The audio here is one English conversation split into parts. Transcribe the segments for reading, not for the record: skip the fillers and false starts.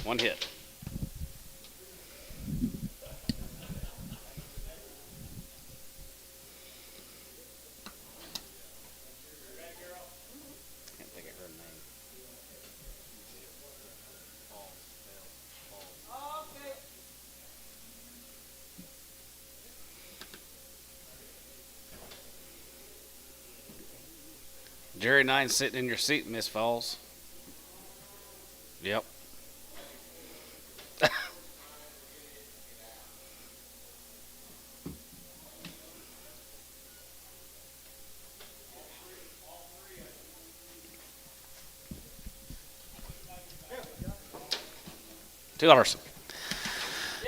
One hit. Can't think of her name. Jerry 9 sitting in your seat, Miss Falls. Yep. $2.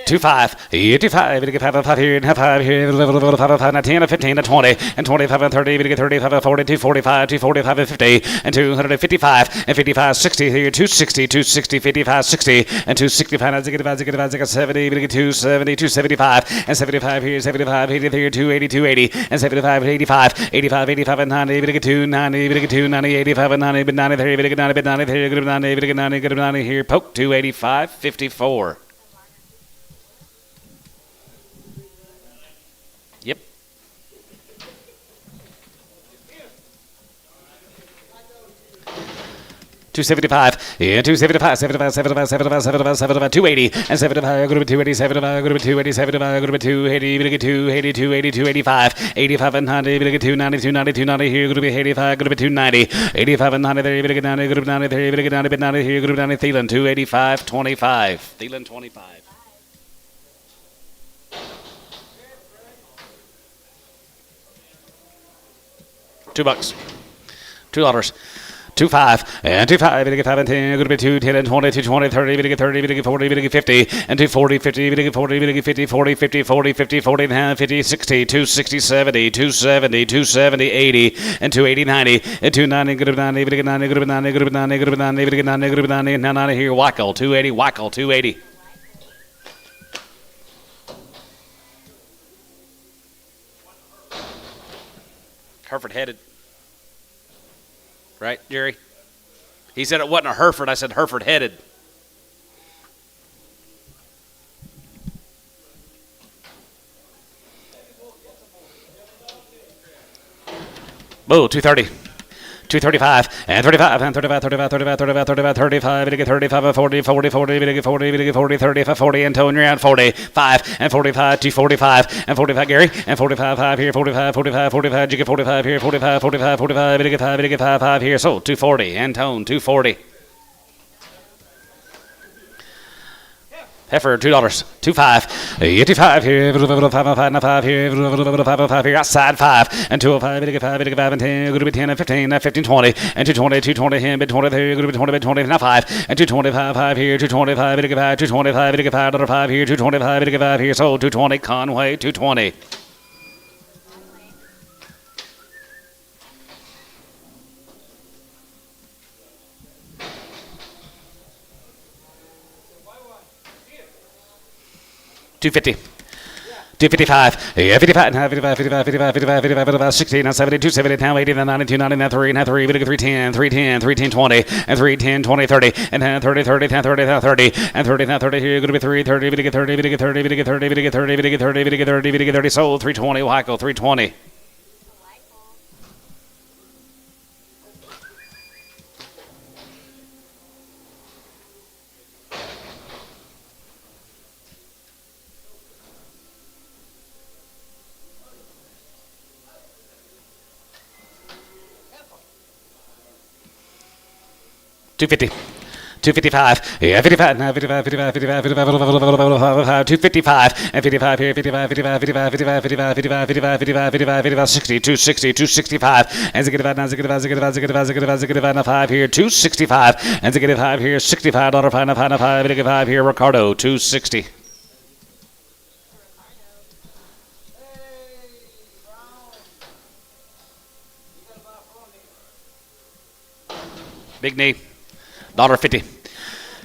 2-5, 85, we get 5 here, and 5 here, 5, 10, 15, 20, and 25, and 30, we get 35, 40, 245, 245, and 50, and 255, and 55, 60 here, 260, 260, 55, 60, and 265, 70, we get 270, 275, and 75 here, 75, 80 here, 280, 280, and 75, 85, 85, 85, and 90, we get 290, we get 290, 85, and 90, but 90 here, we get 90, but 90 here, good 90, we get 90, good 90 here, poke, 285, 54. Yep. 275, yeah, 275, 75, 75, 75, 75, 75, 280, and 75, go to 280, 75, go to 280, 75, go to 280, we get 280, 280, 285, 85 and 90, we get 290, 290, 290, here, go to be 85, go to 290, 85 and 90, there, we get 90, go to 90, there, we get 90, but 90, here, go to 90, Thielen, 285, 25, Thielen, 25. $2. $2. 2-5, and 2-5, we get 5 and 10, going to be 2, 10 and 20, 220, 30, we get 30, we get 40, we get 50, and 240, 50, we get 40, we get 50, 40, 50, 40, 50, 40, and a half, 50, 60, 260, 70, 270, 270, 80, and 280, 90, and 290, good 90, we get 90, good 90, good 90, good 90, we get 90, good 90, and now 90 here, Wackel, 280, Wackel, 280. Hereford headed. Right, Jerry? He said it wasn't a Hereford. I said Hereford headed. Whoa, 230. 235, and 35, and 35, 35, 35, 35, 35, 35, we get 35, 40, 40, 40, we get 40, we get 40, 35, 40, and Tony around 45, and 45, 245, and 45, Gary, and 45, 5 here, 45, 45, 45, you get 45 here, 45, 45, 45, we get 5, we get 5, 5 here, so 240, and Tone, 240. Heifer, $2. 2-5, 85 here, 5 here, 5 here, outside 5, and 205, we get 5, we get 5 and 10, good to be 10 and 15, 15, 20, and 220, 220 him, bid 20 there, good to be 20, bid 20, now 5, and 225, 5 here, 225, we get 5, 225, we get 5, 5 here, 225, we get 5 here, so 220, Conway, 220. $250. 255, yeah, 55, 55, 55, 55, 55, 55, 55, 60, now 70, 270, now 80, now 90, 290, now 3, now 3, we get 310, 310, 310, 20, and 310, 20, 30, and now 30, 30, now 30, now 30, and 30, now 30, here, going to be 330, we get 30, we get 30, we get 30, we get 30, we get 30, we get 30, we get 30, sold, 320, Wacko, 320. $250. 255, yeah, 55, now 55, 55, 55, 55, 255, and 55 here, 55, 55, 55, 55, 55, 55, 55, 55, 55, 55, 60, 260, 265, and Ziggy now Ziggy now 5 here, 265, and Ziggy 5 here, $65, 5 here, Ricardo, 260. Big knee. $1.50.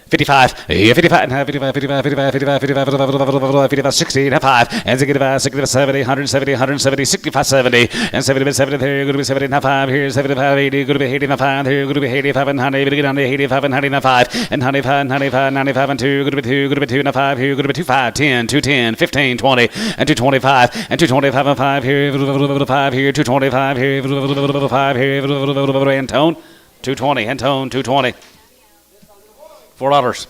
55, 55 and a half, 55, 55, 55, 55, 55, 55, 55, 60 and a half, and 65, 65, 70, 170, 170, 65, 70, and 70, 70, here, going to be 70 and a half, here, 75, 80, going to be 80 and a half, here, going to be 85 and 100, going to be 85 and 95, and 95, 95, 95 and 2, going to be 2, going to be 2 and a 5, here, going to be 2, 5, 10, 210, 15, 20, and 225, and 225 and 5, here, 5 here, 225, here, 5 here, and tone, 220, and tone, 220. $4.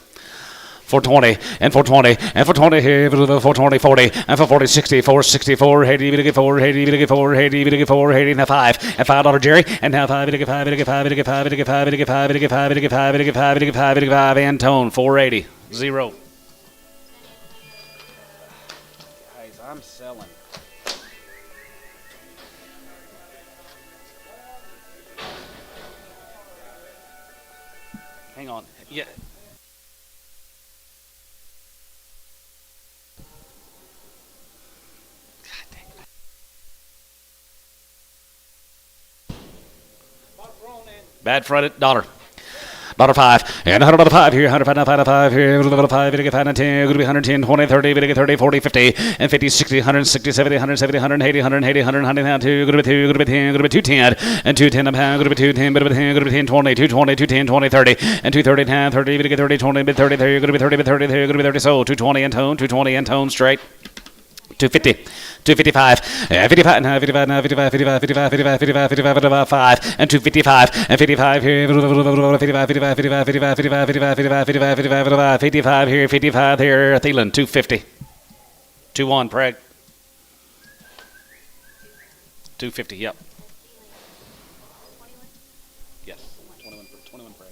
420 and 420 and 420 here 420 40 and for 40 60 464 80 to get 4 80 to get 4 80 to get 4 80 and 5 and $5 Jerry and now 5 to get 5 to get 5 to get 5 to get 5 to get 5 to get 5 to get 5 to get 5 to get 5 to get 5 and tone 480 0. Guys, I'm selling. Hang on. Yeah. Bad fronted $1. $5 and $100 here, $105 here, $5 to get 5 and 10, going to be 110, 20, 30, to get 30, 40, 50, and 50, 60, 160, 70, 170, 180, 180, 190, now 2, going to be 2, going to be 10, going to be 210, and 210 a pound, going to be 210, but 10, going to be 10, 20, 220, 210, 20, 30, and 230 pound, 30, to get 30, 20, mid 30, there, going to be 30, mid 30, there, going to be 30, so 220 and tone, 220 and tone straight. 250, 255, 55, and 55, 55, 55, 55, 55, 55, 55, 5, and 255, and 55 here, 55, 55, 55, 55, 55, 55, 55, 55, 55 here, 55 here, Thielen, 250. 2-1, Preg. 250, yep. Yes, 21 Preg.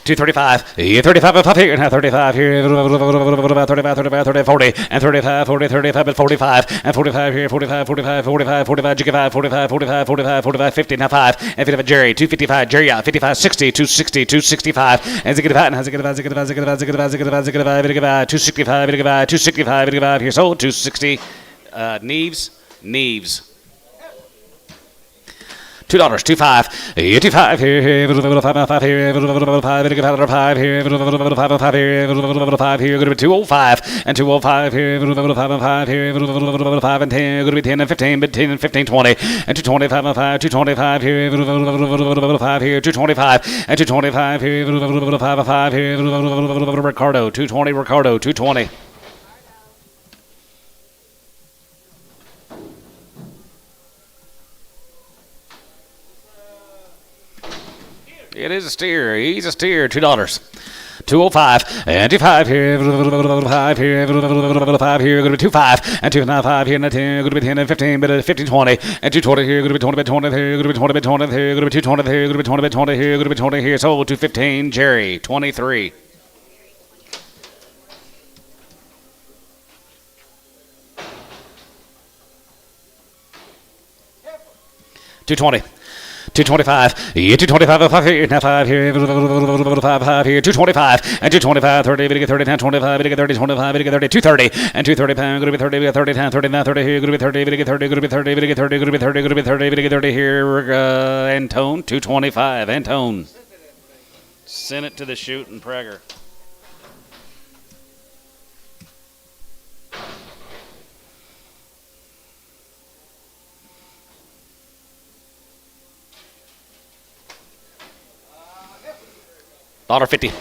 $235, 35 up here, and 35 here, 35, 35, 30, 40, and 35, 40, 35, and 45, and 45 here, 45, 45, 45, 45, 45, 45, 45, 45, 45, 50, now 5, and 55 Jerry, 255, Jerry out, 55, 60, 260, 265, and 65, 265 here, sold, 260, Neves. $2, 25, 85 here, 5 here, 5 here, 5 here, going to be 205, and 205 here, 5 here, 5 and 10, going to be 10 and 15, but 10 and 15, 20, and 225 and 5, 225 here, 5 here, 225, and 225 here, 5 here, Ricardo, 220, Ricardo, 220. It is a steer. He's a steer. $2. 205 and 25 here, 5 here, 5 here, going to be 25 and 295 here, and 10, going to be 10 and 15, but 15, 20 and 220 here, going to be 20 by 20 here, going to be 20 by 20 here, going to be 220 here, going to be 20 by 20 here, going to be 20 here, sold 215. Jerry 23. $220. 225, 225, 5 here, now 5 here, 5 here, 225, and 225, 30, to get 30, 10, 25, to get 30, 25, to get 30, 230, and 230 pound, going to be 30, 30, 10, 30, now 30 here, going to be 30, to get 30, going to be 30, to get 30, going to be 30, going to be 30, to get 30 here, Antone, 225, Antone. Send it to the shooting Prager. $50.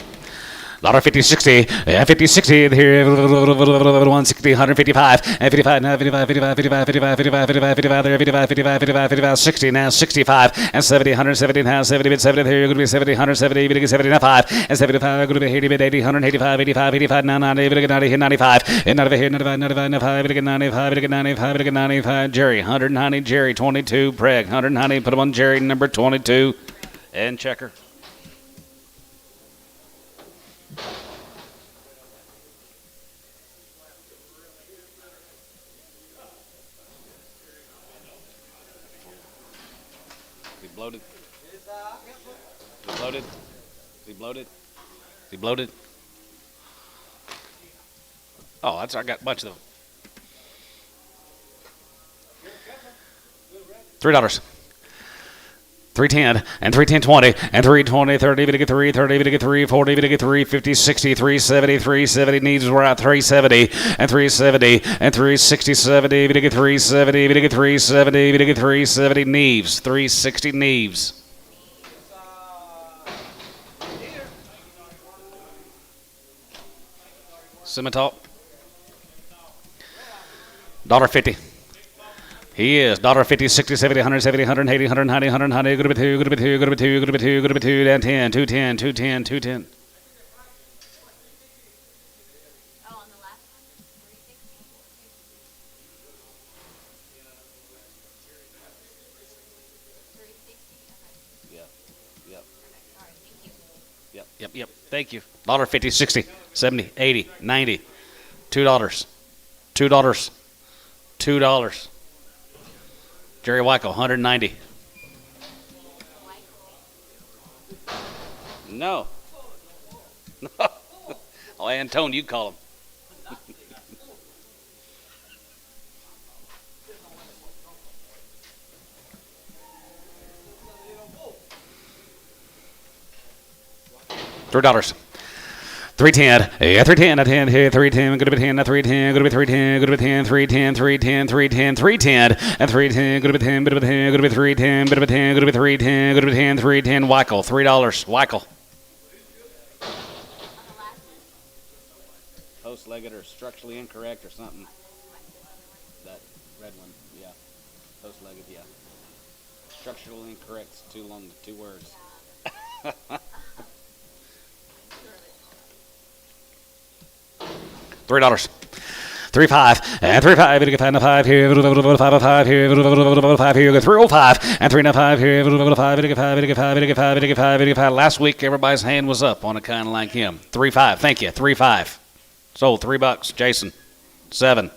$50, 60, 50, 60 here, 160, 155, and 55, now 55, 55, 55, 55, 55, 55, 55, there, 55, 55, 55, 55, 60, now 65, and 70, 170, now 70, mid 70, here, you're going to be 70, 170, bid 70, now 5, and 75, going to be 80, mid 80, 185, 85, 85, now 90, bid 90, hit 95, and 95, here, 95, 95, 95, bid 95, bid 95, bid 95, Jerry, 190, Jerry, 22, Preg, 190, put him on Jerry, number 22, and checker. bloated? Is he bloated? Is he bloated? Is he bloated? Oh, I got a bunch of them. $3. 310 and 310.20 and 320 30 to get 3 30 to get 3 40 to get 3 50 60 370 370 needs we're out 370 and 370 and 360 70 to get 370 to get 370 to get 370 Neves 360 Neves. Simmental. $1.50. He is $1.50, 60, 70, 170, 180, 190, 190, good to be 2, good to be 2, good to be 2, good to be 2, good to be 2, down 10, 210, 210, 210. Oh, on the last one? 360? Yeah. Yep. Okay, sorry, thank you. Yep. Thank you. $1.50, 60, 70, 80, 90, $2. $2. $2. Jerry Weichel, 190. No. Oh, Antone, you call him. $3. 310, yeah, 310, 10, here, 310, good to be 10, 310, good to be 310, good to be 10, 310, 310, 310, 310, and 310, good to be 10, good to be 10, good to be 310, good to be 10, good to be 310, good to be 10, 310, Weichel, $3, Weichel. Post-legged or structurally incorrect or something. That red one, yeah. Post-legged, yeah. Structurally incorrect, it's too long, 2 words. $3. 3.5 and 3.5 to get 5 here, 5 here, 5 here, 305 and 3.5 here, 5 to get 5 to get 5 to get 5 to get 5 to get 5. Last week everybody's hand was up on a kind of like him. 3.5, thank you. 3.5. Sold $3. Jason, 7.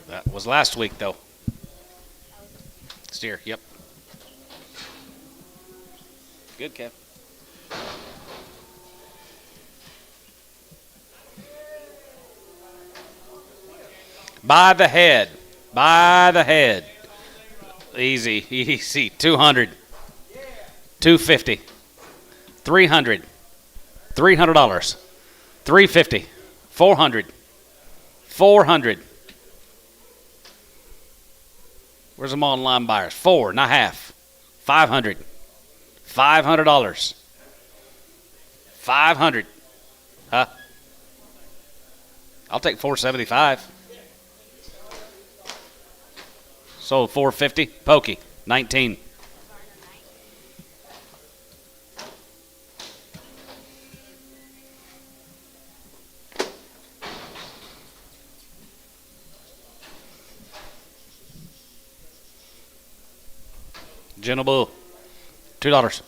That was last week though. Steer, yep. Good, Kev. By the head. By the head. Easy, easy. 200. 250. 300. $300. 350. 400. 400. Where's them online buyers? 4.5. 500. $500. 500. Huh? I'll take 475. Sold 450. Pokey, 19. Gentle Bull, $2.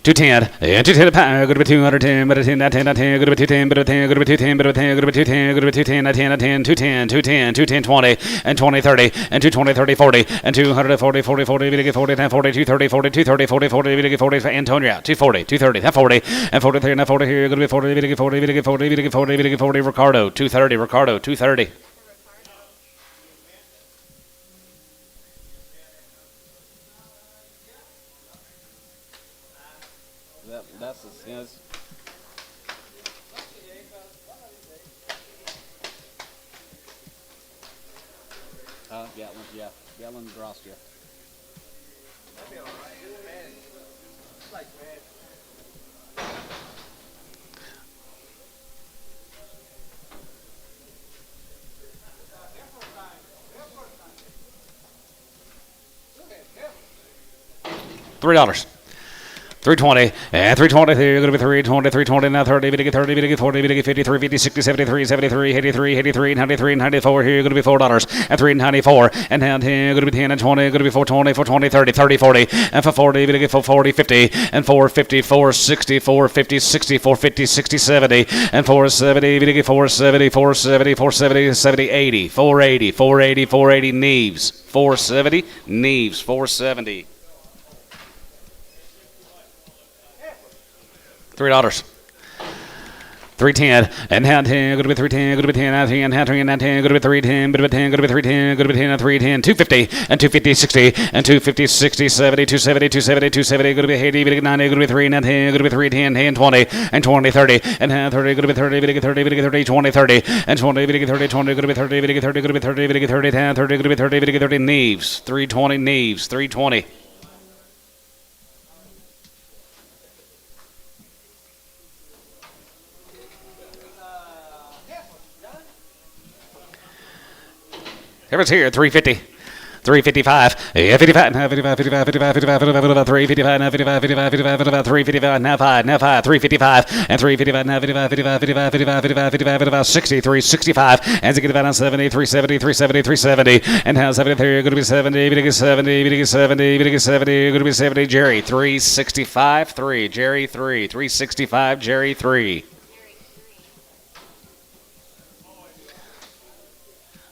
210, and 210 a pound, good to be 210, but a 10, 10, 10, good to be 210, but a 10, good to be 210, but a 10, good to be 210, good to be 210, 10, 10, 210, 210, 210, 20, and 20, 30, and 220, 30, 40, and 240, 40, 40, we get 40, 10, 40, 230, 40, 230, 40, 40, we get 40, Antonio out, 240, 230, that 40, and 43, and 40 here, good to be 40, we get 40, we get 40, we get 40, we get 40, Ricardo, 230, Ricardo, 230. That's the, you know, Gatlin Grostia. That'd be all right. It's bad. It's like bad. $3. 320 and 320. Here going to be 320, 320 now 30, 30, 40, 50, 50, 60, 73, 73, 83, 83, 93, 94. Here going to be $4 and 394 and down here going to be 10 and 20. Going to be 420, 420, 30, 30, 40 and for 40, 40, 50 and 450, 460, 450, 60, 450, 60, 70 and 470, 470, 470, 470, 70, 80, 480, 480, 480 Neves, 470 Neves, 470. $3. 310 and hand 10, go to be 310, go to be 10, hand 10, hand 10, hand 10, go to be 310, go to be 10, go to be 310, go to be 10, 310, 250 and 250, 60 and 250, 60, 70, 270, 270, 270, go to be 80, go to be 90, go to be 3, and 10, go to be 310, hand 20 and 20, 30 and hand 30, go to be 30, 30, 30, 20, 30 and 20, 30, 20, go to be 30, 30, go to be 30, 30, 10, 30, go to be 30, 30, Neves, 320 Neves, 320. Everyone's here, 350. 355, yeah, 55, now 55, 55, 55, 55, 55, 355, now 55, 55, 55, 55, 355, now 5, 355, and 355, now 55, 55, 55, 55, 55, 55, 55, 60, 365, and 65, 70, 370, 370, 370, and now 73, going to be 70, 70, 70, 70, going to be 70, Jerry, 365, 3, Jerry, 3, 365, Jerry, 3.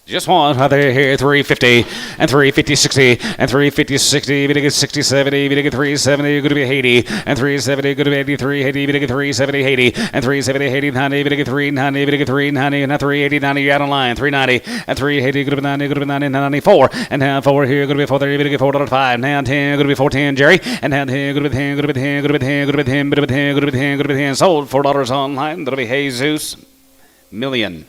Just one right there here, 350 and 350, 60 and 350, 60, we get 60, 70, we get 370, going to be 80 and 370, going to be 83, 80, we get 370, 80 and 370, 80, 90, we get 390, we get 390 and now 380, 90, you're out on line, 390 and 380, going to be 90, going to be 90, 94 and now 4 here, going to be 430, we get $4.05, now 10, going to be 410, Jerry, and now 10, going to be 10, going to be 10, going to be 10, going to be 10, going to be 10, going to be 10, going to be 10, sold $4 online, that'll be Jesus Million.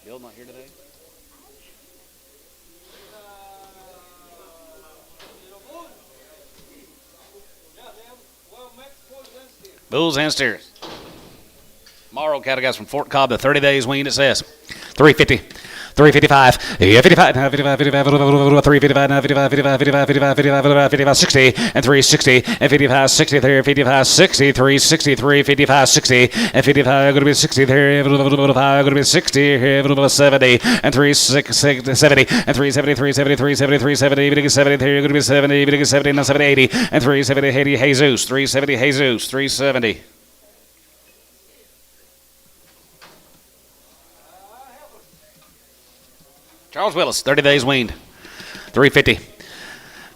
Bill not here today? Bulls and steers. Morrow cattle guys from Fort Cobb, the 30 days weaned, it says. 350. 355, yeah, 55, now 55, 55, 355, now 55, 55, 55, 55, 55, 55, 60, and 360, and 55, 60, 55, 60, 363, 55, 60, and 55, going to be 60, 55, going to be 60, 70, and 360, 70, and 370, 370, 370, 370, 70, going to be 70, 70, now 70, 80, and 370, 80, Jesus, 370, Jesus, 370. Charles Willis, 30 days weaned. 350.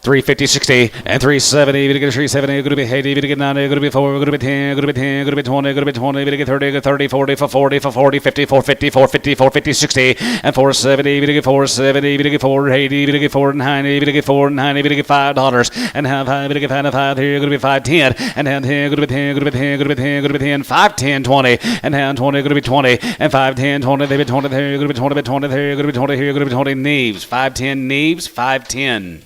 350, 60, and 370, we get 370, going to be 80, we get 90, going to be 4, going to be 10, going to be 10, going to be 20, going to be 20, we get 30, 30, 40, for 40, for 40, 50, 450, 450, 450, 60, and 470, we get 470, we get 480, we get 490, we get 490, we get $5, and have 5, we get 5, here, going to be 510, and down 10, going to be 10, going to be 10, going to be 10, going to be 10, 510, 20, and down 20, going to be 20, and 510, 20, they be 20 there, going to be 20, 20 there, going to be 20 here, going to be 20 Neves, 510 Neves, 510.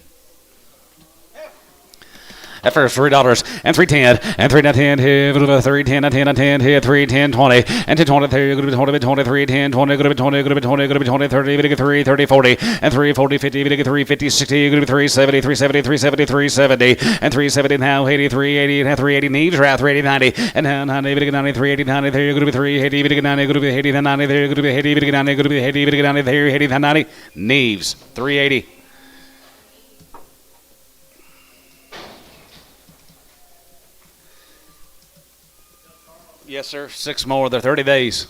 At first, $3 and 310 and 310 here, 310 and 10 and 10 here, 310, 20 and 220 there, going to be 20, 20, 310, 20, going to be 20, going to be 20, going to be 20, 30, we get 3, 30, 40 and 340, 50, we get 350, 60, going to be 370, 370, 370, 370 and 370 now, 80, 380 and 380 Neves, right, 380, 90 and now 90, we get 90, 380, 90 there, going to be 380, we get 90, going to be 80, 90 there, going to be 80, we get 90, going to be 80, we get 90 there, 80, 90 Neves, 380. Yes, sir. 6 more. They're 30 days.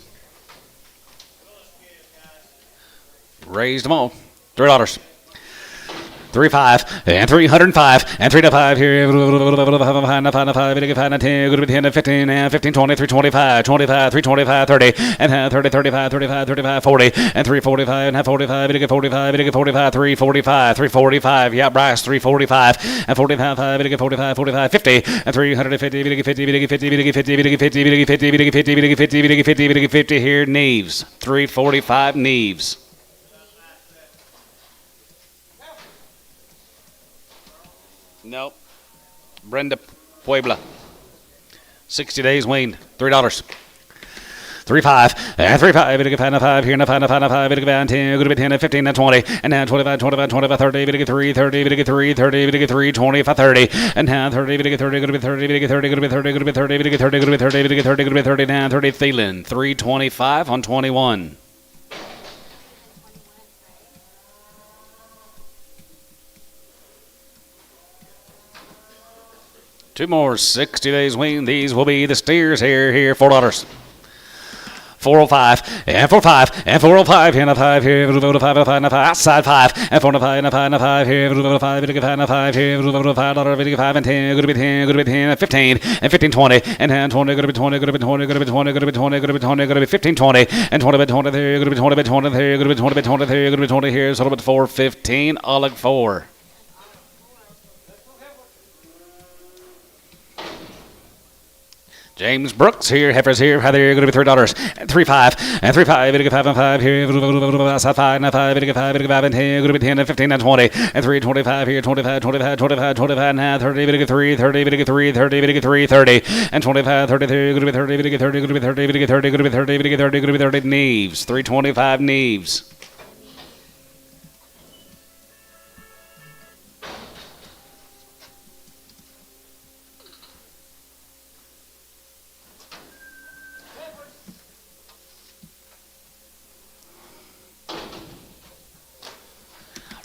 Raised them all. $3. 35 and 305 and 305 here. 5 we get 5 and 10. Going to be 10 and 15 and 15, 20, 325, 25, 325, 30 and 30, 35, 35, 35, 40 and 345 and 45. We get 45. We get 45, 345, 345. Yeah, Bryce 345 and 45, 5 we get 45, 45, 50 and 350. We get 50. We get 50. We get 50. We get 50. We get 50. We get 50. We get 50. We get 50. We get 50 here. Neves 345 Neves. Nope. Brenda Puebla. 60 days weaned. $3. 3-5, and 3-5, bit of 5 here, and 5, bit of 10, good bit 10, 15, and 20, and now 25, 30, bit of 3, 30, bit of 3, 30, bit of 3, 25, 30, and now 30, bit of 30, good bit 30, bit of 30, good bit 30, good bit 30, bit of 30, good bit 30, bit of 30, good bit 30, now 30, Thielen, 325 on 21. Two more 60 days weaned. These will be the steers here, $4. 405 and 45 and 405 and a 5 here, 5 and a 5 outside 5 and 4 and a 5 and a 5 and a 5 here, 5 and a 5 here, $5 and 10, good to be 10, good to be 10, 15 and 15, 20 and 10, 20, good to be 20, good to be 20, good to be 20, good to be 20, good to be 20, good to be 15, 20 and 20 by 20 there, good to be 20 by 20 there, good to be 20 by 20 there, good to be 20 here, so about 415, Oleg 4. James Brooks here, heifers here, they're going to be $3 and 3-5 and 3-5, bit of 5 and 5 here, outside 5 and 5, bit of 5 and 10, going to be 10 and 15 and 20 and 325 here, 25, 25, 25, 25 now 30, bit of 3, 30, bit of 3, 30, bit of 3, 30 and 25, 30, going to be 30, bit of 30, going to be 30, bit of 30, going to be 30, bit of 30, going to be 30 Neves, 325 Neves.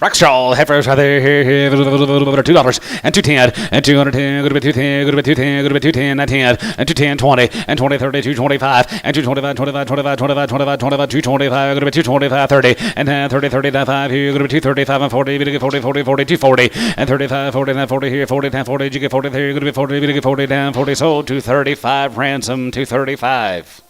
Rockshaw, heifers right there, here, $2 and 210 and 210, good to be 210, good to be 210, good to be 210, and 10 and 210, 20 and 20, 30, 225 and 225, 25, 25, 25, 25, 25, 225, good to be 225, 30 and 30, 30, 5 here, good to be 235 and 40, bit of 40, 40, 40, 240 and 35, 40, and 40 here, 40, and 40, you get 40 there, good to be 40, bit of 40 down, 40 sold, 235 ransom, 235.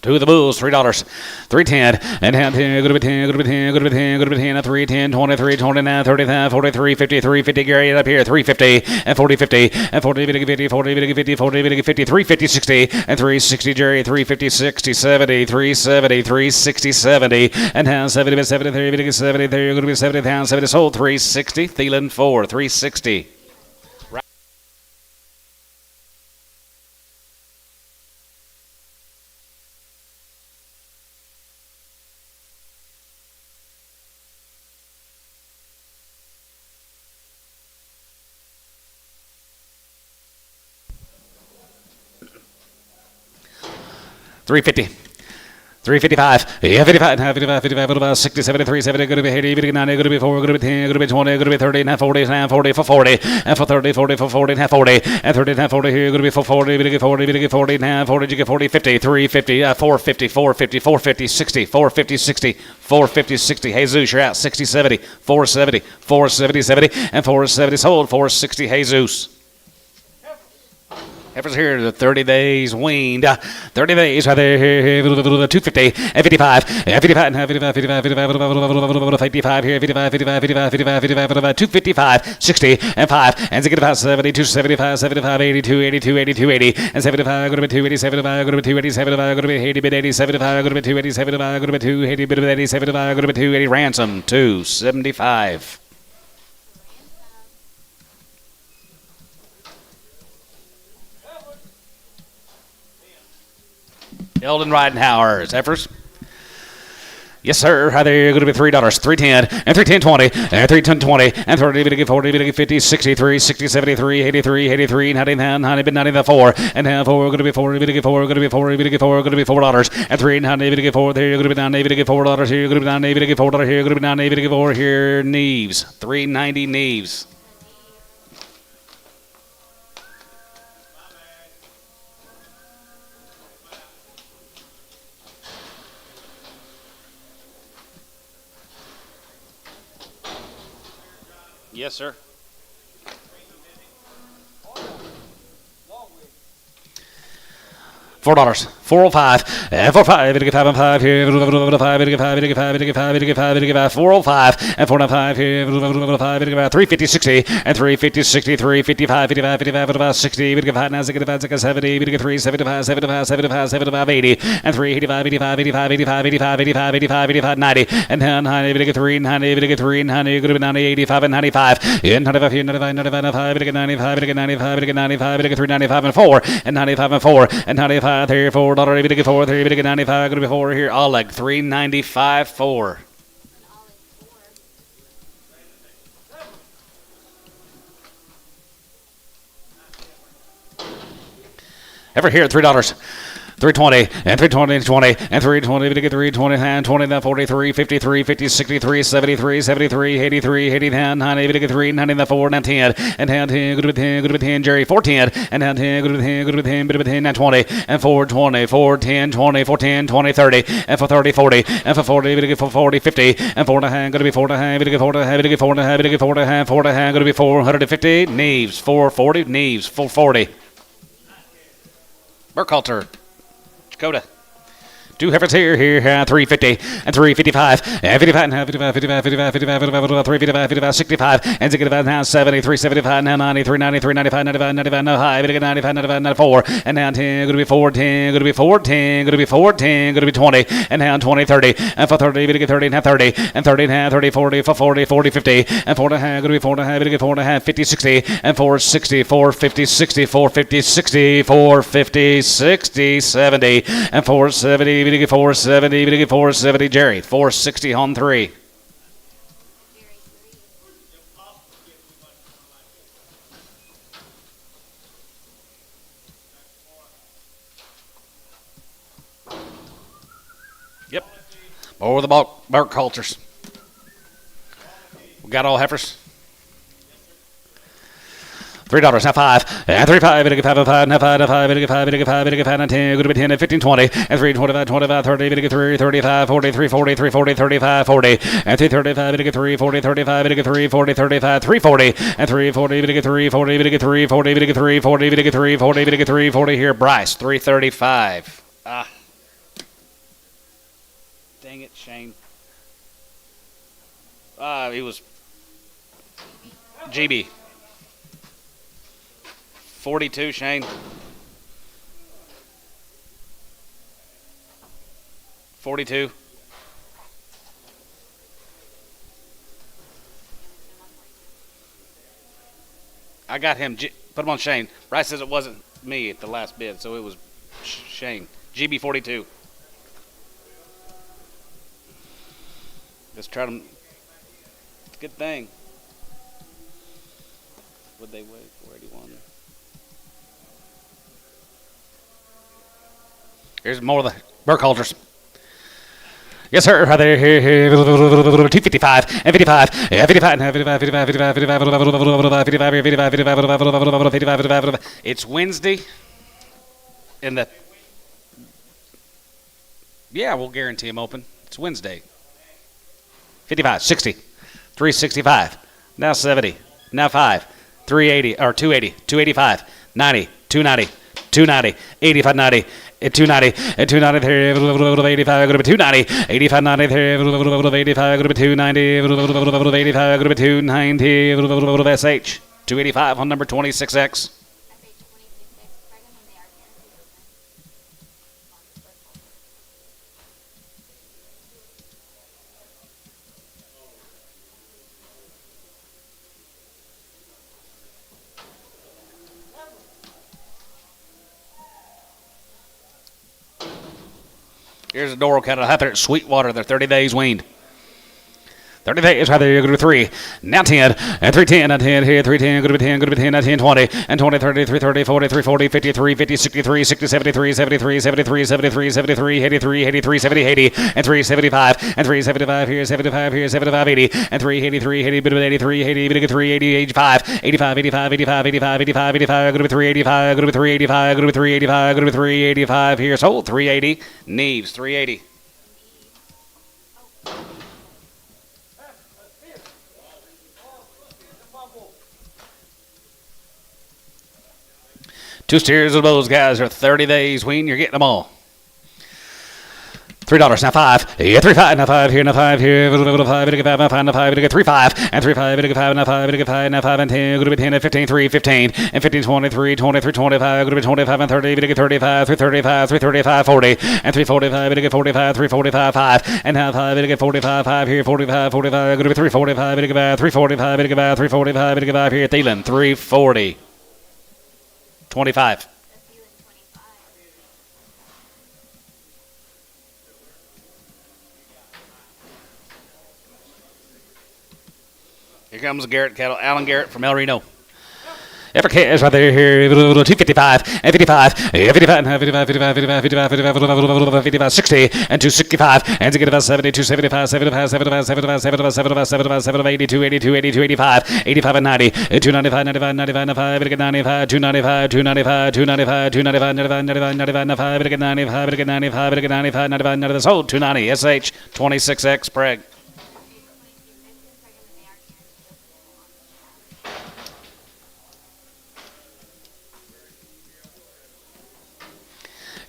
To the Bulls, $3, 310 and 10, good to be 10, good to be 10, good to be 10, good to be 10, 310, 23, 29, 35, 43, 50, 350, Gary up here, 350 and 40, 50 and 40, 50, 40, 50, 40, 50, 350, 60 and 360, Jerry, 350, 60, 70, 370, 360, 70 and down 70, 73, 70, there you're going to be 70 down, 70 sold, 360, Thielen 4, 360. $350. 355, yeah, 55, 55, 55, 60, 73, 70, good to be 80, good to be 90, good to be 4, good to be 10, good to be 20, good to be 30, now 40, now 40, for 40, and for 30, 40, for 40, now 40, and 30, now 40 here, good to be for 40, good to get 40, good to get 40, now 40, you get 40, 50, 350, 450, 450, 450, 60, 450, 60, 450, 60, Jesus, you're out, 60, 70, 470, 470, 70, and 470 sold, 460, Jesus. Heifers here, the 30 days weaned. 30 days right there, 250 and 55, and 55, 55, 55, 55, 55 here, 55, 55, 55, 55, 55, 255, 60 and 5, and 65, 72, 75, 75, 82, 82, 82, 80, and 75, going to be 280, 75, going to be 280, 75, going to be 80, bit 80, 75, going to be 280, 75, going to be 280, bit 80, 75, going to be 280, ransom, 275. Eldon Ridenhour's heifers. Yes, sir. Hi there. Going to be $3, 310 and 310, 20 and 310, 20 and 30, bit 40, bit 50, 63, 60, 73, 83, 83, 99, 90, bit 94 and now 4, going to be 40, bit 4, going to be 40, bit 4, going to be $4 and 390, bit 4 there. Going to be 90, bit $4 here. Going to be 90, bit $4 here. Going to be 90, bit 4 here. Neves, 390 Neves. Yes, sir. $4. 405. And 45. It'll get 5 and 5 here. 5. It'll get 5. It'll get 5. It'll get 5. It'll get 5. It'll get 5. 405. And 405 here. 5. It'll get 350. 60. And 350. 63. 55. 55. 55. 55. 60. It'll get 5. Now it's going to get 70. It'll get 3. 75. 75. 75. 75. 80. And 3. 85. 85. 85. 85. 85. 85. 85. 85. 90. And 90. It'll get 3. 90. It'll get 3. 90. It'll get 90. 85 and 95. And 95 here. 95. 95. 95. It'll get 95. It'll get 95. It'll get 95. It'll get 3. 95 and 4. And 95 and 4. And 95 here. $4. It'll get 4. 3. It'll get 95. Going to be 4 here. All like 395 4. Ever here at $3. 320 and 320 and 20 and 320 to get 320 and 20 then 43 53 50 63 73 73 83 80 10 90 to get 3 90 then 4 and 10 and 10 10 good with 10 good with 10 Jerry 410 and 10 10 good with 10 good with 10 good with 10 and 20 and 420 410 20 410 20 30 and for 30 40 and for 40 to get 40 50 and 4 and a half going to be 4 and a half to get 4 and a half to get 4 and a half to get 4 and a half 4 and a half going to be 450 Neves 440 Neves 440 Burkhalter Dakota. 2 heifers here, 350 and 355 and 55 and 55, 55, 55, 55, 55, 355, 55, 65 and 65 now 70, 375 now 90, 390, 395, 95, 95, now high, 95, 95, 94 and now 10, going to be 410, going to be 410, going to be 410, going to be 20 and now 20, 30 and for 30, going to get 30 and 30 and 30 and 30, 40 for 40, 40, 50 and 4 and a half, going to be 4 and a half, going to get 4 and a half, 50, 60 and 460, 450, 60, 450, 60, 450, 60, 70 and 470. To get 470, to get 470, Jerry. 460 on 3. Yep. Over the bark cultures. We got all heifers. $3 now 5 and 3 5 and 5 and 5 and 5 and 5 and 5 and 5 and 5 and 10 good to be 10 and 15 20 and 3 25 25 30 and 3 35 40 3 40 3 40 35 40 and 3 35 and 3 40 35 and 3 40 35 3 40 and 3 40 and 3 40 and 3 40 and 3 40 and 3 40 and 3 40 here Bryce 335 dang it Shane he was GB 42, Shane. 42. I got him. Put him on Shane. Bryce says it wasn't me at the last bid, so it was Shane. GB 42. Let's try to. It's a good thing. Would they weigh 481? Here's more of the Burkhalters. Yes, sir. Right there, here, 255 and 55, and 55 and 55, 55, 55, 55, 55, 55. It's Wednesday, and we'll guarantee him open. It's Wednesday. 55, 60, 365, now 70, now 5, 380 or 280, 285, 90, 290, 290, 85, 90. 290 and 290 there, 85, go to 290, 85, 90 there, 85, go to 290, 85, go to 290, SH, 285 on number 26X. Here's a Doral cattle heifer at Sweetwater. They're 30 days weaned. 30 days right there. You're going to 3. Now 10. And 310. And 10 here. 310. Going to be 10. Going to be 10. Now 10. 20. And 20. 30. 330. 40. 340. 53. 50. 63. 60. 73. 73. 73. 73. 73. 83. 83. 70. 80. And 375. And 375 here. 75 here. 75. 80. And 383. 80. Bit of 83. 80. Bit of 380. 85. 85. 85. 85. 85. 85. 85. Going to be 385. Going to be 385. Going to be 385. Going to be 385 here. So 380. Neves 380. Two steers of those guys are 30 days. Weaned, you're getting them all. $3 now 5. Yeah, 3 5 now 5 here now 5 here. 5 now 5 now 5 3 5 and 3 5 5 now 5 5 now 5 and 10. Going to be 10 and 15 3 15 and 15 23 23 25. Going to be 25 and 30 35 3 35 3 35 40 and 3 45 45 3 45 5 and now 5 45 5 here 45 45. Going to be 3 45 3 45 3 45 here. Thielen 340 25. That's you in 25. Here comes Garrett Cattle, Alan Garrett from El Reno. Ever cash right there here, 255 and 55, 55 and 55, 55, 55, 55, 55, 55, 60 and 265 and to get about 70, 275, 75, 75, 75, 75, 75, 75, 75, 82, 82, 82, 85, 85 and 90, 295, 95, 95, 95, 95, 295, 295, 295, 295, 95, 95, 95, 95, 95, 95, 95, 95, 95, sold 290, SH 26X Preg.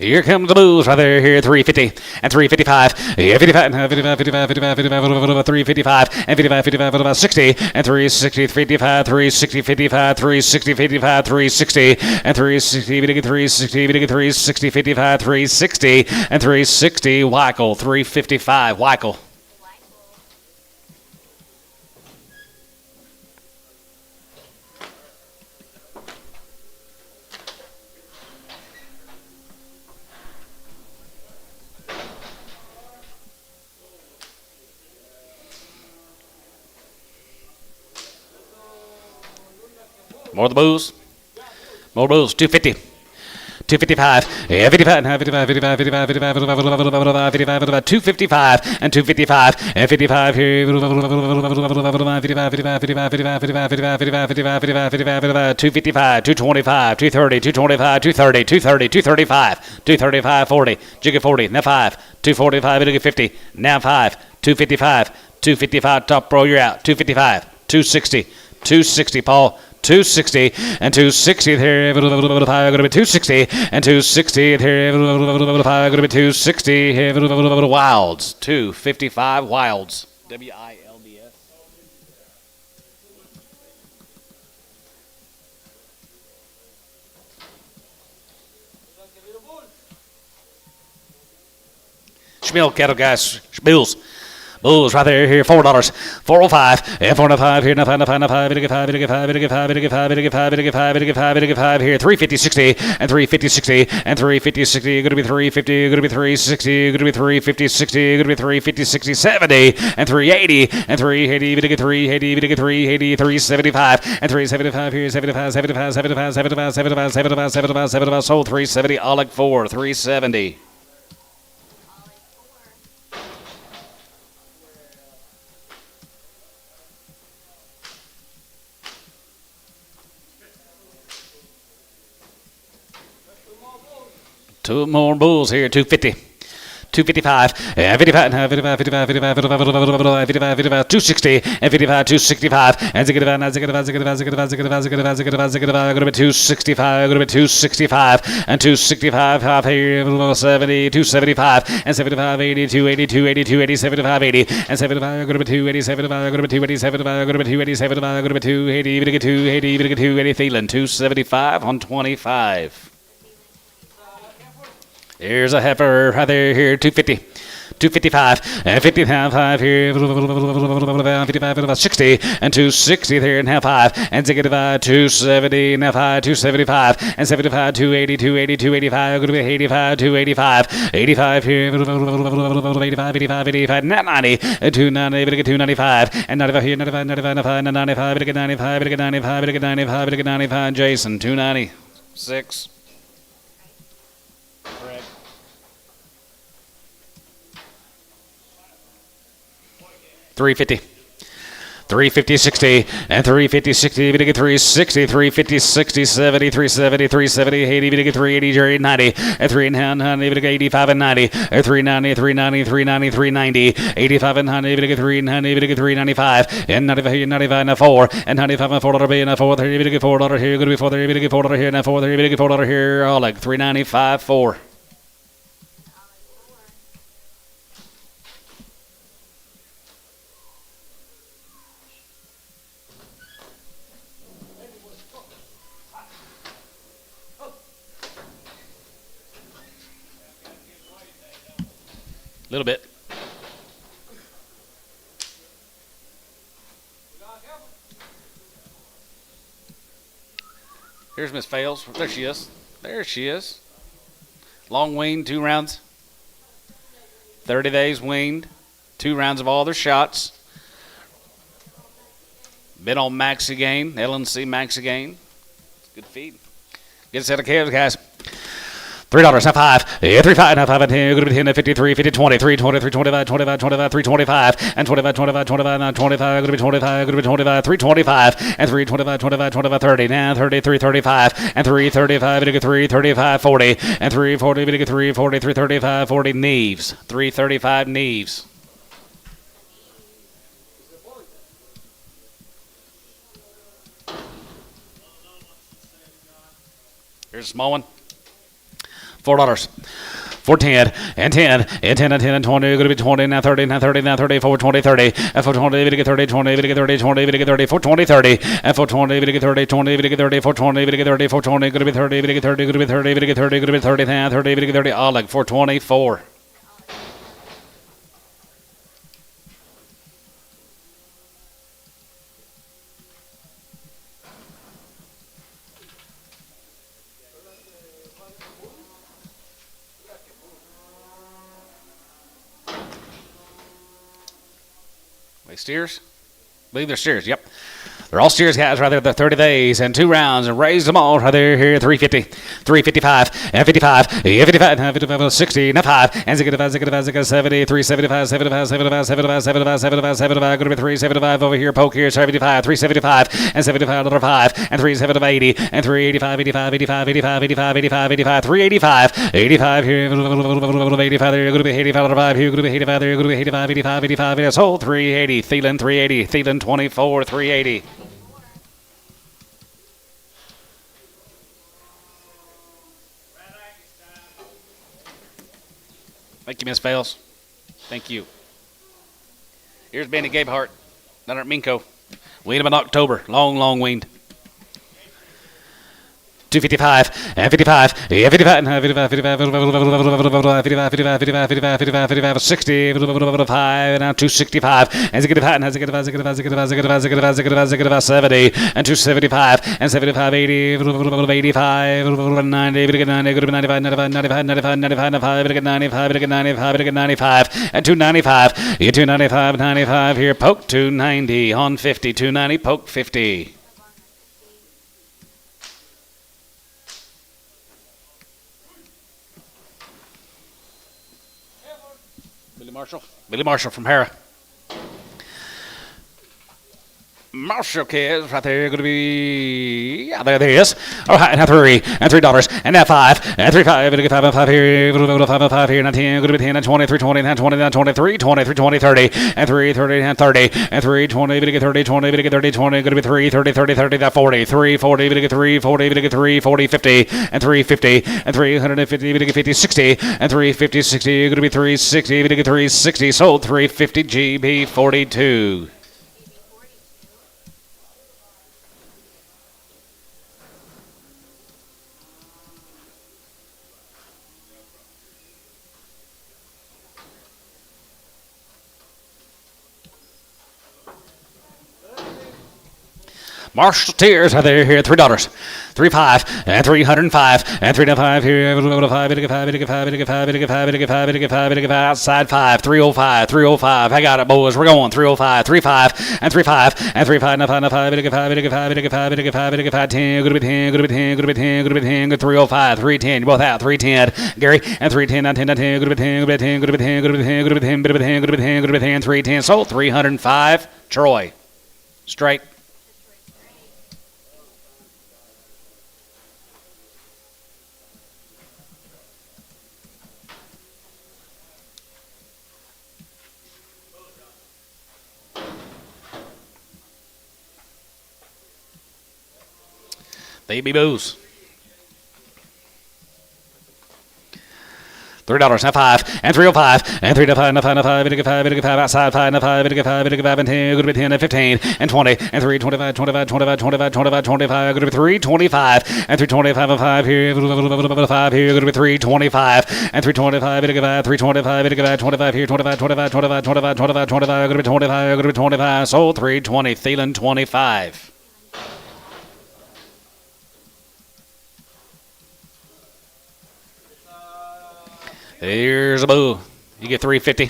Here comes the booze right there, here, 350 and 355. Yeah, 55 and 55, 55, 55, 55, 355 and 55, 55, about 60 and 360, 55, 360, 55, 360, 55, 360 and 360, 360, 360, 55, 360 and 360. Weichel, 355. Weichel. More of the booze. More booze. 250. 255. Yeah, 55, 55, 55, 55, 55, 55, 255 and 255 and 55 here. 55, 55, 55, 55, 55, 55, 55, 55, 55, 255, 225, 230, 225, 230, 230, 235, 235, 40, jigger 40, now 5, 245, jigger 50, now 5, 255, 255, top row, you're out, 255, 260, 260, Paul. 260 and 260 here. Going to be 260 and 260 here. Going to be 260 here. Wilds 255 Wilds. WILDS. Schmiel cattle guys. Schmils. Bulls right there here, $4, 405 and 405 here, 5 here, 350 60 and 350 60 and 350 60, going to be 350, going to be 360, going to be 350 60, going to be 350 60 70 and 380 and 380, 380, 380, 375 and 375 here, 75, 75, 75, 75, 75, 75, 75, 75, sold 370, Oleg 4, 370. Two more bulls here, 250. 255, and 55, 55, 55, 55, 55, 55, 55, 260, and 55, 265, and 265, going to be 265, and 265, half here, 70, 275, and 75, 80, 280, 280, 280, 75, 80, and 75, going to be 280, 75, going to be 280, 75, going to be 280, 75, going to be 280, 280, 280, Thielen, 275 on 25. Here's a heifer right there here, 250, 255, and 55 here, 55, 60, and 260 there, and half 5, and 270, and half 5, 275, and 75, 280, 280, 285, going to be 85, 285, 85 here, 85, 85, 85, 90, 290, 295, and 95 here, 95, 95, 95, 95, 95, 95, 95, 95, Jason, 296. 350. 350, 60, and 350, 60, we get 360, 350, 60, 70, 370, 370, 80, we get 380, 90, and 390, we get 85 and 90, 390, 390, 390, 390, 85 and 90, we get 390, we get 395, and 95, 95 and 4, and 95 and $4 and 4, 30, we get $4 here, good to be $4, we get $4 here, and 4, 30, we get $4 here, all like 395, 4. A little bit. Here's Miss Fails. There she is. There she is. Long weaned, 2 rounds. 30 days weaned. 2 rounds of all their shots. Been on max again. LNC max again. Good feed. Good set of calves, guys. $3, not 5, yeah, 3, 5, not 5, and 10, good to be 10, 53, 50, 20, 3, 20, 3, 25, 25, 25, 3, 25, and 25, 25, 25, not 25, good to be 25, good to be 25, 3, 25, and 3, 25, 25, 25, 30, now 33, 35, and 3, 35, 3, 35, 40, and 3, 40, 3, 40, 3, 35, 40, Neves, 3, 35, Neves. Here's a small one. $4. 4, 10, and 10, and 10, and 10, and 20, going to be 20, now 30, now 30, now 30, 4, 20, 30, and 4, 20, we get 30, 20, we get 30, 20, we get 30, 4, 20, 30, and 4, 20, we get 30, 20, we get 30, 4, 20, we get 30, 4, 20, going to be 30, we get 30, going to be 30, we get 30, going to be 30, now 30, we get 30, all like 424. Steers? I believe they're steers, yep. They're all steers, guys, right there. The 30 days and 2 rounds and raised them all right there. Here, 350, 355, and 55, yeah, 55, 55, 60, now 5, and 65, 65, 70, 375, 75, 75, 75, 75, 75, 75, going to be 375 over here, poke here, 75, 375, and 75, another 5, and 375, 80, and 385, 85, 85, 85, 85, 85, 85, 385, 85 here, 85 there, going to be 85, 5 here, going to be 85 there, going to be 85, 85, 85, yes, hold 380, Thielen 380, Thielen 24, 380. Thank you, Miss Fails. Thank you. Here's Benny Gabehart, down at Minko. Weaned him in October. Long weaned. 255, and 55, yeah, 55, 55, 55, 55, 55, 55, 55, 55, 60, 5, and now 265, and 65, and 65, 65, 65, 65, 65, 65, 70, and 275, and 75, 80, 85, 90, 90, 95, 95, 95, 95, 95, 95, 95, 95, and 295, yeah, 295, 95 here, poke 290 on 50, 290, poke 50. Billy Marshall from Hara. Marshall kids right there going to be, yeah, there he is. All right, now 3, and $3, and now 5, and 3, 5, and 5, and 5 here, 5, and 5 here, now 10, going to be 10, and 20, 3, 20, now 20, now 23, 20, 3, 20, 30, and 3, 30, and 30, and 3, 20, we get 30, 20, we get 30, 20, going to be 3, 30, 30, 30, now 40, 3, 40, we get 3, 40, we get 3, 40, 50, and 350, and 350, we get 50, 60, and 350, 60, going to be 360, we get 360, sold 350, GB 42. Marshall Tears, they're here, $3, 3, 5, and 305, and 305 here, 5, outside 5, 305, 305, I got it, boys, we're going, 305, 35, and 35, and 35, now 5, 5, 10, good to be 10, good to be 10, good to be 10, good to be 10, good 305, 310, you're both out, 310, Gary, and 310, now 10, now 10, good to be 10, good to be 10, good to be 10, good to be 10, good to be 10, good to be 10, good to be 10, good to be 10, 310, sold 305, Troy. Straight. Baby booze. $3 and 5 and 305 and 3 to 5 and 5 and 5 and 5 and 5 outside 5 and 5 and 5 and 5 and 10 good to be 10 and 15 and 20 and 3 25 25 25 25 25 25 good to be 3 25 and 3 25 and 5 here 5 here good to be 3 25 and 3 25 and 5 3 25 and 5 25 here 25 25 25 25 25 25 good to be 25 good to be 25 sold 320 Thielen 25. Here's a boo. You get 350,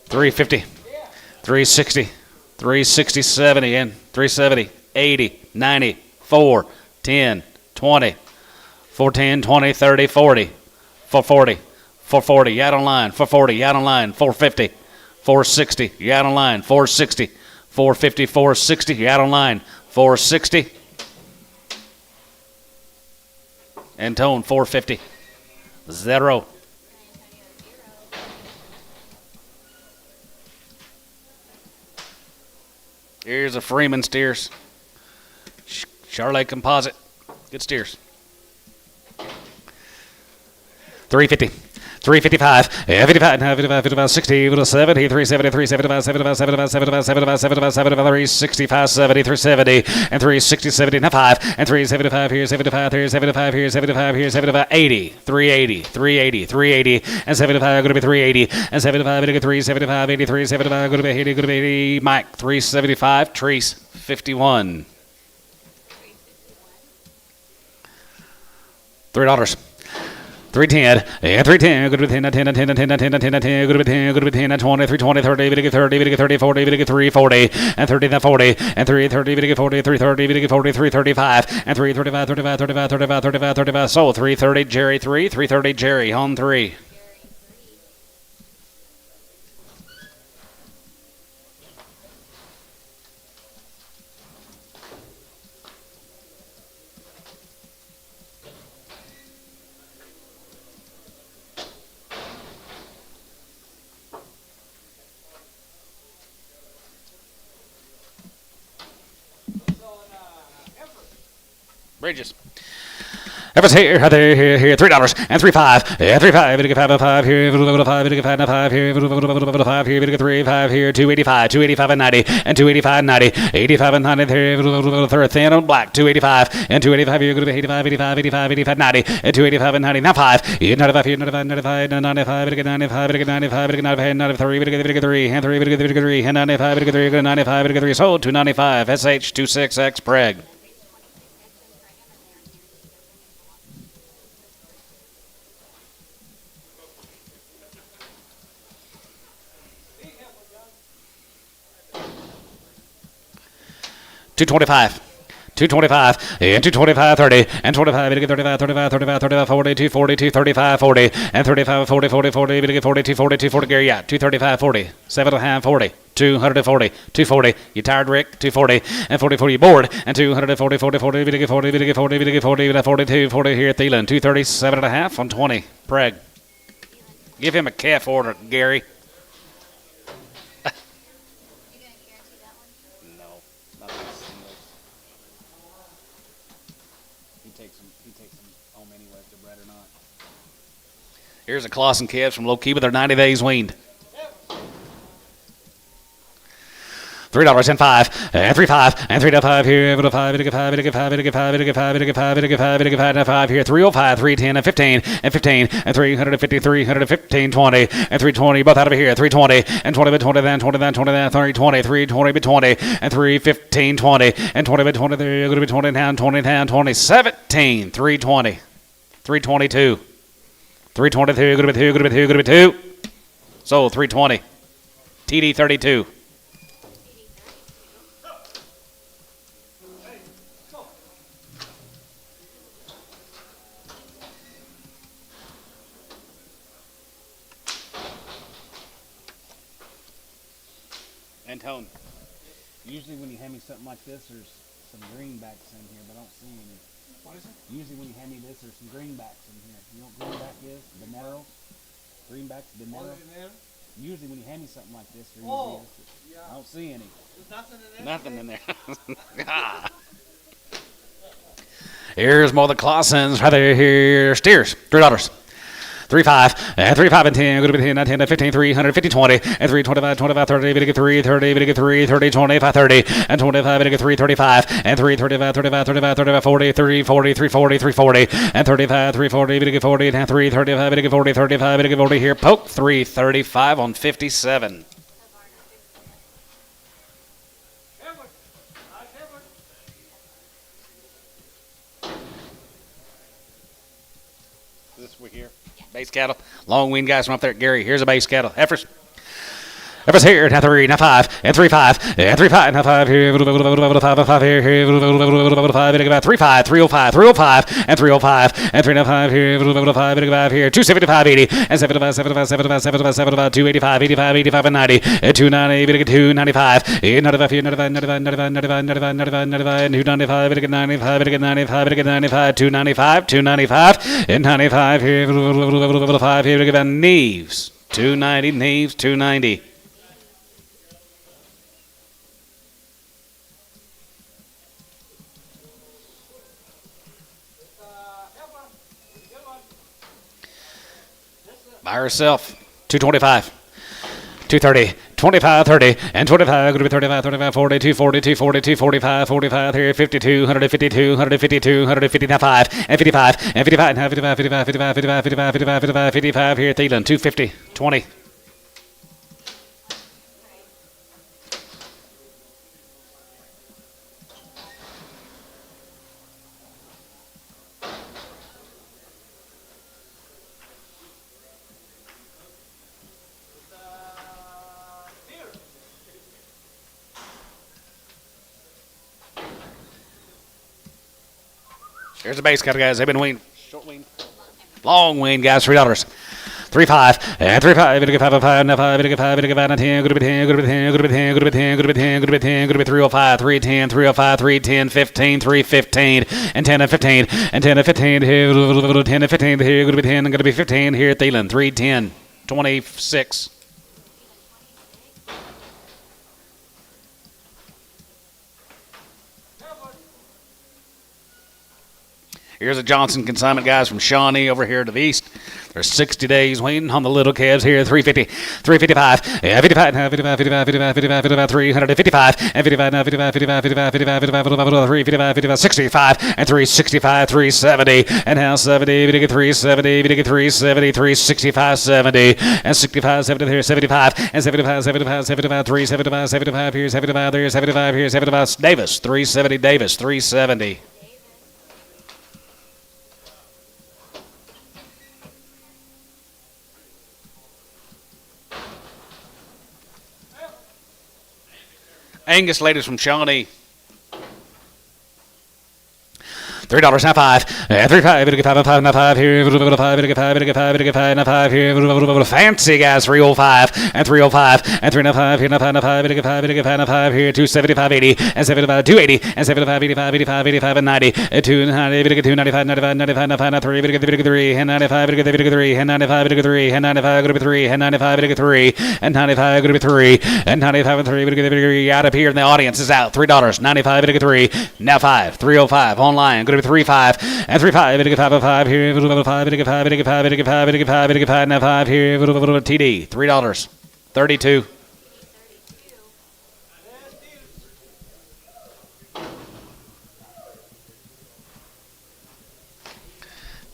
350, 360, 360, 70, and 370, 80, 90, 4, 10, 20, 410, 20, 30, 40, 440, 440, you out on line, 440, you out on line, 450, 460, you out on line, 460, 450, 460, you out on line, 460, and tone 450, 0. Here's a Freeman steers. Charlotte Composite. Good steers. 350. 355, 55, 55, 55, 60, 70, 370, 375, 75, 75, 75, 75, 75, 75, 365, 70, 370, and 360, 70, 5, and 375 here, 75, here, 75 here, 75 here, 75, 80, 380, 380, 380, and 75 going to be 380, and 75 going to be 375, 83, 75 going to be 80, going to be 80, Mike, 375, Treese, 51. $3. 310, and 310, good to be 10, 10, 10, 10, 10, 10, 10, 10, good to be 10, good to be 10, 20, 320, 30, 30, 30, 40, 340, and 30, 40, and 330, 40, 330, 40, 335, and 335, 35, 35, 35, 35, 35, so 330, Jerry 3, 330, Jerry, home 3. Bridges. Heifers here, here, $3 and 3.5, and 3.5, we get 5 here, 5, we get 5 here, 5 here, we get 3, 5 here, 285, 285 and 90, and 285 and 90, 85 and 90 here, thin on black, 285, and 285 here, good to be 85, 85, 85, 85, 90, and 285 and 90, now 5, 95 here, 95, 95, 95, we get 95, we get 95, we get 95, 93, we get 3, and 3, we get 3, and 95, we get 3, 95, we get 3, sold, 295, SH26X Preg. $225, and 225, 30, and 25, we get 35, 35, 35, 35, 40, 240, 235, 40, and 35, 40, 40, 40, we get 40, 240, 240, Gary, yeah, 235, 40, 7.5, 40, 240, 240, you tired, Rick, 240, and 40, 40, you bored, and 240, 40, 40, we get 40, we get 40, we get 40, we get 42, 40 here at Thielen, 237.5 on 20, Preg. Give him a calf order, Gary. Here's a Clausen calves from Low Key with their 90 days weaned. $3 and 5, and 3.5, and 3.5 here, 5, we get 5, we get 5, we get 5, we get 5, we get 5, we get 5, we get 5, and 5 here, 305, 310, and 15, and 15, and 350, 315, 20, and 320, both out of here, 320, and 20 by 20, then 20, then 20, then 320, 320 by 20, and 315, 20, and 20 by 20, there you're going to be 20 down, 20 down, 20, 17, 320, 322. 322, good to be 2, good to be 2, good to be 2. Sold 320. TD 32. And tone. Usually when you hand me something like this, there's some greenbacks in here, but I don't see any. What is it? Usually when you hand me this, there's some greenbacks in here. You know what greenback is? Dinero? Greenback's dinero? What is in there? Usually when you hand me something like this, there Oh, usually is. yeah. I don't see any. There's nothing in there. Nothing in there. Ah. Here's more of the Clausens. Right there. Here, steers. $3. 3 5 and 3 5 and 10. Good to be 10, 10 to 15, 300, 50, 20 and 3 25, 25, 30. Bit of 3, 30, bit of 3, 30, 25, 30 and 25, bit of 3, 35 and 3 35, 35, 35, 35, 40, 3 40, 340, 340 and 35, 340, bit of 40 and 3 35, bit of 40, 35, bit of 40 here. Poke 335 on 57. Edward. Nice, Edward. This week here. Base cattle. Long weaned guys from up there at Gary. Here's a base cattle. Heifers. Heifers here. Now 3, now 5, and 3 5, and 3 5, now 5 here. 5 here. 5, 3 5, 305, 305, and 305, and 3 now 5 here. 5 here. 275, 80, and 75, 75, 75, 75, 75, 285, 85, 85, and 90, and 290, 295, 95 here. 95, 95, 95, 95, 95, 95, 95, 295, 95, 95, 95, 295, 295, and 95 here. 5 here. Neves. 290, Neves, 290. By herself, 225, 230, 25, 30, and 25, going to be 35, 35, 40, 240, 240, 245, 45 here, 52, 152, 152, 155, and 55, and 55, and 55, 55, 55, 55, 55, 55, 55, 55 here, Thielen, 250, 20. Here's the base cattle, guys. They've been weaned. Short weaned. Long weaned, guys. $3. 3 5 and 3 5. Bit of 5 5 now 5. Bit of 5. Bit of 5 now 10. Good to be 10. Good to be 10. Good to be 10. Good to be 10. Good to be 10. Good to be 10. Good to be 305. 310. 305. 310. 15. 315 and 10 and 15 and 10 and 15 here. 10 and 15 here. Good to be 10. Good to be 15 here. Thielen. 310. 26. Here's a Johnson consignment, guys, from Shawnee over here to the east. There's 60 days weaning on the little calves here. 350, 355, yeah, 55, now 55, 55, 55, 55, 55, 355, and 55, now 55, 55, 55, 55, 55, 355, 55, 65, and 365, 370, and now 70, we get 370, we get 370, 365, 70, and 65, 70 here, 75, and 75, 75, 75, 375, 75 here, 75 there, 75 here, 75, Davis, 370, Davis, 370. Angus ladies from Shawnee. $3 now 5. 3 5. Bit of 5 5 now 5 here. Bit of 5. Bit of 5. Bit of 5. Bit of 5 now 5 here. Fancy guys. 305 and 305 and 3 now 5 here. Now 5 now 5. Bit of 5. Bit of 5 now 5 here. 275 80 and 75 280 and 75 85 85 85 and 90 and 290. Bit of 295 95 95 now 5 now 3. Bit of 3 and 95 bit of 3 and 95 bit of 3 and 95 good to be 3 and 95 bit of 3 and 95 good to be 3 and 95 and 3 bit of 3 out of here and the audience is out. $3 95 bit of 3 now 5 305 online. Good to be 3 5 and 3 5 bit of 5 5 here. Bit of 5 bit of 5 bit of 5 bit of 5 bit of 5 bit of 5 now 5 here. Bit of TD $3 32.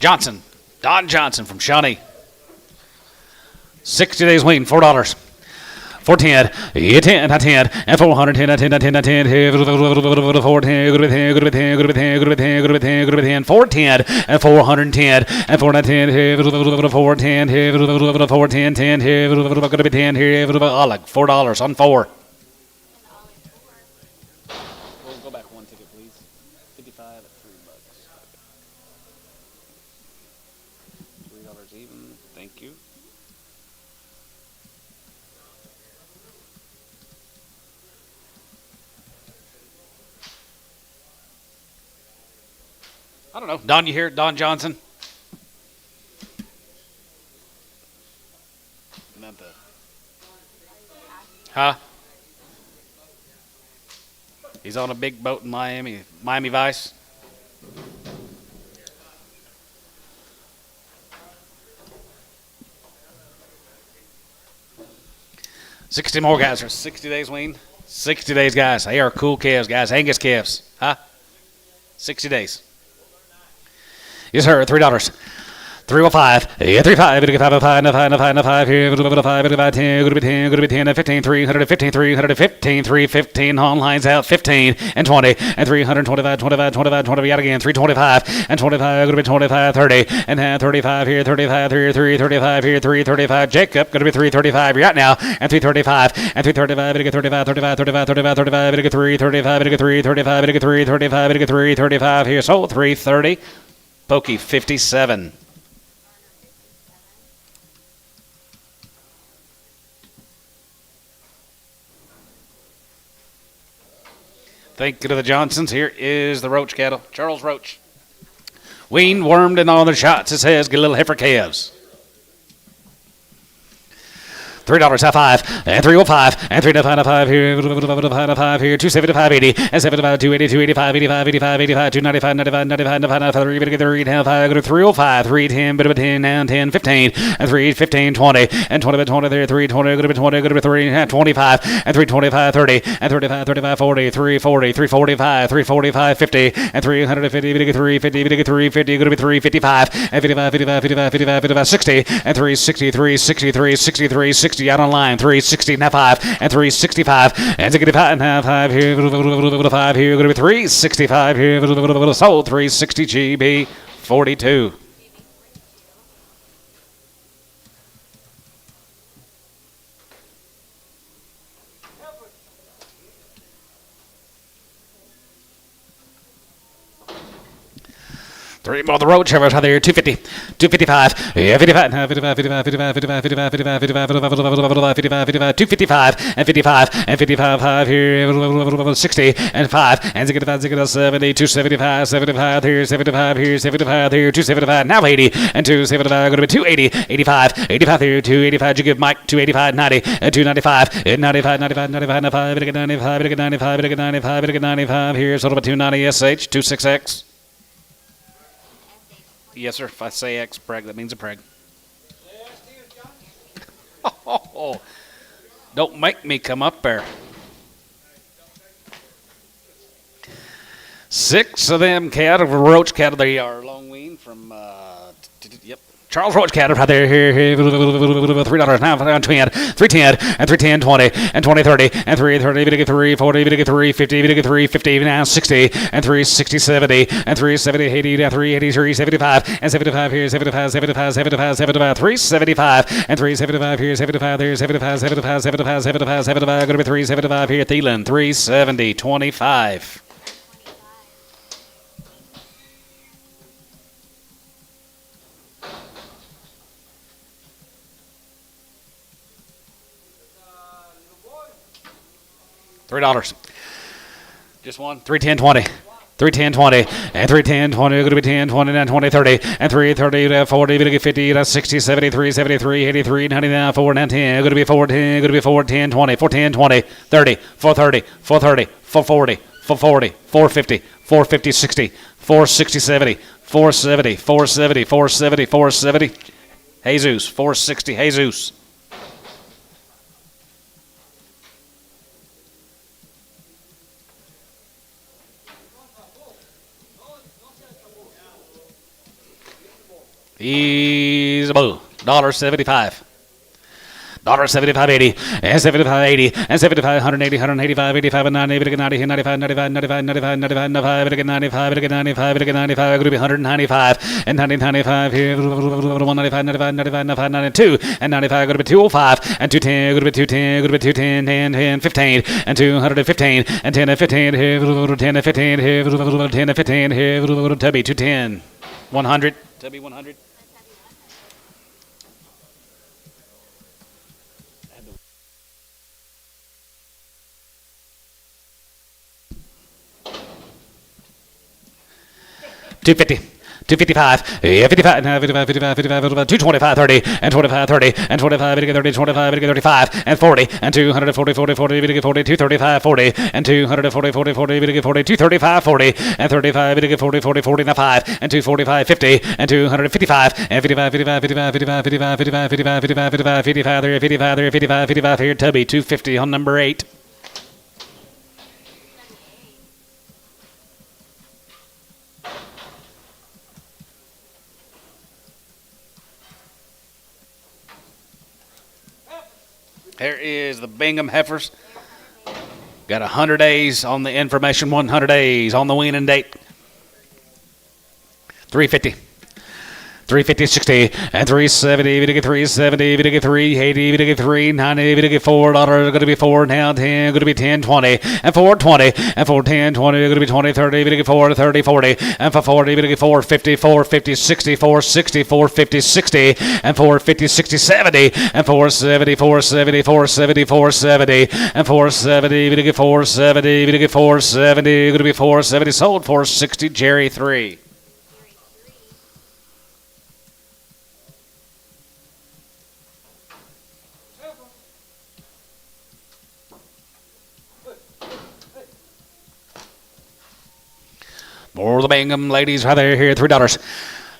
Johnson, Don Johnson from Shawnee. 60 days weaning, $4. 410, 10, 10, and 410, 10, 10, 10, 10, 410, good with 10, good with 10, good with 10, good with 10, good with 10, good with 10, 410, and 410, and 410, 410, 410, 10, good to be 10 here, like $4 on 4. We'll go back one ticket, please. 55 at $3. $3 even. Thank you. I don't know. Don, you hear it? Don Johnson? Not the. Huh? He's on a big boat in Miami Vice. $60 more guys. Or 60 days, Wayne. 60 days, guys. They are cool calves, guys. Angus calves. Huh? 60 days. Yes, sir. $3. 305, 35, 5 here, 5, 10, good to be 10, good to be 10, 15, 315, 315, 315, on lines out, 15, and 20, and 325, 25, 25, 20, out again, 325, and 25, good to be 25, 30, and 35 here, 35 here, 335 here, 335, Jacob, good to be 335, you're out now, and 335, and 335, to get 35, 35, 35, 35, 35, to get 335, to get 335, to get 335, to get 335 here, so 330, Pokey 57. Thank you to the Johnsons. Here is the Roach cattle. Charles Roach. Weaned, wormed, and all the shots. It says, get a little heifer calves. $3, high five, and 305, and 395 here, 5 here, 275, 80, and 75, 280, 285, 85, 85, 85, 295, 95, 95, 95, 3, get 395, go to 305, 310, bit of a 10, now 10, 15, and 3, 15, 20, and 20, 20 there, 320, go to 20, go to 3, 25, and 325, 30, and 35, 35, 40, 340, 345, 345, 50, and 350, bit of 350, bit of 350, go to 355, and 55, 55, 55, 55, 55, 60, and 363, 63, 63, 60 out on line, 360 and 5, and 365, and 65 and 5 here, 5 here, going to be 365 here, sold 360 GB 42. Three more the road travelers out there, 250, 255, yeah, 55, 55, 55, 55, 55, 55, 55, 55, 55, 255, and 55, and 55, 5 here, 60, and 5, and 65, 70, 275, 75 here, 75 here, 75 here, 275, now 80, and 275, going to be 280, 85, 85 here, 285, you give Mike 285, 90, and 295, and 95, 95, 95, 95, 95, 95, 95, 95 here, sort of a 290 SH, 26X. Yes, sir. If I say X preg, that means a preg. Oh, don't make me come up there. 6 of them cattle, roach cattle. They are long weaned from, yep. Charles Roach cattle right there, here, $3 now, 310, 310, and 310, 20, and 20, 30, and 330, to get 340, to get 350, to get 350, now 60, and 360, 70, and 370, 80, now 380, 75, and 75 here, 75, 75, 75, 75, 375, and 375 here, 75 there, 75, 75, 75, 75, 75, going to be 375 here, Thielen, 370, 25. $3. Just one. 310, 20. 310, 20, and 310, 20, going to be 10, 20, and 20, 30, and 330, 40, 50, 60, 73, 73, 83, 99, 4, and 10, going to be 410, going to be 410, 20, 410, 20, 30, 430, 430, 440, 440, 450, 450, 60, 460, 70, 470, 470, 470, 470, Jesus, 460, Jesus. He's a bull. $1.75. $1.75, 80, and 75, 80, and 75, 180, 185, 85, and 90, 90, 95, 95, 95, 95, 95, 95, 95, 95, 95, going to be 195, and 90, 95 here, 195, 95, 95, 95, 92, and 95, going to be 205, and 210, going to be 210, going to be 210, 10, 10, 15, and 215, and 10 and 15 here, 10 and 15 here, 10 and 15 here, Tubby, 210, 100, Tubby, 100. 250. 255, 55, 225, 30, and 25, 30, and 25, 30, 25, 35, and 40, and 240, 40, 40, 40, 235, 40, and 240, 40, 40, 40, 235, 40, and 35, 40, 40, 45, and 245, 50, and 255, and 55, 55, 55, 55, 55, 55, 55, 55, 55, 55, 55, 55, here, Tubby, 250 on number 8. Here is the Bingham heifers. Got 100 days on the information, 100 days on the weaning date. 350. 350, 60, and 370, we get 370, we get 380, we get 390, we get $4, going to be 4 now, 10, going to be 10, 20, and 420, and 410, 20, going to be 20, 30, we get 4, 30, 40, and for 40, we get 450, 450, 60, 460, 450, 60, and 450, 60, 70, and 470, 470, 470, 470, and 470, we get 470, we get 470, going to be 470, sold 460, Jerry 3. More of the Bingham ladies right there here, $3.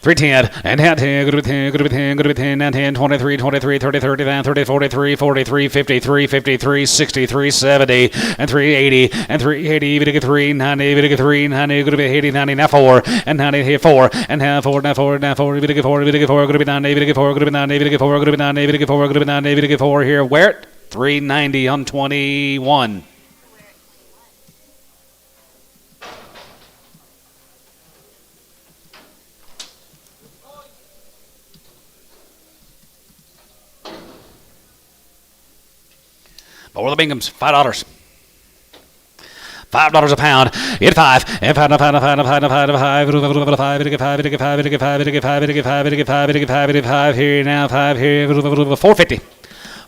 310 and 10, good to be 10, good to be 10, good to be 10, and 10, 23, 23, 30, 39, 30, 43, 43, 50, 350, 360, 370, and 380, and 380, we get 390, we get 390, good to be 80, 90, now 4, and 90 here 4, and now 4, now 4, now 4, we get 4, we get 4, good to be 90, we get 4, good to be 90, we get 4, good to be 90, we get 4, good to be 90, we get 4 here, where it? 390 on 21. More of the Binghams, $5. $5 a pound. Hit 5. And 5, 5, 5, 5, 5, 5, 5, 5 here now. 5 here. 450.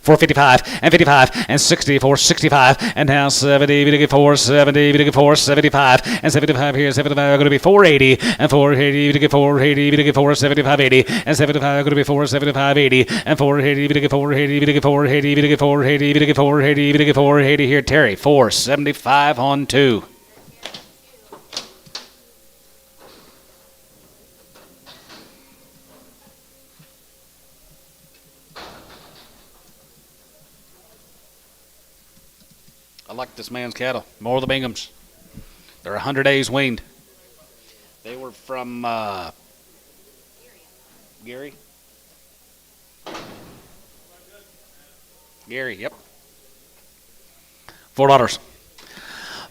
455 and 55 and 60, 465 and now 70, we get 470, we get 475 and 75 here, 75 going to be 480 and 480, we get 480, we get 475, 80 and 75 going to be 475, 80 and 480, we get 480, we get 480, we get 480, we get 480, we get 480 here, Terry, 475 on 2. I like this man's cattle. More of the Binghams. They're 100 days weaned. They were from Gary. Gary, yep. $4.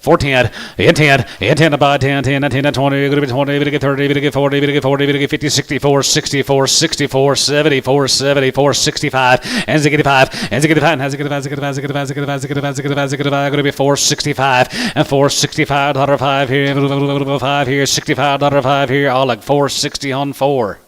410, and 10, and 10 about 10, 10, and 10, and 20, going to be 20, we get 30, we get 40, we get 40, we get 50, 64, 64, 64, 74, 74, 65, and 65, and 65, and 65, 65, 65, 65, 65, 65, 65, going to be 465, and 465, $5 here, $5 here, $65, $5 here, all like 460 on 4.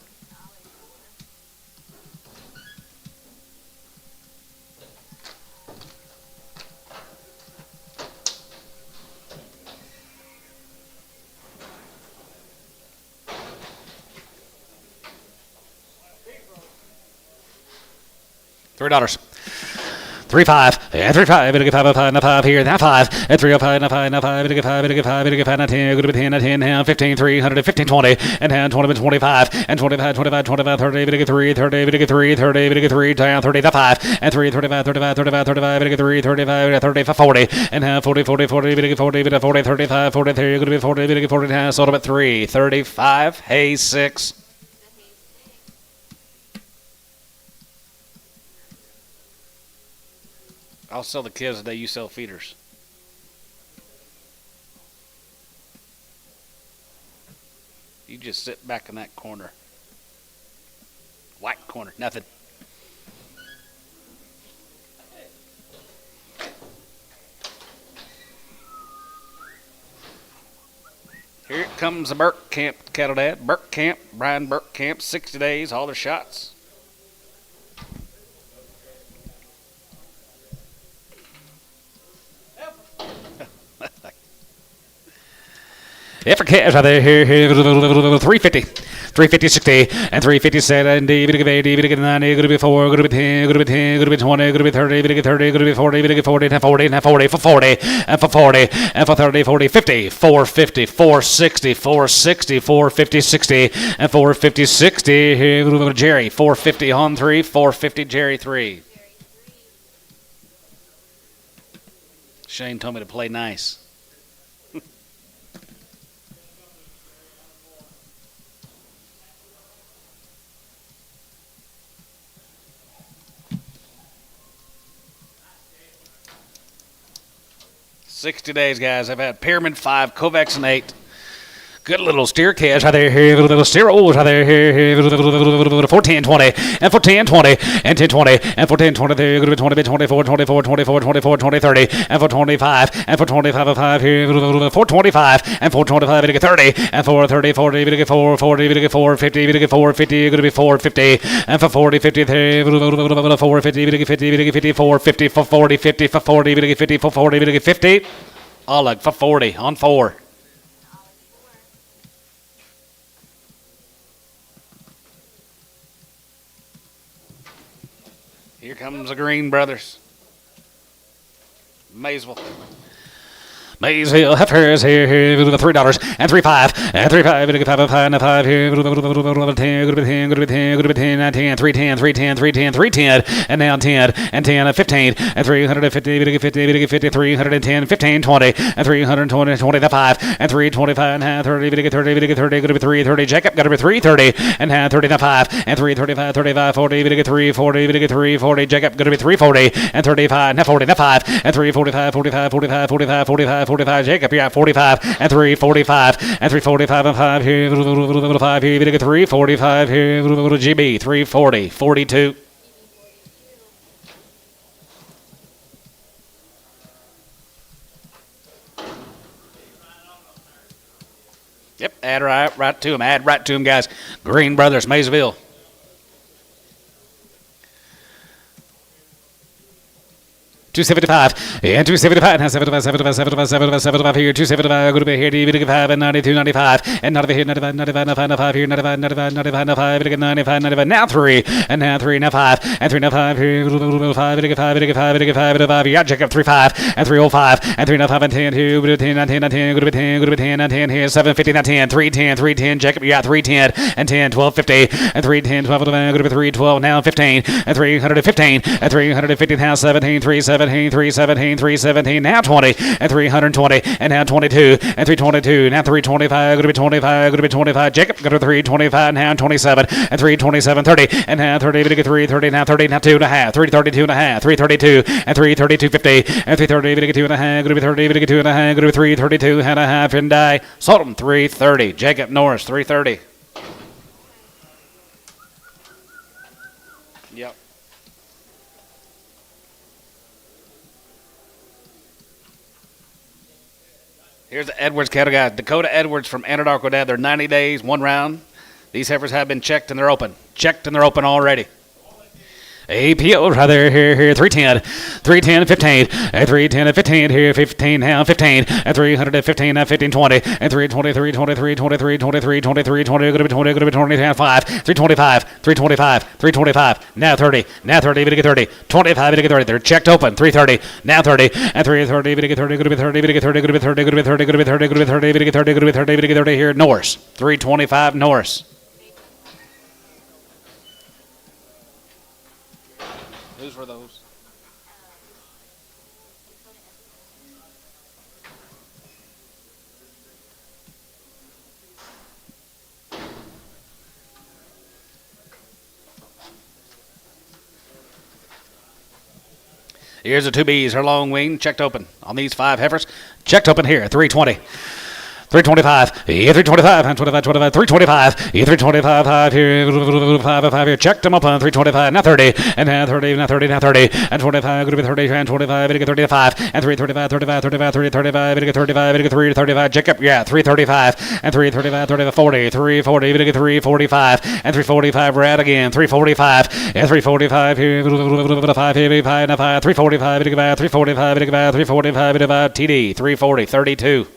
$3. 3.5 and 3.5. We get 5 and 5 here. Now 5 and 3.05 and 5 and 5. We get 5 and 5 and 5 and 10. Go to 10 and 10 now 15 300 15 20 and now 20 and 25 and 25 25 25 30. We get 3 30. We get 3 30. We get 3 down 30 5 and 3 35 35 35 35. We get 3 35 35 40 and now 40 40 40. We get 40 we get 40 35 43. Going to be 40. We get 40 now. Sold up at 3 35. Hay 6. I'll sell the kids the day you sell feeders. You just sit back in that corner. White corner, nothing. Here comes the Burke Camp cattle dad. Burke Camp, Brian Burke Camp, 60 days, all their shots. If for cash right there, here, 350, 350, 60, and 350, 70, going to be 80, going to be 90, going to be 4, going to be 10, going to be 10, going to be 20, going to be 30, going to be 30, going to be 40, going to be 40, and 40, and 40, for 40, and for 40, and for 30, 40, 50, 450, 460, 460, 450, 60, and 450, 60, here, Jerry, 450 on 3, 450, Jerry 3. Shane told me to play nice. $60 days, guys. I've had Pyramid 5, co-vaccinate. Good little steer cash right there, here, little steer rolls right there, here, 14, 20, and 14, 20, and 10, 20, and 14, 20, there, going to be 20, 24, 24, 24, 24, 20, 30, and for 25, and for 25, 5, here, 425, and 425, going to get 30, and 430, 40, going to get 440, going to get 450, going to get 450, going to be 450, and for 40, 50, there, 450, going to get 50, going to get 50, 450, for 40, 50, for 40, going to get 50, for 40, going to get 50, all like for 40, on 4. Here comes the Green Brothers. Maysville. Maysville heifers here, $3 and 3.5 and 3.5 and 5 and 5 here, 10, go to 10, go to 10, go to 10, 10, 310, 310, 310, 310, and now 10 and 10 and 15 and 350, 50, 50, 310, 15, 20 and 320, 25 and 325 and half 30, 30, 30, go to 330, Jacob got to be 330 and half 35 and 335, 35, 40, 340, 340, Jacob got to be 340 and 35 and 40, 5 and 345, 45, 45, 45, 45. 45, Jacob, yeah, 45, and 345, and 345, and 5 here, 5 here, 345 here, GB, 340, 42. Yep, add right to them, guys. Green Brothers, Maysville. $275 and $275 and 75 here, $275 going to be here, $95 and 92, 95 and 95 here, 95 here, 95 95 now 3 and now 3 now 5 and 3 now 5 here, 5 yeah, Jacob 35 and 305 and 3 now 5 and 10 here, 10 and 10 and 10 going to be 10 and 10 here, 750 now 10 310 Jacob, yeah, 310 and 10 1250 and 310 12 going to be 312 now 15 and 315 and 350 now 17 317 now 20 and 320 and now 22 and 322 now 325 going to be 25 Jacob go to 325 now 27 and 327 30 and now 30 going to get 330 now 30 now 2 and a half 332 and a half 332 and 332 50 and 330 going to get 2 and a half going to be 30 going to get 2 and a half going to be 332 and a half and die sold him 330 Jacob Norris 330. Yep. Here's the Edwards cattle, guys. Dakota Edwards from Anadarko Dad. They're 90 days, 1 round. These heifers have been checked and they're open. Checked and they're open already. APO right there, here, 310, 15, and 310 and 15 here, 15 now, 15, and 315 now, 15, 20, and 320, 323, 23, 23, 23, 20, going to be 20, going to be 20, now 5, 325, 325, 325, now 30, now 30, going to get 30, 25, going to get 30, they're checked open, 330, now 30, and 330, going to get 30, going to be 30, going to get 30, going to be 30, going to be 30, going to be 30, going to be 30, going to get 30, going to be 30, going to get 30 here, Norris, 325 Norris. Whose were those? Here's the 2Bs, her long wing, checked open on these 5 heifers. Checked open here, 320. 325, E325, 25, 25, 325, E325, 5 here, 5 here, checked them up on 325, now 30, and now 30, now 30, now 30, and 25, going to be 30, and 25, going to get 35, and 335, 35, 35, 30, 35, going to get 35, going to get 335, Jacob, yeah, 335, and 335, 35, 40, 340, going to get 345, and 345, rat again, 345, and 345 here, 5 here, 5, now 5, 345, 345, 345, TD, 340, 32.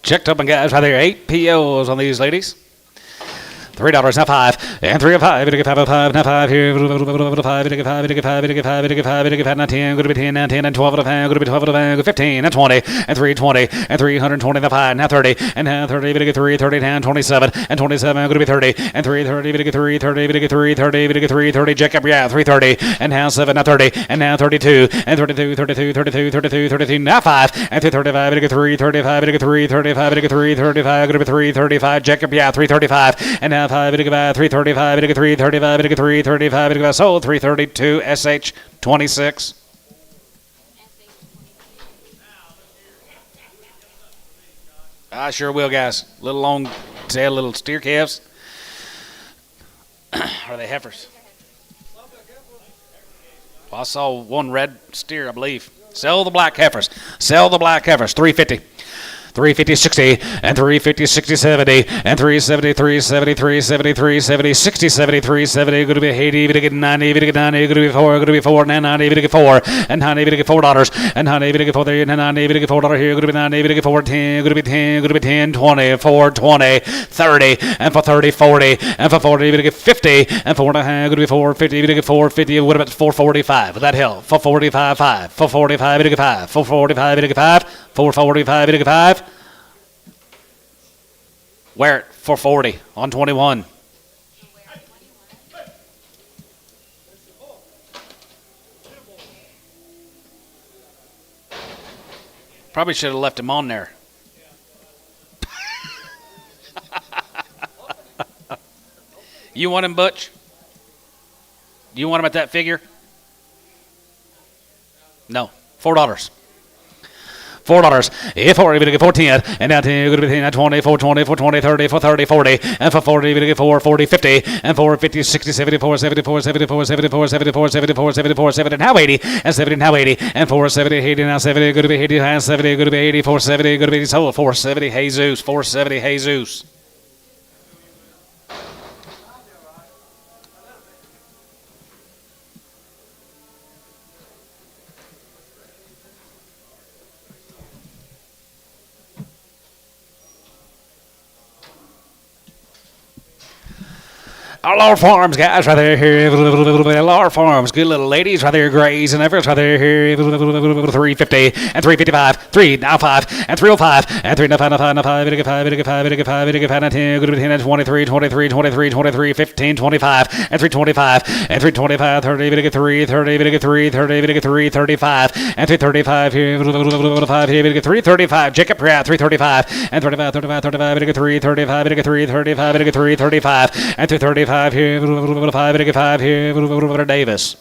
Checked up and guys right there. 8 POs on these ladies. $3, now 5, and 3 and 5, and 5, now 5 here, 5, and 5, and 5, and 5, and 5, and 5, now 10, going to be 10, now 10, and 12 and 5, going to be 12 and 5, 15, and 20, and 320, and 320, now 5, now 30, and now 30, and 3, 30, now 27, and 27, going to be 30, and 330, and 3, 30, and 3, 30, and 3, 30, check up, yeah, 330, and now 7, now 30, and now 32, and 32, 32, 32, 32, 32, now 5, and 335, and 3, 35, and 3, 35, and 3, 35, going to be 335, check up, yeah, 335, and now 5, and 335, and 335, and 335, and sold 332, SH 26. I sure will, guys. Little long tail, little steer calves. Are they heifers? Well, I saw one red steer, I believe. Sell the black heifers. Sell the black heifers. 350. 350, 60, and 350, 60, 70, and 370, 370, 370, 370, 60, 70, 370, going to be 80, going to get 90, going to get 90, going to be 4, going to be 4, and 90, going to get 4, and 90, going to get $4, and 90, going to get 4 there, and 90, going to get $4 here, going to be 90, going to get 4, 10, going to be 10, going to be 10, 20, 4, 20, 30, and for 30, 40, and for 40, going to get 50, and 4 and a half, going to be 450, going to get 450, what about 445? Would that help? 445, 5, 445, going to get 5, 445, going to get 5, 445, going to get 5. Wear it for 40 on 21. Probably should have left him on there. You want him, Butch? Do you want him at that figure? No. $4. $4. If 4, you're going to get 410, and now 10, you're going to be 10, now 20, 420, 420, 30, 430, 40, and for 40, you're going to get 4, 40, 50, and 4, 50, 60, 74, 74, 74, 74, 74, 74, 74, 70, now 80, and 70, now 80, and 4, 70, 80, now 70, going to be 80, now 70, going to be 80, 470, going to be sold, 470, Jesus, 470, Jesus. Our farms, guys, right there here. Our farms, good little ladies, right there, grays and efforts, right there here. 350 and 355, 3 now 5 and 305 and 3 now 5 now 5 now 5 and 5 and 5 and 5 and 5 now 10, good to be 10 and 23, 23, 23, 23, 15, 25 and 325 and 325, 30, and 3, 30, and 3, 30, and 3, 35 and 335 here. 5 here, and 335. Jacob Pratt, 335 and 35, 35, 35 and 335 and 335 and 335 and 335. 5 here, 5 here, Davis.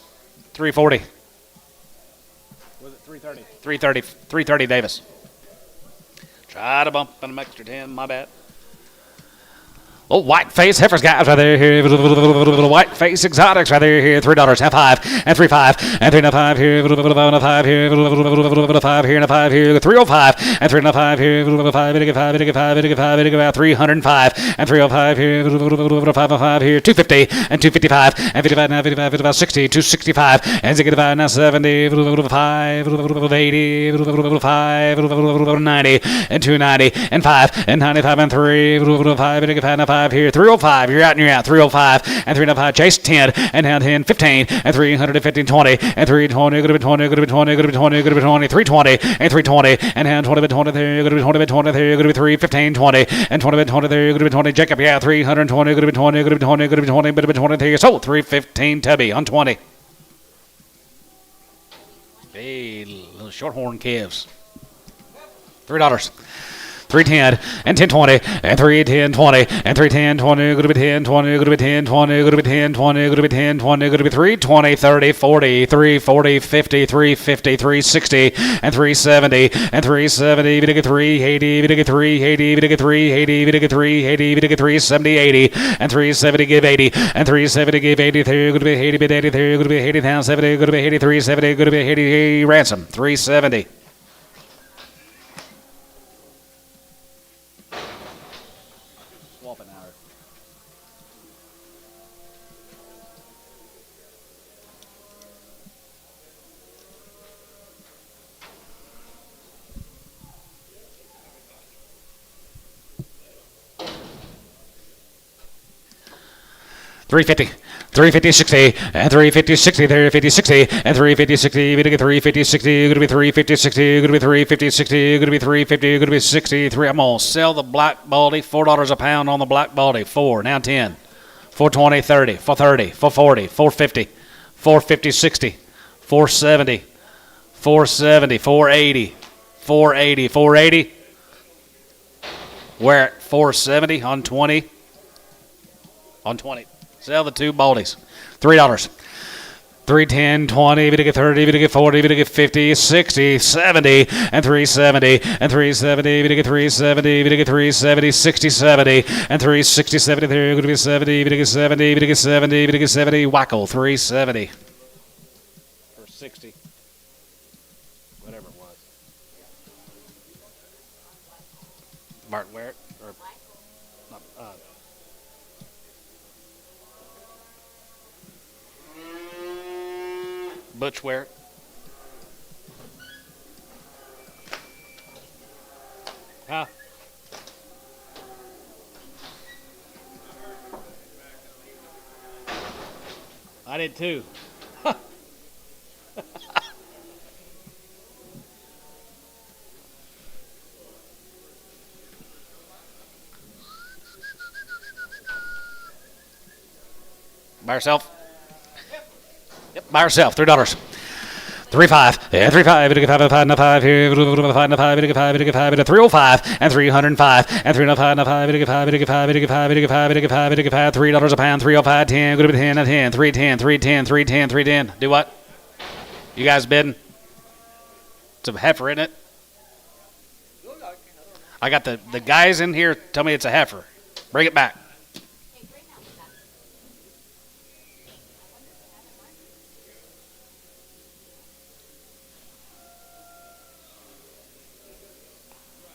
340. Was it 330? 330. 330 Davis. Try to bump an extra 10, my bad. Oh, white face heifers, guys, right there here. White face exotics, right there here. $3, now 5 and 35 and 3 now 5 here. 5 here, 5 here, now 5 here. 305 and 3 now 5 here. 5 and 5 and 5 and 5 and 305 and 305 here. 505 here. 250 and 255 and 55 now 55, 55, 60, 265 and 65 now 70, 5, 80, 5, 90 and 290 and 5 and 95 and 3, 5 and 5 now 5 here. 305, you're out and you're out. 305 and 305, chase 10 and now 10, 15 and 315, 20 and 320, good to be 20, good to be 20, good to be 20, good to be 20, 320 and 320 and now 20 by 20 there, good to be 20 by 20 there, good to be 3, 15, 20 and 20 by 20 there, good to be 20, Jacob, yeah, 320, good to be 20, good to be 20, good to be 20, good to be 20 there, so 315 Tubby on 20. Hey, little shorthorn calves. $3. 310 and 1020 and 310 20 and 310 20, good to be 10 20, good to be 10 20, good to be 10 20, good to be 10 20, good to be 320 30 40 340 50 350 360 and 370 and 370, we get 380, we get 380, we get 380, we get 380, we get 370 80 and 370 give 80 and 370 give 83, good to be 80 bid 83, good to be 80 down 70, good to be 83 70, good to be 80 ransom 370. 350, 350, 60, and 350, 60, 350, 60, and 350, 60, gonna get 350, 60, gonna be 350, 60, gonna be 350, 60, gonna be 350, gonna be 63. I'm gonna sell the black baldy, $4 a pound on the black baldy. 4, now 10, 420, 30, 430, 440, 450, 450, 60, 470, 470, 480, 480, 480. We're at 470 on 20. On 20. Sell the 2 baldies. $3. 310, 20, we to get 30, we to get 40, we to get 50, 60, 70, and 370, and 370, we to get 370, we to get 370, 60, 70, and 360, 70, there, going to be 70, we to get 70, we to get 70, we to get 70, wacko, 370. Or 60. Whatever it was. Mark Ware? Or, Butch Ware. Huh? I did too. By yourself? Yep, by yourself. $3. 3.5, yeah, 3.5, we to get 5, 5 here, 5, we to get 5, we to get 5, we to get 305, and 305, and 305, we to get 5, we to get 5, we to get 5, we to get 5, we to get 5, we to get 5, $3 a pound, 305, 10, go to 10, 10, 310, 310, 310, 310. Do what? You guys bidding? It's a heifer, isn't it? I got the guys in here tell me it's a heifer. Bring it back.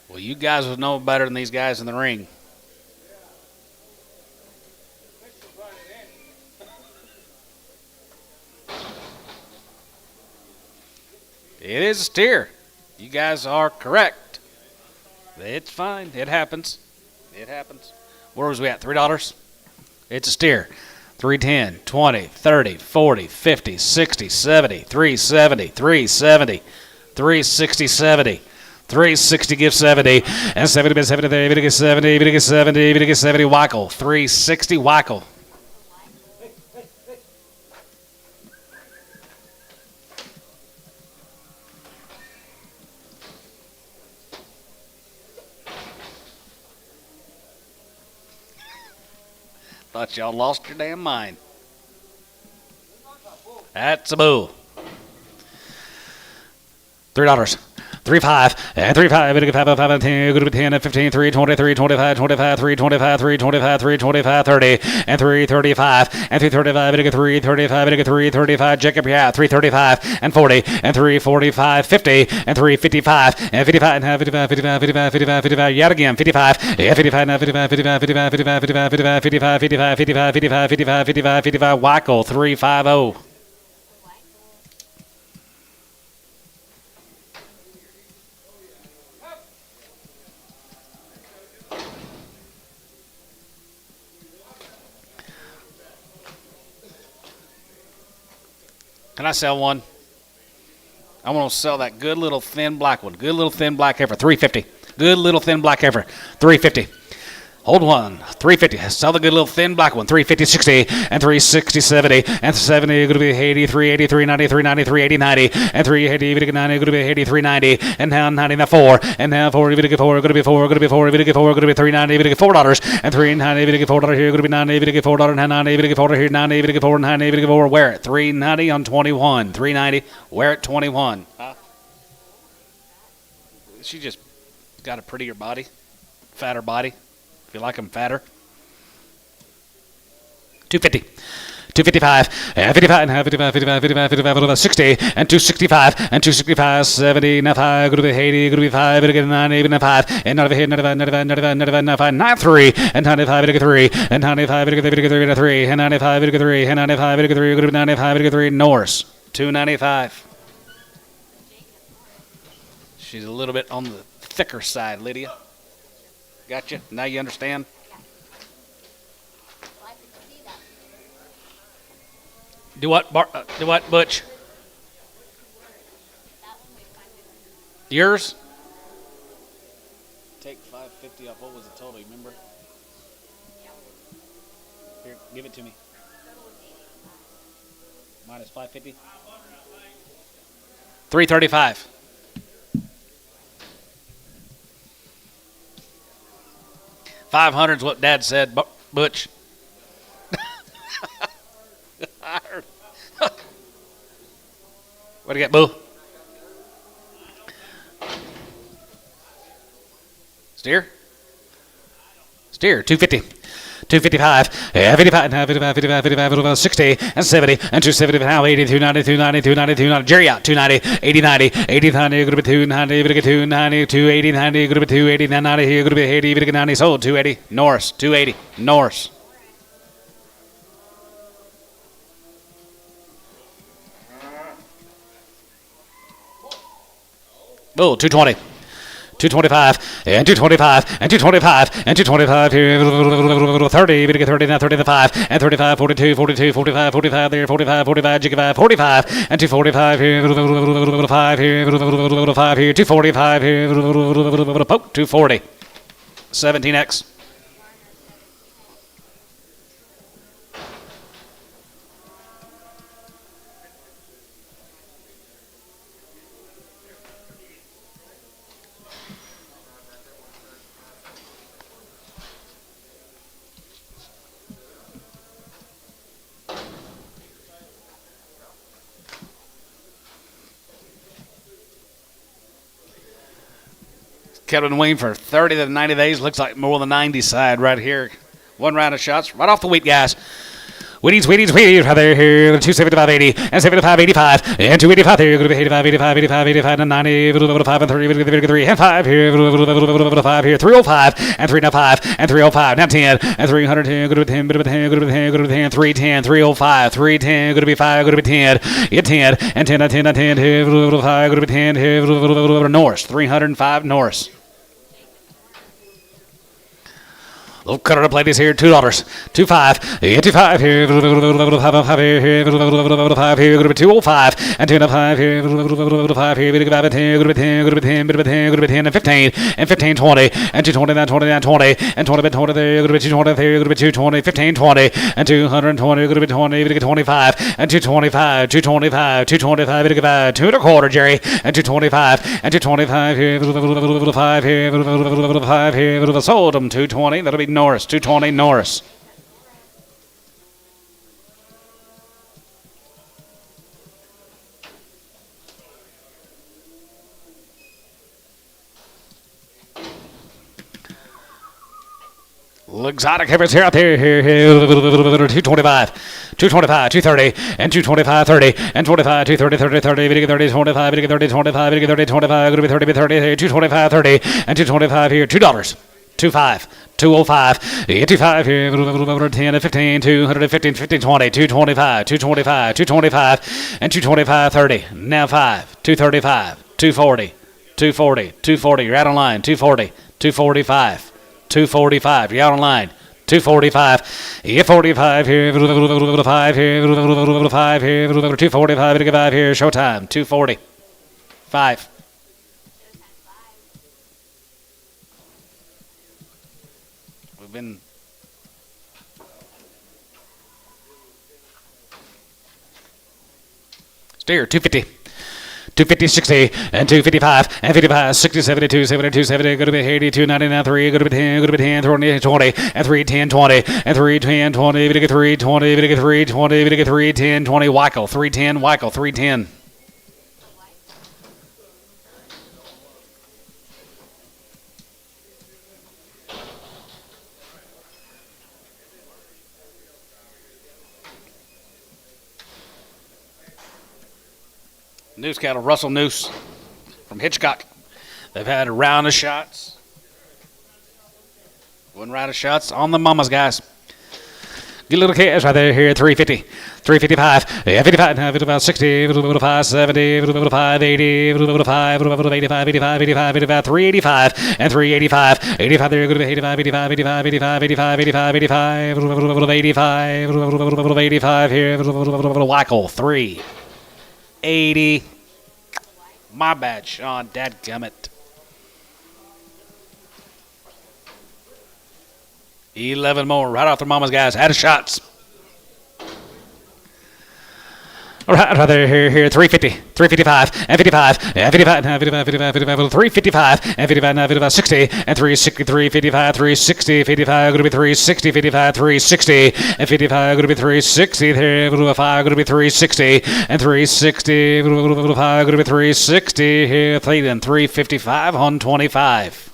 Well, you guys would know better than these guys in the ring. It is a steer. You guys are correct. It's fine. It happens. It happens. Where was we at? $3? It's a steer. 310, 20, 30, 40, 50, 60, 70, 370, 370, 360, 70. 360 gives 70, and 70, 70, 70, get 70, 70, get 70, 70, get 70, wacko. 360, wacko. Thought y'all lost your damn mind. That's a bull. $3. 3.5, and 3.5, we to get 5, 5, and 10, go to 10, and 15, 320, 325, 25, 325, 325, 325, 30, and 335, and 335, we to get 335, we to get 335, check up your hat, 335, and 40, and 345, 50, and 355, and 55, and 55, 55, 55, 55, 55, yet again, 55, yeah, 55, now 55, 55, 55, 55, 55, 55, 55, 55, 55, 55, 55, 55, wacko, 350. Can I sell one? I want to sell that good little thin black one. Good little thin black heifer. 350. Good little thin black heifer. 350. Hold one. 350. Sell the good little thin black one. 350, 60, and 360, 70, and 70. Going to be 80, 380, 390, 390, 380, 90, and 380. Going to get 90. Going to be 80, 390, and now 90. Now 4, and now 4. Going to get 4. Going to be 4. Going to be 4. Going to get 4. Going to be 390. Going to get $4, and 390. Going to get $4 here. Going to be 90. Going to get $4, and 90. Going to get $4 here. 90. Going to get 4, 90. Going to get 4. Where at 390 on 21. 390. Where at 21. Huh? She just got a prettier body, fatter body. If you like them fatter. 250. 255, and 55, and 55, 55, 55, 55, 60, and 265, and 265, 70, now 5, go to be 80, go to be 5, and get 90, and 5, and 95, 95, 95, 95, 95, 95, 93, and 95, and get 3, and 95, and get 3, and 3, and 95, and get 3, and 95, and get 3, go to be 95, and get 3, Norris, 295. She's a little bit on the thicker side, Lydia. Gotcha? Now you understand? Do what, do what, Butch? Yours? Take 550 off. What was the total? You remember? Here, give it to me. Minus 550. 335. $500's what Dad said, Butch. I heard. What do you got, Boo? Steer? Steer, 250. 255, 55, 55, 55, 55, 60, and 70, and 270, now 80, 290, 290, 290, 290, Jerry out, 290, 80, 90, 80, 90, going to be 290, going to be 290, 280, 90, going to be 280, 90, here, going to be 80, going to be 90, sold, 280, Norris, 280, Norris. Bull, 220. 225 and 225 and 225 and 225 here 30 we get 30 now 30 to 5 and 35 42 42 45 45 there 45 45 45 45 and 245 here 5 here 5 here 245 here 240 17x. Kevin Weaned for 30 to 90 days. Looks like more on the 90 side right here. One round of shots right off the wheat, guys. Wheaties, right there here. 275, 80, and 75, 85, and 285 there. Going to be 85, 85, 85, 85, and 90, 5, and 3, 3, and 5 here. 5 here. 305, and 305, and 305. Now 10, and 310. Going to be 10, going to be 10, going to be 10, going to be 10, 310, 305, 310. Going to be 5, going to be 10. Get 10, and 10, and 10, and 10 here. 5, going to be 10 here. Norris, 305 Norris. Little cutter up ladies here, $2. 25, 85 here, 5 here, 5 here, going to be 205, and 205 here, 5 here, going to be 10, going to be 10, going to be 10, going to be 10, going to be 10, and 15, and 15, 20, and 220, then 20, then 20, and 20, 20 there, going to be 220 there, going to be 220, 15, 20, and 220, going to be 20, going to be 25, and 225, 225, 225, going to be 2 and a quarter, Jerry, and 225, and 225 here, 5 here, 5 here, sold them 220, that'll be Norris, 220 Norris. Exotic heifers here out there, here, 225, 225, 230, and 225, 30, and 25, 230, 30, 30, 30, 25, 30, 25, 30, 25, going to be 30, 30, 225, 30, and 225 here, $2. 25, 205, 85 here, 10 and 15, 215, 15, 20, 225, 225, 225, and 225, 30. Now 5, 235, 240, 240, 240. You're out on line. 240, 245, 245. You're out on line. 245, 45 here, 5 here, 5 here, 245 here, showtime, 240, 5. Been steer 250, 250, 60, and 255, and 55, 60, 72, 72, 70, going to be 80, 299, 3, going to be 10, going to be 10, 20, 20, and 3, 10, 20, and 3, 10, 20, going to get 3, 20, going to get 3, 20, going to get 3, 10, 20, Weichel, 310, Weichel, 310. Noose cattle, Russell Noose from Hitchcock. They've had a round of shots. One round of shots on the mamas, guys. Get a little cash right there here. 350, 355, 55, 55, 60, 55, 70, 55, 80, 55, 85, 85, 85, 85, 385, and 385, 85 there. Good 85, 85, 85, 85, 85, 85, 85, 85, 85 here. Wackel 380. My bad, Sean. Dadgummit. 11 more right off their mama's, guys. Out of shots. All right there, here, 350, 355, and 55, and 55, 55, 55, 55, 355, and 55, 55, 60, and 360, 355, 360, 55, going to be 360, 55, 360, and 55, going to be 360, there, 5, going to be 360, and 360, 5, going to be 360, here, Clayton, 355 on 25.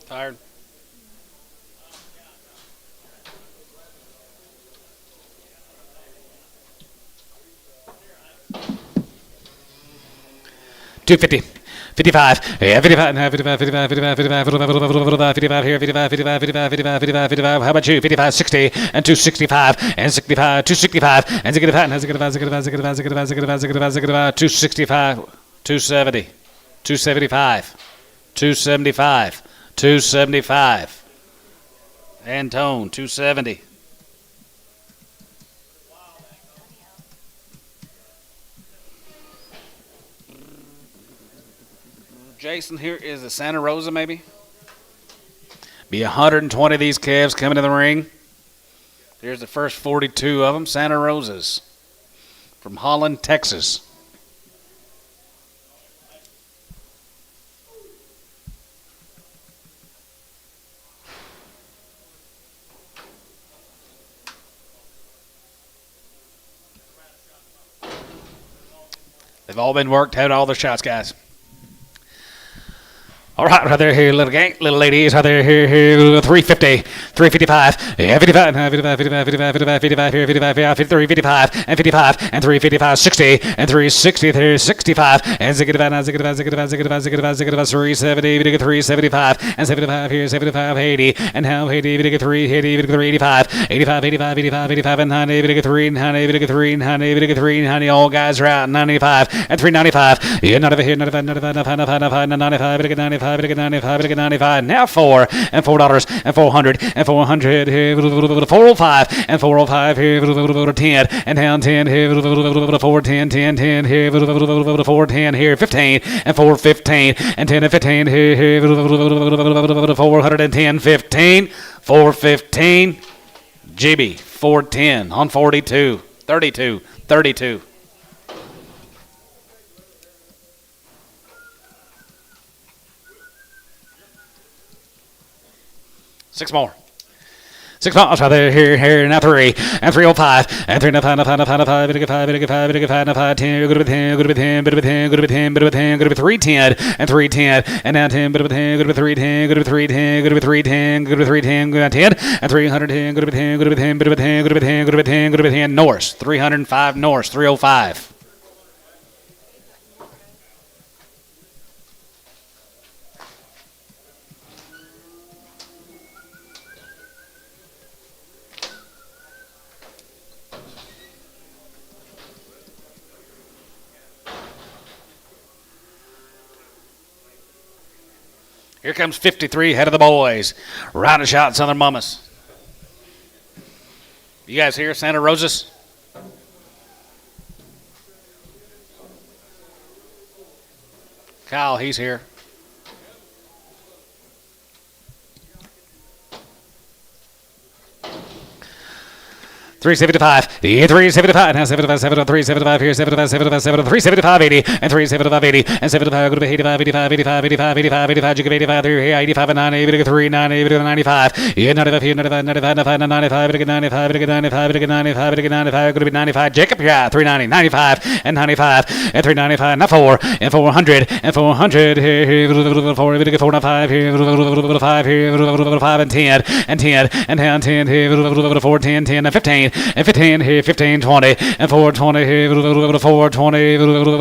Tired. $250, 55, yeah, 55, 55, 55, 55, 55, 55 here, 55, 55, 55, 55, 55, 55. How about you? 55, 60, and 265, and 65, 265, and 65, and 65, 65, 65, 65, 65, 65, 65, 265, 270, 275, 275, 275, and Tone, 270. Jason, here is a Santa Rosa, maybe. Be 120 of these calves coming to the ring. There's the first 42 of them, Santa Rosas, from Holland, Texas. They've all been worked, had all their shots, guys. All right there, here, little gang, little ladies, right there, here, 350, 355, yeah, 55, 55, 55, 55, 55, 55, here, 55, yeah, 53, 55, and 55, and 355, 60, and 360, there, 65, and 65, 65, 65, 65, 65, 65, 370, 375, and 75, here, 75, 80, and now 80, 3, 80, 85, 85, 85, 85, 85, and 90, 3, 90, 3, 90, 3, 90, all guys are out, 95, and 395, yeah, 95, here, 95, 95, 95, 95, 95, 95, 95, now $4 and $4 and 400 and 400 here 405 and 405 here 10 and down 10 here 410 10 10 here 410 here 15 and 415 and 10 and 15 here 410 15 415 GB 410 on 42 32 32. Six more. 6 miles right there, here, now 3, and 305, and 395, 5, 10, go to 10, go to 10, go to 10, go to 10, go to 10, go to 310, and 310, and now 10, go to 10, go to 310, go to 310, go to 310, go to 310, go to 10, and 310, go to 10, go to 10, go to 10, go to 10, go to 10, go to 10, Norse, 305 Norse, 305. Here comes 53, head of the boys. Riding shots on their mamas. You guys hear Santa Rosas? Kyle, he's here. 375. Yeah, 375. Now 75, 75, 375 here, 75, 75, 75, 375, 80, and 375, 80, and 75, go to 85, 85, 85, 85, 85, 85, you give 85 through here, 85 and 90, 80, 3, 90, 80, 95. Yeah, 95 here, 95, 95, 95, 95, 95, 95, 95, 95, go to be 95. Jacob, yeah, 390, 95, and 95, and 395, now 4, and 400, and 400 here, 4, 495 here, 5 here, 5 and 10, and 10, and 10, 10 here, 4, 10, 10, and 15. And 15 here, 15, 20, and 420 here, 420,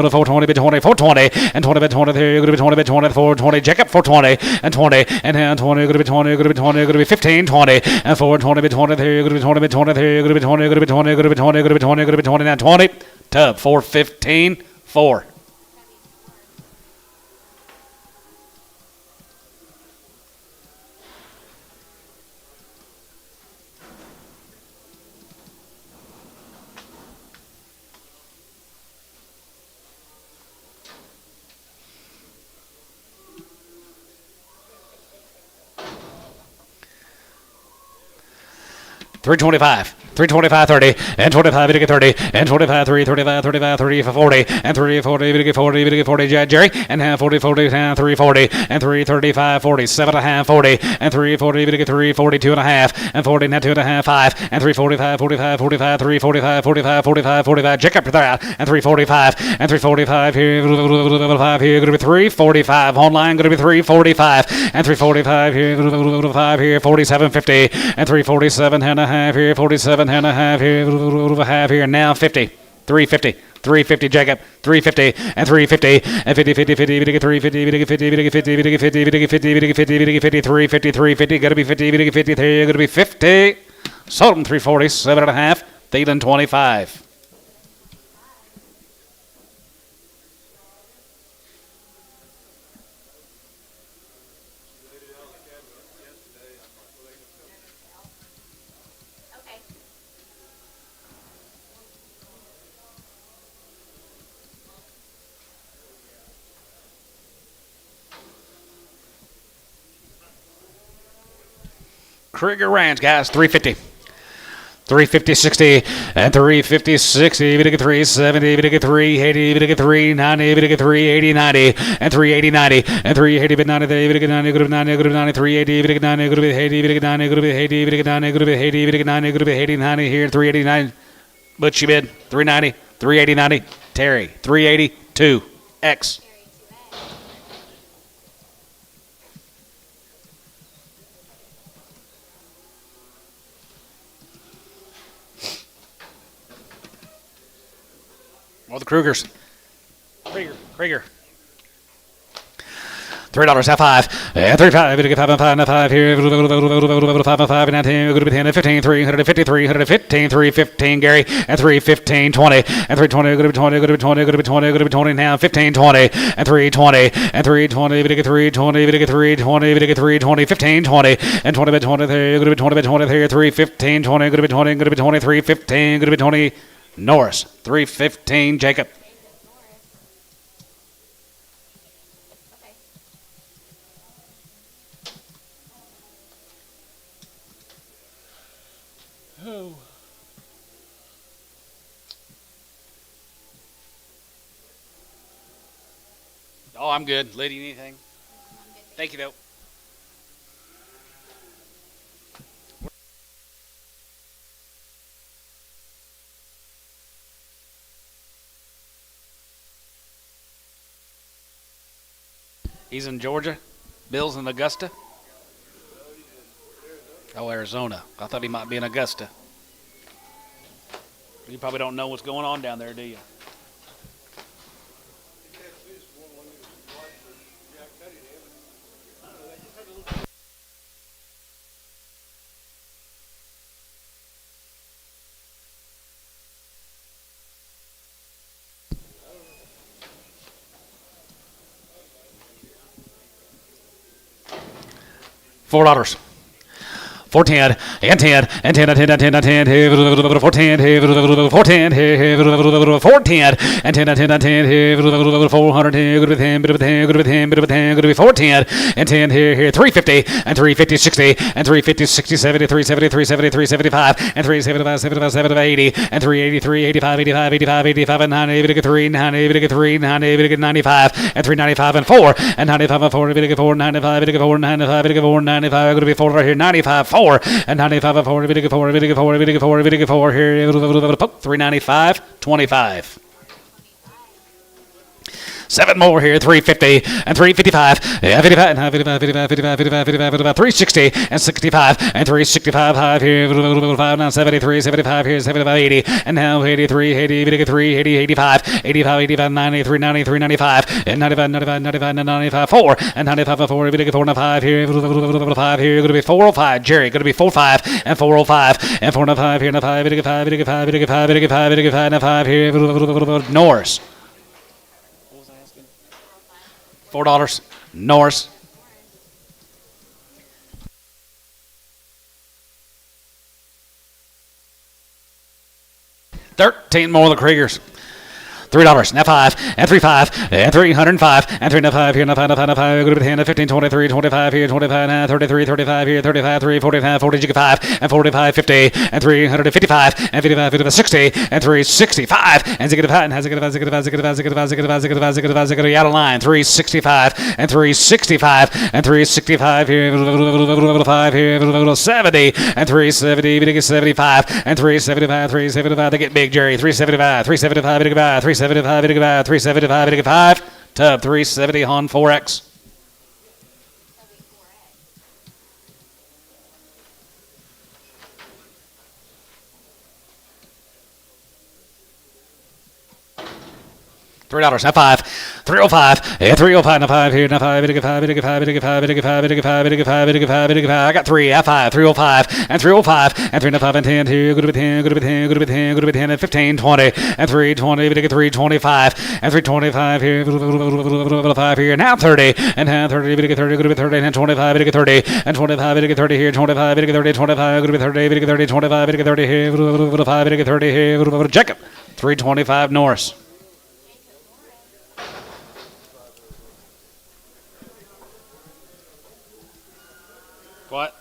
420, 20, 420, and 20, 20 here, going to be 20, 20, 420, Jacob, 420, and 20, and 20, going to be 20, going to be 20, going to be 15, 20, and 420, 20 here, going to be 20, 20 here, going to be 20, going to be 20, going to be 20, going to be 20, going to be 20, now 20, tub, 415, 4. $325. 325, 30, and 25, we get 30, and 25, 3, 35, 35, 30 for 40, and 3, 40, we get 40, we get 40, Jerry, and 40, 40, and 3, 40, and 3, 35, 40, 7 and a half, 40, and 3, 40, we get 3, 42 and a half, and 40, now 2 and a half, 5, and 3, 45, 45, 45, 3, 45, 45, 45, 45, Jacob, that, and 3, 45, and 3, 45 here, 5 here, going to be 3, 45, online, going to be 3, 45, and 3, 45 here, 5 here, 47, 50, and 3, 47 and a half here, 47 and a half here, half here, now 50, 350, 350, Jacob, 350, and 350, and 50, 50, 50, we get 350, we get 50, we get 50, we get 50, we get 50, we get 50, we get 50, 350, 350, gotta be 50, we get 50, there, gotta be 50, sold them 340, 7 and a half, Thielen 25. Okay. Krieger Ranch, guys, 350. 350, 60, and 350, 60, we get 370, we get 380, we get 390, we get 380, 90, and 380, 90, and 380, but 90, we get 90, go to 90, go to 90, 380, we get 90, go to 80, we get 90, go to 80, we get 90, go to 80, we get 90, go to 80, 90 here, 389, Butch, you bid, 390, 380, 90, Terry, 380, 2, X. Or the Krugers. Krieger. $3, half 5, and 35, we get 5 and 5, and 5 here, 5 and 5, and 10, we're going to be 10 and 15, 350, 315, 315, Gary, and 315, 20, and 320, we're going to be 20, going to be 20, going to be 20, going to be 20, now 15, 20, and 320, and 320, we get 320, we get 320, we get 320, 15, 20, and 20 by 20 there, going to be 20 by 20 there, 315, 20, going to be 20, going to be 20, 315, going to be 20, Norris, 315, Jacob. Okay. Oh, I'm good. Lady, anything? Thank you, though. He's in Georgia. Bill's in Augusta. Oh, Arizona. I thought he might be in Augusta. You probably don't know what's going on down there, do you? $4. 410 and 10 and 10 and 10 and 10 and 10 410 410 410 and 10 and 10 and 10 410 good with 10 good with 10 good with 10 good with 10 good with 410 and 10 here 350 and 350 60 and 350 60 70 370 370 375 and 375 75 75 80 and 383 85 85 85 85 and 90 3 90 3 90 95 and 395 and 4 and 95 and 4 4 95 4 95 4 95 going to be 4 right here 95 4 and 95 and 4 4 here 395 25 7 more here, 350 and 355, 55 and 55, 55, 55, 55, 55, 55, 360 and 65 and 365 5 here, 5 now 73, 75 here, 75, 80 and now 83, 80, 83, 80, 85, 85, 85, 93, 93, 95 and 95, 95, 95, 95, 4 and 95, 4, 4, 5 here, 5 here, going to be 405, Jerry, going to be 45 and 405 and 405 here, 5, 85, 85, 85, 85, 85, 5 here, Norris. $4. Norris. $13 more of the Kriegers. $3 now 5 and 35 and 305 and 305 here 5 good with 10 15 23 25 here 25 now 33 35 here 35 3 49 40 5 and 45 50 and 355 and 55 55 60 and 365 and zig and has a out of line 365 and 365 and 365 here 5 here 70 and 370 75 and 375 375 they get big Jerry 375 375 375 tub 370 on 4X. $3 now 5 305 and 305 now 5 here now 5 I got 3 now 5 305 and 305 and 305 and 10 here good with 10 good with 10 good with 10 good with 10 and 15 20 and 320 325 and 325 here 5 here now 30 and now 30 30 good with 30 and 25 30 and 25 30 here 25 30 25 good with 30 30 25 30 here 5 30 here Jacob 325 Norris. What?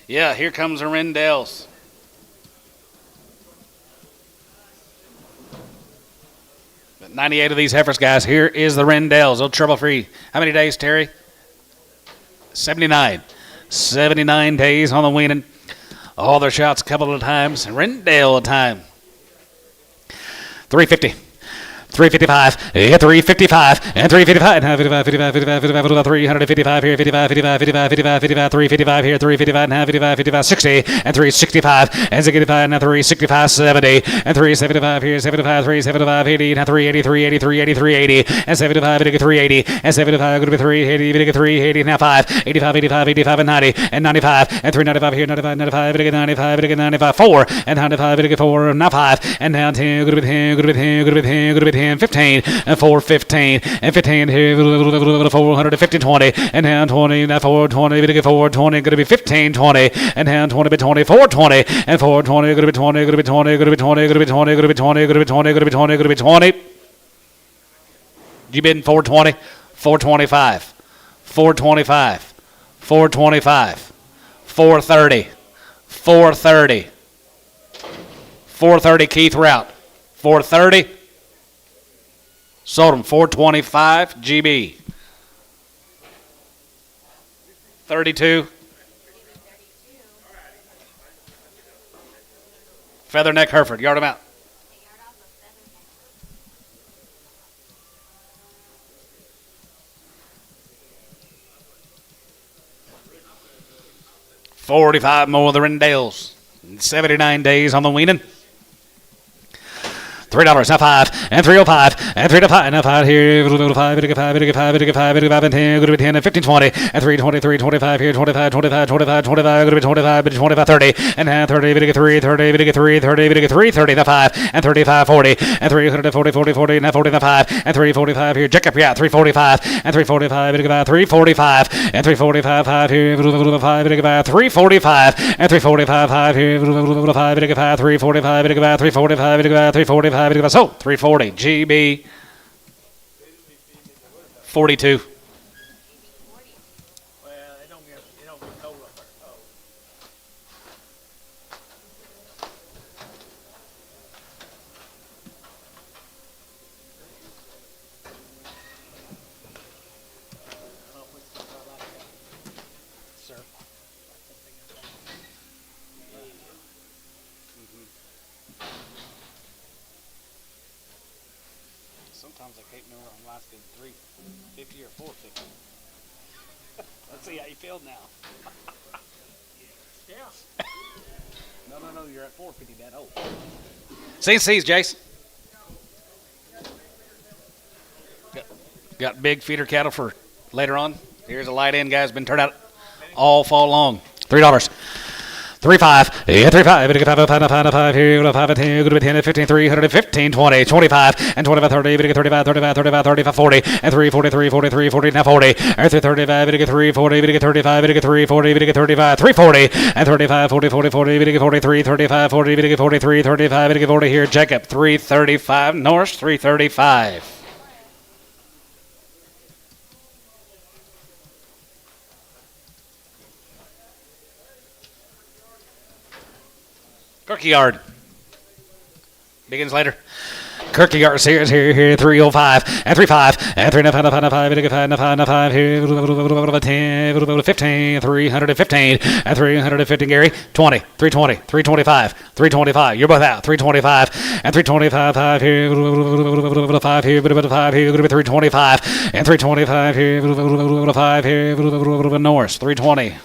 Yeah, here comes the Rendells. But 98 of these heifers, guys. Here is the Rendells. They'll trouble free. How many days, Terry? 79. 79 days on the Weaned. All their shots a couple of times. Rendell a time. 350. 355, 355, and 355, 355 here, 55, 55, 55, 55, 55, 355 here, 355, now 55, 55, 60, and 365, and 65, now 365, 70, and 375 here, 75, 375, 80, now 380, 380, 380, 380, and 75, 380, and 75, going to be 380, 380, now 5, 85, 85, 85, and 90, and 95, and 395 here, 95, 95, 95, 95, 4, and 95, 4, now 5, and now 10, going to be 10, going to be 10, going to be 10, going to be 10, 15 and 415 and 15 here 450 20 and now 20 now 420 420 going to be 15 20 and now 20 by 20 420 and 420 going to be 20 going to be 20 going to be 20 going to be 20 going to be 20 going to be 20 going to be 20 going to be 20 you bidding 420 425 425 425 430 430 430 Keith Route 430 sold them 425 GB. 32. Featherneck Hereford. Yard them out. $45 more of the Rendells. 79 days on the Weaned. $3. Now 5 and 305 and 3 to 5. Now 5 here. 5, 5, 5, 5, 5 and 10. Going to be 10 and 15, 20 and 3, 23, 25 here. 25, 25, 25, 25. Going to be 25, 25, 30 and now 30. 3, 30, 3, 30, 3, 30. Now 5 and 35, 40 and 340, 40, 40. Now 40. Now 5 and 345 here. Jack up, yeah. 345 and 345. 345 and 345 5 here. 5, 345 and 345 5 here. 5, 345 345 345 so 340 GB 42. Well, it don't get cold up there. Oh. Sir. Sometimes I can't remember if I'm asking 350 or 450. Let's see how you feel now. Yeah. No, you're at 450, Dad. Oh. CNCs, Jace. Got big feeder cattle for later on. Here's a light end, guys. Been turned out all fall long. $3. 3-5, yeah, 3-5, 5 here, 5 and 10, good to be 10 and 15, 315, 20, 25, and 25, 30, 35, 35, 35, 35, 40, and 343, 43, 40, now 40, and 335, 340, 35, 340, 35, 340, and 35, 40, 40, 40, 43, 35, 40, 43, 35, 40 here, Jacob, 335, Norris, 335. Kirkyard. Begins later. Kirkyard is here, 305 and 35 and 395 here, 10, 15, 315 and 315 Gary, 20, 320, 325, 325. You're both out. 325 and 325 5 here, 5 here, 5 here, 325 and 325 here, 5 here, Norris, 320.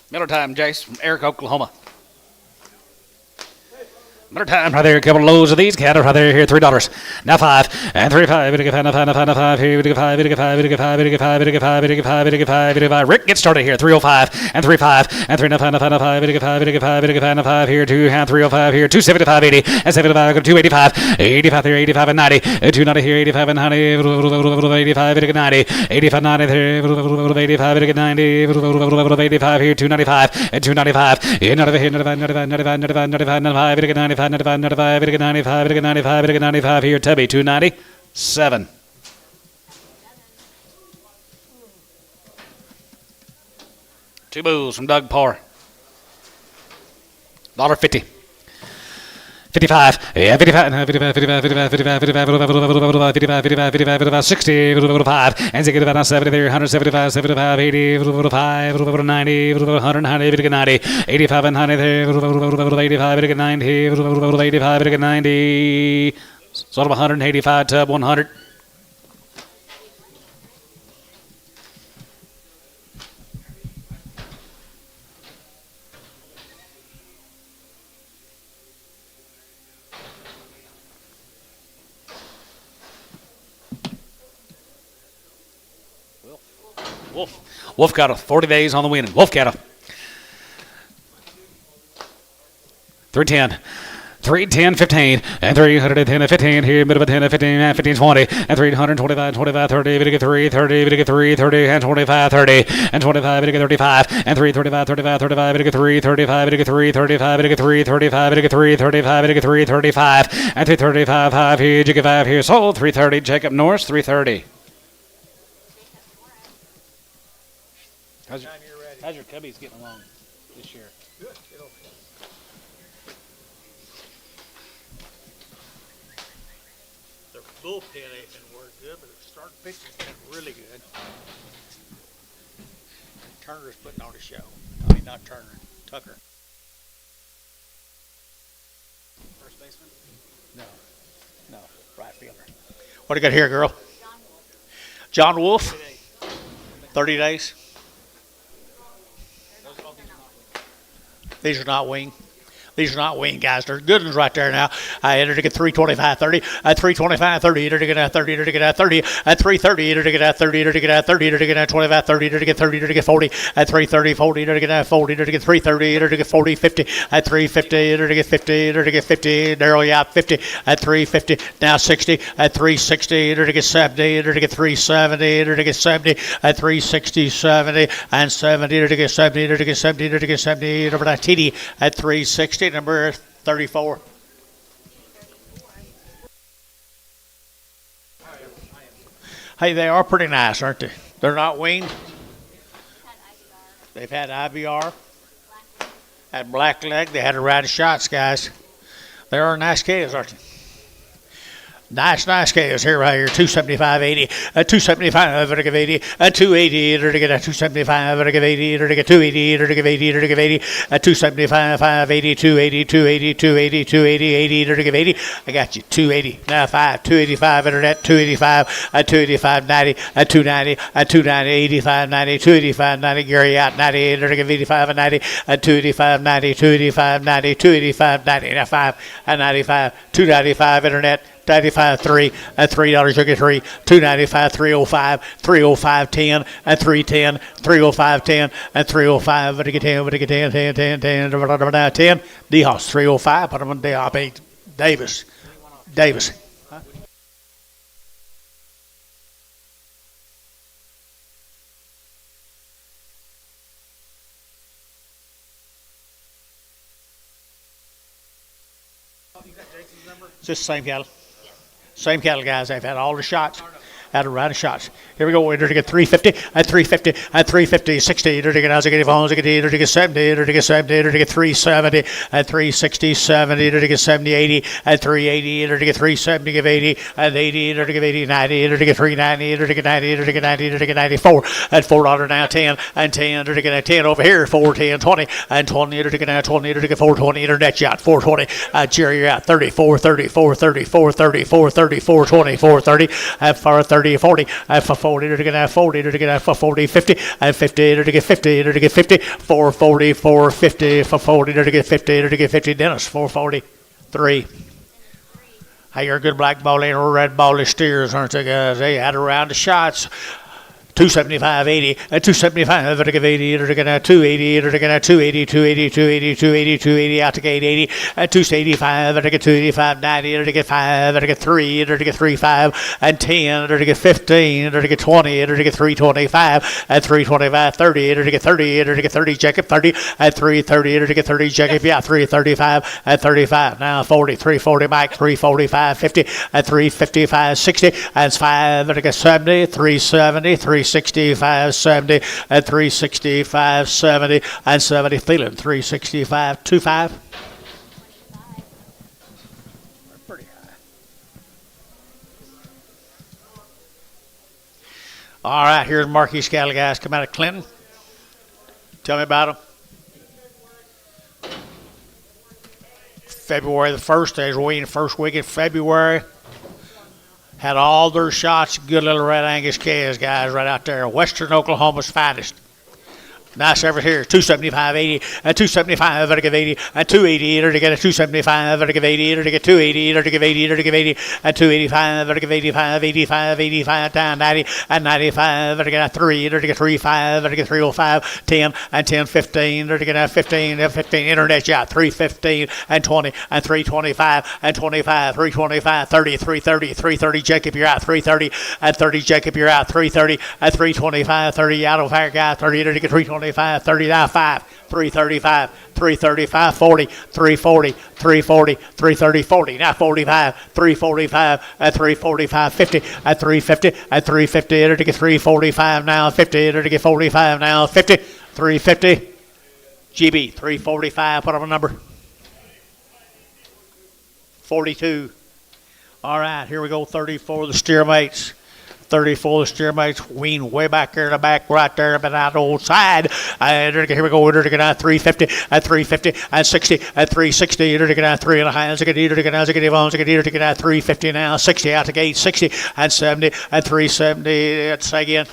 Miller time, Jace, from Eric, Oklahoma. Miller time, right there. A couple of loads of these cattle right there. Here, $3. Now 5 and 3, 5. Here, 5. Rick, get started here. 305 and 35 and 3, 5 here. 2 and 305 here. 275, 80 and 75. 285, 85 there. 85 and 90. 290 here. 85 and 90. 85 and 90. 85 90 there. 85 and 90. 85 here. 295 and 295. 95 here. 95 95 95 here, Tubby, 297. Two bulls from Doug Parr. $1.50. 55, yeah, 55, 55, 55, 55, 55, 55, 55, 55, 60, 5, and 70 there, 175, 75, 80, 5, 90, 190, 90, 85 and 90 there, 85, 90, 85, 90, sort of 185, tub 100. Wolf cattle, 40 days on the Weaned. Wolf cattle. 310. 310, 15, and 310 and 15 here, middle of 10 and 15, and 15, 20, and 325, 25, 30, 3, 30, 3, 30, and 25, 30, and 25, 35, and 335, 35, 35, 3, 35, 3, 35, 3, 35, 3, 35, 3, 35, and 335, 5 here, Jacob 5 here, sold, 330, Jacob Norris, 330. How's your cubbies getting along this year? Good. It'll They're bull Wolf head ain't been worked good, but the start picture's been really good. Turner's putting on a show. I mean, not Turner, Tucker. First baseman. No, right fielder. What do you got here, girl? John Wolf. 30 days. These are not wing. These are not weaned, guys. They're good ones right there now. I entered to get 325.30. At 325.30, entered to get at 30, entered to get at 30. At 330, entered to get at 30, entered to get at 30, entered to get at 25.30, entered to get 30, entered to get 40. At 330, 40, entered to get at 40, entered to get 330, entered to get 40, 50. At 350, entered to get 50, entered to get 50. Narrow you out 50. At 350, now 60. At 360, entered to get 70, entered to get 370, entered to get 70. At 360, 70, and 70, entered to get 70, entered to get 70, entered to get 70. Over that TD at 360. Number 34. Hey, they are pretty nice, aren't they? They're not weaned. They've had IBR. Had black leg. They had a round of shots, guys. They are nice calves, aren't they? Nice calves here, right here. 275.80, 275, to give 80, 280, to get a 275, to give 80, to get 280, to give 80, to give 80, 275, 580, 280, 280, 280, 280, 80, to give 80. I got you. 280, now 5, 285, internet, 285, 285, 90, 290, 290, 85, 90, 285, 90, Gary out, 98, to give 85, 90, 285, 90, 285, 90, 285, 90, now 5, 95, 295, internet. 95 3 at $3 you get 3 295 305 305 10 at 310 305 10 at 305 but to get 10 but to get 10 10 10 10 10 D-Hoss 305 put them on Davis huh? It's just the same cattle. Same cattle, guys. They've had all the shots. Had a round of shots. Here we go. Enter to get 350 at 350 at 350 60. Enter to get 70. Enter to get 70. Enter to get 70. Enter to get 370 at 360 70. Enter to get 70 80 at 380. Enter to get 370 give 80 at 80. Enter to get 80 90. Enter to get 390. Enter to get 90. Enter to get 90. Enter to get 94 at $4 now 10 and 10. Enter to get a 10 over here 4 10 20 and 20. Enter to get now 20. Enter to get 420. Internet shot 420. Jerry you're out 34 34 34 34 34 24 30 at 30 40 at 40 to get at 40 to get at 40 50 at 50 to get 50 to get 50 440 450 for 40 to get 50 to get 50 Dennis 443. Hey, you're a good black ball and red ball steers, aren't they, guys? They had a round of shots. 275 80 at 275 to give 80 to get at 280 to get at 280 280 280 280 280 out to get 80 at 285 to get 285 90 to get 5 to get 3 to get 35 and 10 to get 15 to get 20 to get 325 at 325 30 to get 30 to get 30 Jacob 30 at 330 to get 30 Jacob yeah 335 at 35 now 40 340 Mike 345 50 at 355 60 and 5 to get 70 370 365 70 at 365 70 and 70 Thielen 365 25. Pretty high. All right, here's Marquis cattle guys come out of Clinton. Tell me about them. February the 1st, they was weaned first week in February. Had all their shots, good little red Angus calves, guys, right out there. Western Oklahoma's finest. Nice over here, 275 80 at 275 to give 80 at 280 to get a 275 to give 80 to get 280 to give 80 to give 80 at 285 to give 85 85 85 down 90 and 95 to get a 3 to get 35 to get 305 10 and 10 15 to get a 15 15 internet shot 315 and 20 and 325 and 25 325 30 330 330 Jacob you're out 330 at 30 Jacob you're out 330 at 325 30 out of fire guy 30 to get 325 30 now 5 335 335 40 340 340 330 40 now 45 345 at 345 50 at 350 at 350 enter to get 345 now 50 enter to get 45 now 50 350 GB 345 put on a number 42 All right, here we go. 30 for the steer mates. 30 for the steer mates. Weaned way back there in the back, right there, but out the old side. And here we go. We're going to 350 at 350 at 60 at 360. You're going to get 3 and a half. You're going to get 350 now. 60 out the gate. 60 and 70 and 370. Let's say again.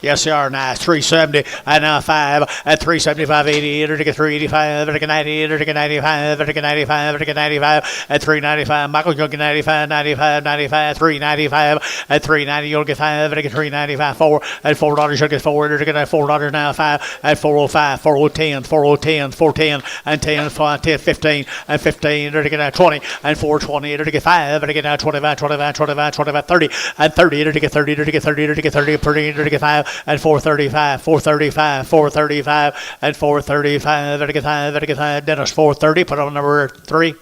Yes, they are nice. 370 and now 5 at 375, 80, to get 385, to get 90, to get 95, to get 95, to get 95 at 395. Michael, you'll get 95, 95, 95, 395 at 390. You'll get 5 to get 395. 4 at $4. You'll get 4 to get $4 now. 5 at 405, 4010, 4010, 410 and 10, 5, 10, 15 and 15 to get 20 and 420 to get 5 to get 25, 25, 25, 25, 30 and 30 to get 30 to get 30 to get 30 to get 5 and 435, 435, 435 and 435 to get 5 to get 5. Dennis 430. Put on number 3.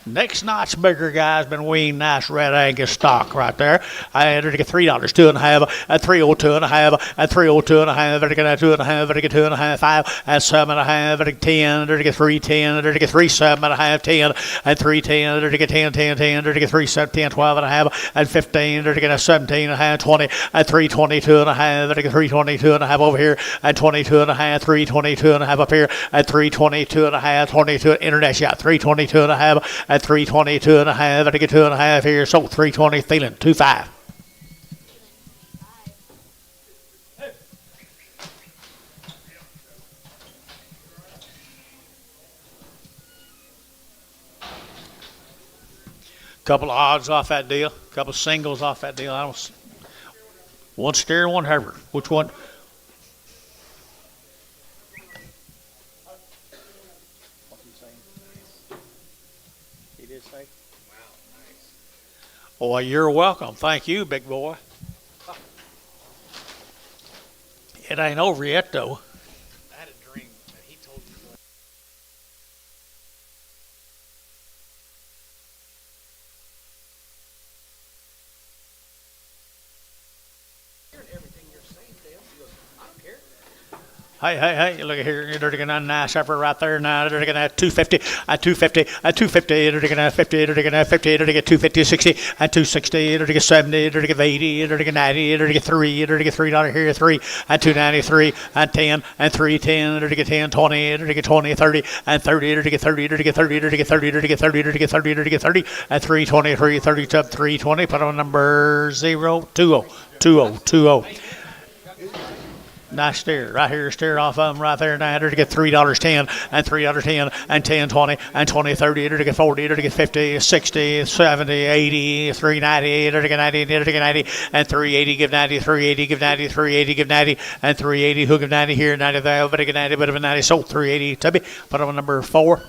Next notch bigger guy's been weaned. Nice red Angus stock right there. I entered to get $3, 2.5 at 302.5 at 302.5 to get 2.5 to get 2.5 5 at 7.5 to get 10 to get 310 to get 37.5 10 at 310 to get 10 10 10 to get 310 12.5 at 15 to get 17.5 20 at 322.5 to get 322.5 over here at 22.5 322.5 up here at 322.5 22 internet shot 322.5 at 322.5 to get 2.5 here. So 320 feeling 25. Couple of odds off that deal. Couple of singles off that deal. One steer and one heifer. Which one? Well, you're welcome. Thank you, big boy. It ain't over yet, though. I had a dream that he told me what. Hearing everything you're saying, Dale. He goes, I don't care. Hey, look at here. You're getting a nice heifer right there now. They're getting at 250, at 250, at 250. They're getting at 50, they're getting at 50, they're getting 250, 60, at 260, they're getting 70, they're getting 80, they're getting 90, they're getting 3, they're getting $3 here, 3, at 293, at 10, and 310, they're getting 10, 20, they're getting 20, 30, and 30, they're getting 30, they're getting 30, they're getting 30, they're getting 30, they're getting 30, they're getting 30, at 323, 30, 320. Put on number 020. Nice steer. Right here, steer off of them right there now. To get $3.10 and $3.10 and 10, 20 and 20, 30. To get 40, to get 50, 60, 70, 80, 390, to get 90, to get 90 and 380. Give 90, 380, give 90, 380, give 90 and 380. Who give 90 here, 90 there, but get 90, but of 90. So 380. Tubby. Put on number 4.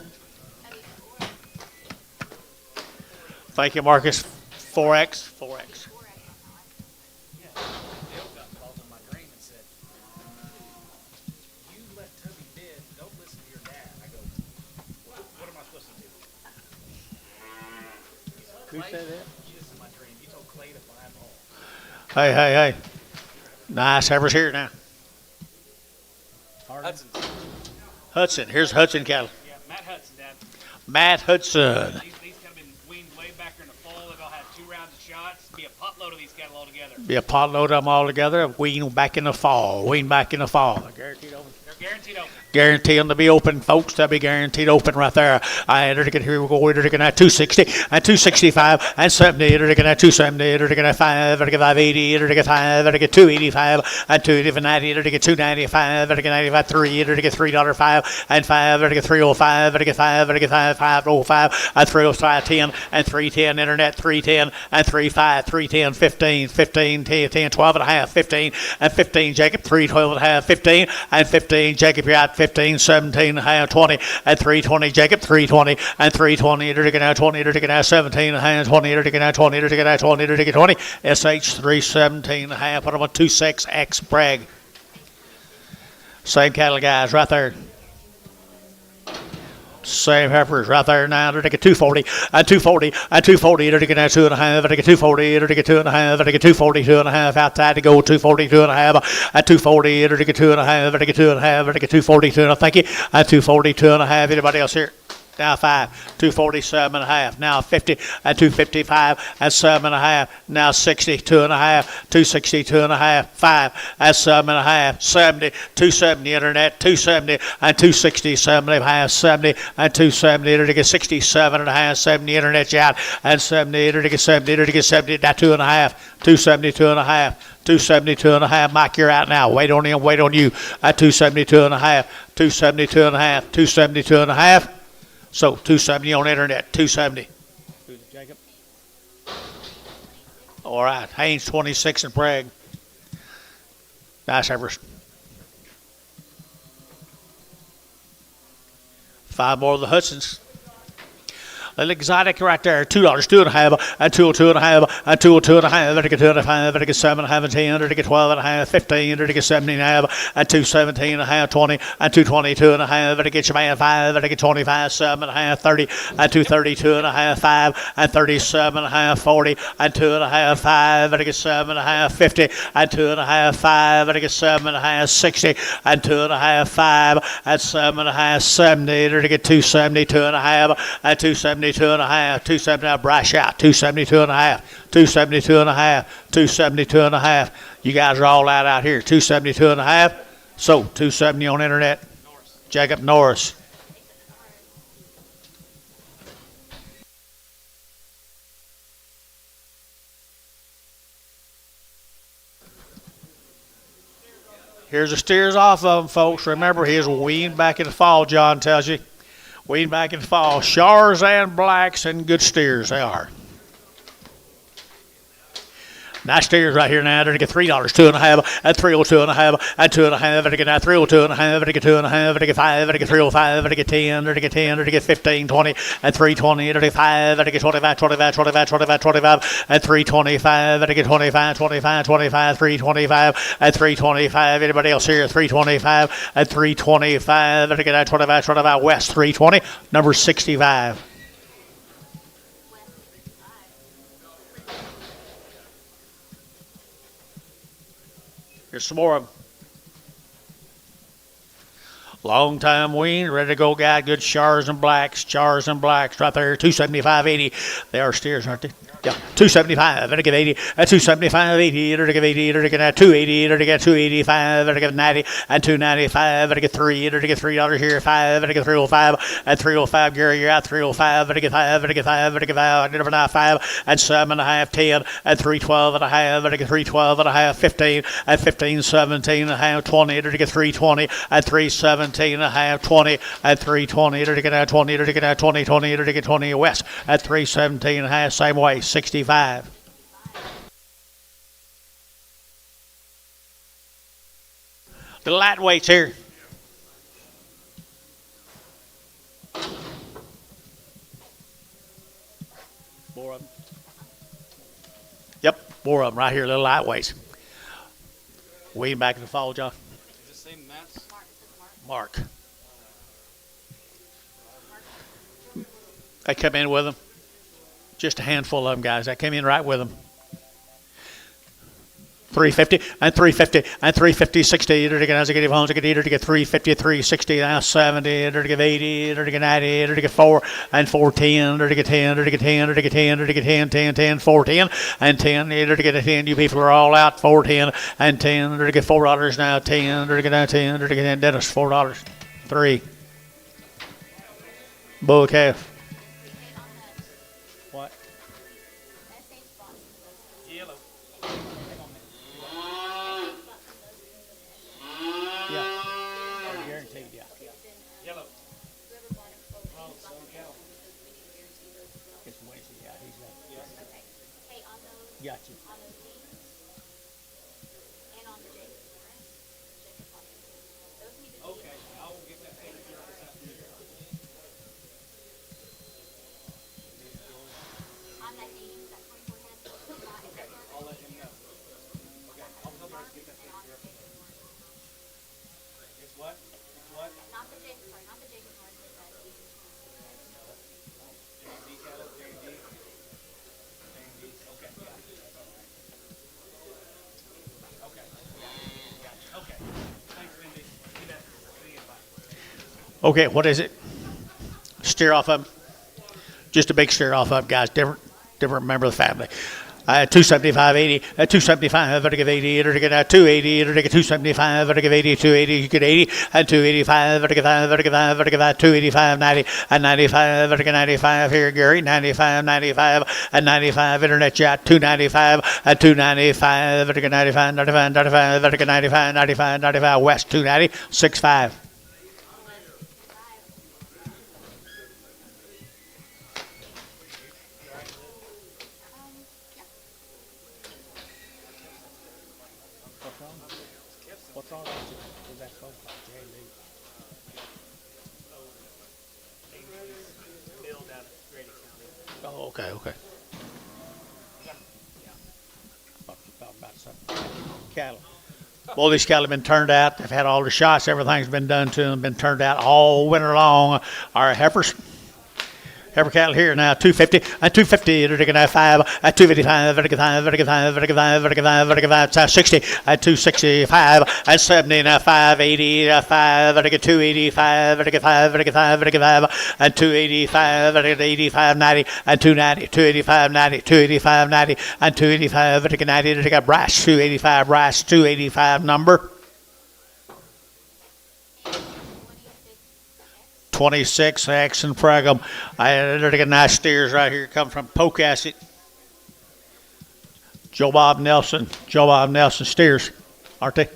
Thank you, Marcus. 4X. Who said that? Jesus in my dream. He told Clay to buy them all. Hey. Nice heifers here now. Hudson. Here's Hudson cattle. Yeah, Matt Hudson, Dad. Matt Hudson. These cattle have been weaned way back in the fall. They've all had 2 rounds of shots. Be a potload of these cattle all together. Be a potload of them all together. Weaned back in the fall. Guaranteed open. They're guaranteed open. Guaranteed them to be open, folks. They'll be guaranteed open right there. They're to get here. We go. They're to get at 260 and 265 and 70. They're to get at 270. They're to get at 5. They're to get 580. They're to get 5. They're to get 285 and 290. They're to get 295. They're to get 95. 3. They're to get $3.05 and 5. They're to get 305. They're to get 5. They're to get 505 and 305 10 and 310 internet 310 and 35 310 15 10 12 and a half 15 and 15 Jacob 312 and a half 15 and 15 Jacob. You're out 15, 17 and a half 20 at 320 Jacob 320 and 320 to get out 20 to get out 17 and a half 20 to get out 20 to get out 20 to get 20 SH 317 and a half. Put them on 26X Bragg. Same cattle guys right there. Same heifers right there now. They're taking 240 and 240 and 240. They're taking now 2.5. They're taking 240. They're taking 2.5. They're taking 240, 2.5. Outside to go 240, 2.5. At 240. They're taking 2.5. They're taking 2.5. They're taking 240, 2.5. Thank you. At 240, 2.5. Anybody else here? Now 5, 247.5. Now 50 and 255 and 7.5. Now 60, 2.5, 260, 2.5, 5 and 7.5, 70, 270 internet, 270 and 260, 75, 70 and 270. They're to get 67.5, 70 internet out and 70. They're to get 70. They're to get 70. Now 2.5, 272.5. 272.5. Mike, you're out now. Wait on him. Wait on you. At 272.5, 272.5, 272.5. So 270 on internet, 270. Who's it, Jacob? All right, Haynes 26 and Prague. Nice Everest. 5 more of the Hudsons. Little exotic right there. $2, 2.5, and 202.5, and 202.5. Better get 2.5, better get 7.5, and 10, better get 12.5, 15, better get 17.5, and 217.5, 20, and 222.5. Better get your man 5, better get 25, 7.5, 30, and 232.5, 5, and 37.5, 40, and 2.5, 5, better get 7.5, 50, and 2.5, 5, better get 7.5, 60, and 2.5, 5, and 7.5, 70, better get 270, 2.5, and 270. 270 Brash out, 272.5, 272.5, 272.5. You guys are all out here, 272.5. So 270 on internet. Jacob Norris. Here's the steers off of them, folks. Remember, he is weaned back in the fall, John tells you. Weaned back in the fall. Shars and blacks and good steers they are. Nice steers right here now. They're to get $3, 2.5, and 302.5, and 2.5. They're to get now 302.5. They're to get 2.5. They're to get 5. They're to get 305. They're to get 10. They're to get 10. They're to get 15, 20, and 320. They're to get 5. They're to get 25, 25, 25, 25, 25, and 325. They're to get 25, 25, 25, 325, and 325. Anybody else here? 325 and 325. They're to get now 25, 25. West 320. Number 65. Here's some more of them. Long time weaned, ready to go guy. Good Shars and blacks right there. 275.80. They are steers, aren't they? Yeah, 275. Better give 80. 275, 80. Better give 80. Better get 280. Better get 285. Better get 90 and 295. Better get 3. Better get $3 here. 5. Better get 305 and 305. Gary, you're out. 305. Better get 5. Better get 5. Better get 5. Never now 5 and 7.5. 10 and 312.5. Better get 312.5. 15 and 15. 17.5. 20. Better get 320 and 317.5. 20 and 320. Better get 20. Better get 20. 20. Better get 20 west at 317.5. Same way. 65. The lightweights here. More of them. Yep, more of them right here, little lightweights. Way back in the fall, John. Is the same Matt's? Mark. They come in with them. Just a handful of them, guys. I came in right with them. 350 and 350 and 350, 60. They're to get as I get homes, I get either to get 350, 360, now 70. They're to get 80. They're to get 90. They're to get 4 and 410. They're to get 10. They're to get 10. They're to get 10. They're to get 10, 10, 10, 410 and 10. They're to get a 10. You people are all out. 410 and 10. They're to get $4 now. 10. They're to get now 10. They're to get 10. Dennis $4. 3. Bull calf. Gotcha. Okay, I will get that taken care of this afternoon. Okay, what is it? Steer off of them. Just a big steer off of them, guys. Different member of the family. 275, 80, 275, I give 80, I get 280, I get 275, I give 80, 280, you get 80, and 285, I give 5, I give 5, I give 285, 90, and 95, I get 95 here, Gary, 95, 95, and 95, internet chat, 295, and 295, I get 95, 95, 95, I get 95, 95, 95, West, 290, 65. What's wrong with you? Is that phone call? Oh, okay, okay. Cattle. Well, these cattle have been turned out. They've had all the shots. Everything's been done to them, been turned out all winter long. Our heifers. Heifer cattle here now, 250, and 250, they're taking 5, at 255, vertical 5, vertical 5, vertical 5, vertical 5, vertical 5, 60, at 265, and 70, now 580, 5, vertical 285, vertical 5, vertical 5, vertical 5, and 285, vertical 85, 90, and 290, 285, 90, 285, 90, and 285, vertical 90, they got brass, 285, brass, 285 number. 26X and Fragum. They're getting nice steers right here. Come from Pocasset. Joe Bob Nelson steers, aren't they?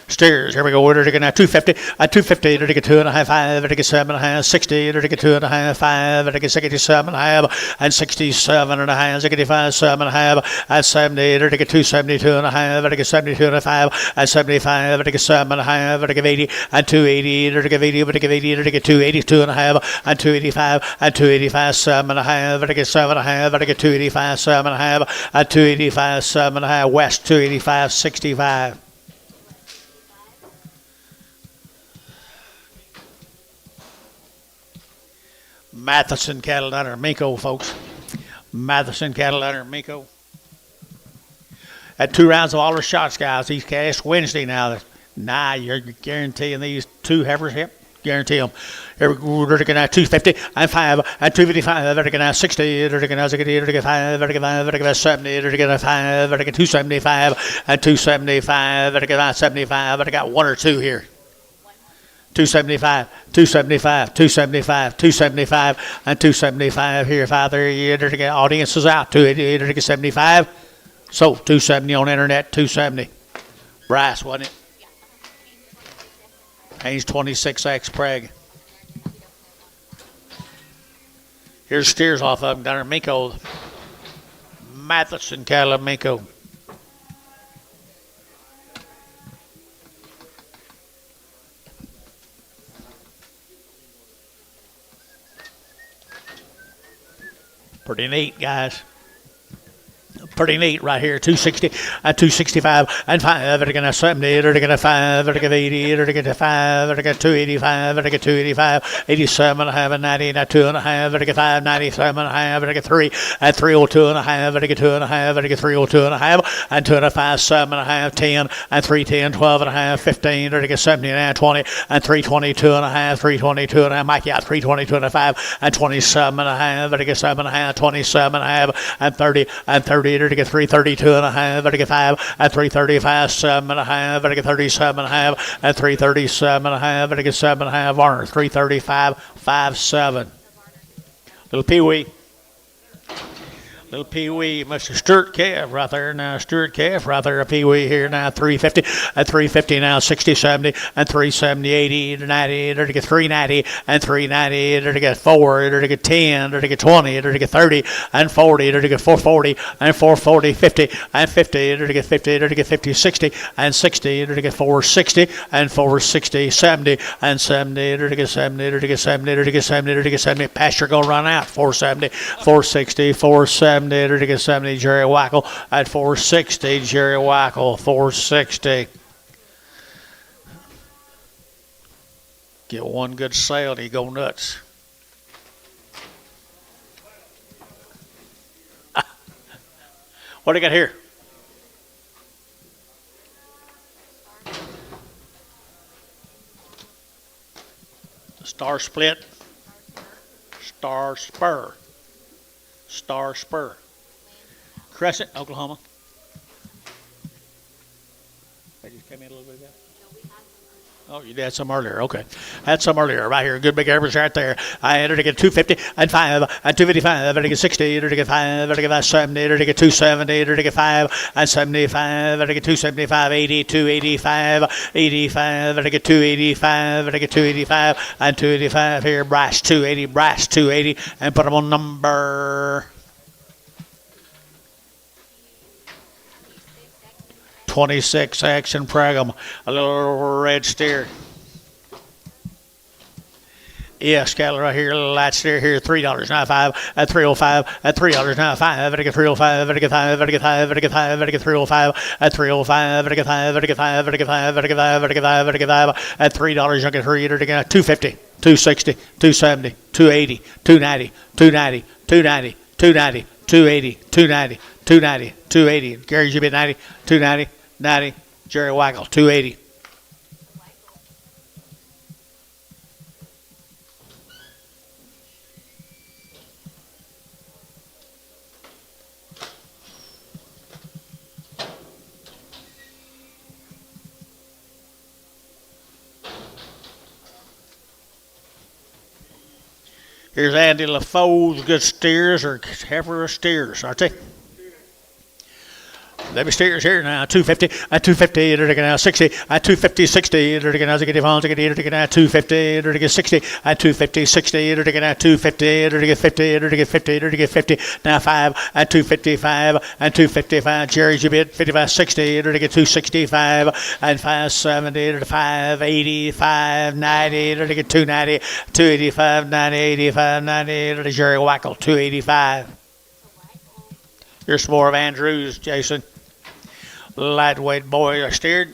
Steers. Here we go. They're taking 250. At 250, they're taking 2.5, 5, they're taking 7.5, 60, they're taking 2.5, 5, they're taking 67.5, and 67.5, 65, 7.5, and 70, they're taking 272.5, they're taking 72.5, and 75, they're taking 7.5, they're taking 80, and 280, they're taking 80, they're taking 80, they're taking 282.5, and 285, and 285, 7.5, they're taking 7.5, they're taking 285, 7.5, and 285, 7.5, West, 285, 65. Matheson cattle down there, Miko, folks. Matheson cattle down there, Miko. At 2 rounds of all the shots, guys. These cash Wednesday now. Nah, you're guaranteeing these 2 heifers. Yep, guarantee them. Here we're looking at 250 and 5 and 255. They're looking at 60. They're looking at 5. They're looking at 70. They're looking at 5. They're looking at 275 and 275. They're looking at 75. But I got 1 or 2 here. 275, 275, 275, 275, and 275 here. Father, the audience is out. 280, 75. So 270 on internet, 270. Bryce, wasn't it? Haynes 26X Prague. Here's steers off of them down in Miko. Matheson cattle, Miko. Pretty neat, guys. Pretty neat right here. 260 and 265 and 5. They're going to 70. They're going to 5. They're going to 80. They're going to 5. They're going to 285. They're going to 285. 87 and a half and 90 and 2 and a half. They're going to 5. 97 and a half. They're going to 3 and 302 and a half. They're going to 2 and a half. They're going to 302 and a half and 2 and a 5. 7 and a half. 10 and 310. 12 and a half. 15. They're going to 70 and 20 and 322 and a half. 322 and a half. Mikey out 322 and a 5 and 27 and a half. They're going to 7 and a half. 27 and a half and 30 and 30. They're to get 332 and a half, they're to get 5 and 335, 7 and a half, they're to get 37 and a half, and 337 and a half, they're to get 7 and a half, Varner, 335, 57. Little Pee Wee. Little Pee Wee, Mr. Stuart Calf right there now. Stuart Calf right there. A Pee Wee here now. 350 and 350 now. 60, 70 and 370, 80 to 90. They're to get 390 and 390. They're to get 4. They're to get 10. They're to get 20. They're to get 30 and 40. They're to get 440 and 440, 50 and 50. They're to get 50. They're to get 50, 60 and 60. They're to get 460 and 460, 70 and 70. They're to get 70. They're to get 70. They're to get 70. They're to get 70. Pasture gonna run out. 470, 460, 470. To get 70, Jerry Wackel at 460. Jerry Wackel, 460. Get one good sale and you go nuts. What do you got here? Star Split. Star Spur. Star Spur. Crescent, Oklahoma. They just came in a little bit ago. Oh, you had some earlier. Okay. Had some earlier. Right here. Good big average right there. I entered to get 250 and 5 and 255. Entered to get 60. Entered to get 5. Entered to get 570. Entered to get 270. Entered to get 5 and 75. Entered to get 275. 80. 285. 85. Entered to get 285. Entered to get 285 and 285 here. Brass 280. Brass 280 and put them on number 26 Action Pragum, a little red steer. Yes, cattle right here, a little light steer here, $3.95 at 305 at $3.95 at get 305 at get 5 at get 5 at get 5 at get 305 at 305 at get 5 at get 5 at get 5 at get 5 at get 5 at get 5 at $3 you get 3 at get 250 260 270 280 290 290 290 290 280 290 290 280 Gary you bid 90 290 90 Jerry Waggle 280. Here's Andy LaFoe's good steers or heifer steers, aren't they? Let me steers here now. 250 at 250. They're taking out 60 at 250 60. They're taking out 250. They're taking 60 at 250 60. They're taking out 250. They're taking 50. They're taking 50. They're taking 50. Now 5 at 255 and 255. Jerry's you bid 55 60. They're taking 265 and 570. They're 580 590. They're taking 290 285 90 85 90. They're Jerry Wackel 285. Here's some more of Andrews, Jason. Lightweight boy are steered.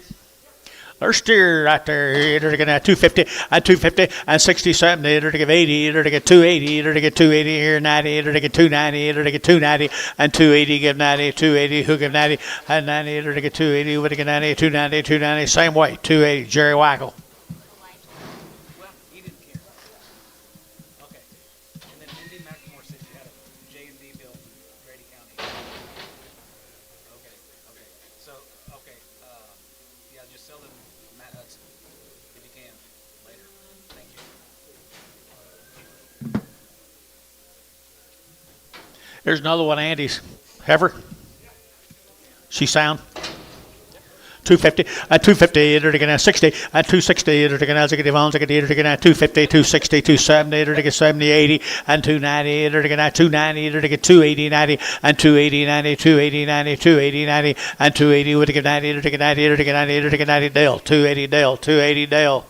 They're steered right there. They're going to have 250 at 250 and 60 something. They're going to give 80. They're going to get 280. They're going to get 280 here, 90. They're going to get 290. They're going to get 290 and 280. Give 90, 280. Who give 90 and 90? They're going to get 280. Would get 90, 290, 290. Same way, 280. Jerry Wackel. Well, he didn't care. Okay. And then Indy McLemore said you had a J&D bill in Grady County. Okay. So, yeah, just sell them Matt Hudson if you can later. Thank you. There's another one, Andy's. Heifer. She sound. 250 at 250. They're taking out 60 at 260. They're taking out 250, 260, 270. They're taking 70, 80 and 290. They're taking out 290. They're taking 280, 90 and 280, 90, 280, 90, 280, 90 and 280. Would get 90. They're taking 90. They're taking 90. They're taking 90. Dale 280. Dale 280. Dale.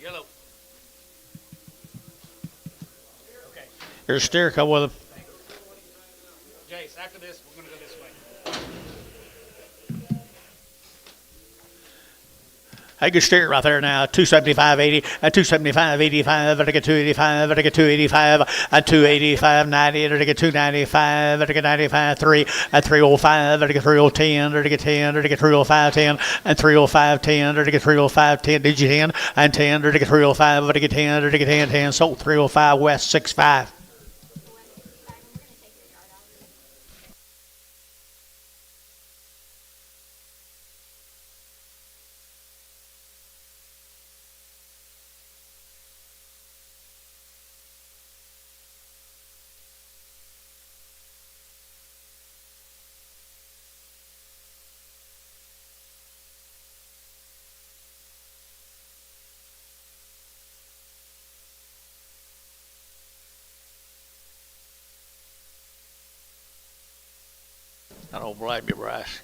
Yellow. Okay. Here's a steer. Come with him. Jace, after this, we're going to go this way. I can steer right there now. 275, 80 at 275, 85. At 285. At 285 at 285, 90. At 295. At 95, 3 at 305. At 3010. At 10. At 305, 10 and 305, 10. At 305, 10. Did you 10 and 10? At 305. At 10. At 10, 10. Sold 305 West 65. I don't blame you, Bryce.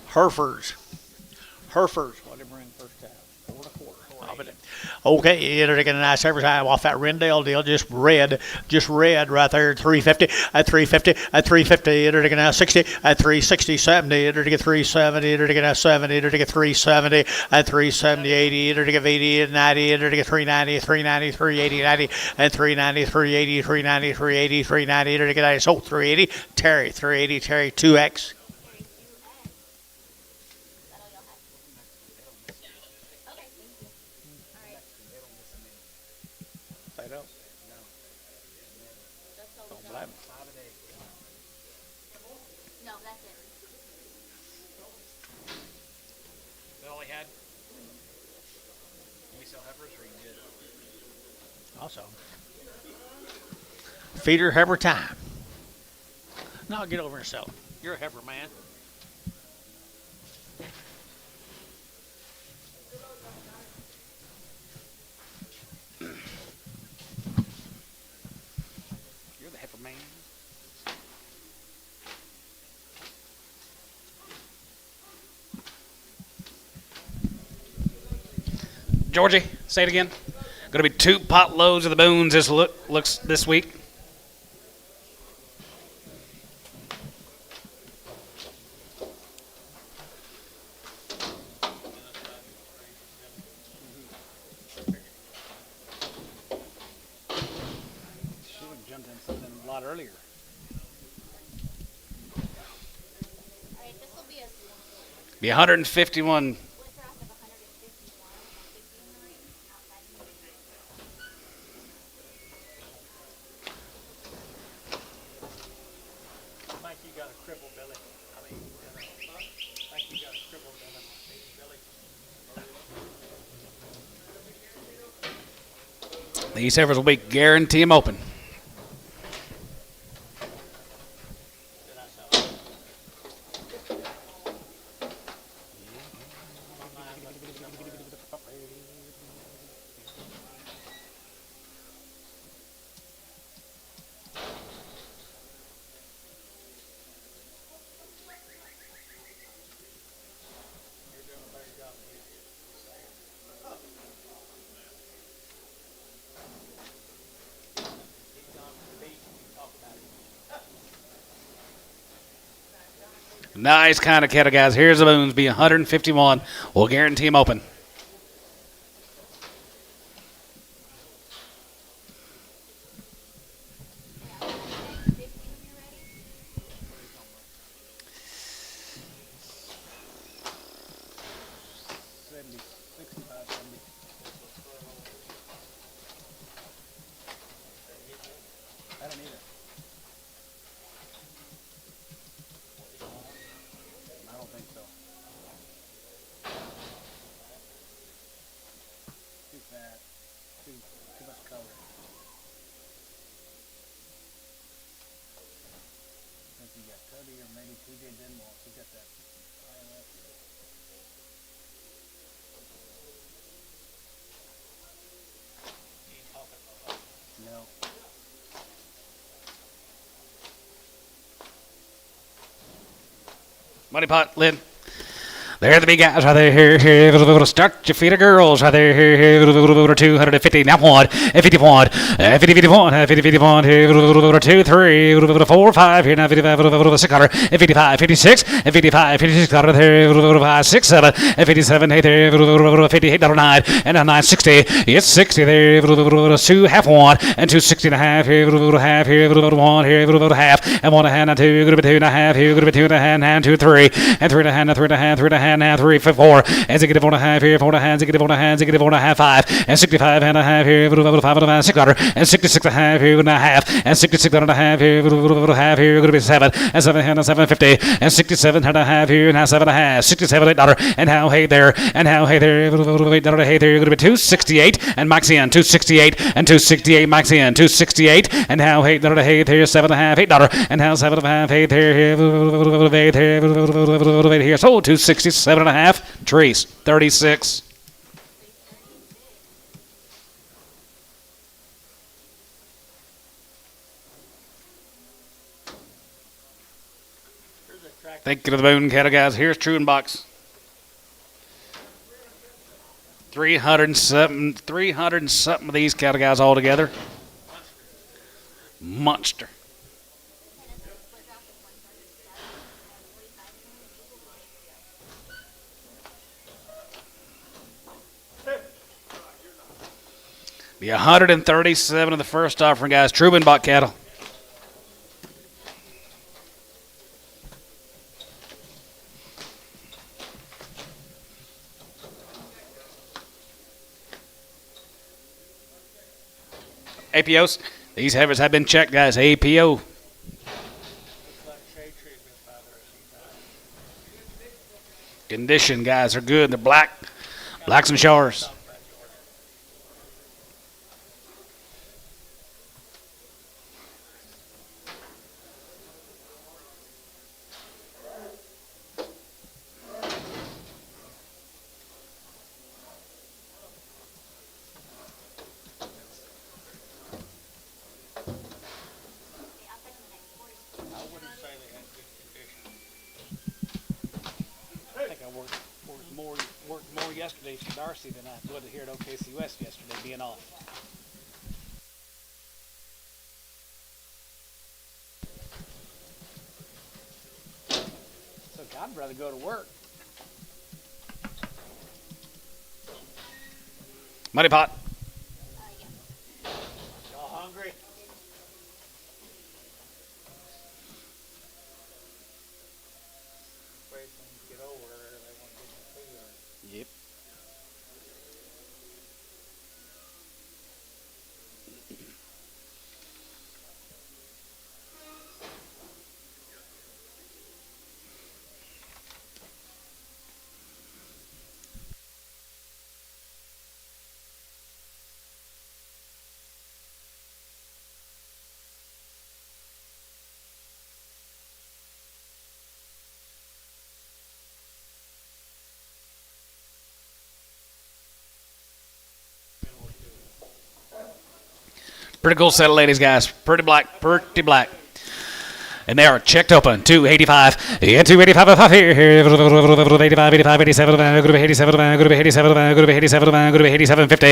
Herefords. What did you bring first time? 4 1/4. Okay, they're taking a nice every time off that Rendell deal. Just red right there. 350 at 350 at 350. They're taking now 60 at 360, 70. They're taking 370. They're taking now 70. They're taking 370 at 370, 80. They're taking 80 at 90. They're taking 390, 390, 380, 90 and 390, 380, 390, 380, 390. They're taking 90. So 380. Terry 380. Terry 2X. Okay, thank you. All right. They don't. That's all Don't we blame got. 'em. No, that's it. That all he had? Can we sell heifers or you good? Also, feeder heifer time. No, get over and sell it. You're a heifer man. You're the heifer man. Georgie, say it again. Going to be 2 pot loads of the boons this looks this week. Should have jumped in something a lot earlier. All right, this will be a Be 151. split cross of 151 and 50 in the ring outside the ring. Think you got a cripple, Billy. I mean, think you got a cripple, Billy. These heifers will be guarantee them open. Nice kind of cattle, guys. Here's the boons. Be 151. We'll guarantee them open. I don't either. I don't think so. Too fat. Too much color. I think you got Cody or maybe TJ Denwall. You got that. No. Money pot, lid. There the big guys right there. Here. Start your feet of girls right there. Here. 250. Now one. 51. 50, 51. 50, 51. 2, 3. 4, 5. Here now 55. 600. 55. 56. 55. 56. Out of there. 5, 6, 7. 57. 8 there. 58. 9. And 9. 60. It's 60 there. 2 half 1. And 260 and a half. Here. Half. Here. 1. Here. Half. And 1 and a half. And 2. Going to be 2 and a half. Here. Going to be 2 and a half. And 2, 3. And 3 and a half. And 3 and a half. 3 and a half. Now 3, 4, and 4 and a half here, 4 and a half, 4 and a half, 4 and a half, 5, and 65 and a half here, 5 and a half, 600, and 66 and a half here, and a half, and 66 and a half here, half here, going to be 7, and 7 and 750, and 67 and a half here, now 7 and a half, 67 $8, and how hey there, and how hey there, $8 hey there, going to be 268, and max in, 268, and 268 max in, 268, and how hey there, hey there, 7 and a half, $8, and how 7 and a half, hey there, here, so 267 and a half, trees, 36. Thank you to the Boone cattle guys. Here's True and Box. 300 and something of these cattle guys all together. Monster. Be 137 of the first offering, guys. Truman bought cattle. APOs. These heifers have been checked, guys. APO. Condition, guys, are good. They're black. Blacks and showers. I think I worked more yesterday for Darcy than I would here at OKC West yesterday, being off. So I'd rather go to work. Money pot. Y'all hungry? Wait till you get over there, they won't get the food. Yep. Pretty cool set of ladies, guys. Pretty black, pretty black. And they are checked open. 285. Yeah, 285 here. 85, 85, 87, group 87, group 87, group 87, group 87, 50.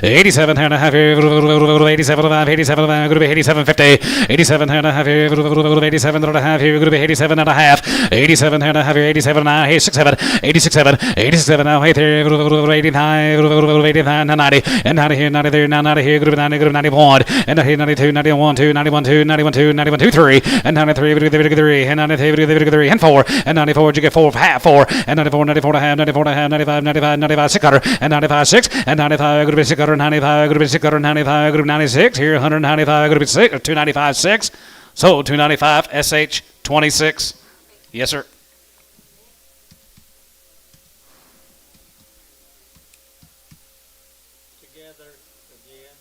87 and a half here. 87, 87, group 87, 50. 87 and a half here. 87 and a half here. Group 87 and a half. 87 and a half here. 87 now. Hey, 67. 86, 7. 87 now. Hey, there. 89, 89, 90. And 90 here, 90 there. Now 90 here. Group 90, group 91. And 92, 91, 2, 91, 2, 91, 2, 91, 2, 3. And 93. 3 and 93 and 4 and 94 you get 4 half 4 and 94 94 and a half 94 and a half 95 95 95 600 and 95 6 and 95 group 600 95 group 600 95 group 96 here 195 group 6 295 6 so 295 SH 26 yes sir. Together again.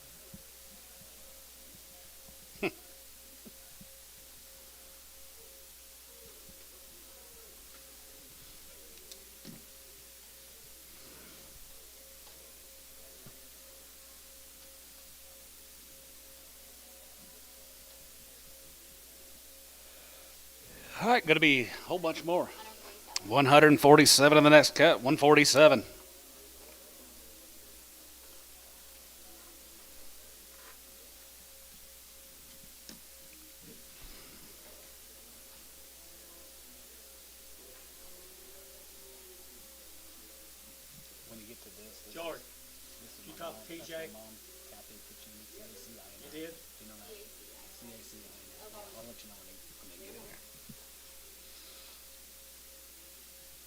All right, going to be a whole bunch more. 147 in the next cut. 147. When you get to this, George, this is you my talk mom, to that's TJ? my mom, Kathy Kitchen, CACI. you did? You know that? CACI. I'll let you know when they get in there.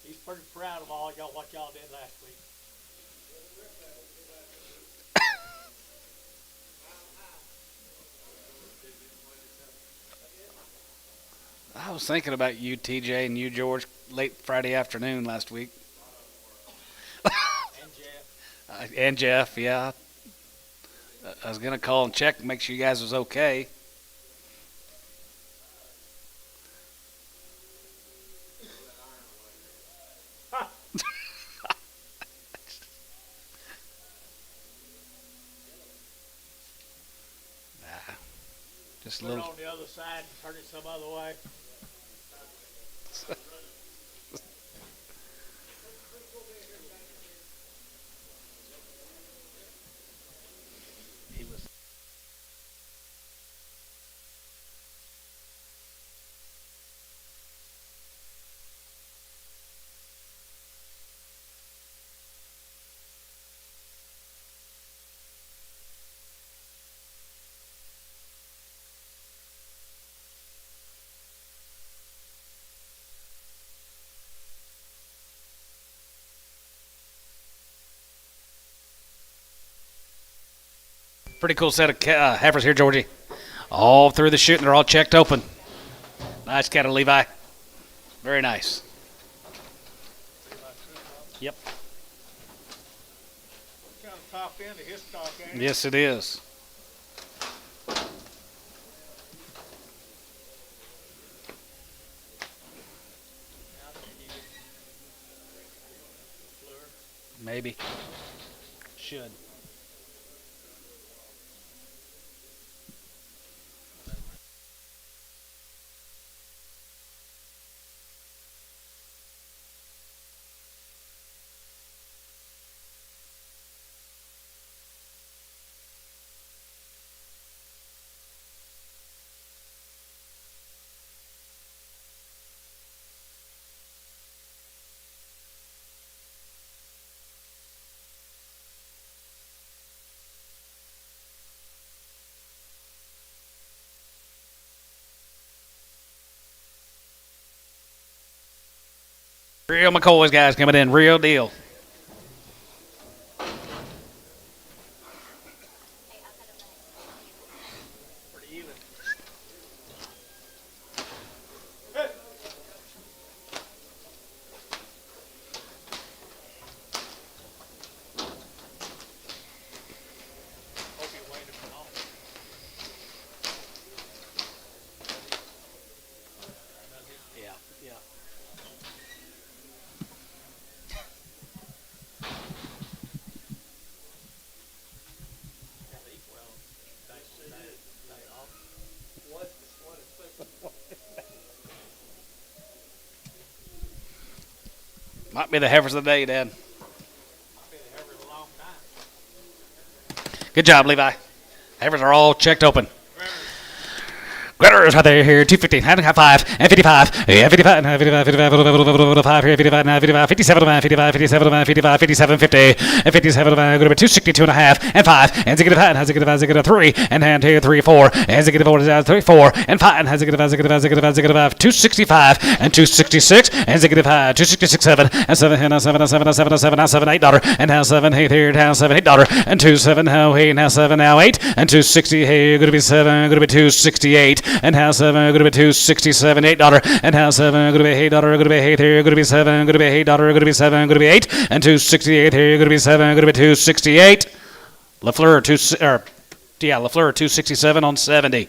He's pretty proud of all y'all, what y'all did last week. I was thinking about you, TJ, and you, George, late Friday afternoon last week. And Jeff. And Jeff, yeah. I was going to call and check, make sure you guys was okay. Just a Put it little. on the other side and turn it some other way. Pretty cool set of heifers here, Georgie. All through the chute, and they're all checked open. Nice cattle, Levi. Very nice. Yep. Kind of top end of his stock, ain't it? Yes, it is. Maybe. Should. Real McCoy's guys coming in, real deal. Pretty even. Hope you weighed him at all. Yeah, yeah. Might be the heifers of the day, Dad. Good job, Levi. Heifers are all checked open. Gritters right there here, 250, and 5, and 55, and 55, and 55, 55, here, 55, and 55, 57, and 55, 57, and 55, 57, 50, and 57, and go to 262 and a half, and 5, and zig 5, and zig 3, and hand here, 3, 4, and zig 4, 3, 4, and 5, and zig 265, and 266, and zig 5, 266, 7, and 7, and 7, and 7, and 7, and 7, and 7, $8, and now 7, here, now 7, $8, and 2, 7, now 8, now 7, now 8, and 260, hey, going to be 7, going to be 268. And house 7, going to be 267, $8, and house 7, going to be $8, going to be 8 here, going to be 7, going to be $8, going to be 7, going to be 8, and 268 here, going to be 7, going to be 268. LaFleur, LaFleur 267 on 70.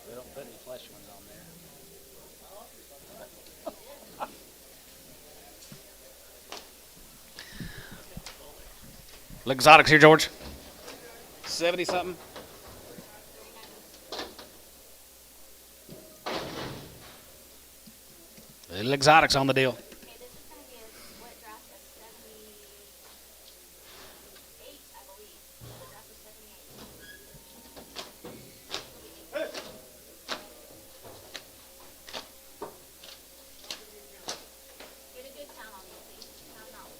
They don't put any flesh ones on there. Exotics here, George. 70 something. Little exotics on the deal. Okay, this is going to be a split draft of 78, I believe. Split draft of 78. Get a good count on these, please. Count them out.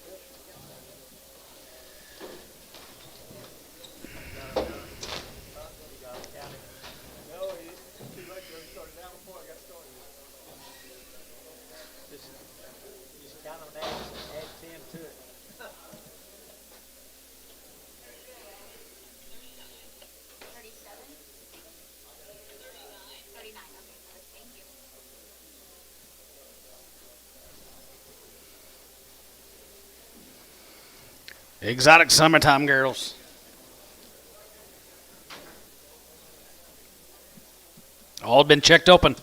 Exotic summertime girls. All been checked open.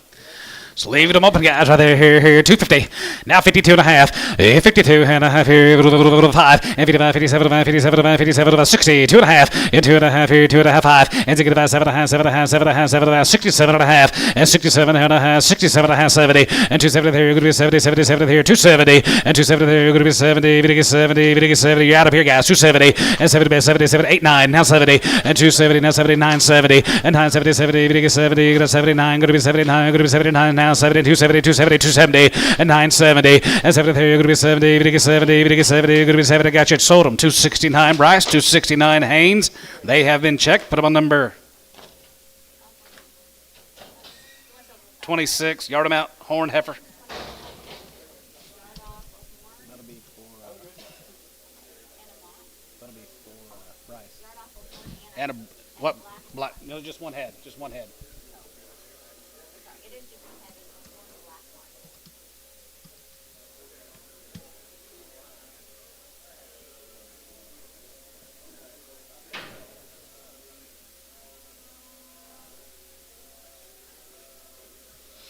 So leave them open, guys, right there, here, 250. Now 52 and a half. 52 and a half here, 5. And 55, 57, 57, 57, 60. 2 and a half. And 2 and a half here, 2 and a half, 5. And 65, 7 and a half, 7 and a half, 7 and a half, 7 and a half, 67 and a half. And 67 and a half, 67 and a half, 70. And 270 there, you're going to be 70, 70, 70 here, 270. And 270 there, you're going to be 70, 70, 70. You're out of here, guys, 270. And 70, 70, 70, 8, 9, now 70. And 270, now 70, 970. And 970, 70, 70, 79, going to be 79, going to be 79 now. 70, 270, 270, 270, and 970, and 73, you're going to be 70, you're going to get 70, you're going to get 70, you're going to be 70, got you, sold them, 269, Bryce, 269, Haynes, they have been checked, put them on number 26, yard them out, horn heifer. And a, what, black, no, just one head, just one head.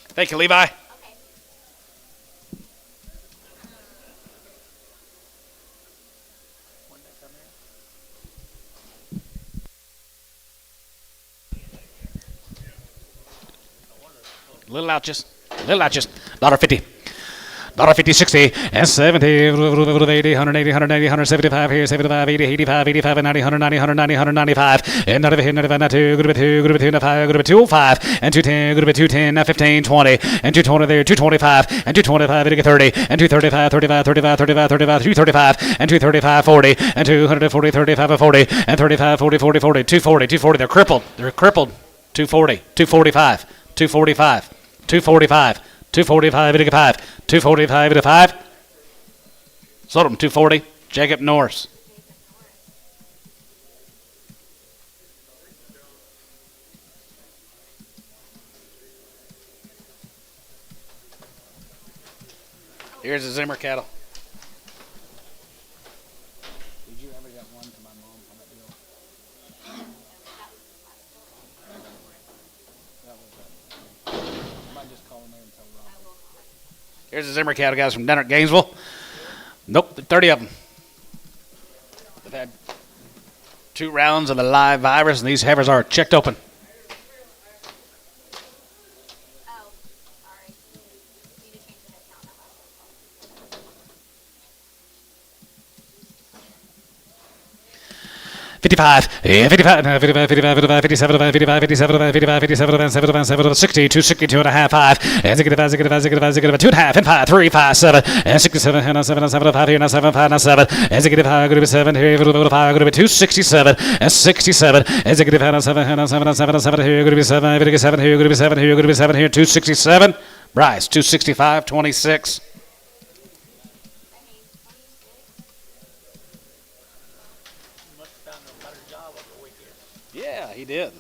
Thank you, Levi. Okay. Little ouches. $1.50. $1.50, 60, and 70, 80, 180, 180, 175 here, 75, 80, 85, 85, and 90, 190, 190, 195, and 95, 95, 92, good to be 2, good to be 2, 5, good to be 205, and 210, good to be 210, now 15, 20, and 220 there, 225, and 225, 30, and 235, 35, 35, 35, 35, 235, and 235, 40, and 240, 35, 40, and 35, 40, 40, 40, 240, 240, they're crippled, 240, 245, 245, 245, 245, 85, 245, 85. Sold them, 240. Jacob Norris. Here's the Zimmer cattle. Did you ever get one to my mom on that deal? I might just call him there and tell Rob. Here's the Zimmer cattle guys from down at Gainesville. Nope, 30 of them. They've had 2 rounds of the live virus, and these heifers are checked open. Oh, sorry. Need to change the head count. 55, 55, 55, 55, 57, 55, 57, 55, 57, 57, 60, 262 and a half, 5, and 65, 65, 65, 65, 2 and a half, and 5, 3, 5, 7, and 67, and 7, 7, 5 here, and 7, 5, and 7, and 65, going to be 7 here, 5, going to be 267, and 67, and 65, and 7, and 7, and 7, and 7 here, going to be 7, going to be 7 here, going to be 7 here, going to be 7 here, 267, Bryce, 265, 26. Yeah, he did.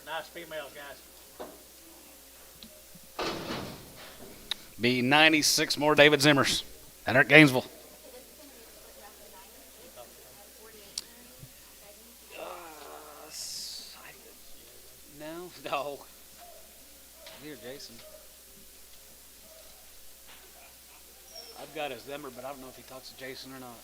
Nice females, guys. Be 96 more David Zimmers. And they're at Gainesville. No. Here, Jason. I've got his number, but I don't know if he talks to Jason or not.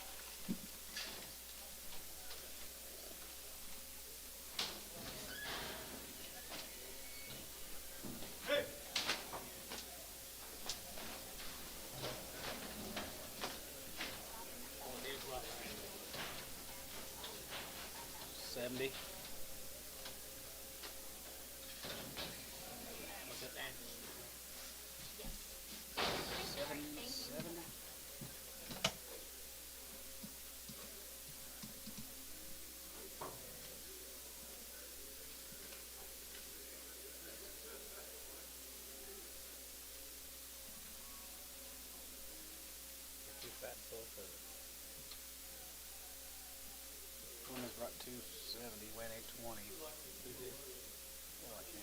$70. One is brought 270, weighing 820. Oh, I can't.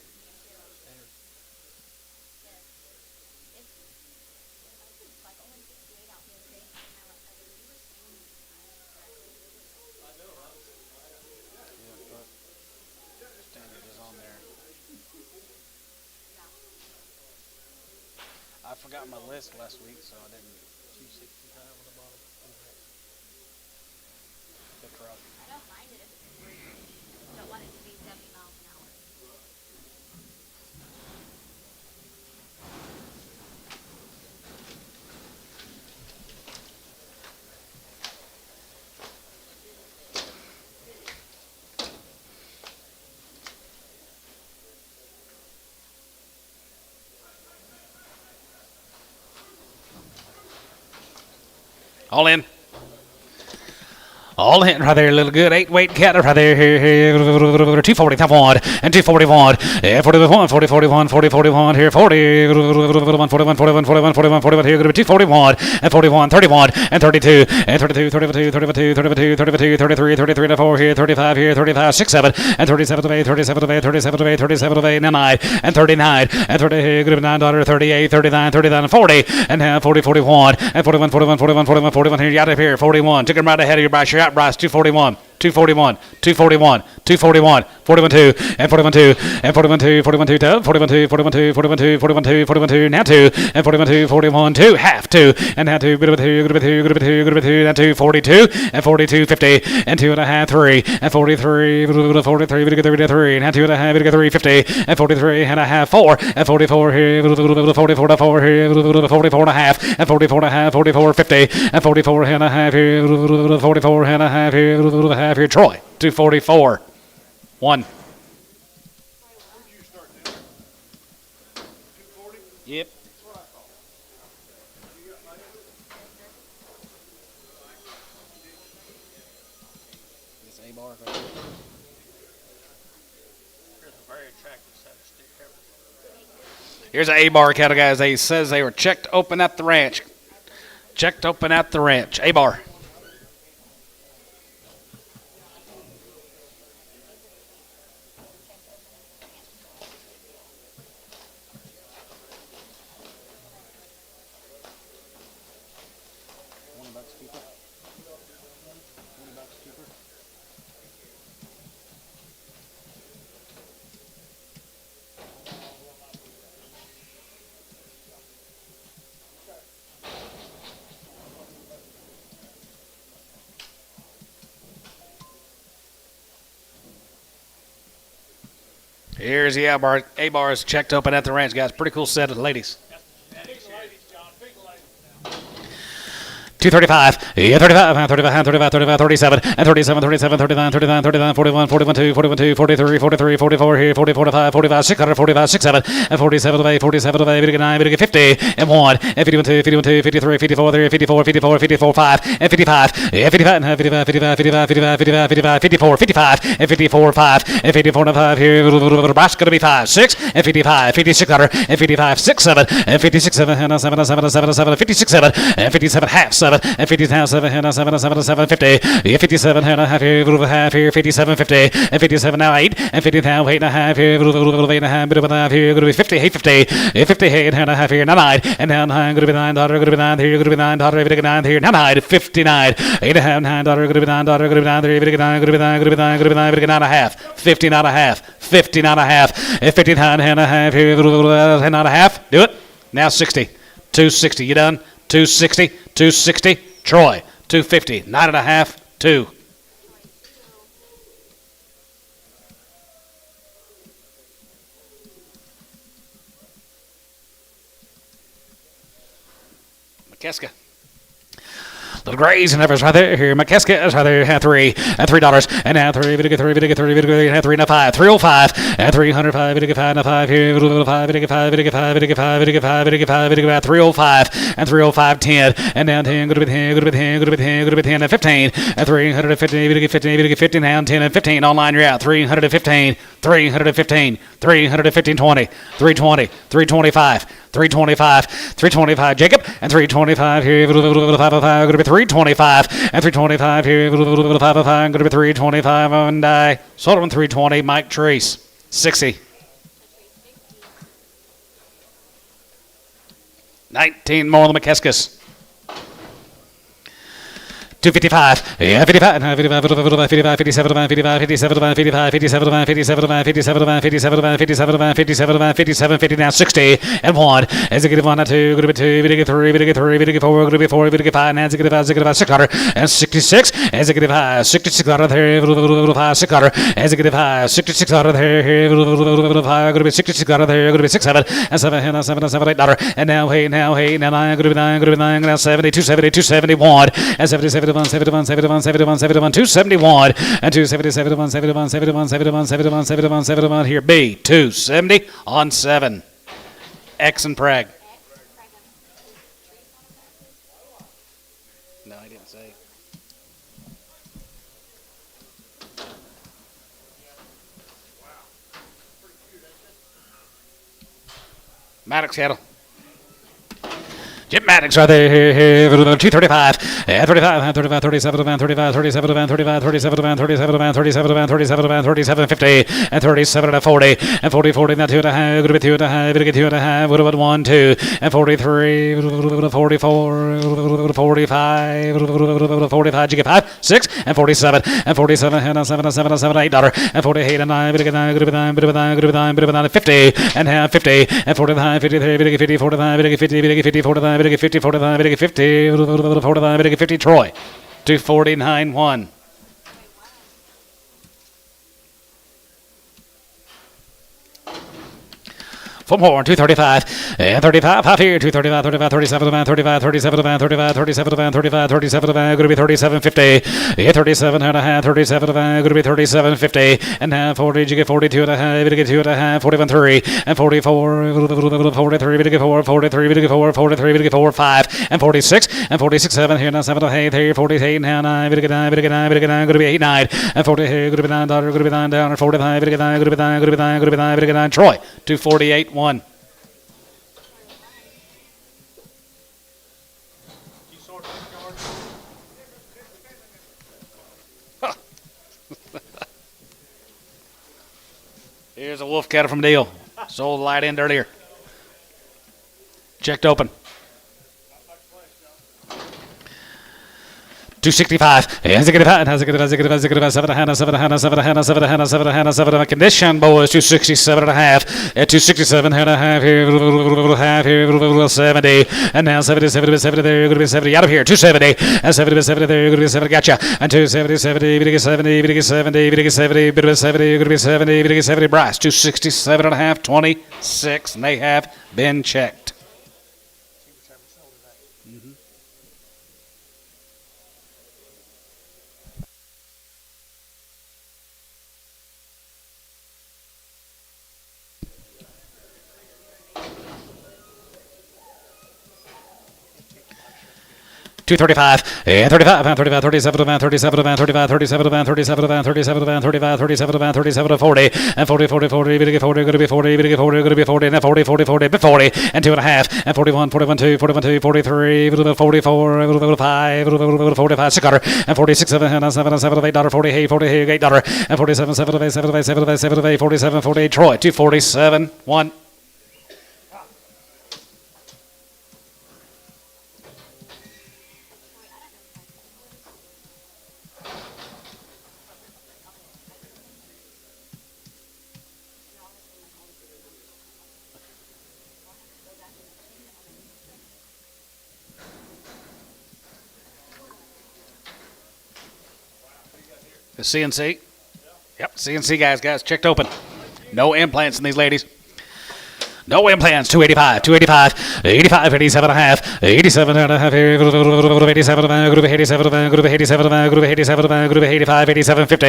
forgot my list last week, so I didn't. 265 on the bottom. The truck. I don't mind it if it's free. Don't want it to be 70 miles an hour. All in. All in right there, little good 8-weight cattle right there. 240, top one, and 241. 41, 40, 41, 40, 41, here 40, 41, 41, 41, 41, 41, 41, here, 241, and 41, 31, and 32, and 32, 32, 32, 32, 32, 33, 33, 34, here, 35, here, 35, 6, 7, and 37 of 8, 37 of 8, 37 of 8, 37 of 8, and 9, and 39, and 30, here, $9, 38, 39, 39, and 40, and now 40, 41, and 41, 41, 41, 41, 41, here, you out of here, 41, took him right ahead of your Bryce, you're out, Bryce, 241. 241, 241, 241, 41 2, and 41 2, and 41 2, 41 2, 41 2, 41 2, 41 2, 41 2, 41 2, now 2, and 41 2, 41 2, half 2, and now 2, good of 2, good of 2, good of 2, good of 2, now 2, 42, and 42, 50, and 2 and a half, 3, and 43, 43, 3, and 2 and a half, 3, 50, and 43 and a half, 4, and 44 here, 44 to 4 here, 44 and a half, and 44 and a half, 44, 50, and 44 and a half here, 44 and a half here, half here, Troy, 244, 1. Yep. This A-bar. Here's a very attractive set of stick heifers. Here's an A-bar cattle, guys. They says they were checked open at the ranch. Checked open at the ranch. A-bar. Here's the A-bar. A-bar is checked open at the ranch, guys. Pretty cool set of ladies. 235, yeah, 35, 35, 35, 35, 37, and 37, 37, 39, 39, 39, 41, 41, 2, 41, 2, 43, 43, 44, here, 40, 45, 45, 600, 45, 67, and 47 of 8, 47 of 8, 9, 50, and 1, and 51, 2, 51, 2, 53, 54, 3, 54, 54, 54, 5, and 55, yeah, 55, and 55, 55, 55, 55, 55, 55, 54, 55, and 54, 5, and 54, and 5, here, Bryce going to be 5, 6, and 55, 5600, and 55, 6, 7, and 56, 7, and 7, 7, 7, 7, 56, 7, and 57, half, 7, and 50 now 7 and 7 7 7 50 57 and a half here half here 57 50 and 57 now 8 and 50 now 8 and a half here 8 and a half bit of a half here going to be 50 50 50 8 and a half here now 9 and now 9 going to be 9 daughter going to be 9 here going to be 9 daughter everything 9 here now 9 59 8 and a half 9 daughter going to be 9 daughter going to be 9 there everything 9 going to be 9 going to be 9 going to be 9 everything 9 and a half 50 9 and a half 50 9 and a half 59 and a half here 10 and a half do it now 60 260 you done 260 260 Troy 250 9 and a half 2 McKeska. Little grays and efforts right there. Here, McKeska is right there. Had $3 and $3, and now 3. Video 3. Video 3. Video had 3 and a 5. 305 and 305. Video 5 and a 5 here. 5. Video 5. Video 5. Video 5. Video 5. Video 5. Video 305 and 305 10 and down 10. Go to be 10. Go to be 10. Go to be 10. Go to be 10 and 15 and 315. Video 15. Video 15 down 10 and 15 online. You're out. 315. 315. 315 20. 320. 325. 325, 325, Jacob, and 325 here, 505, going to be 325, and 325 here, 505, going to be 325, and I sold him 320, Mike Treese, 60. 19 more on the McKeskas. 255. Yeah, 55. 55, 55, 55, 57, 55, 57, 55, 57, 57, 57, 57, 57, 57, 57, 50, now 60 and 1. As it get 1, 2, going to be 2, going to get 3, going to get 3, going to get 4, going to be 4, going to get 5, and as it get 5, 600, and 66. As it get 5, 66 out of there, 5, 600. As it get 5, 66 out of there, 5, going to be 66 out of there, going to be 6, 7, and 7, and 7, 7, $8. And now, hey, now 9, going to be 9, going to be 9, now 70, 270, 271, and 70, 71, 71, 71, 71, 71, 271, and 270, 71, 71, 71, 71, 71, 71, 71. Here, B, 270 on 7. X and Preg. No, I didn't say. Maddox cattle. Jim Maddox right there, 235, 35, 35, 37, 35, 37, 35, 37, 37, 37, 37, 37, 50, and 37 and 40, and 40, 40, now 2.5, going to be 2.5, going to get 2.5, would have been 1, 2, and 43, 44, 45, 45, you get 5, 6, and 47, and 47, and 7, and 7, and 7, $8, and 48, and 9, going to be 9, going to be 9, going to be 9, going to be 9, going to be 9, 50, and half 50, and 49, 53, going to get 50, 45, going to get 50, going to get 50, 45, going to get 50, 45, going to get 50, 45, going to get 50, Troy, 249, 1. From Horn, 235, and 35, half here, 235, 35, 37, 35, 37, 35, 37, 35, 37, going to be 37, 50, yeah, 37 and a half, 37, going to be 37, 50, and half 40, you get 42 and a half, you get 2 and a half, 41, 3, and 44, 43, you get 4, 43, you get 4, 43, you get 4, 5, and 46, and 46, 7, here, now 7, 8, here, 48, now 9, you get 9, you get 9, you get 9, going to be 8, 9, and 40, here, going to be $9, going to be $9 down, 45, you get 9, going to be 9, going to be 9, going to be 9, you get 9, Troy, 248, 1. Here's a wolf cattle from Deal. Sold light end earlier. Checked open. 265. Condition, boys. 267 and a half. At 267 and a half here. Half here. 70. And now 70, 70, 70 there. You're going to be 70 out of here. 270. And 70, 70 there. You're going to be 70. Gotcha. And 270, 70. You're going to get 70. You're going to get 70. You're going to get 70. You're going to get 70. You're going to be 70. You're going to get 70. Bryce. 267 and a half. 26. And they have been checked. $235, and 35, and 35, 37, and 37, and 35, 37, and 37, and 37, and 35, 37, and 37, and 40, and 40, 40, 40, you're going to get 40, going to be 40, you're going to get 40, going to be 40, and then 40, 40, 40, but 40, and 2.5, and 41, 41, 2, 41, 2, 43, 44, 5, 45, 600, and 46, 7, and 7, and 7, $8, 48, 48, $8, and 47, 7, 8, 7, 8, 7, 8, 7, 8, 47, 48, Troy, 247, 1. The CNC. Yep, CNC guys, checked open. No implants in these ladies. No implants. 285, 285, 85, 87 and a half, 87 and a half, 87, group 87, group 87, group 87, group 85, 87, 50,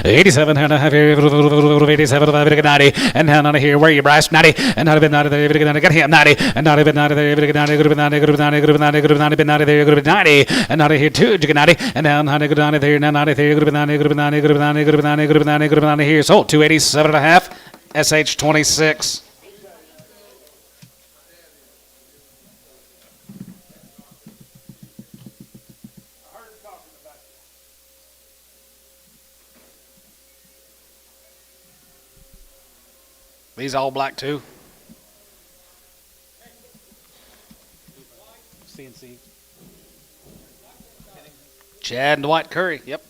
87 and a half, group 87, 90, and now 90 here. Where are you, Bryce? 90, and 90, 90 there, 90, got him, 90, and 90, 90 there, 90, group 90, group 90, group 90, group 90, 90 there, group 90, and 90 here too, you get 90, and now 90, group 90 there, now 90 there, group 90, group 90, group 90, group 90, group 90, group 90 here. Sold 287 and a half, SH 26. These all black too. CNC. Chad and Dwight Curry. Yep.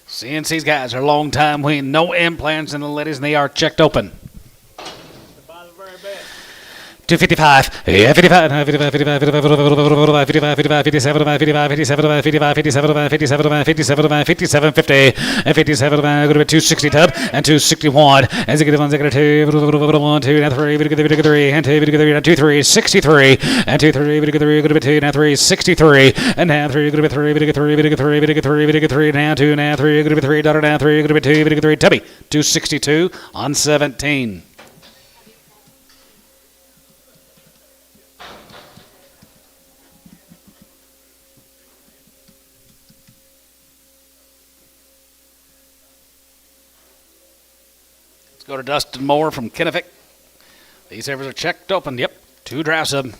CNC's guys are long time weaned. No implants in the ladies, and they are checked open. 255, 55, 55, 55, 55, 55, 57, 55, 57, 55, 57, 57, 57, 57, 50, and 57, going to be 260 tub, and 261, and 2, 1, 2, and 3, 3, and 2, 3, 3, 63, and 2, 3, going to be 2, and 3, 63, and now 3, going to be 3, 3, 3, now 2, now 3, going to be 3, now 3, going to be 2, 3, tubby, 262 on 17. Go to Dustin Moore from Kennewick. These heifers are checked open. Yep, 2 drafts of them.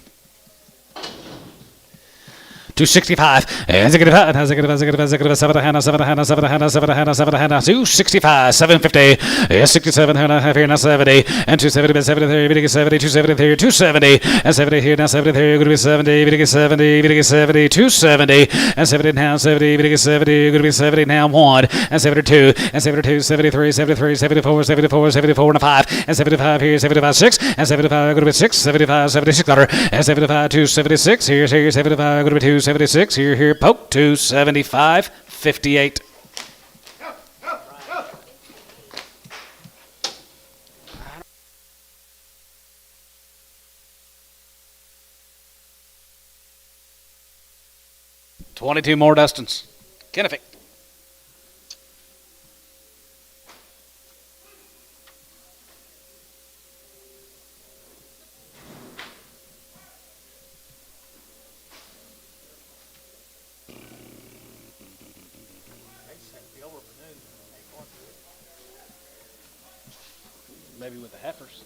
265, and 265, 750, 67, and 70, and 270, 70, 70, 270, 270, and 70 here, now 70 there, going to be 70, 70, 70, 270, and 70 now, 70, 70, going to be 70 now, 1, and 72, and 72, 73, 73, 74, 74, 74, and 5, and 75 here, 75, 6, and 75, going to be 6, 75, 76, and 75, 276, here, 75, going to be 2, 76, here, poke, 275, 58. $22 more Dustins. Kennewick. Maybe with the heifers.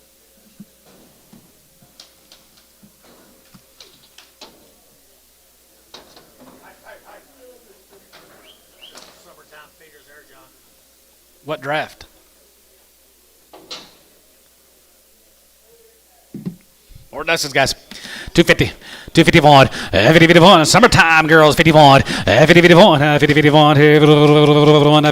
Summertime figures there, John. What draft? More Dustins, guys. 250. 251, 50-51, summertime girls, 51, 50-51, 50-51, 51,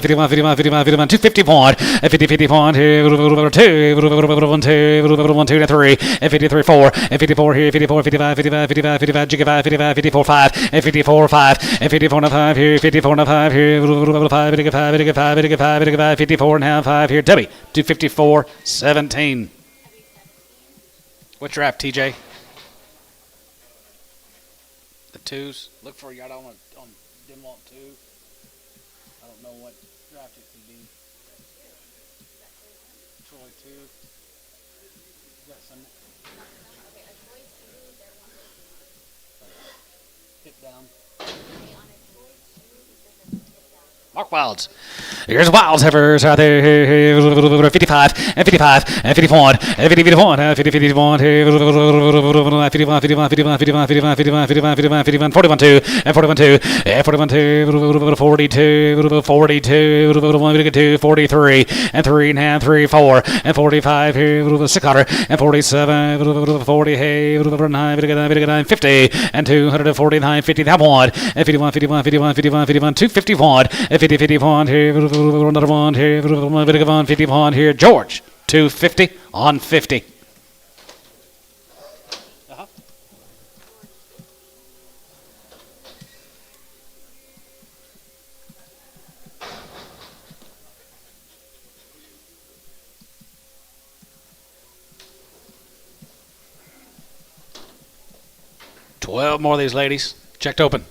51, 51, 51, 251, 50-51, 2, 3, 53, 4, 54 here, 54, 55, 55, 55, 55, 55, 54, 5, 54, 5, 54, 5 here, 54, 5 here, 5, 55, 54, now 5 here, W, 254, 17. What draft, TJ? The 2s. Look for y'all on didn't want 2. I don't know what draft it could be. Troy 2. Got some. Hit down. Mark Wilds. Here's Wilds heifers out there. 55 and 55 and 51 and 50, 51 and 50, 51, 51, 51, 51, 51, 51, 51, 51, 51, 41, 2 and 41, 2 and 41, 2, 42, 42, 2, 43 and 3 and 3, 4 and 45 here, 600 and 47, 40, hey, 9, 50 and 249, 50, that one and 51, 51, 51, 51, 51, 251 and 50, 51 here, another one here, 51 here, George, 250 on 50. Uh-huh. $12 more of these ladies, checked open.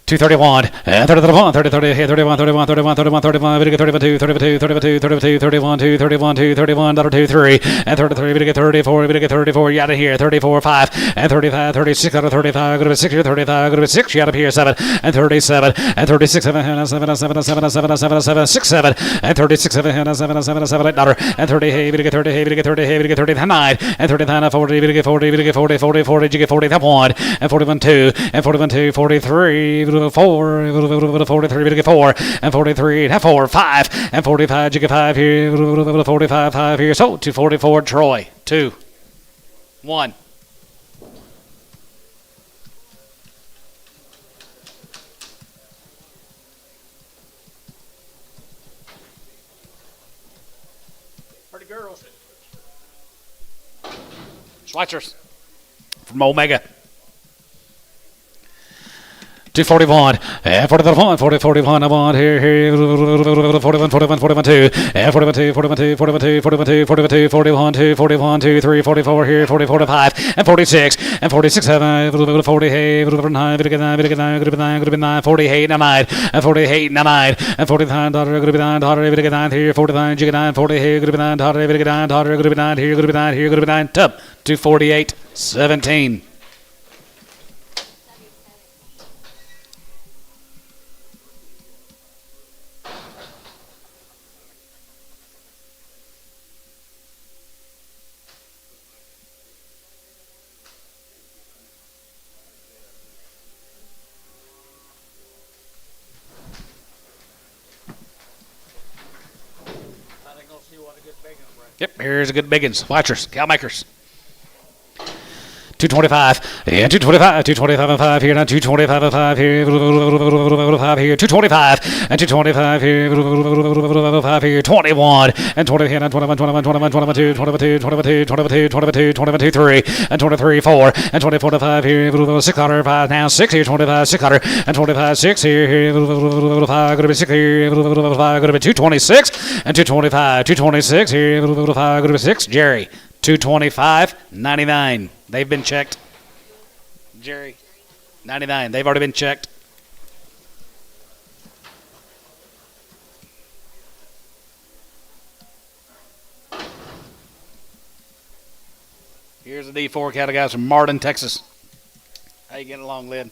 231, 31, 30, 30, 31, 31, 31, 31, 31, 32, 32, 32, 32, 31, 2, 31, 2, 31, 2, 3, and 33, 34, 34, you out of here, 34, 5, and 35, 36, out of 35, go to 6, 35, go to 6, you out of here, 7, and 37, and 36, 7, 7, 7, 7, 7, 7, 7, 6, 7, and 36, 7, 7, 7, 7, $8, and 30, hey, 30, 30, 30, 30, 9, and 39, 40, 40, 40, 40, 40, 40, you get 40, that 1, and 41, 2, and 41, 2, 43, 4, 43, we get 4, and 43, half 4, 5, and 45, you get 5 here, 45, 5 here. So 244, Troy, 2, 1. Pretty girls. Schweitzers from Omega. 241, and 41, 40, 41, I want here, 41, 41, 41, 2, and 41, 2, 41, 2, 41, 2, 41, 2, 41, 2, 41, 2, 41, 2, 3, 44 here, 44 to 5, and 46, and 46, 7, 48, 9, 9, 48, 9, and 48, 9, and 49, daughter, 9 here, 49, jig 9, 40 here, 9, daughter, 9 here, 9 here, 9, tub, 248, 17. Yep, here's a good biggins. Watchers, cow makers. 225, and 225, 225 and 5 here, now 225 and 5 here, 5 here, 225, and 225 here, 5 here, 21, and 20 here, and 21, 21, 21, 22, 22, 22, 22, 22, 22, 3, and 23, 4, and 24 to 5 here, 600, 5 now, 6 here, 25, 600, and 25, 6 here, 5, going to be 6 here, 5, going to be 226, and 225, 226 here, 5, going to be 6, Jerry. 225, 99. They've been checked. Jerry, 99. They've already been checked. Here's the D4 cattle guys from Martin, Texas. How you getting along, Lynn?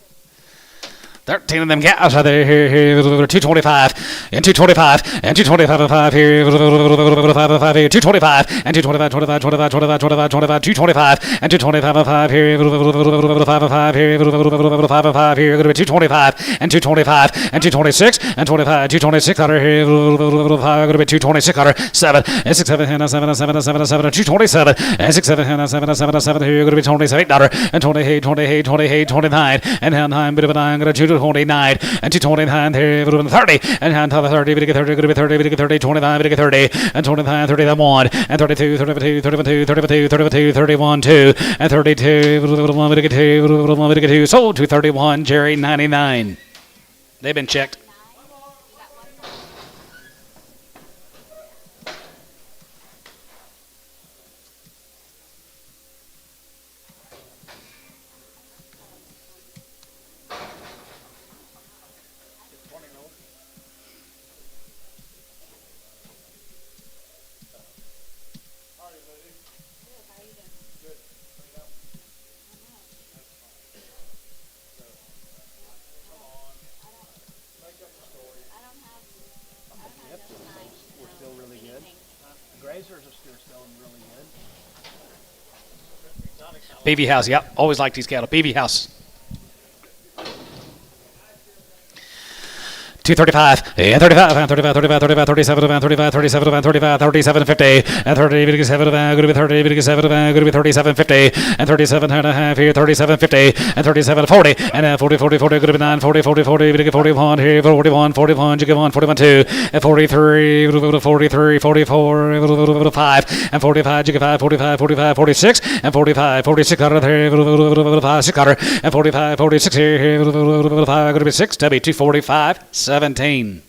13 of them cows out there here, 225, and 225, and 225 and 5 here, 5 here, 225, and 225, 25, 25, 25, 25, 25, 225, and 225 and 5 here, 5 and 5 here, 5 and 5 here, going to be 225, and 225, and 226, and 25, 226 out here, 5, going to be 226 out 7, and 6, 7, and 7, and 7, and 7, and 7, and 227, and 6, 7, and 7, and 7, and 7 here, going to be 27 dollar, and 28, 28, 28, 29, and 9, bit of a 9, going to 29, and 229 here, 30, and 30, we get 30, going to be 30, we get 30, 25, we get 30, and 29, 30, that 1, and 32, 32, 32, 32, 32, 31, 2, and 32, we get 2, we get 2, sold to 31, Jerry, 99. They've been checked. PV House, yep. Always liked these cattle. PV House. 235, and 35, and 35, 35, 35, 37, and 35, 37, and 35, 37, 50, and 30, 7, going to be 30, 7, going to be 37, 50, and 37 and a half here, 37, 50, and 37, 40, and 40, 40, 40, going to be 9, 40, 40, 40, we get 41 here, 41, 41, you get 1, 41, 2, and 43, 43, 44, 5, and 45, you get 5, 45, 45, 46, and 45, 46 out of there, 5, 6 out, and 45, 46 here, 5, going to be 6, W, 245, 17.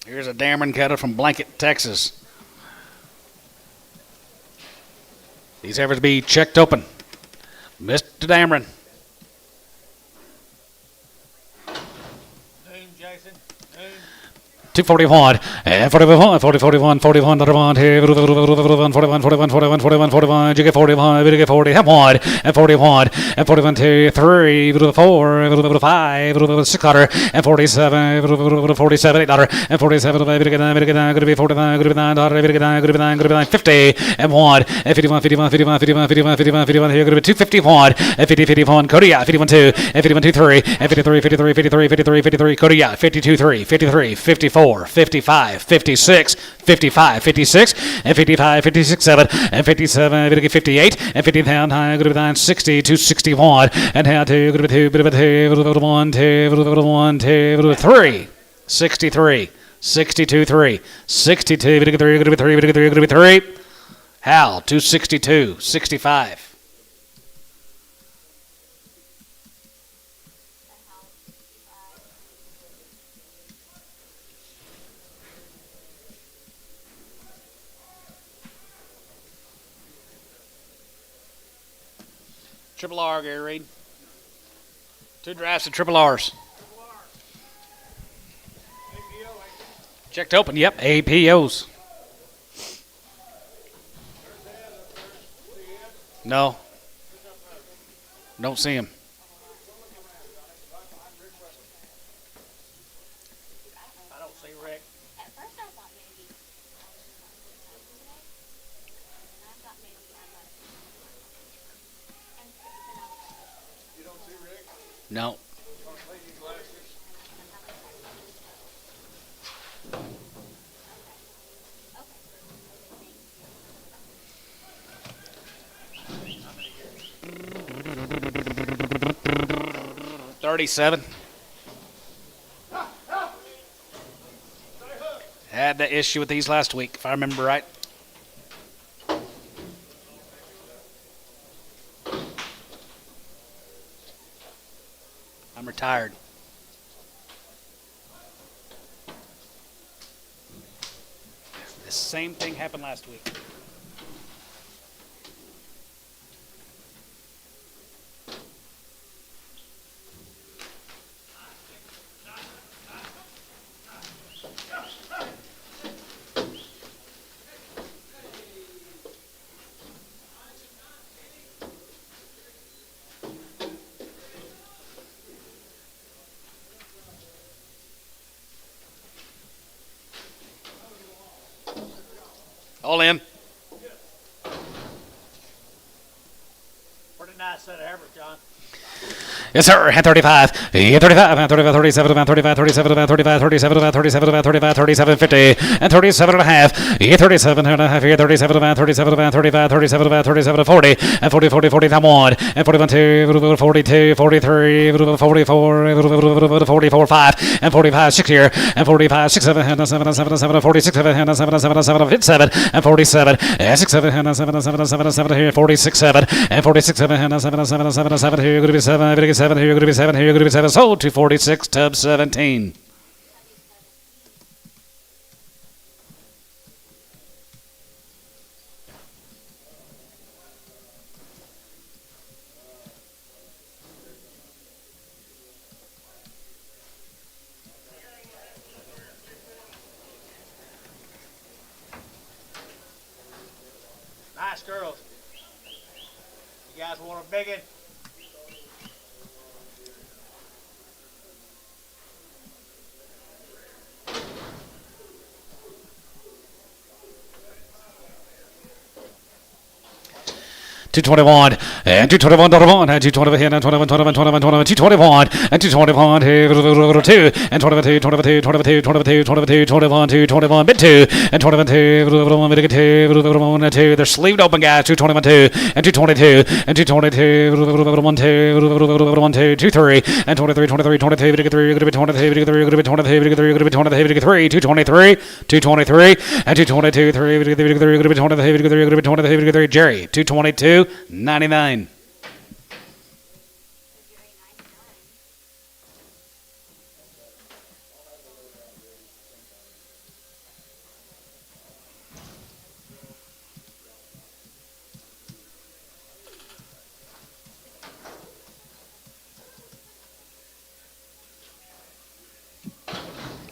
Here's a Dameron cattle from Blanket, Texas. These heifers be checked open. Mr. Dameron. Name, Jason. Name. 241, and 41, 40, 41, 41, 41, 41, 41, 41, 41, 41, 41, you get 41, you get 40, have 1, and 41, and 41, 2, 3, 4, 5, 6 dollar, and 47, 47, 8 dollar, and 47, going to be 49, going to be 9 dollar, going to be 9, going to be 9, going to be 9, 50, and 1, and 51, 51, 51, 51, 51, 51, 51, here, going to be 251, and 50, 51, Kodiak, 51, 2, and 51, 2, 3, and 53, 53, 53, 53, 53, Kodiak, 52, 3, 53, 54, 55, 56, 55, 56, and 55, 56, 7, and 57, 58, and 50 pound high, going to be 9, 60, 261, and how 2, going to be 2, bit of a 2, 1, 2, 1, 2, 3, 63, 62, 3, 62, 3, going to be 3, going to be 3, Hal, 262, 65. Triple R, Gary Reed. 2 drafts of triple R's. Checked open, yep, APOs. No. Don't see him. I don't see Rick. At first I thought maybe. I thought maybe You don't see Rick? No. Want to play these glasses? 37. Had that issue with these last week, if I remember right. I'm retired. The same thing happened last week. All in. 49 set of Herbert, John. Yes, sir. At 35. At 35. At 35. 37. About 35. 37. About 35. 37. About 37. About 35. 37. 50. And 37 and a half. At 37 and a half. Here. 37. About 37. About 35. 37. About 37. 40. And 40. 40. 40. Time 1. And 41. 2. 42. 43. 44. 44. 5. And 45. 6 here. And 45. 6. 7. And 7. 7. 7. 46. 7. And 7. 7. 7. 7. And 47. And 6. 7. And 7. 7. 7. 7. Here. 46. 7. And 46. 7. And 7. 7. 7. 7. Here. Going to be 7. 7 here, going to be 7 here, going to be 7. Sold 246, tub 17. Nice girls. You guys want a big one? $221 and $221 and $221 here and $221 and $221 here 2 and $22 $22 $22 $22 $22 $21 $21 bid 2 and $21 2 they're sleeved open guys $221 2 and $222 and $222 1 2 2 3 and $23 $23 $22 $23 $23 $23 $23 $23 $23 and $222 $23 Jerry $222 $99.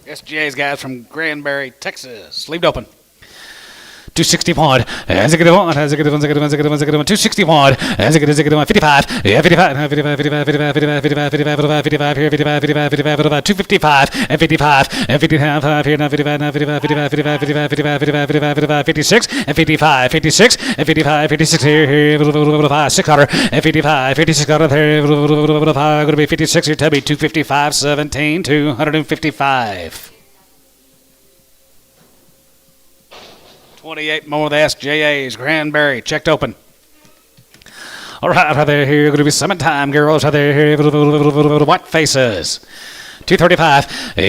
SGA's guys from Granbury, Texas. Leave it open. 261, as a good one, as a good one, as a good one, as a good one, as a good one, 261, as a good one, 55, yeah, 55, 55, 55, 55, 55, 55, 55, 55, 55, 55, 55, 255, and 55, and 55, here, now 55, now 55, 55, 55, 55, 55, 55, 55, 56, and 55, 56, and 55, 56, here, 600, and 55, 56, there, going to be 56, here, Tubby, 255, 17, 255. 28 more of the SJAs. Granbury checked open. All right, right there. Here going to be summertime girls. Right there. Here, white faces. 235,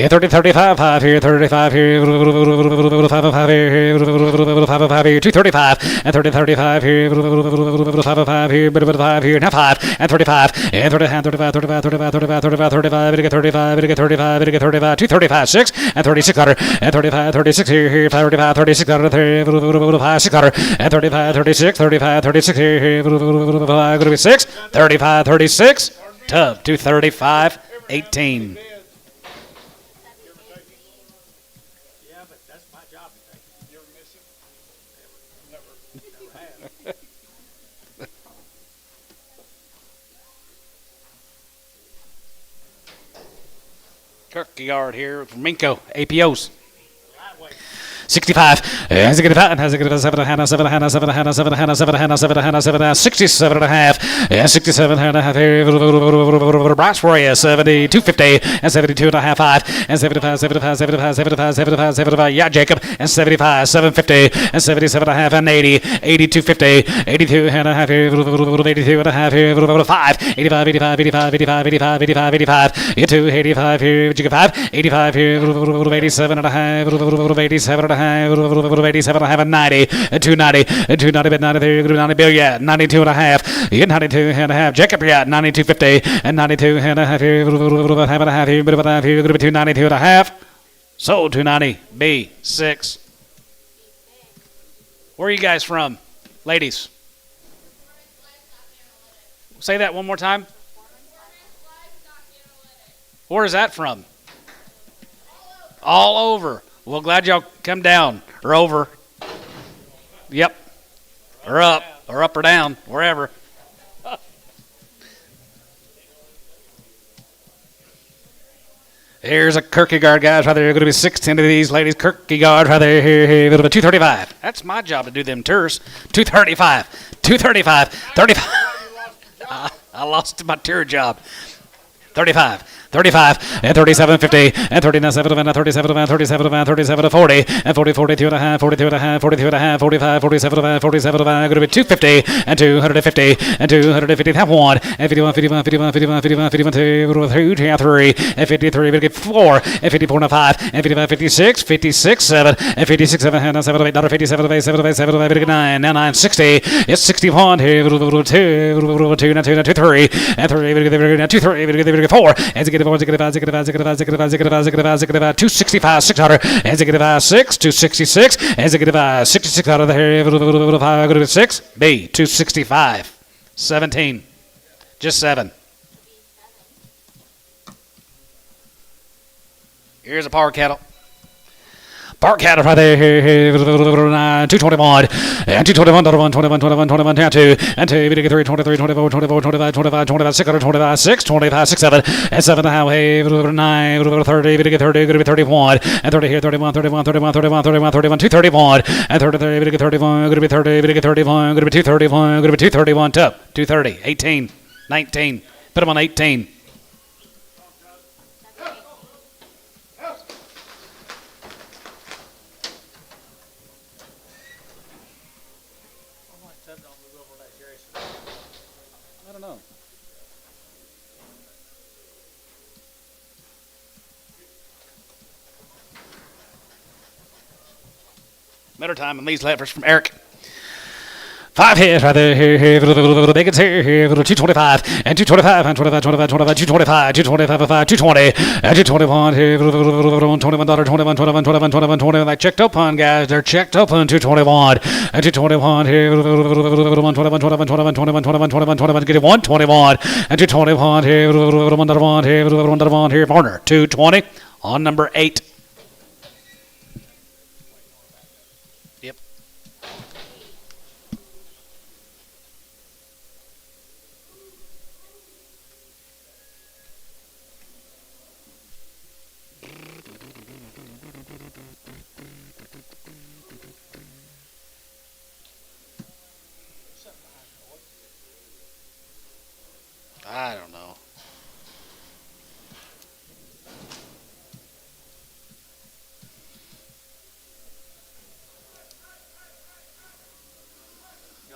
30, 35, 5 here, 35 here, 5 here, 5 here, 235, and 30, 35 here, 5 here, 5 here, now 5, and 35, and 30, 35, 35, 35, 35, 35, 35, 35, 35, 35, 235, 6, and 36 hundred, and 35, 36 here, 35, 36 hundred, 5, 600, and 35, 36, 35, 36 here, going to be 6, 35, 36, tub, 235, 18. Yeah, but that's my job. You ever miss him? Never have. Turkey yard here from Minko, APOs. 65, has a good hat, has a good 7 and a half, 7 and a half, 7 and a half, 7 and a half, 7 and a half, 7 and a half, 7 and a half, 67 and a half, 67 and a half, Brass Warrior, 70, 250, and 72 and a half, 5, and 75, 75, 75, 75, 75, 75, yeah, Jacob, and 75, 750, and 77 and a half, and 80, 80, 250, 82 and a half, 82 and a half, 5, 85, 85, 85, 85, 85, 85, 85, 85 here, Jacob 5, 85 here, 87 and a half, 87 and a half, 87 and a half, and 90, and 290, and 290, but 90 there, 90 bill, yeah, 92 and a half, 92 and a half, Jacob, yeah, 92.50, and 92 and a half here, half and a half here, bit of a half here, going to be 292 and a half, sold 290, B6. Where are you guys from, ladies? Say that one more time. Where is that from? All over. Well, glad y'all come down or over. Yep. Or up or down, wherever. Here's a Kierkegaard, guys, right there. Going to be 16 of these ladies. Kierkegaard, right there. Here, 235. That's my job to do them tours. 235. 235. 35. I lost my tour job. 35. 35, and 37.50, and 39.7, and 37, and 37, and 37 40, and 40, 42 and a half, 42 and a half, 42 and a half, 45, 47, 47, going to be 250, and 250, and 250, have 1, and 51, 51, 51, 51, 51, 51, 2, 3, and 53, we get 4, and 54 and a 5, and 55, 56, 56, 7, and 56, 7, and 7, 8, 57, 8, 7, 8, 7, 8, 9, now 9, 60, it's 61, here, 2, 2, 2, 3, and 3, now 2, 3, 4, and 265, 600, and 6, 266, and 66 out of the hair, 6, B, 265, 17, just 7. Here's a power cattle. Park cattle right there, 221, and 221, 21, 21, 21, 21, 22, and 2, 3, 23, 24, 24, 25, 25, 25, 600, 25, 6, 25, 6, 7, and 7 highway, 9, 30, 30, going to be 31, and 30 here, 31, 31, 31, 31, 31, 31, 231, and 33, 31, going to be 30, 31, going to be 231, going to be 231, top, 230, 18, 19, put them on 18. I don't know. Better time and these levers from Eric. 5 hits right there, here, Bacon's here, 225, and 225, and 25, 25, 25, 225, 225, 5, 220, and 221, here, $21, 21, 21, 21, 21, 21, that checked open, guys, they're checked open, 221, and 221, here, 21, 21, 21, 21, 21, 21, 21, get it, 121, and 221, here, 1, here, 1, here, Warner, 220, on number 8,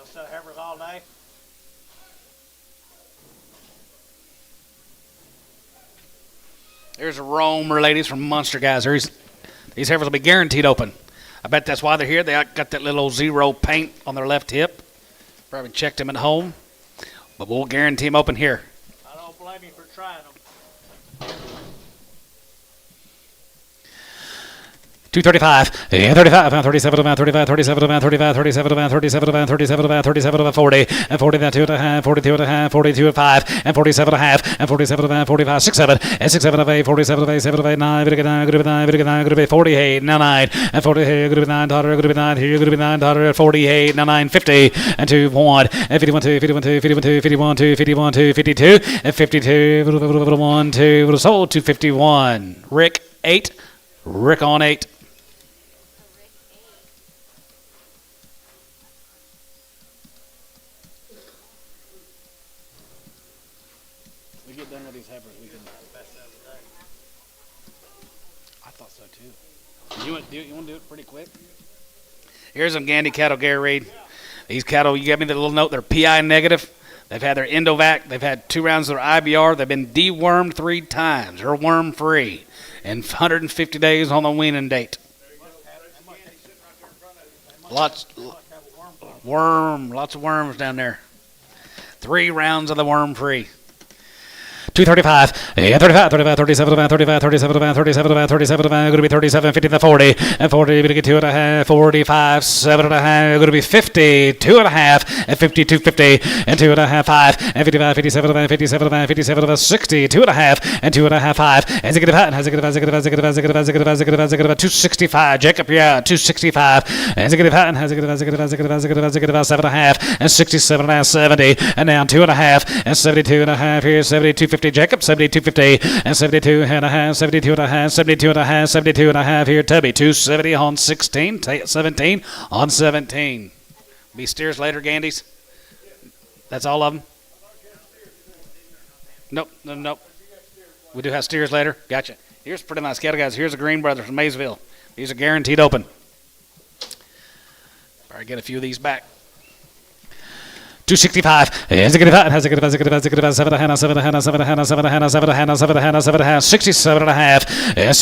You'll sell heifers all day. There's a roamer, ladies, from Munster, guys. These heifers will be guaranteed open. I bet that's why they're here. They got that little zero paint on their left hip. Probably checked them at home. But we'll guarantee them open here. I don't blame you for trying them. 235, 35, 37, 35, 37, 35, 37, 37, 37, 37, 40, and 40, 2 and a half, 42 and a half, 42 and 5, and 47 and a half, and 47, 45, 6, 7, and 6, 7, 8, 47, 8, 7, 8, 9, group 9, group 9, group 9, group 48, now 9, and 48, group 9, daughter, group 9, here, group 9, daughter, 48, now 9, 50, and 2, 1, and 51, 2, 51, 2, 51, 2, 51, 2, 51, 2, 52, and 52, 1, 2, sold to 51. Rick, 8, Rick on 8. We get done with these heifers, we can. I thought so too. You want to do it pretty quick? Here's some Gandy cattle, Gary Reed. These cattle, you gave me the little note, they're PI negative. They've had their Endovac. They've had 2 rounds of their IBR. They've been dewormed 3 times. They're worm free. And 150 days on the weaning date. Lots of worms down there. 3 rounds of the worm free. 235, 35, 35, 37, 35, 37, 37, 37, going to be 37, 50, 40, and 40, going to get 2 and a half, 45, 7 and a half, going to be 50, 2 and a half, and 52, 50, and 2 and a half, 5, and 55, 57, 57, 57, 60, 2 and a half, and 2 and a half, 5, and Zig 265, Jacob, yeah, 265, and Zig 7 and a half, and 67 and a half, 70, and now 2 and a half, and 72 and a half here, 72, 50, Jacob, 72.50, and 72 and a half, 72 and a half, 72 and a half, 72 and a half here, Tubby, 270 on 16, 17 on 17. Be steers later, Gandies? That's all of them? Nope. We do have steers later. Gotcha. Here's pretty nice cattle, guys. Here's a Green Brothers from Maysville. These are guaranteed open. Probably get a few of these back. 265, 67 and a half, 67 and a half,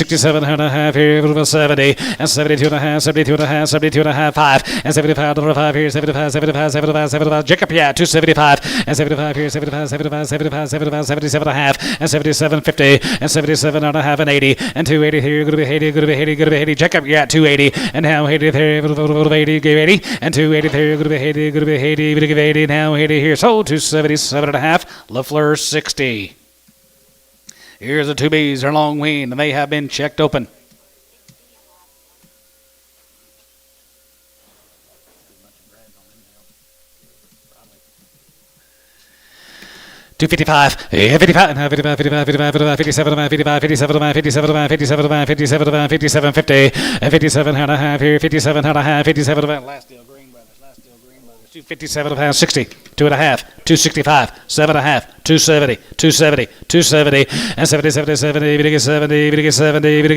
67 and a half here, 70, and 72 and a half, 72 and a half, 72 and a half, 5, and 75 and a 5 here, 75, 75, 75, 75, Jacob, yeah, 275, and 75 here, 75, 75, 75, 75, 77 and a half, and 77, 50, and 77 and a half, and 80, and 280 here, going to be 80, going to be 80, going to be 80, Jacob, yeah, 280, and now 80 there, 80, give 80, and 280 there, going to be 80, going to be 80, going to give 80, now 80 here, sold to 77 and a half, LaFleur 60. Here's the 2Bs, they're long weaned, and they have been checked open. 255, 55, 55, 55, 55, 57, 55, 57, 57, 57, 57, 57, 50, and 57 and a half here, 57 and a half, 57 and a half. Last deal, Green Brothers, 257 and a half, 60, 2 and a half, 265, 7 and a half, 270, 270, 270, and 70, 70, 70, 70, 70, 70,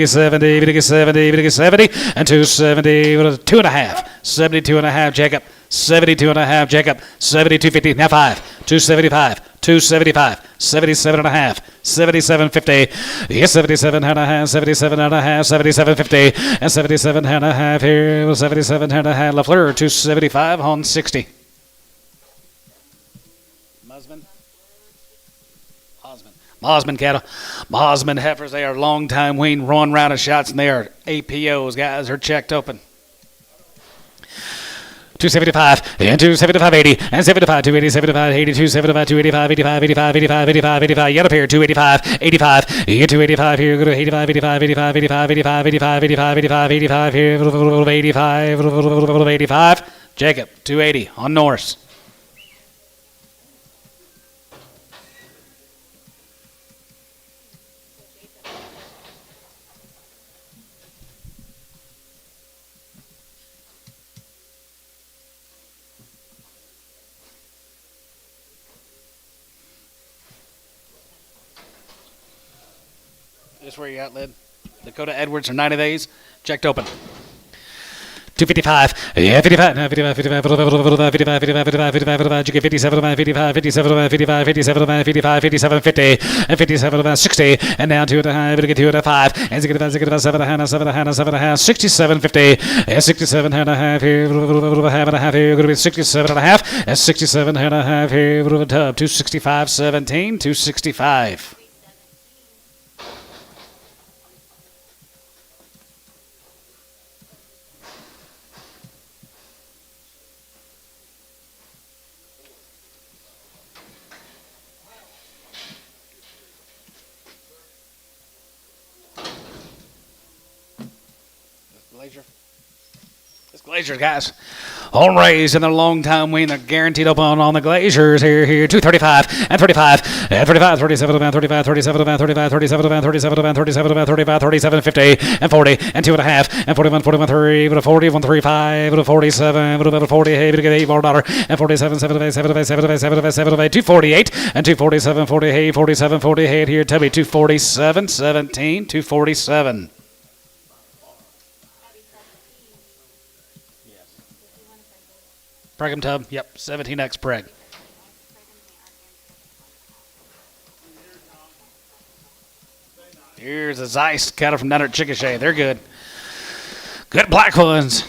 70, 70, and 270, 2 and a half, 72 and a half, Jacob, 72 and a half, Jacob, 72.50, now 5, 275, 275, 77 and a half, 77.50, yes, 77 and a half, 77 and a half, 77.50, and 77 and a half here, 77 and a half, LaFleur, 275 on 60. Mosman cattle. Mosman heifers, they are long time weaned, run round of shots, and they are APOs, guys. They're checked open. 275, and 275, 80, and 75, 280, 75, 80, 275, 285, 85, 85, 85, 85, 85, yet up here, 285, 85, here, 285, here, go to 85, 85, 85, 85, 85, 85, 85, 85, 85, here, 85, 85, Jacob, 280 on Norris. This where you at, Lid? Dakota Edwards for 90 days. Checked open. 255. Yeah, 55. 55, 55, 55, 55, 55, 55, you get 57, 55, 57, 55, 57, 55, 57, 50, and 57, 60, and down 2 and a half, get 2 and a 5, and 7 and a half, 7 and a half, 7 and a half, 67, 50, and 67 and a half here, half and a half here, going to be 67 and a half, and 67 and a half here, tub, 265, 17, 265. This Glaciers, guys. All raised in the long time wean. They're guaranteed open on the Glaciers here. 235 and 35 and 35, 37 and 35, 37 and 35, 37 and 37 and 37 and 35, 37, 50 and 40 and 2 and a half and 41, 41, 3, but a 40, 135, but a 47, but a 40, hey, but a $8 more dollar and 47, 75, 75, 75, 75, 75, 248 and 247, 40, hey, 47, 48 here. Tubby 247, 17, 247. Pregnant tub, yep, 17X preg. Here's a Zeiss cattle from down at Chickasha. They're good. Good black ones.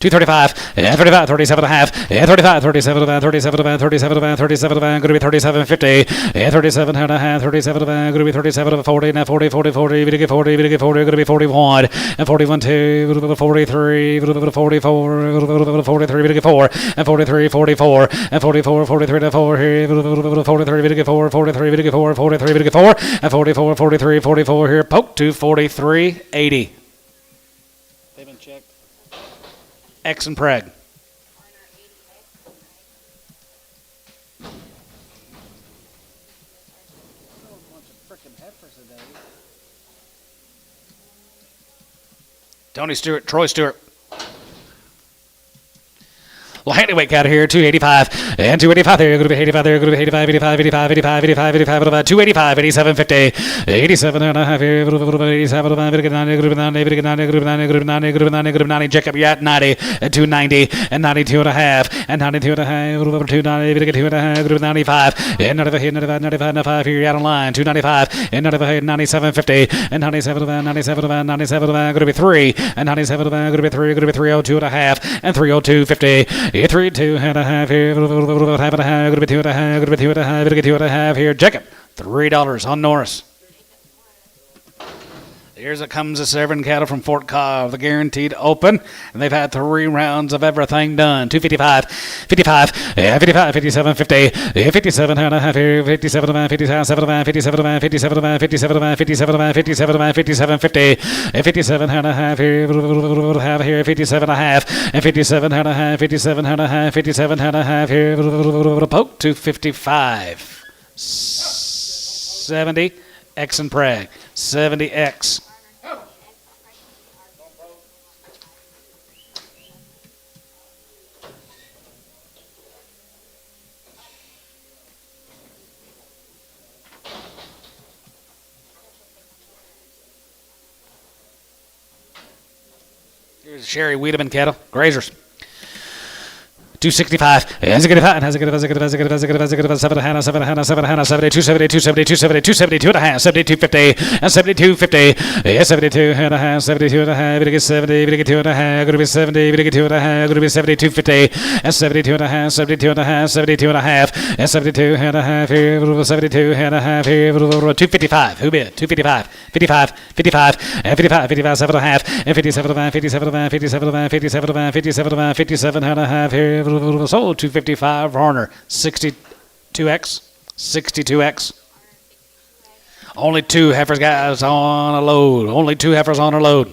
235, 35, 37 and a half, 35, 37, 37, 37, 37, going to be 37, 50, 37 and a half, 37, going to be 37, 40, now 40, 40, 40, we get 40, we get 40, going to be 41, and 41, 2, 43, 44, 43, we get 4, and 43, 44, and 44, 43, now 4, here, 43, we get 4, 43, we get 4, 43, we get 4, and 44, 43, 44 here, poke to 43, 80. They've been checked. X and preg. Tony Stewart, Troy Stewart. Well, handyweight out of here, 285 and 285 there. Going to be 85 there. Going to be 85, 85, 85, 85, 85, 85, 85, 285, 87, 50, 87 and a half here. 87, 90, Jacob, you're at 90 and 290 and 92 and a half and 92 and a half. 290, 2 and a half. 95 and 95, 95 here. You're out on line. 295 and 95, 97, 50 and 97, 97, 97. Going to be 3 and 97. Going to be 3. Going to be 302 and a half and 302, 50. 3, 2 and a half here, half and a half, going to be 2 and a half, going to be 2 and a half, going to be 2 and a half here. Jacob, $3 on Norris. Here's it comes a Severn cattle from Fort Cobb, the guaranteed open, and they've had 3 rounds of everything done. 255, 55, 55, 57, 50, 57 and a half here, 57 and 57 and 57 and 57 and 57 and 57 and 57 and 57, 50, 57 and a half here, half here, 57 and a half, and 57 and a half, 57 and a half, 57 and a half here, poke to 55, 70, X and preg, 70X. Here's Sherry Wiedemann cattle, grazers. 265, 270, 270, and a half, 7250, and 7250, 72 and a half, 72 and a half, we get 70, we get 2 and a half, going to be 70, we get 2 and a half, going to be 7250, and 72 and a half, 72 and a half, 72 and a half, and 72 and a half here, 72 and a half here, 255, who bid? 255, 55, 55, and 55, 55, 7 and a half, and 57 and a half, 57 and a half, 57 and a half, 57 and a half, 57 and a half, 57 and a half here, sold 255 Horner, 62X, 62X. Only 2 heifers, guys, on a load. Only 2 heifers on a load.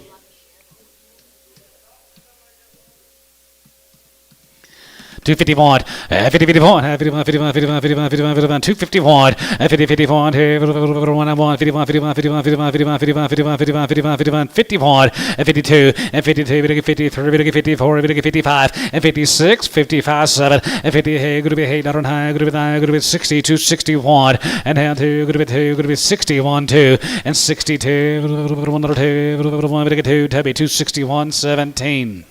251, 51, 51, 51, 51, 51, 51, 51, 251, 50, 51, 51, 51, 51, 51, 51, 51, 51, 51, 51, 51, 51, 52, and 52, 53, 54, 55, and 56, 55, 7, and 50, hey, going to be 8, not on high, going to be 9, going to be 60, 261, and down 2, going to be 2, going to be 61, 2, and 62, 1, 2, 1, 2, Tubby, 261, 17.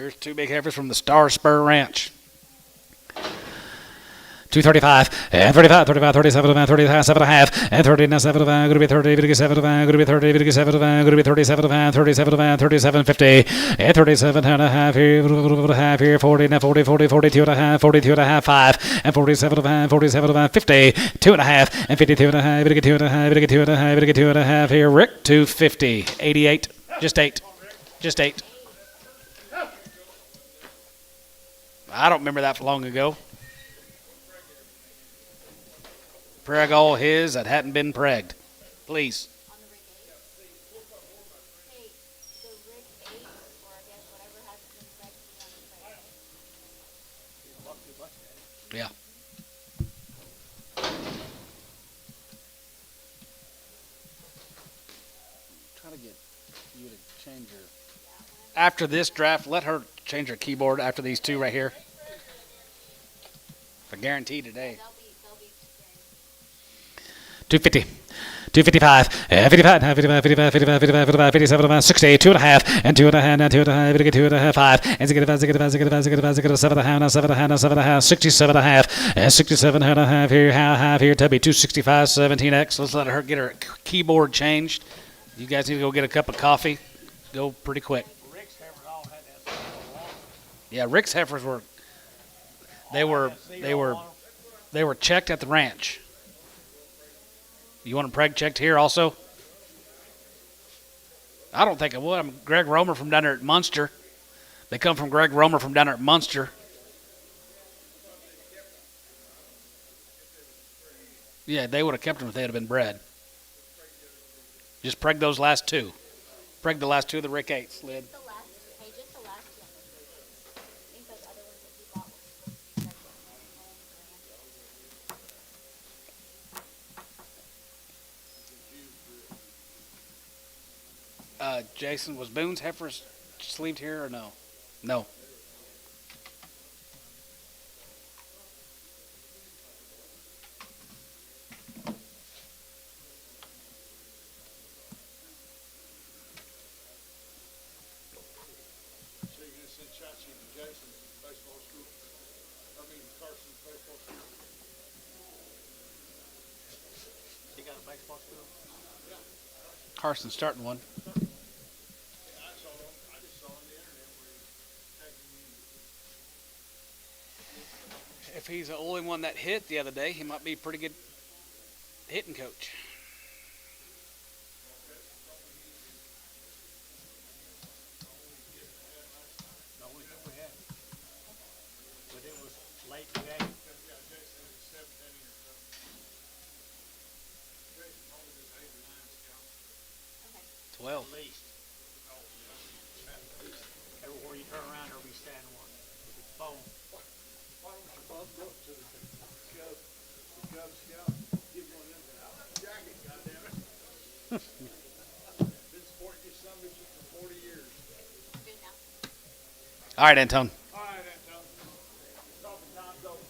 Here's 2 big heifers from the Star Spur Ranch. 235 and 35, 35, 37, 37 and a half, and 30 and 7, going to be 30, 57, going to be 30, 57, going to be 37, 37, 37, 50, and 37 and a half here, half here, 40 and 40, 40, 42 and a half, 42 and a half, 5, and 47, 47, 50, 2 and a half, and 52 and a half, 2 and a half, 2 and a half, 2 and a half here, Rick, 250, 88, just 8, just 8. I don't remember that for long ago. Preg all his that hadn't been pregged. Please. On the rig 8. Hey, the rig 8, or I guess whatever hasn't been pregnant on the rig. Yeah. Try to get you to change your. After this draft, let her change her keyboard after these 2 right here. I guarantee today. They'll be 250. 255, 55, 55, 55, 55, 55, 55, 57, 60, 2 and a half, and 2 and a half, and 2 and a half, 2 and a half, 5, and 7 and a half, 7 and a half, 67 and a half, and 67 and a half here, half here, Tubby, 265, 17X. Let's let her get her keyboard changed. You guys need to go get a cup of coffee. Go pretty quick. Rick's heifers all had that seal on. Yeah, Rick's heifers they were checked at the ranch. You want them preg checked here also? I don't think I would. I'm Greg Romer from down there at Munster. They come from Greg Romer from down there at Munster. Yeah, they would have kept them if they had been bred. Just preg those last 2. Preg the last 2 of the Rick 8s, Lid. just the last 2 on those rig 8s. I think those other ones that you bought were supposed to be Jason, was Boone's heifers sleeved here or no? No. So you're going to send Chachi to Jason's baseball school? I mean, Carson's baseball school? You got a baseball school? Carson's starting one. I just saw on the internet where he's taking If he's the only one that hit the other day, he might be a pretty good hitting coach. The only hit we had. But it was late today. Yeah, Jason is 17 or so. Jason only does 8 or 9 scouts. 12. At least. Everywhere you turn around, there'll be standing one with his phone. Why don't you bump up to the Cub Scout? Give one of them a jacket, goddammit. Been supporting you some bitches for 40 years. good now. All right, Antone. All right, Anton. Talking time's over.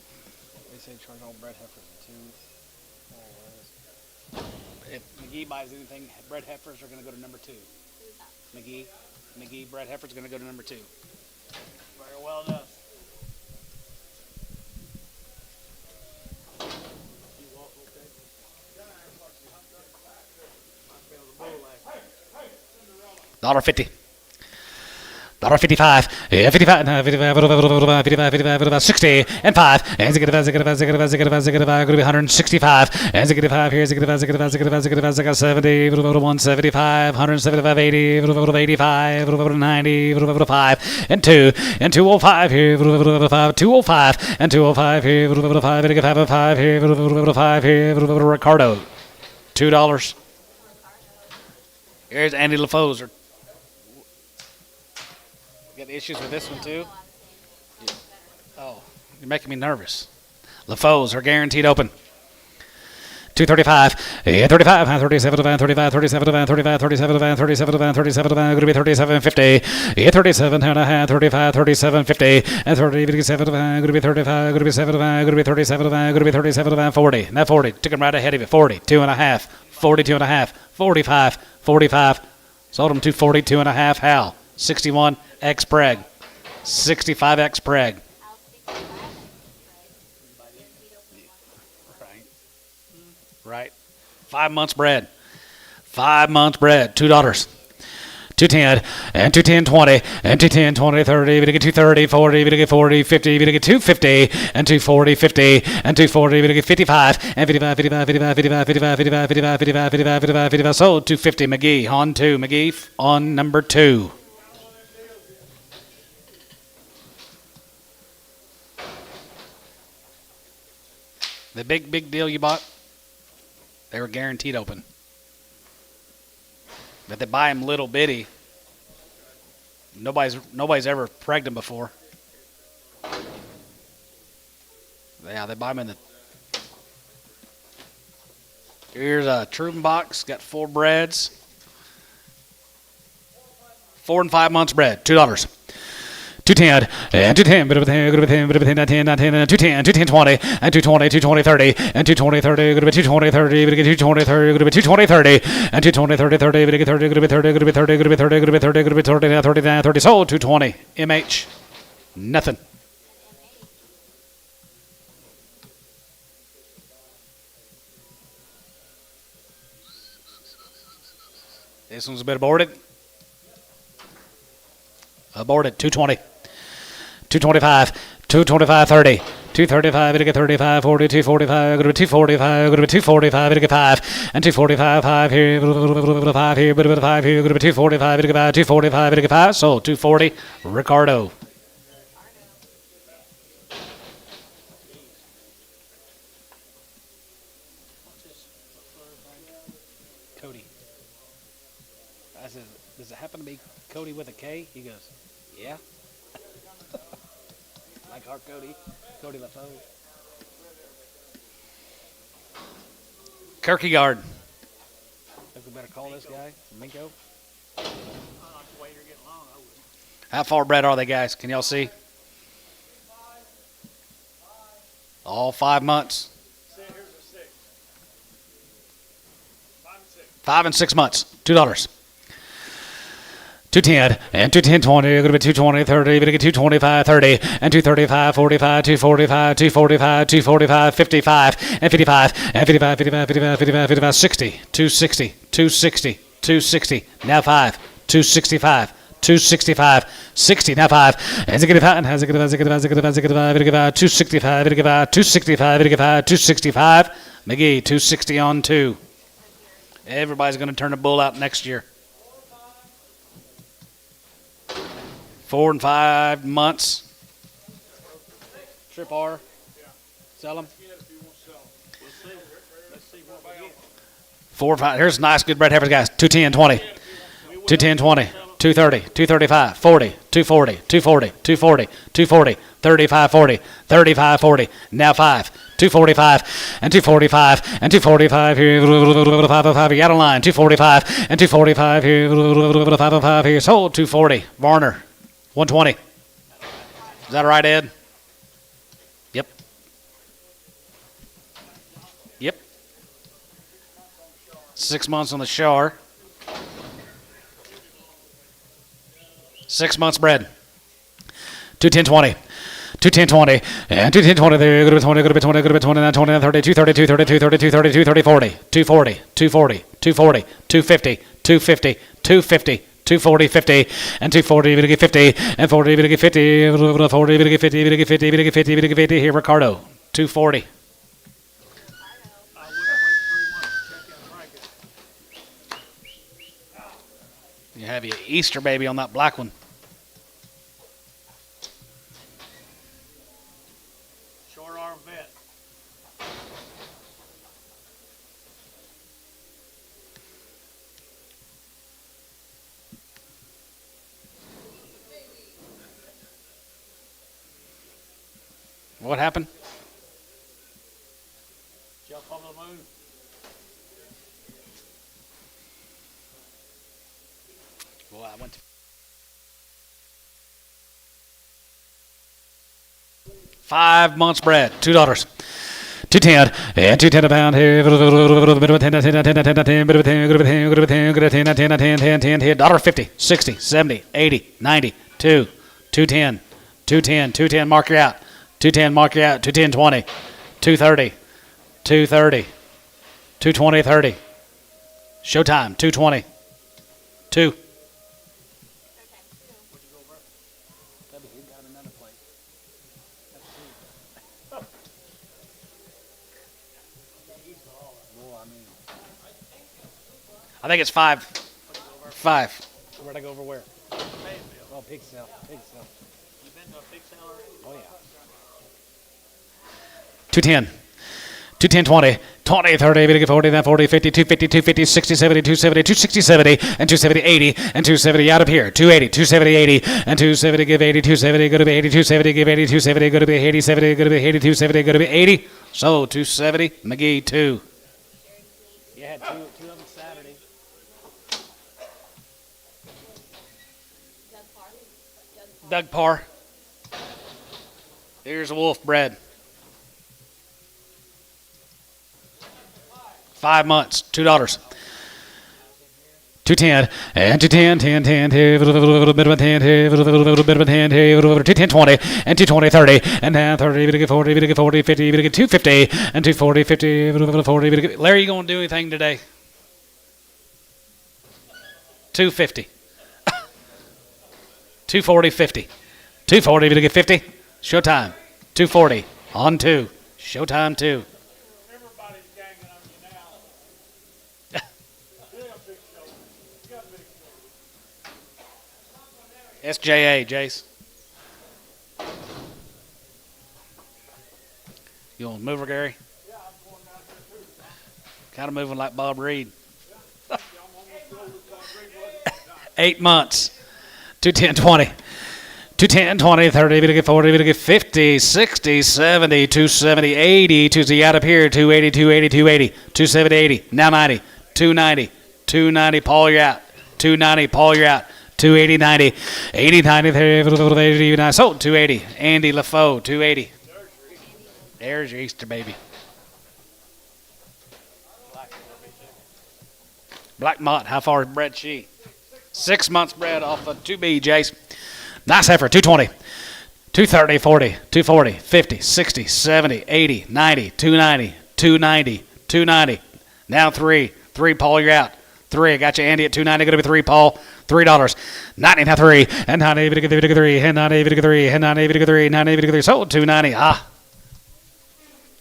They say charge all bred heifers at 2. If McGee buys anything, bred heifers are going to go to number 2. Who's that? McGee bred heifers are going to go to number 2. Very well done. You walk okay? Might be able to bull last. $1.50. $1.55, 55, 55, 60, and 5, and 165, going to be 165, and 65 here, 70, 175, 175, 80, 85, 90, 5, and 2, and 205 here, 205, and 205 here, 5 here, 5 here, Ricardo, $2. Here's Andy LaFoe's. Got issues with this one too? Oh, you're making me nervous. LaFoe's are guaranteed open. 235, 35, 37, 35, 37, 35, 37, 37, 37, going to be 37, 50, 37 and a half, 35, 37, 50, and 30, 57, going to be 35, going to be 75, going to be 37, going to be 37, 40. That 40 took him right ahead of it. 42 and a half, 42 and a half, 45, 45. Sold him 242 and a half. Hal, 61, X Preg. 65x preg. I'll stick to 5 right? Guaranteed open one. Right. 5 months bred. 5 months bred. Two daughters. 210 and 210 20 and 210 20 30 we get 230 40 we get 40 50 we get 250 and 240 50 and 240 we get 55 and 55 55 55 55 55 55 55 55 55 55 55 sold 250 McGee on 2 McGee on number 2. The big deal you bought, they were guaranteed open. But they buy them little bitty. Nobody's ever pregged them before. Yeah, they buy them in the. Here's a Truman box. Got 4 breds. 4 and 5 months bred. $2. 210 and 210, bit of a 10, good of a 10, bit of a 10, 10, 10, 210, 210, 20 and 220, 220, 30 and 220, 30, good of a 220, 30, bit of 220, 30, good of a 220, 30 and 220, 30, 30, bit of 30, good of a 30, good of a 30, good of a 30, good of a 30, good of a 30, now 30, now 30, sold 220, MH, nothing. This one's a bit aborted. Aborted, 220. 225, 225, 30, 235, it'll get 35, 40, 245, go to 245, go to 245, it'll get 5, and 245, 5 here, 5 here, 5 here, go to 245, it'll get 5, 245, it'll get 5, so 240, Ricardo. Cody. I said, does it happen to be Cody with a K? He goes, yeah. Like our Cody LaFoe. Kierkegaard. Think we better call this guy Minko. How far bred are they, guys? Can y'all see? All 5 months. 5 and 6 months. $2. 210 and 210 20, going to be 220 30, going to get 225 30 and 235 45 245 245 245 55 and 55 and 55 55 55 55 55 60 260 260 260 now 5 265 265 60 now 5 as it get 5 as it get 5 as it get 5 as it get 5 as it get 5 265 it get 5 265 it get 5 265 McGee 260 on 2. Everybody's going to turn a bull out next year. 4 and 5 months. Trip R. Sell them. 4 or 5. Here's nice, good bred heifers, guys. 210 20. 210 20. 230. 235. 40. 240. 240. 240. 240. 35 40. 35 40. Now 5. 245 and 245 and 245 here. 505 here. Out of line. 245 and 245 here. 505 here. Sold 240. Varner. 120. Is that right, Ed? Yep. Yep. 6 months on the Shar. 6 months bred. 210 20. 210 20 and 210 20 there. Go to 20, go to 20, go to 29, 29, 30, 230, 230, 230, 230, 230, 40, 240, 240, 240, 250, 250, 250. 240, 50, and 240, we get 50, and 40, we get 50, 40, we get 50, we get 50, we get 50, we get 50. Here, Ricardo, 240. You have your Easter baby on that black one. Short arm vet. What happened? Jump on the moon. Well, I went to 5 months bred, $2. 210 and 210 a pound here. $1.50, 60, 70, 80, 90, 2, 210, 210, 210, mark her out. 210, mark her out. 210, 20. 230, 230, 220, 30. Showtime, 220. 2. I think it's 5. 5. Where'd I go over where? Oh, pig sale. Pig sale. You been to a pig sale already? Oh, yeah. 210. 210, 20. 20, 30, 40, 40, 50, 250, 250, 60, 70, 270, 260, 70, and 270, 80, and 270 out of here. 280, 270, 80, and 270, give 80, 270, go to be 80, 270, give 80, 270, go to be 80, 70, go to be 80, 270, go to be 80. So, 270, McGee, 2. You had two of them Saturday. Doug Parr. Here's a wolf bred. 5 months, $2. 210 and 210, 10, 10, a little bit of a 10, a little bit of a 10, 210, 20 and 220, 30 and now 30, 40, 40, 50, 250 and 240, 50, 40. Larry, you gonna do anything today? 250. 240, 50. 240, 50. Showtime. 240 on 2. Showtime 2. Everybody's ganging on you now. Yeah, big show. You got big show. SJA, Jace. You want to move her, Gary? Yeah, I'm going down there too. Kind of moving like Bob Reed. I'm almost over with Bob Reed, wasn't 8 months. 210, 20. 210, 20, 30, 40, 50, 60, 70, 270, 80, 270 out up here, 280, 280, 280, 270, 80, now 90, 290, 290, Paul, you're out. 290, Paul, you're out. 280, 90, 80, 90, 80, so 280, Andy LaFoe, 280. There's your Easter baby. Black Mott, how far bred she? 6 months bred off of 2B, Jace. Nice heifer, 220, 230, 40, 240, 50, 60, 70, 80, 90, 290, 290, 290. Now 3. 3, Paul, you're out. 3, I got you, Andy, at 290, going to be 3, Paul. $3. 90, now 3, and 90, 3, and 90, 3, and 90, 3, 90, 3, sold 290. Ah.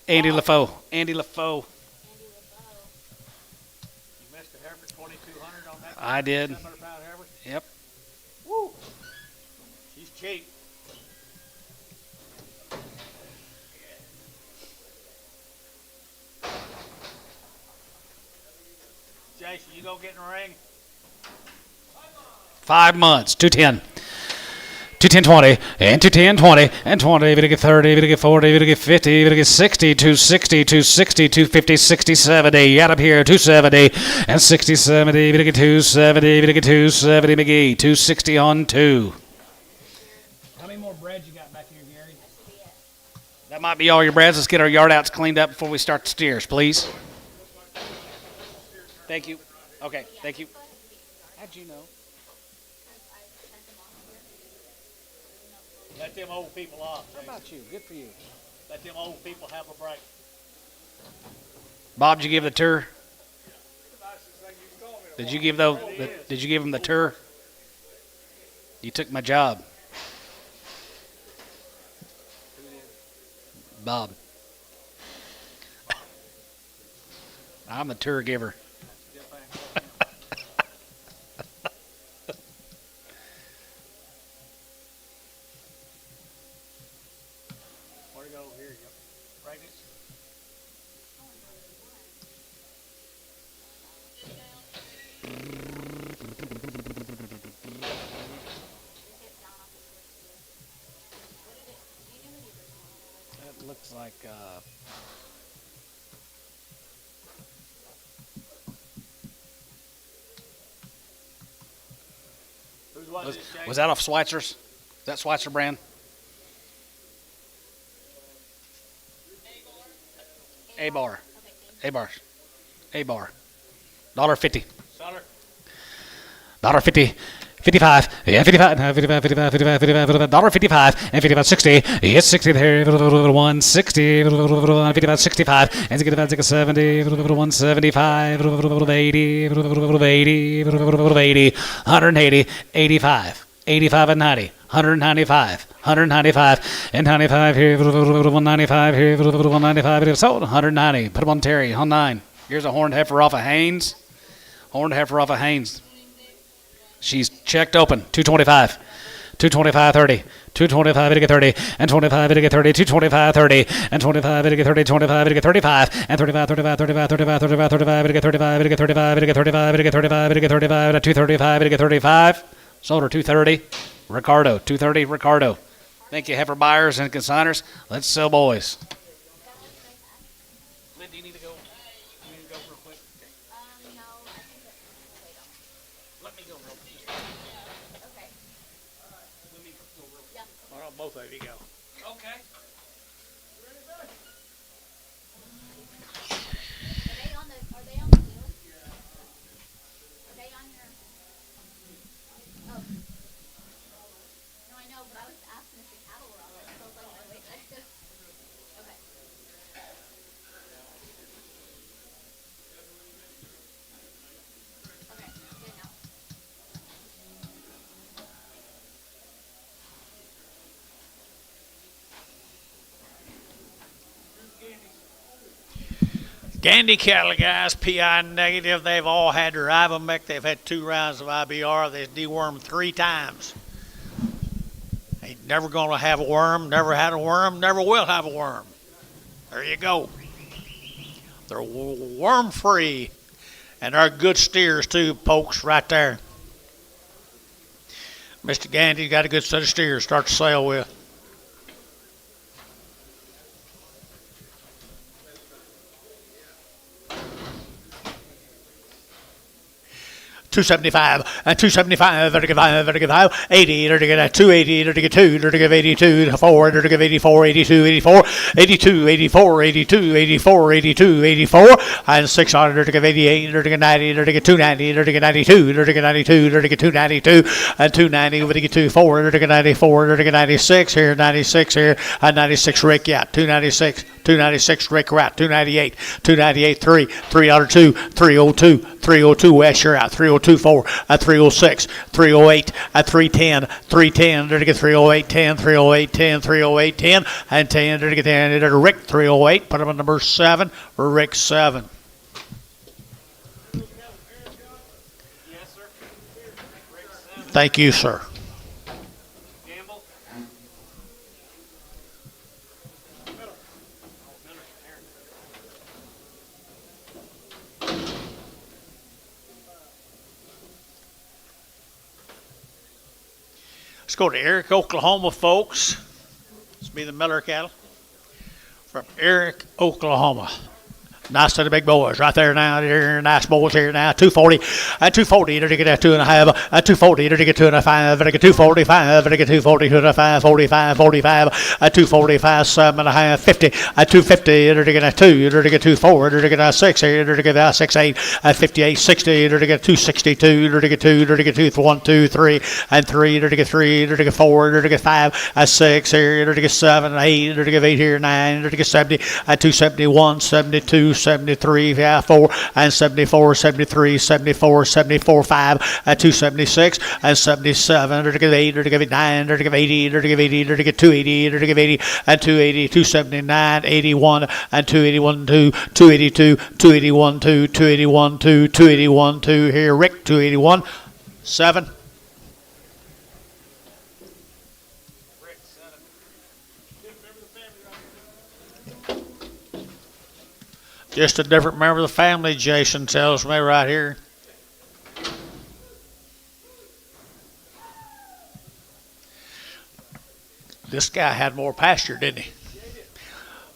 Andy LaFoe. Andy LaFoe. You missed a heifer 2,200 on that. I did. 700 pound heifer. Yep. Woo. She's cheap. Jason, you go get in the ring. 5 months, 210. 210, 20, and 210, 20, and 20, 30, 40, 50, 60, 260, 260, 250, 60, 70, out up here, 270, and 60, 70, 270, 270, McGee, 260 on 2. How many more breads you got back here, Gary? That might be all your breads. Let's get our yard outs cleaned up before we start the steers, please. Thank you. Okay, thank you. How'd you know? Let them old people off. How about you? Good for you. Let them old people have a break. Bob, did you give the tour? Nicest thing you can call me. Did you give Did you give him the tour? You took my job. Bob. I'm the tour giver. Where to go? Here you go. Practice. That looks like Who's watching this, Jay? was that off Schweitzer's? Is that Schweitzer brand? A-bar. A-bar. A-bar. $1.50. Sutter? $1.50. 55, yeah, 55, dollar 55, and 55, 60, yes, 60 there, 160, 55, 65, and 65, 70, 175, 80, 80, 80, 180, 85, 85 and 90, 195, 195, and 95 here, 195 here, 195, sold, 190, put them on Terry, on 9. Here's a horned heifer off of Haynes. Horned heifer off of Haynes. She's checked open. 225. 225 30. 225 to get 30. And 25 to get 30. 225 30. And 25 to get 30. 25 to get 35. And 35 35 35 35 35 35 to get 35 to get 35 to get 35 to get 35 to get 35 to 235 to get 35. Sold her 230. Ricardo. 230 Ricardo. Thank you, heifer buyers and consigners. Let's sell boys. Lynn, do you need to go? You need to go real quick? Okay. No, I think that wait on. Let me go real quick. Okay. Let me go real quick. Yeah. Why don't both of you go? Okay. Are they on the wheel? Are they on your? Oh. No, I know, but I was asking if the cattle were on it. So I was like, no, wait. Okay. Okay. Good now. Gandy cattle guys, PI negative. They've all had their Ivomec. They've had 2 rounds of IBR. They've dewormed 3 times. Ain't never going to have a worm, never had a worm, never will have a worm. There you go. They're worm free. And they're good steers too, folks, right there. Mr. Gandy's got a good set of steers to start the sale with. $275 and $275, 35, 80, 280, 2, 82, 4, 84, 82, 84, 82, 84, 82, 84, 82, 84, and 600, 88, 90, 290, 92, 92, 292, and 290, 204, 94, 96 here, 96 here, and 96 Rick, yeah, 296. 296 Rick Rat, 298, 298 3, 302, 302, 302 West, you're out, 302 4, 306, 308, 310, 310, to get 308 10, 308 10, 308 10, and 10 to get 10 to Rick 308, put him on number 7, Rick 7. Yes, sir. Rick 7. Thank you, sir. Gamble. Let's go to Eric, Oklahoma, folks. This will be the Miller cattle from Eric, Oklahoma. Nice to the big boys right there now. They're nice boys here now. 240 and 240 to get that 2.5. And 240 to get 2.5. And get 245. And get 240 to 5. 45. 45. And 245. 7.5. 50. And 250 to get that 2. To get 24. To get that 6. To get that 68. And 58. 60 to get 262. To get 2. To get 2. 1, 2, 3. And 3 to get 3. To get 4. To get 5. And 6 here. To get 7. 8. To get 8 here. 9. To get 70. And 271. 72. 73, yeah, 4, and 74, 73, 74, 74, 5, and 276, and 77, or to give 8, or to give 9, or to give 80, or to give 80, or to get 280, or to give 80, and 280, 279, 81, and 281, 2, 282, 281, 2, 281, 2, 281, 2, here, Rick, 281, 7. Rick 7. Just a different member of the family, Jason tells me right here. This guy had more pasture, didn't he?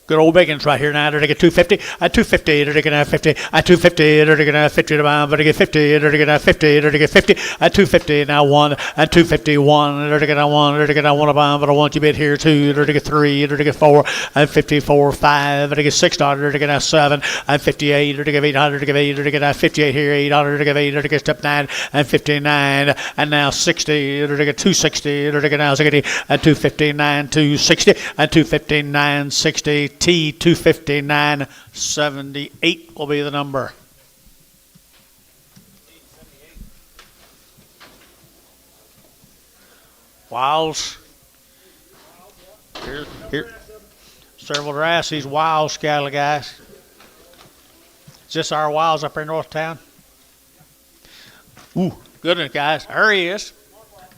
Good old Biggins right here now. They're going to get 250. At 250, they're going to have 50. At 250, they're going to have 50 to mile. They're going to get 50. They're going to have 50. They're going to get 50. At 250, now 1. At 251, they're going to 1. They're going to 1 a mile, but I want you bid here 2. They're going to get 3. They're going to get 4. At 54, 5. They're going to get 600. They're going to have 7. At 58, they're going to get 800. They're going to get 8. They're going to have 58 here. 800. They're going to get 8. They're going to get step 9. And 59. And now 60. They're going to get 260. They're going to now 60. At 259, 260. At 259, 60. T 259, 78 will be the number. Wiles. Here. Several grass. These Wiles cattle, guys. Is this our Wiles up here in North Town? Ooh, goodness, guys. There he is.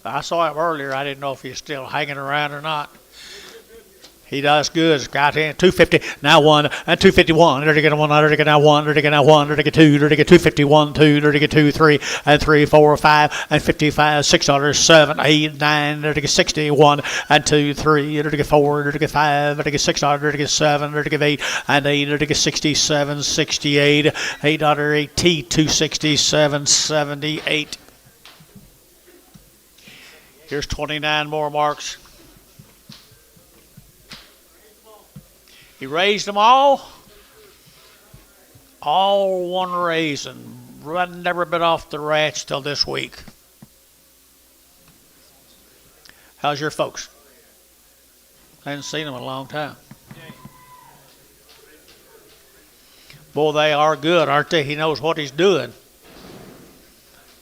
I saw him earlier. I didn't know if he's still hanging around or not. He does good. Got in 250. Now 1 and 251. They're to get 1. They're to get now 1. They're to get now 1. They're to get 2. They're to get 251. 2. They're to get 2. 3 and 3, 4, 5 and 55. 600. 7, 8, 9. They're to get 60. 1 and 2, 3. They're to get 4. They're to get 5. They're to get 600. They're to get 7. They're to get 8 and 8. They're to get 67. 68. 800. T 267. 78. Here's 29 more marks. He raised them all one raising. Never been off the ranch till this week. How's your folks? I haven't seen them in a long time. Boy, they are good, aren't they? He knows what he's doing.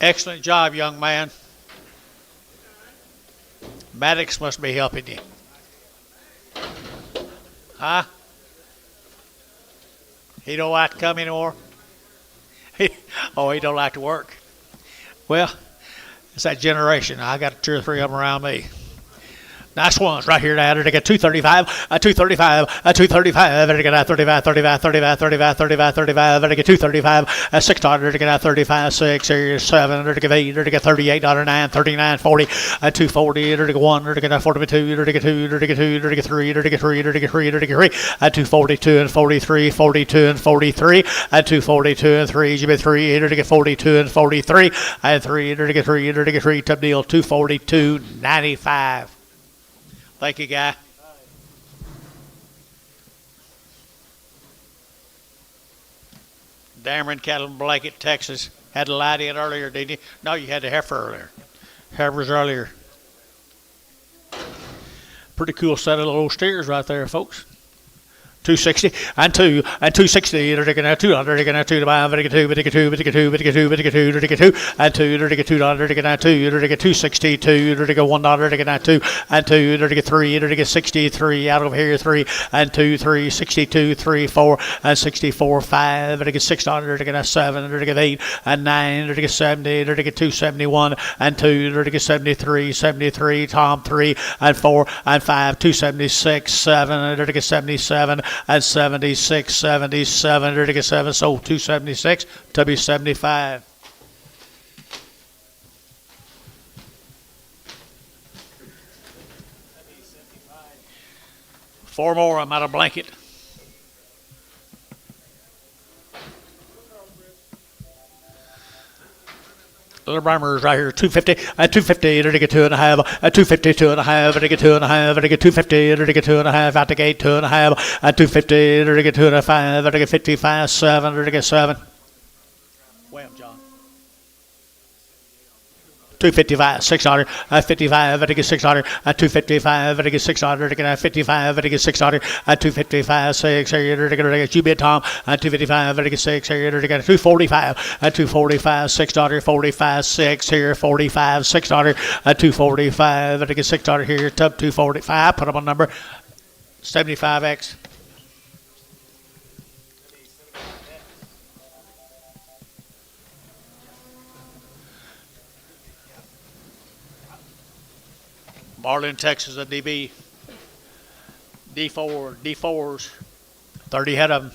Excellent job, young man. Maddox must be helping you. Huh? He don't like to come anymore? He don't like to work. Well, it's that generation. I got 2 or 3 of them around me. Nice ones right here now. They get 235, 235, 235. They get 35, 35, 35, 35, 35, 35. They get 235, 600. They get 35, 6, 7. They get 8. They get 38, 9, 39, 40, 240. They get 1. They get 42. They get 2. They get 2. They get 3. They get 3. They get 3. They get 3. 242 and 43, 42 and 43. 242 and 3. You bet 3. They get 42 and 43. 3. They get 3. They get 3. Top deal 242.95. Thank you, guy. Dameron Cattle Blanket, Texas. Had a light in earlier, didn't you? No, you had the heifer earlier. Heifers earlier. Pretty cool set of little steers right there, folks. 260 and 2 and 260. They're taking out 200. They're taking out 2 to buy. They're taking 2. They're taking 2. They're taking 2. They're taking 2. They're taking 2. They're taking 2 and 2. They're taking 2. They're taking out 2. They're taking 262. They're taking $1. They're taking out 2 and 2. They're taking 3. They're taking 63 out of here. 3 and 2. 3 62. 3 4 and 64. 5. They're taking 600. They're taking out 7. They're taking 8 and 9. They're taking 70. They're taking 271 and 2. They're taking 73. 73. Tom 3 and 4 and 5. 276. 7. They're taking 77 and 76, 77, they're to get 7, so 276 to be 75. Four more, I'm out of blanket. Little Brimers right here, 250, at 250, they're to get 2.5, at 250, 2.5, they're to get 2.5, they're to get 250, they're to get 2.5, out the gate, 2.5, at 250, they're to get 2.5, they're to get 55, 7, they're to get 7. Wham, John. 255, 600, at 55, at get 600, at 255, at get 600, at 55, at get 600, at 255, 6, here, to get you bid Tom, at 255, at get 6, here, to get 245, at 245, 600, 45, 6, here, 45, 600, at 245, at get 600 here, tub 245, put them on number 75X. Marlin, Texas, a DB. D4, D4s, 30 head of them.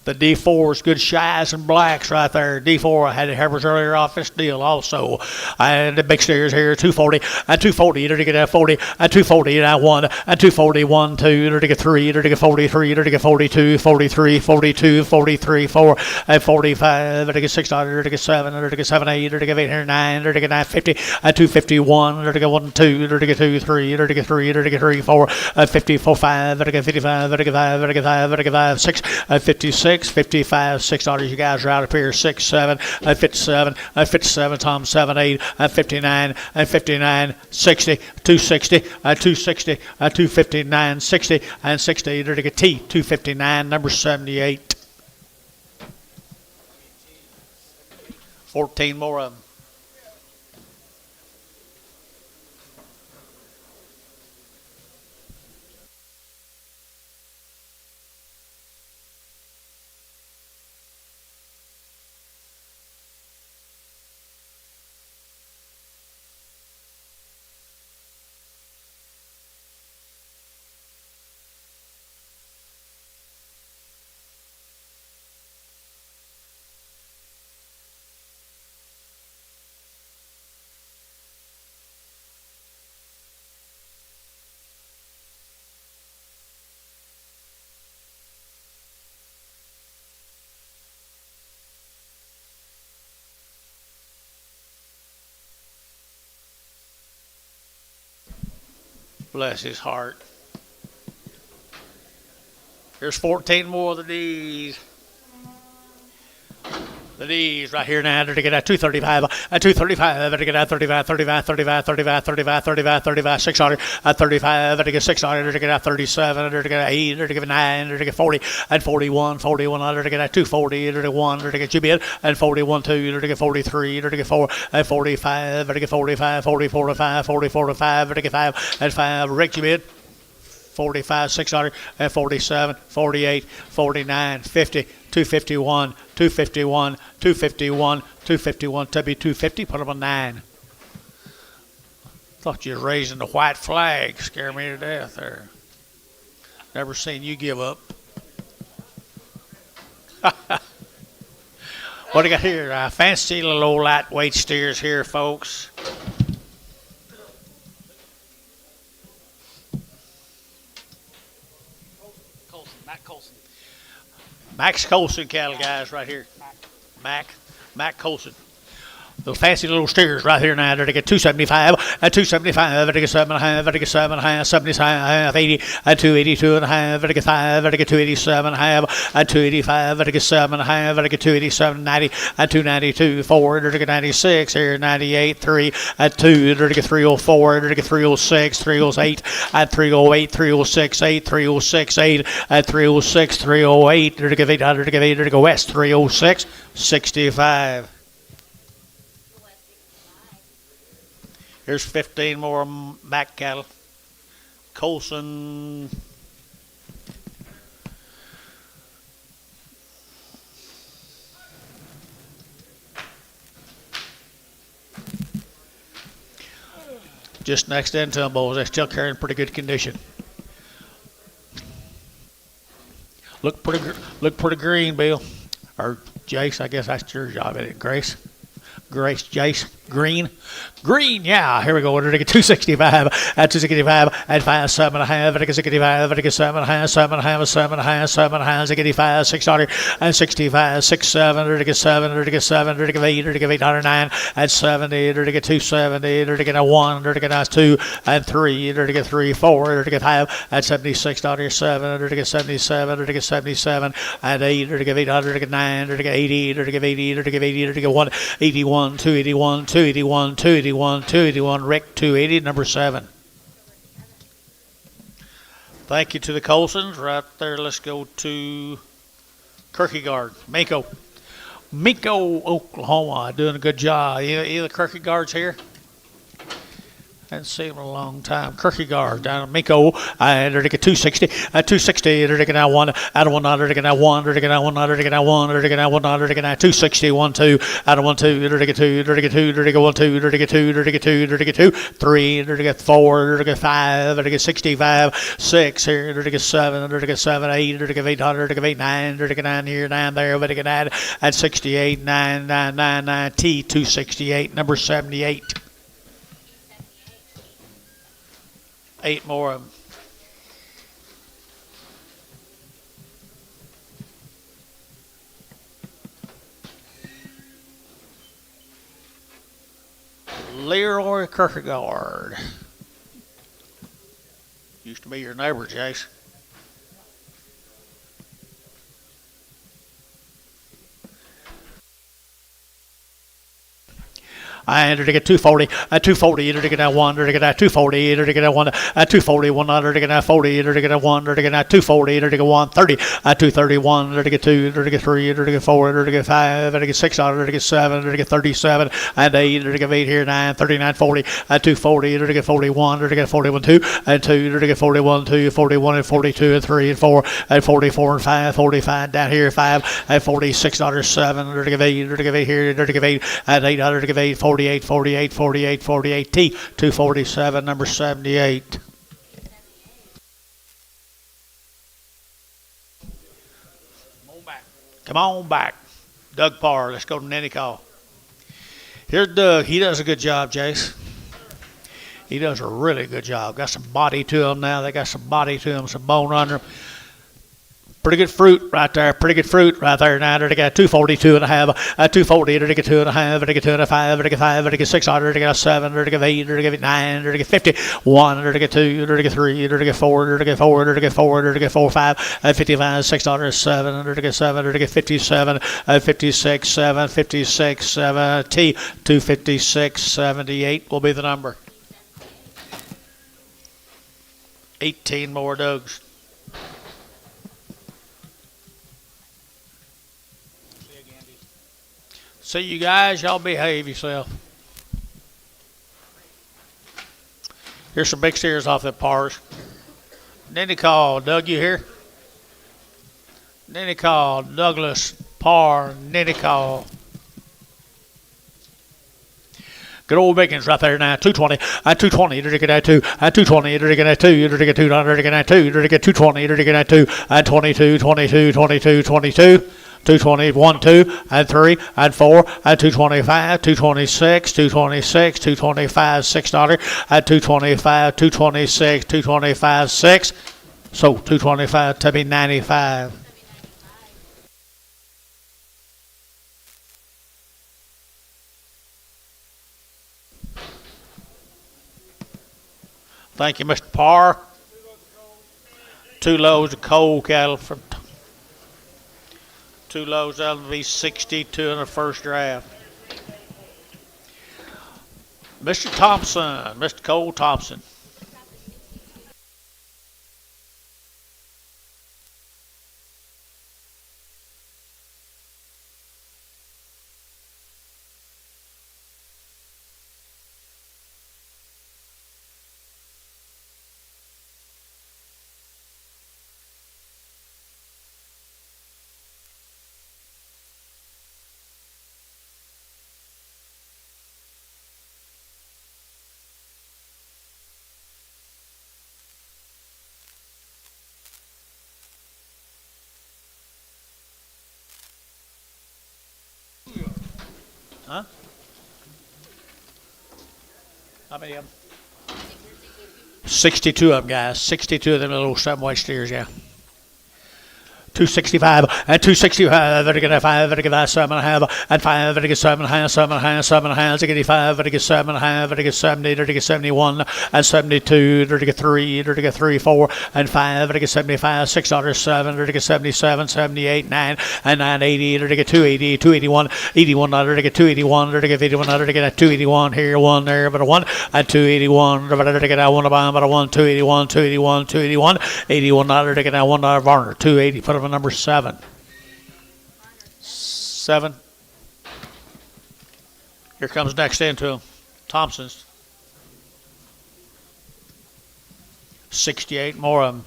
The D4's good shies and blacks right there. D4, I had the heifers earlier off this deal also. And the big steers here, 240, and 240, you're to get a 40, and 240, and 1, and 240, 1, 2, you're to get 3, you're to get 43, you're to get 42, 43, 42, 43, 4, and 45, you're to get 6, you're to get 7, you're to get 7, 8, you're to get 8, 9, you're to get 950, and 251, you're to get 1, 2, you're to get 2, 3, you're to get 3, you're to get 3, 4, 54, 5, you're to get 55, you're to get 5, you're to get 5, you're to get 5, 6, 56, 55, $6. You guys are out up here. 6, 7, 57, 57, Tom 7, 8, 59, 59, 60, 260, 260, 259, 60, and 60. You're to get T 259, number 78. 14 more of them. Bless his heart. Here's 14 more of these. The D's right here now. They're to get at 235, 235. They're to get at 35, 35, 35, 35, 35, 35, 35, 600, at 35. They're to get 600. They're to get at 37. They're to get at 8. They're to get 9. They're to get 40, and 41, 41. They're to get at 240. They're to get 1. They're to get Jubit, and 41, 2. They're to get 43. They're to get 4, and 45. They're to get 45, 40, 45, 40, 45. They're to get 5, and 5. Rick Jubit. 45, 600, and 47, 48, 49, 50, 251, 251, 251, 251, W 250, put them on 9. Thought you was raising the white flag. Scare me to death there. Never seen you give up. What do you got here? Fancy little old lightweight steers here, folks. Max Colson cattle guys right here. Mac Colson. Those fancy little steers right here now. They're to get 275, and 275, they're to get 7.5, they're to get 7.5, 75, 80, and 282 and a half, they're to get 5, they're to get 287 and a half, and 285, they're to get 7 and a half, they're to get 287, 90, and 292, 4, they're to get 96, here 98, 3, and 2, they're to get 304, they're to get 306, 308, and 308, 306, 8, 306, 8, and 306, 308, they're to get 800, they're to get 8, they're to go west, 306, 65. Here's 15 more Mac cattle. Colson. Just next into them, boys. They're still carrying pretty good condition. Look pretty green, Bill. Or Jace, I guess that's your job, isn't it? Grace, Jace, Green, yeah. Here we go. We're to get 265, at 265, and 5, 7.5, at 65, at 7.5, 7.5, 7.5, 7.5, 85, 600, and 65, 6, 7, or to get 7, or to get 7, or to get 8, or to get 809, and 70, or to get 270, or to get a 1, or to get 2, and 3, or to get 3, 4, or to get 5, and 76, or 7, or to get 77, or to get 77, and 8, or to get 800, or to get 9, or to get 80, or to get 80, or to get 80, or to get 181, 281, 281, 281, 281, Rick 280, number 7. Thank you to the Colsons. Right there, let's go to Kierkegaard, Mako, Oklahoma, doing a good job. Either Kierkegaard's here. Hadn't seen him in a long time. Kierkegaard down at Miko. And they're to get 260. At 260, they're to get now one. Out of one, they're to get now one. They're to get now one. They're to get now one. They're to get now one. They're to get now 260. 1, 2. Out of 1, 2. They're to get 2. They're to get 2. They're to get 1, 2. They're to get 2. They're to get 2. They're to get 2. 3. They're to get 4. They're to get 5. They're to get 65. 6 here. They're to get 7. They're to get 7. 8. They're to get 800. They're to get 8. 9. They're to get 9 here. 9 there. They're to get 9 at 68. 9, 9, 9, 9. T 268. Number 78. 8 more of them. Leroy Kierkegaard. Used to be your neighbor, Jace. And to get 240, at 240, to get that 1, to get that 240, to get that 1, at 240, 100, to get that 40, to get that 1, to get that 240, to get 130, at 231, to get 2, to get 3, to get 4, to get 5, to get 600, to get 7, to get 37, and 8, to get 8 here, 9, 39, 40, at 240, to get 41, to get 41, 2, and 2, to get 41, 2, 41, and 42, and 3, and 4, and 44, and 5, 45, down here, 5, and 46, 7, to get 8, to get 8 here, to get 8, and 800, to get 8, 48, 48, 48, 48, T, 247, number 78. Come on back. Doug Parr, let's go to Nanny Call. Here's Doug. He does a good job, Jace. He does a really good job. Got some body to him now. They got some body to him, some bone under him. Pretty good fruit right there. Pretty good fruit right there. Now they get 242 and a half. 240. They get 2 and a half. They get 2 and a 5. They get 5. They get 600. They get 7. They get 8. They get 9. They get 50. 1. They get 2. They get 3. They get 4. They get 4. They get 4. They get 4. 5. 55. 600. 7. They get 7. They get 57. 56. 7. 56. 7. T. 256. 78 will be the number. 18 more Dougs. See you guys. Y'all behave yourself. Here's some big steers off that Pars. Nanny Call. Doug, you here? Nanny Call. Douglas. Parr. Nanny Call. Good old Bacons right there now. 220. At 220. Did you get that 2? At 220. Did you get that 2? Did you get 200? Did you get that 2? Did you get 220? Did you get that 2? At 22. 22. 22. 22. 220, 1, 2, and 3, and 4, and 225, 226, 226, 225, $6, at 225, 226, 225, 6. So 225 to be 95. Thank you, Mr. Parr. 2 loads of coal cattle from 2 loads LV 62 in the first draft. Mr. Thompson, Mr. Cole Thompson. Huh? How many of them? 62 of them, guys. 62 of them little 7-way steers, yeah. 265 and 265. They get 5. They get 7.5 and 5. They get 7.5, 7.5, 7.5. They get 85. They get 7.5. They get 70. They get 71 and 72. They get 3. They get 3, 4 and 5. They get 75. 600, 7. They get 77, 78, 9 and 980. They get 280, 281, 81. They get 281. They get 81. They get 281 here, 1 there, but a 1 and 281. They get 1 about a 1, 281, 281, 281, 81. They get $1 Varner, 280. Put them number 7. 7. Here comes next into him. Thompson's. 68 more of them.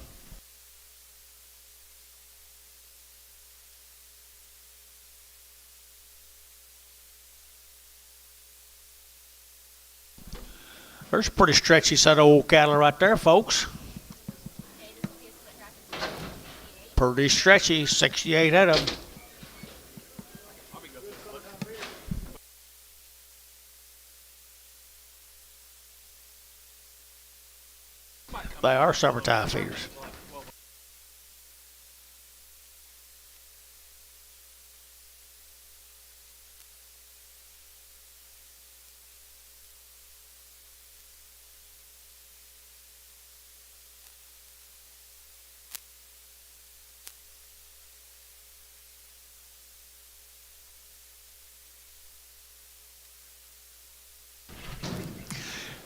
There's a pretty stretchy set of old cattle right there, folks. Okay, this will be a split draft of 68. Pretty stretchy, 68 head of them. They are summertime feeders.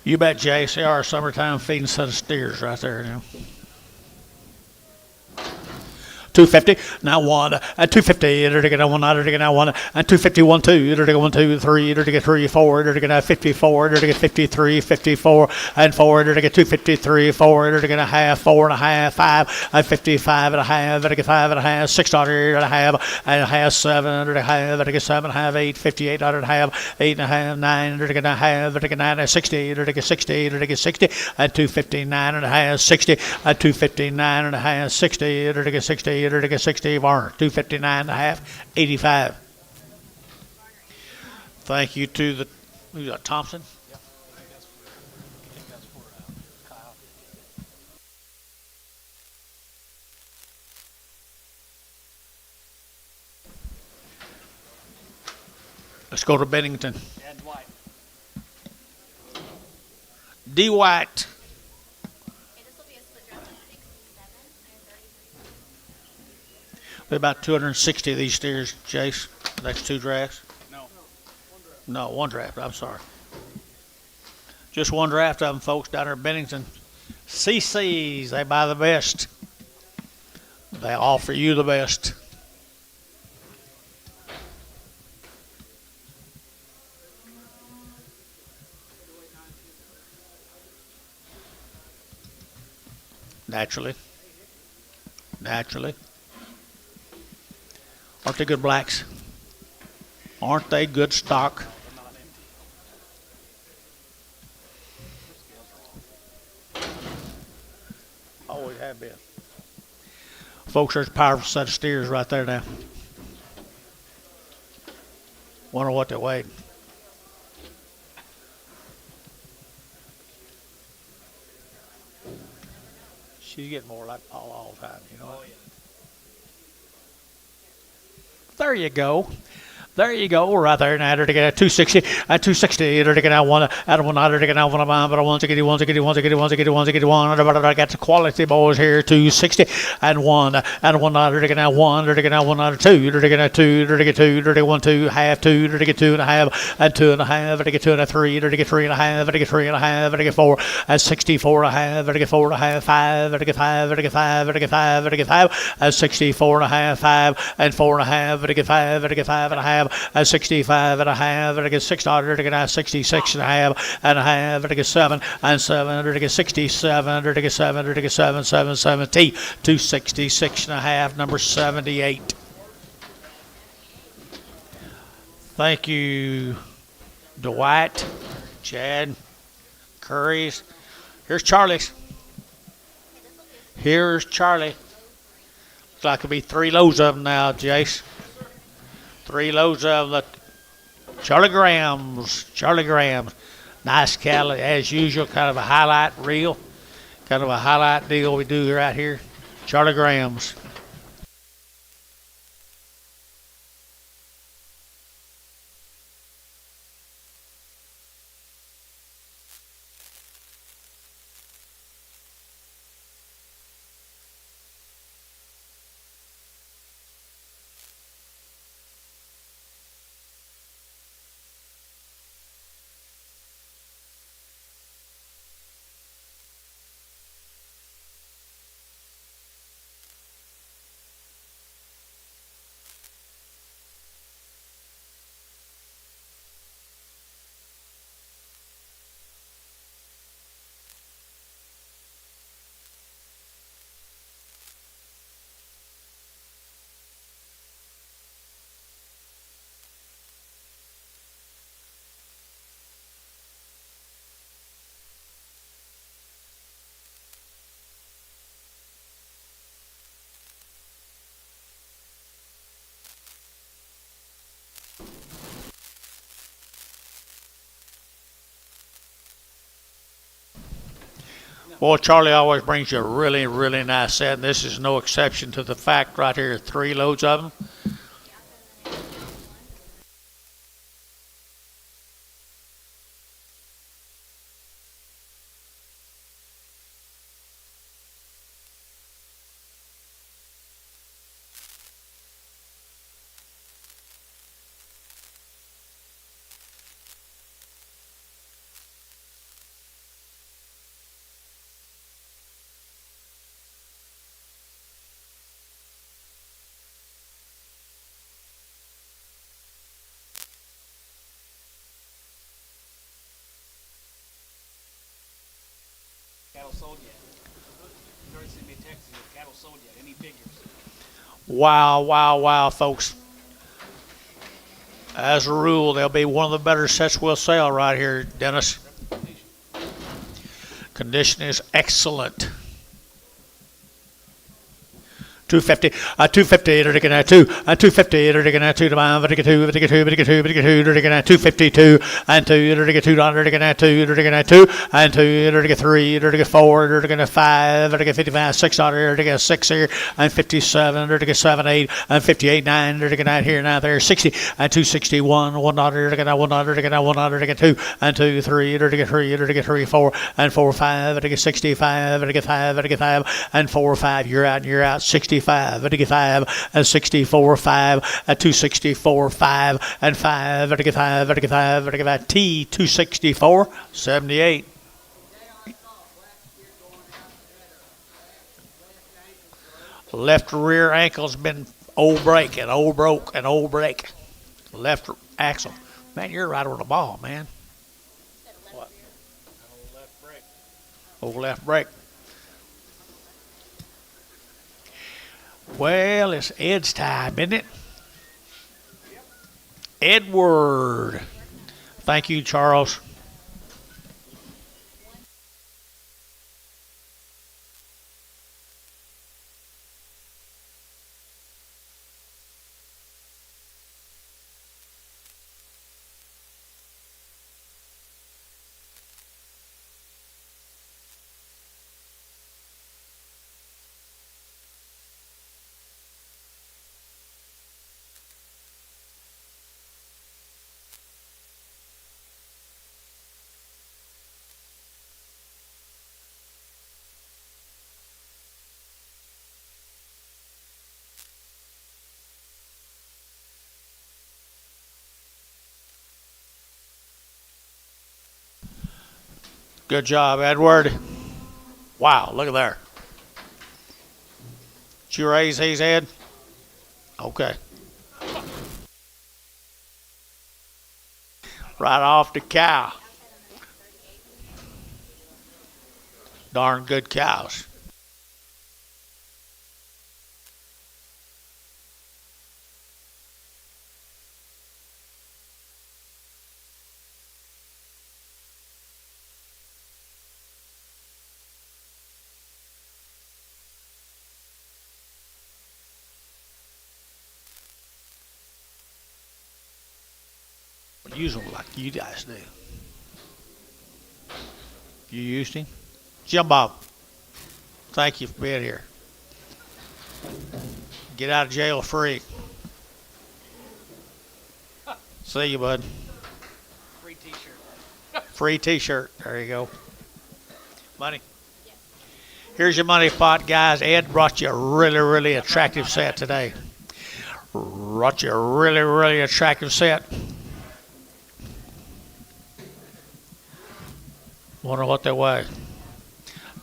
You bet, Jace. They are a summertime feeding set of steers right there now. 250, now one, and 250, now one, now one, and 251, 2, 1, 2, 3, 3, 4, 54, 53, 54, and 4, 253, 4, half, 4 and a half, 5, and 55 and a half, 5 and a half, 600 and a half, 7 and a half, 7 and a half, 8, 58 and a half, 8 and a half, 9 and a half, 9, 60, 60, 60, and 259 and a half, 60, and 259 and a half, 60, 60, 60, Varner, 259 and a half, 85. Thank you to the, who's that, Thompson? Yep. I think that's for Kyle. Let's go to Bennington. And Dwight. D. White. Okay, this will be a split draft of 67. I have 33. There's about 260 of these steers, Jace. That's 2 drafts. No. No, 1 draft. I'm sorry. Just 1 draft of them, folks, down there at Bennington. CCs, they buy the best. They offer you the best. Naturally. Aren't they good blacks? Aren't they good stock? Always have been. Folks, there's a powerful set of steers right there now. Wonder what they weighed. She's getting more like Paul all the time, you know. Oh, yeah. There you go. There you go, right there. Now, to get a 260, a 260, to get out one, out of one, to get out one of mine, but I want to get one, I got the quality boys here, 260, and 1, and 1, to get out 1, to get out 1, 2, to get out 2, to get 2, to get 1, 2, half, 2, to get 2 and a half, and 2 and a half, to get 2 and a 3, to get 3 and a half, to get 3 and a half, to get 4, and 64 and a half, to get 4 and a half, 5, to get 5, to get 5, to get 5, to get 5, and 64 and a half, 5, and 4 and a half, to get 5, to get 5 and a half, and 65 and a half, to get 600, to get 66 and a half, to get 7, and 7, to get 67, to get 7, to get 7, 7, 70, 266 and a half, number 78. Thank you, Dwight, Chad, Curry's. Here's Charlie's. Here's Charlie. Looks like it'll be 3 loads of them now, Jace. 3 loads of the Charlie Grahams. Nice cattle, as usual, kind of a highlight reel. Kind of a highlight deal we do right here. Charlie Grahams. Well, Charlie always brings you a really, really nice set, and this is no exception to the fact right here. 3 loads of them. Cattle sold yet? You already sent me a text. Is cattle sold yet? Any figures? Wow, wow, wow, folks. As a rule, they'll be one of the better sets we'll sell right here, Dennis. Condition is excellent. 250, 250, 2, 250, 2, 252, 252, and 2, 2, 2, 2, 3, 4, 5, 55, 6, 6 here, and 57, 7, 8, and 58, 9, here, now there, 60, and 261, 1, 2, and 2, 3, 3, 4, and 4, 5, 65, 5, and 4, 5, you're out, 65, 5, and 64, 5, and 264, 5, and 5, 5, T, 264, 78. Left rear ankle's been old break and old broke and old break. Left axle. Man, you're right on the ball, man. What? Old left brake. Old left brake. Well, it's Ed's time, isn't it? Edward. Thank you, Charles. Good job, Edward. Wow, look at there. Did you raise his head? Okay. Right off the cow. Darn good cows. Use them like you guys do. You used him? Jim Bob, thank you for being here. Get out of jail free. See you, bud. Free t-shirt. Free t-shirt. There you go. Money. Here's your money pot, guys. Ed brought you a really, really attractive set today. Brought you a really, really attractive set. Wonder what they weigh.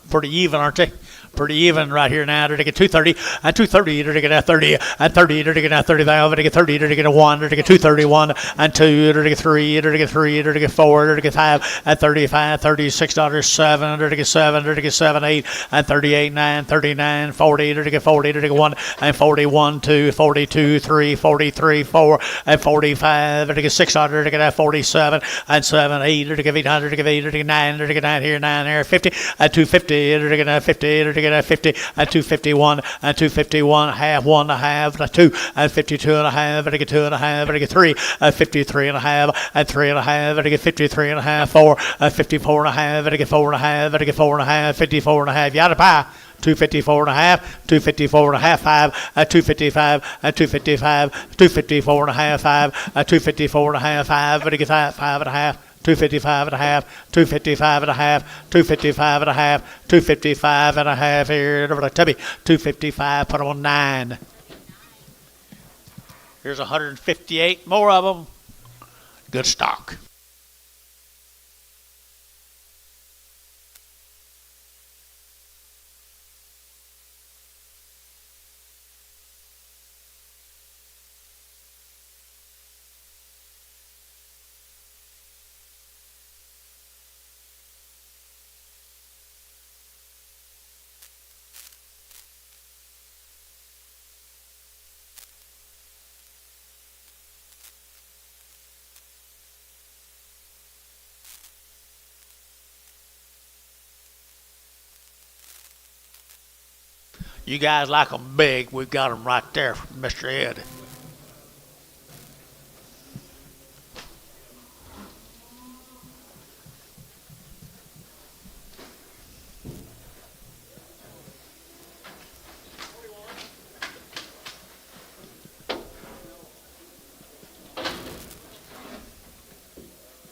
Pretty even, aren't they? Pretty even right here now. They're to get 230 and 230. They're to get 30 and 30. They're to get 35. They're to get 30. They're to get 1. They're to get 231 and 2. They're to get 3. They're to get 3. They're to get 4. They're to get 5 and 35. $36. 7. They're to get 7. They're to get 7. 8 and 38. 9. 39. 40. They're to get 40. They're to get 1 and 41. 2. 42. 3. 43. 4 and 45. They're to get 600. They're to get 47 and 7. 8. They're to get 800. They're to get 8. They're to get 9. They're to get 9 here. 9 here. 50 and 250. They're to get 50. They're to get get a 50, and 251, and 251, half, 1 and a half, and 2, and 52 and a half, and I get 2 and a half, and I get 3, and 53 and a half, and 3 and a half, and I get 53 and a half, 4, and 54 and a half, and I get 4 and a half, and I get 4 and a half, 54 and a half, yada pie. 254 and a half, 254 and a half, 5, 255, 255, 254 and a half, 5, 254 and a half, 5, but it gets 5 and a half. 255 and a half, 255 and a half, 255 and a half, 255 and a half here, over to Tubby, 255, put them on 9. Here's 158 more of them. Good stock. You guys like them big, we've got them right there from Mr. Ed.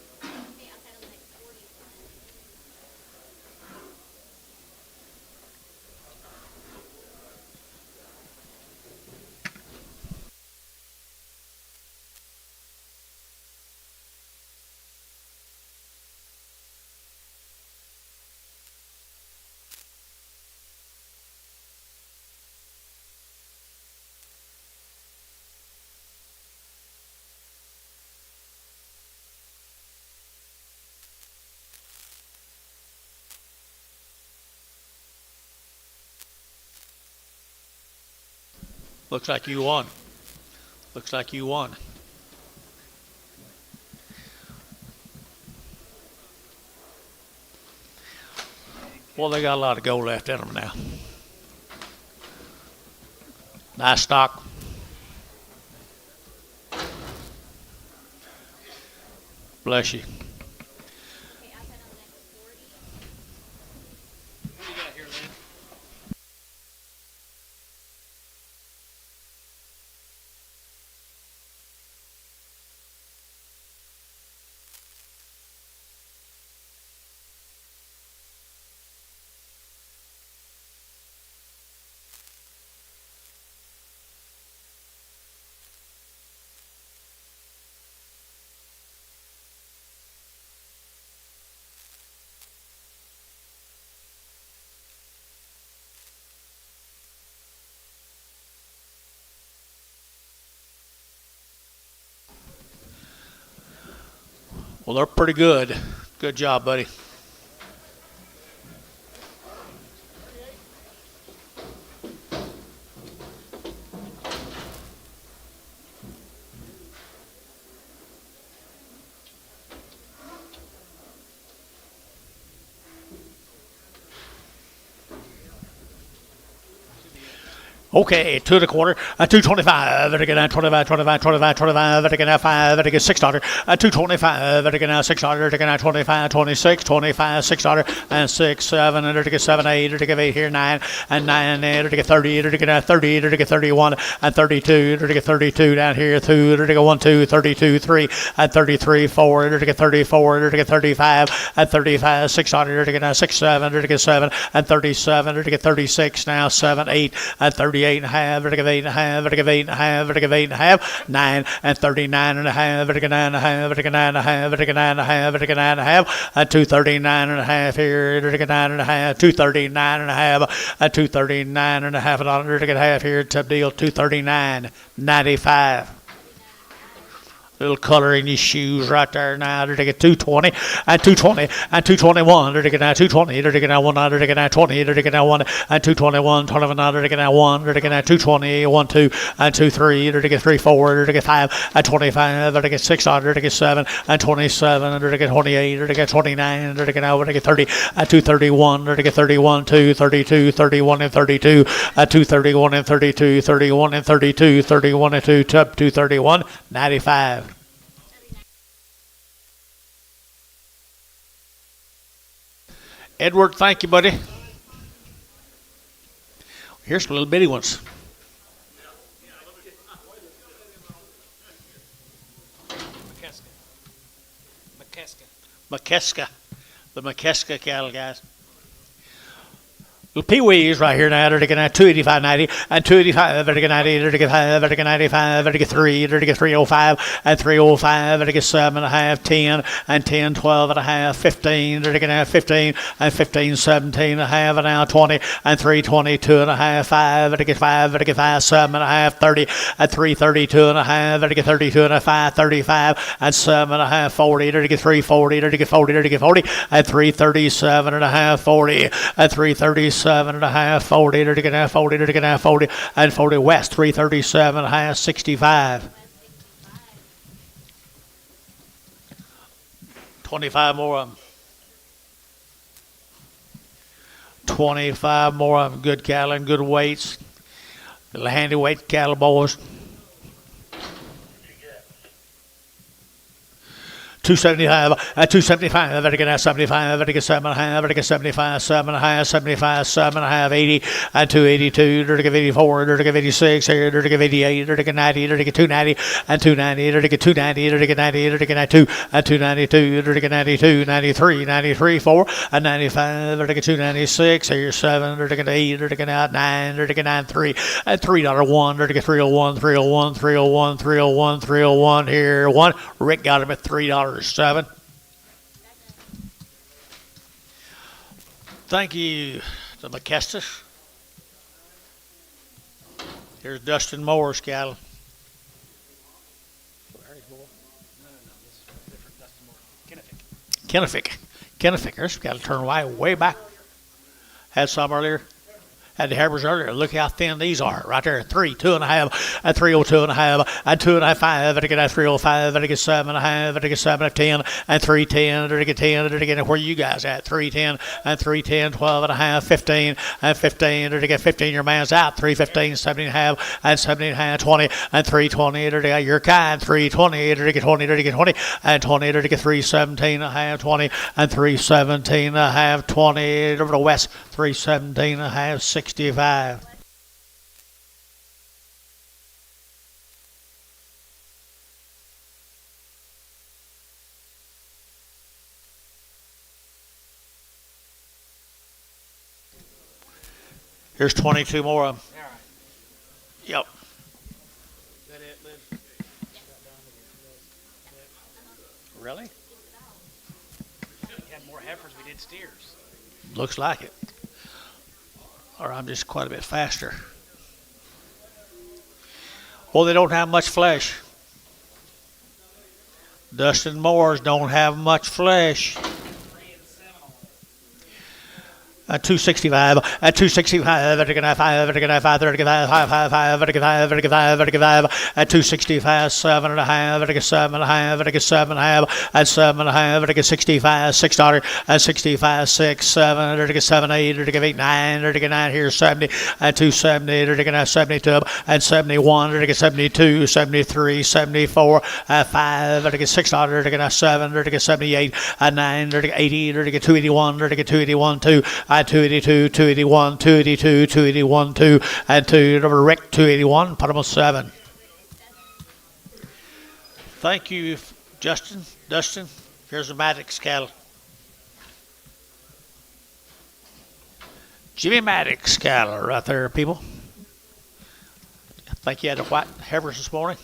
Hey, outside of the next 40. Looks like you won. Looks like you won. Well, they got a lot of gold left in them now. Nice stock. Bless you. Hey, outside of the next 40. What do you got here, Lynn? Well, they're pretty good. Good job, buddy. Okay, 2 1/4, 225, and again, 25, 25, 25, 25, and again, 5, and again, $6, 225, and again, $6, and again, 25, 26, 25, $6, and 6, 7, and again, 7, 8, and again, 8 here, 9, and 9, and again, 30, and again, 30, and again, 31, and 32, and again, 32 down here, 2, and again, 1, 2, 32, 3, and 33, 4, and again, 34, and again, 35, and 35, $6, and again, 6, 7, and again, 7, and 37, and again, 36, now 7, 8, and 38 and a half, vertical 8 and a half, vertical 8 and a half, vertical 8 and a half, 9 and 39 and a half, vertical 9 and a half, vertical 9 and a half, vertical 9 and a half, vertical 9 and a half, 239 and a half here, vertical 9 and a half, 239 and a half, 239 and a half, vertical half here, tip deal 239.95. Little color in his shoes right there now. They're taking 220 and 220 and 221. They're taking now 220. They're taking now 1. They're taking now 20. They're taking now 1 and 221. 21. They're taking now 1. They're taking now 220. 1, 2 and 2, 3. They're taking 3, 4. They're taking 5 and 25. They're taking 6. They're taking 7 and 27. They're taking 28. They're taking 29. They're taking now 30 and 231. They're taking 31, 2, 32, 31 and 32. 231 and 32, 31 and 32, 31 and 2, 231, 95. Edward, thank you, buddy. Here's some little bitty ones. McKeska. The McKeska cattle, guys. Pee-wees right here now. They're taking 285.90 and 285. They're taking 90. They're taking 5. They're taking 95. They're taking 3. They're taking 305 and 305. They're taking 7.5, 10 and 10, 12.5, 15. They're taking 15 and 15, 17.5 and now 20 and 320, 2.5, 5. They're taking 5. They're taking 5, 7.5, 30 and 332.5. They're taking 32.5, 35 and 7.5, 40. They're taking 340. They're taking 40. They're taking 40 and 337.5, 40 and 337. 7.5, 40, they're taking half 40, they're taking half 40, and 40 West, 337.5, 65. 25 more of them. 25 more of them. Good cattle and good weights. Little handy weight cattle, boys. 275 at 275. Better get 75. Better get 7.5. Better get 75. 7.5. 75. 7.5. 80 at 282. They're to give 84. They're to give 86. Here. They're to give 88. They're to get 90. They're to get 290 and 290. They're to get 290. They're to get 90. They're to get 92 and 292. They're to get 92, 93, 93, 4 and 95. They're to get 296. Here 7. They're to get 8. They're to get 9. They're to get 93 and $3.01. They're to get 301, 301, 301, 301, 301. Here 1. Rick got him at $3.07. Thank you to McKestis. Here's Dustin Moore's cattle. Kennefic. There's cattle turned way back. Had some earlier. Had the heifers earlier. Look how thin these are. Right there. 3, 2.5, and 302.5, and 2.5. I get that 305. I get 7.5. I get 7 at 10, and 310. I get 10. I get where you guys at? 310 and 310, 12.5, 15, and 15. I get 15. Your man's out. 315, 17.5, and 17.5, 20, and 320. I get your kind. 320. I get 20. I get 20, and 20. I get 317.5, 20, and 317.5, 20. Over to West. 317.5, 65. Here's 22 more of them. All right. Yep. Is that it, Liz? Really? We had more heifers, we did steers. Looks like it. Or I'm just quite a bit faster. Well, they don't have much flesh. Dustin Moore's don't have much flesh. At 265, at 265, vertical 5, vertical 5, vertical 5, 5, 5, 5, vertical 5, vertical 5, vertical 5, at 265, 7.5, vertical 7.5, vertical 7.5, at 7.5, vertical 65, $6, at 65, 6, 7, vertical 7, 8, vertical 8, 9, vertical 9, here 70, at 270, vertical 72, and 71, vertical 72, 73, 74, at 5, vertical $6, vertical 7, vertical 78, at 9, vertical 80, vertical 281, vertical 281, 2, 282, 281, 282, 281, 2, and 2, over Rick, 281, put him on 7. Thank you, Justin, Dustin. Here's the Maddox cattle. Jimmy Maddox cattle right there, people. I think you had the white heifers this morning.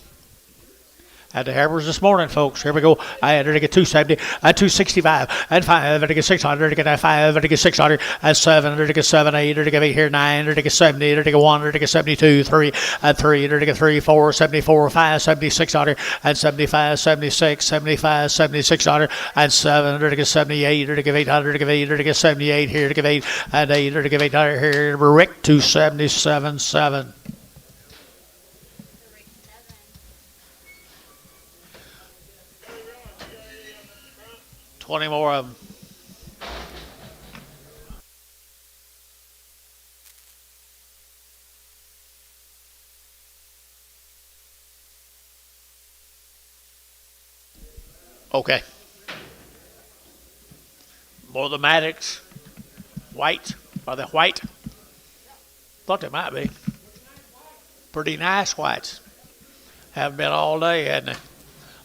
At the hammers this morning, folks. Here we go. I had to get 270, at 265, and 5, and to get 600, to get 5, and to get 600, and 7, to get 7, 8, to get 8 here, 9, to get 70, to get 1, to get 72, 3, and 3, to get 3, 4, 74, 5, 7600, and 75, 76, 75, 7600, and 7, to get 78, to get 800, to get 8, to get 78 here, to get 8, and 8, to get 800 here. Rick 277, 7. 20 more of them. Okay. More of the Maddox. White. Are they white? Thought they might be. Pretty nice whites. Haven't been all day, hadn't they?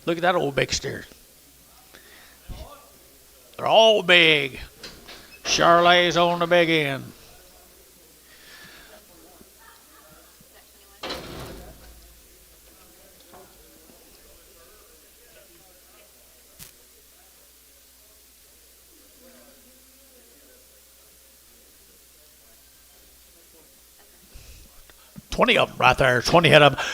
Look at that old big steer. They're all big. Charolais on the big end. $20 of them right there. 20 head of them.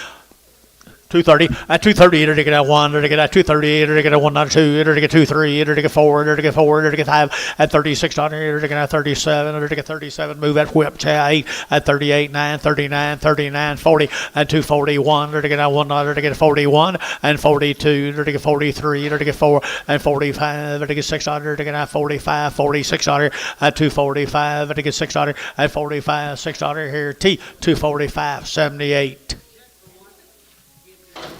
230, at 230, to get a 1, to get a 238, to get a 192, to get 23, to get 4, to get 4, to get 5, at 36 on here, to get a 37, to get 37, move that whip to 8, at 38, 9, 39, 39, 40, at 241, to get a 1, to get a 41, and 42, to get 43, to get 4, and 45, to get 600, to get a 45, 46 on here, at 245, to get 600, at 45, 600 here, T, 245, 78.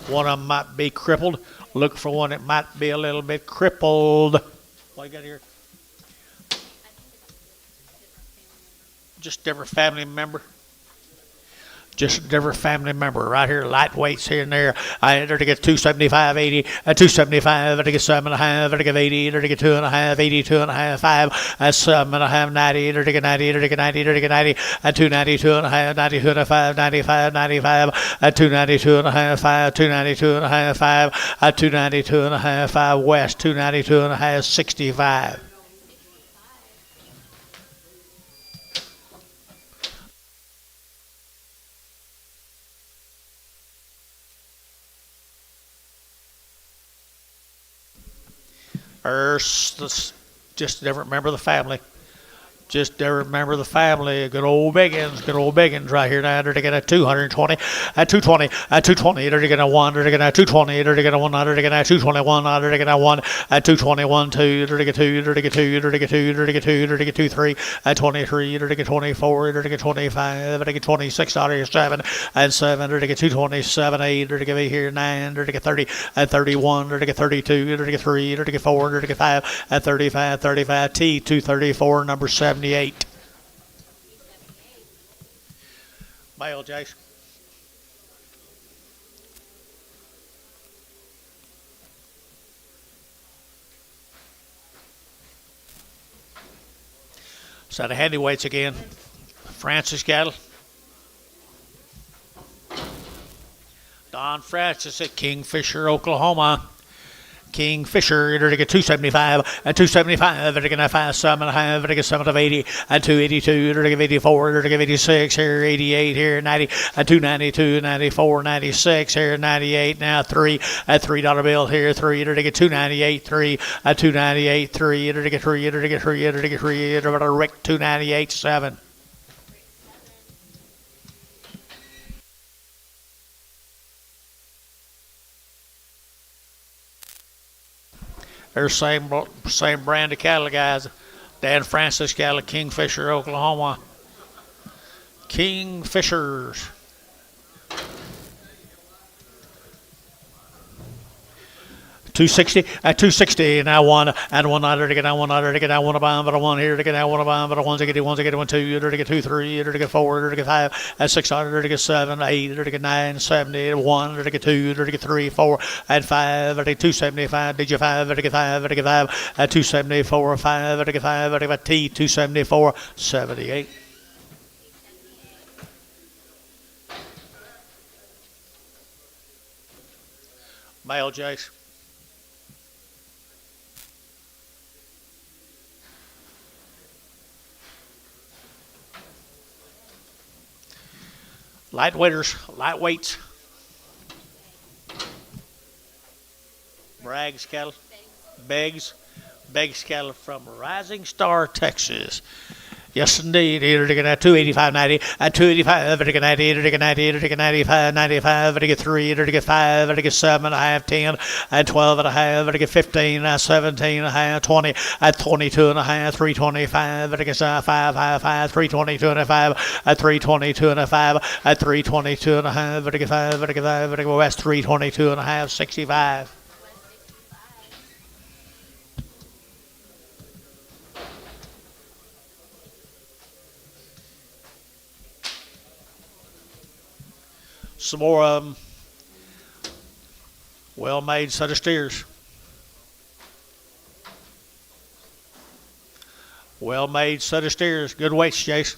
One of them might be crippled. Look for one that might be a little bit crippled. What you got here? Just different family member. Just different family member right here. Lightweights here and there. I enter to get 275, 80, 275, to get 7.5, to get 80, to get 2.5, 82.5, 5, 7.5, 90, to get 90, to get 90, to get 90, at 292.5, 92.5, 95, 95, at 292.5, 5, 292.5, 5, at 292.5, 5 West, 292.5, 65. Just never remember the family. Just remember the family. Good old biggins right here now. To get a 220, at 220, at 220, to get a 1, to get a 220, to get a 100, to get a 221, to get a 1, at 221, 2, to get 2, to get 2, to get 2, to get 2, to get 2, 3, at 23, to get 24, to get 25, to get 26, to 7, and 7, to get 227, 8, to get here 9, to get 30, at 31, to get 32, to get 3, to get 4, to get 5, at 35, 35, T, 234, number 78. Male, Jace. So the heavyweights again. Francis cattle. Don Francis at Kingfisher, Oklahoma. Kingfisher, to get 275, and 275, to get 5, 7.5, to get 7 of 80, and 282, to get 84, to get 86, here 88, here 90, and 292, 94, 96, here 98, now 3, at $3 bill here 3, to get 298, 3, at 298, 3, to get 3, to get 3, to get 3, to Rick 298, 7. There's same brand of cattle, guys. Dan Francis cattle, Kingfisher, Oklahoma. Kingfishers. 260, at 260, now 1, and 100, to get down 100, to get down 1 bomb, but a 1 here, to get down 1 bomb, but a 1 to get 1 to get 1, 2, to get 2, 3, to get 4, to get 5, at 600, to get 7, 8, to get 9, 70, 1, to get 2, to get 3, 4, at 5, to get 275, did you 5, to get 5, to get 5, at 274, 5, to get 5, to get T, 274, 78. Male, Jace. Lightweights. Bragg's cattle. Beggs cattle from Rising Star, Texas. Yes, indeed. Either to get at 285.90, at 285, to get 90, either to get 90, either to get 95, 95, to get 3, either to get 5, to get 7, a half, 10, at 12 and a half, to get 15, at 17 and a half, 20, at 22 and a half, 325, to get 5, 322 and a 5, at 322 and a 5, at 322 and a half, to get 5, to get 5, to get West 322 and a half, 65. Some more of them. Well-made set of steers. Well-made set of steers. Good weights, Jace.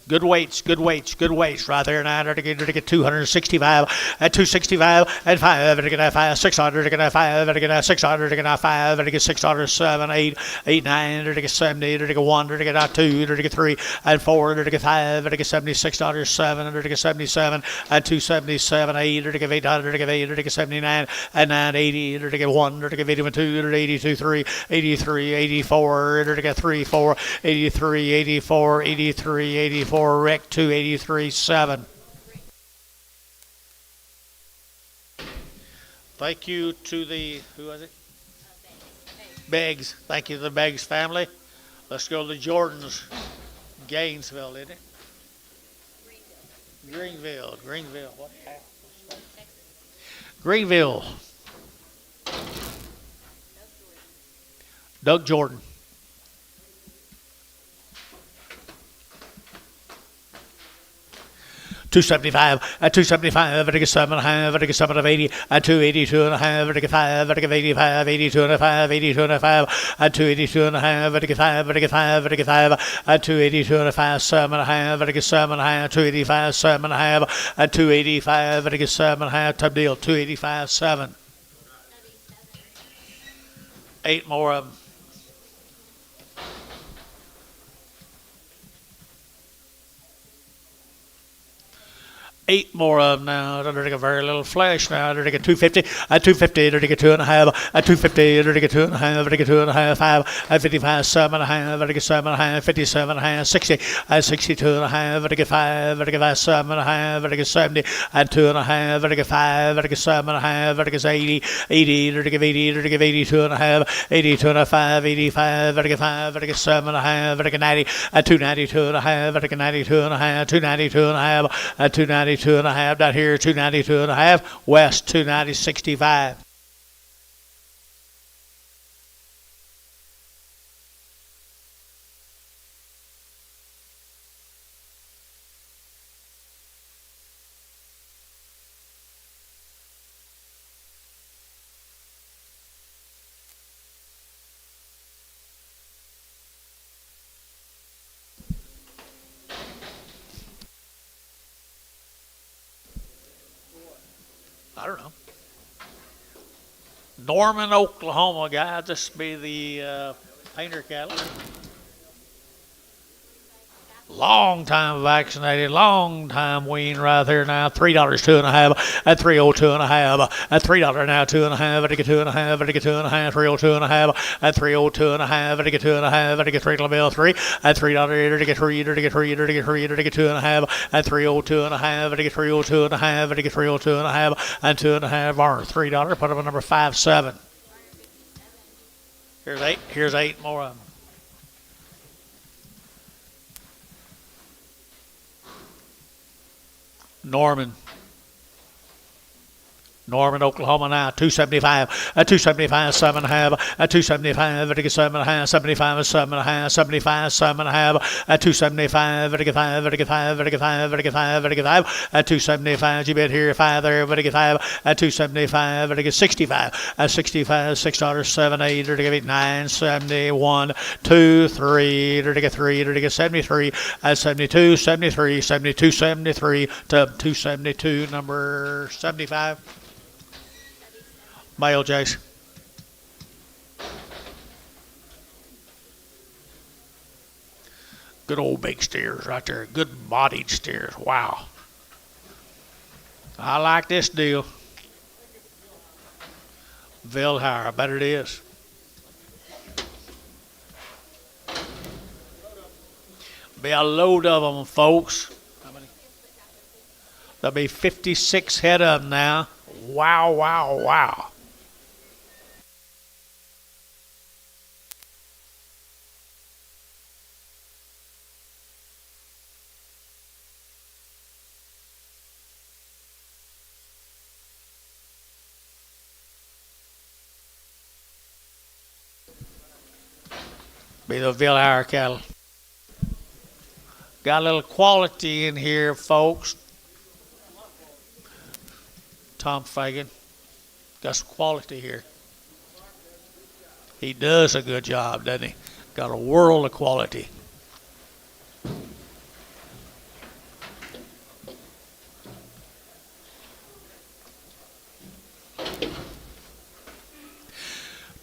Good weights right there now. To get 265 at 265 and 5 to get 5 600 to get 5 to get 600 to get 5 to get 600 7 8 8 9 to get 70 to get 1 to get 2 to get 3 and 4 to get 5 to get 76 7 to get 77 and 277 8 to get 800 to get 8 to get 79 and 980 to get 1 to get 81 2 to 82 3 83 84 to get 3 4 83 84 83 84 Rec 283 7. Thank you to the, who was it? Beggs. Thank you to the Beggs family. Let's go to the Jordans. Gainesville, isn't it? Greenville. What house? Greenville. Doug Jordan. 275 at 275 to get 7 and a half to get 7 of 80 at 282 and a half to get 5 to get 85 82 and a 5 82 and a 5 at 282 and a half to get 5 to get 5 to get 5 at 282 and a 5 7 and a half to get 7 and a half 285 7 and a half at 285 to get 7 and a half top deal 285 7. 8 more of them. 8 more of them now. They're getting a very little flash now. They're getting 250 at 250. They're getting 2 and a half at 250. They're getting 2 and a half. They're getting 2 and a half 5 at 55 7 and a half. They're getting 7 and a half 57 and a half 60 at 62 and a half. They're getting 5. They're getting 7 and a half. They're getting 70 at 2 and a half. They're getting 5. They're getting 7 and a half. They're getting 80 80. They're getting 80. They're getting 82 and a half 82 and a 5 85. They're getting 5. They're getting 7 and a half. They're getting 90 at 292 and a half. They're getting 92 and a half 292 and a half at 292 and a half. Down here 292 and a half. West 290 65. I don't know. Norman, Oklahoma guy. This be the painter cattle. Long time vaccinated, long time weaned right there now. $3 2 and a half at 302 and a half at $3 now 2 and a half at 2 and a half at 2 and a half 302 and a half at 302 and a half at 2 and a half at 3 bill 3 at $3 to get 3 to get 3 to get 3 to get 2 and a half at 302 and a half at 302 and a half at 302 and a half and 2 and a half are $3. Put them at number 57. Here's 8 more of them. Norman, Oklahoma now, 275 at 275, 7 and a half at 275 at 7 and a half, 75 7 and a half, 75 7 and a half at 275 at 5 at 5 at 5 at 5 at 5 at 275. You bet here 5 there, at 5 at 275 at 65 at 65 $6 7 8 or to get 9 70 1 2 3 or to get 3 or to get 73 at 72 73 72 73 to 272 number 75. Male, Jace. Good old big steers right there. Good bodied steers. Wow. I like this deal. Vilhire, I bet it is. Be a load of them, folks. How many? There'll be 56 head of them now. Wow, wow, wow. Be the Vilhire cattle. Got a little quality in here, folks. Tom Fagan. Got some quality here. He does a good job, doesn't he? Got a world of quality.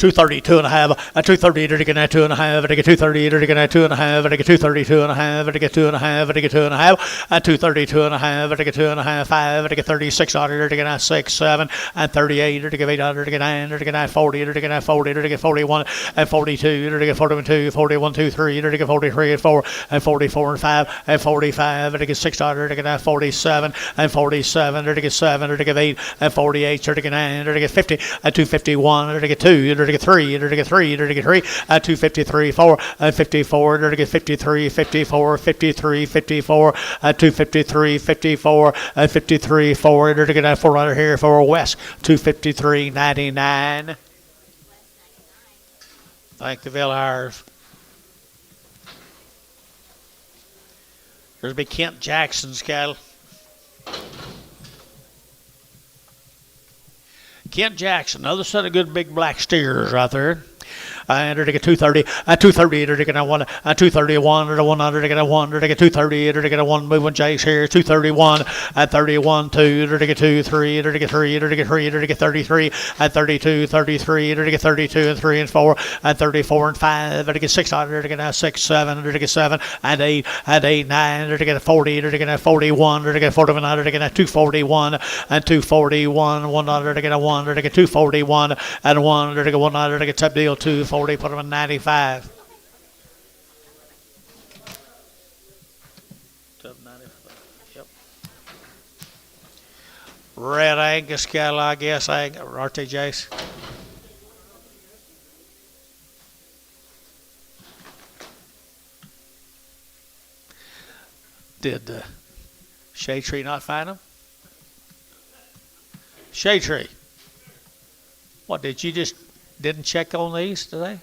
$232 and a half, a $230 to get a 2.5, to get $230 to get a 2.5, to get $232 and a half, to get 2.5, to get 2.5, a $232 and a half, to get 2.5, 5, to get $36 to get a 6, 7, and $38 to get $800 to get 9, to get 40 to get 40 to get 41, and 42 to get 41, 2, 41, 2, 3 to get 43 and 4, and 44 and 5, and 45 to get $6 to get 47, and 47 to get 7 to get 8, and 48 to get 9 to get 50, and 251 to get 2 to get 3 to get 3 to get 3, and 253, 4, and 54 to get 53, 54, 53, 54, and 253, 54, and 53, 4 to get 400 here for West, 253.99. Thank the Vilhires. There's be Kent Jackson's cattle. Kent Jackson, another set of good big black steers right there. And to get 230, and 230 to get a 1, and 231 to 100 to get a 1, to get 230 to get a 1 moving Jace here, 231, and 31, 2 to get 2, 3 to get 3 to get 3 to get 33, and 32, 33 to get 32, and 3 and 4, and 34 and 5 to get 600 to get a 6, 7 to get 7, and 8, and 8, 9 to get a 40 to get a 41 to get 41 to get a 241, and 241, 100 to get a 1 to get 241, and 1 to get 100 to get top deal 240, put them in 95. Yep. Red Angus cattle, I guess. Aren't they, Jace? Did Shade Tree not find them? Shade Tree. What, did you just didn't check on these today?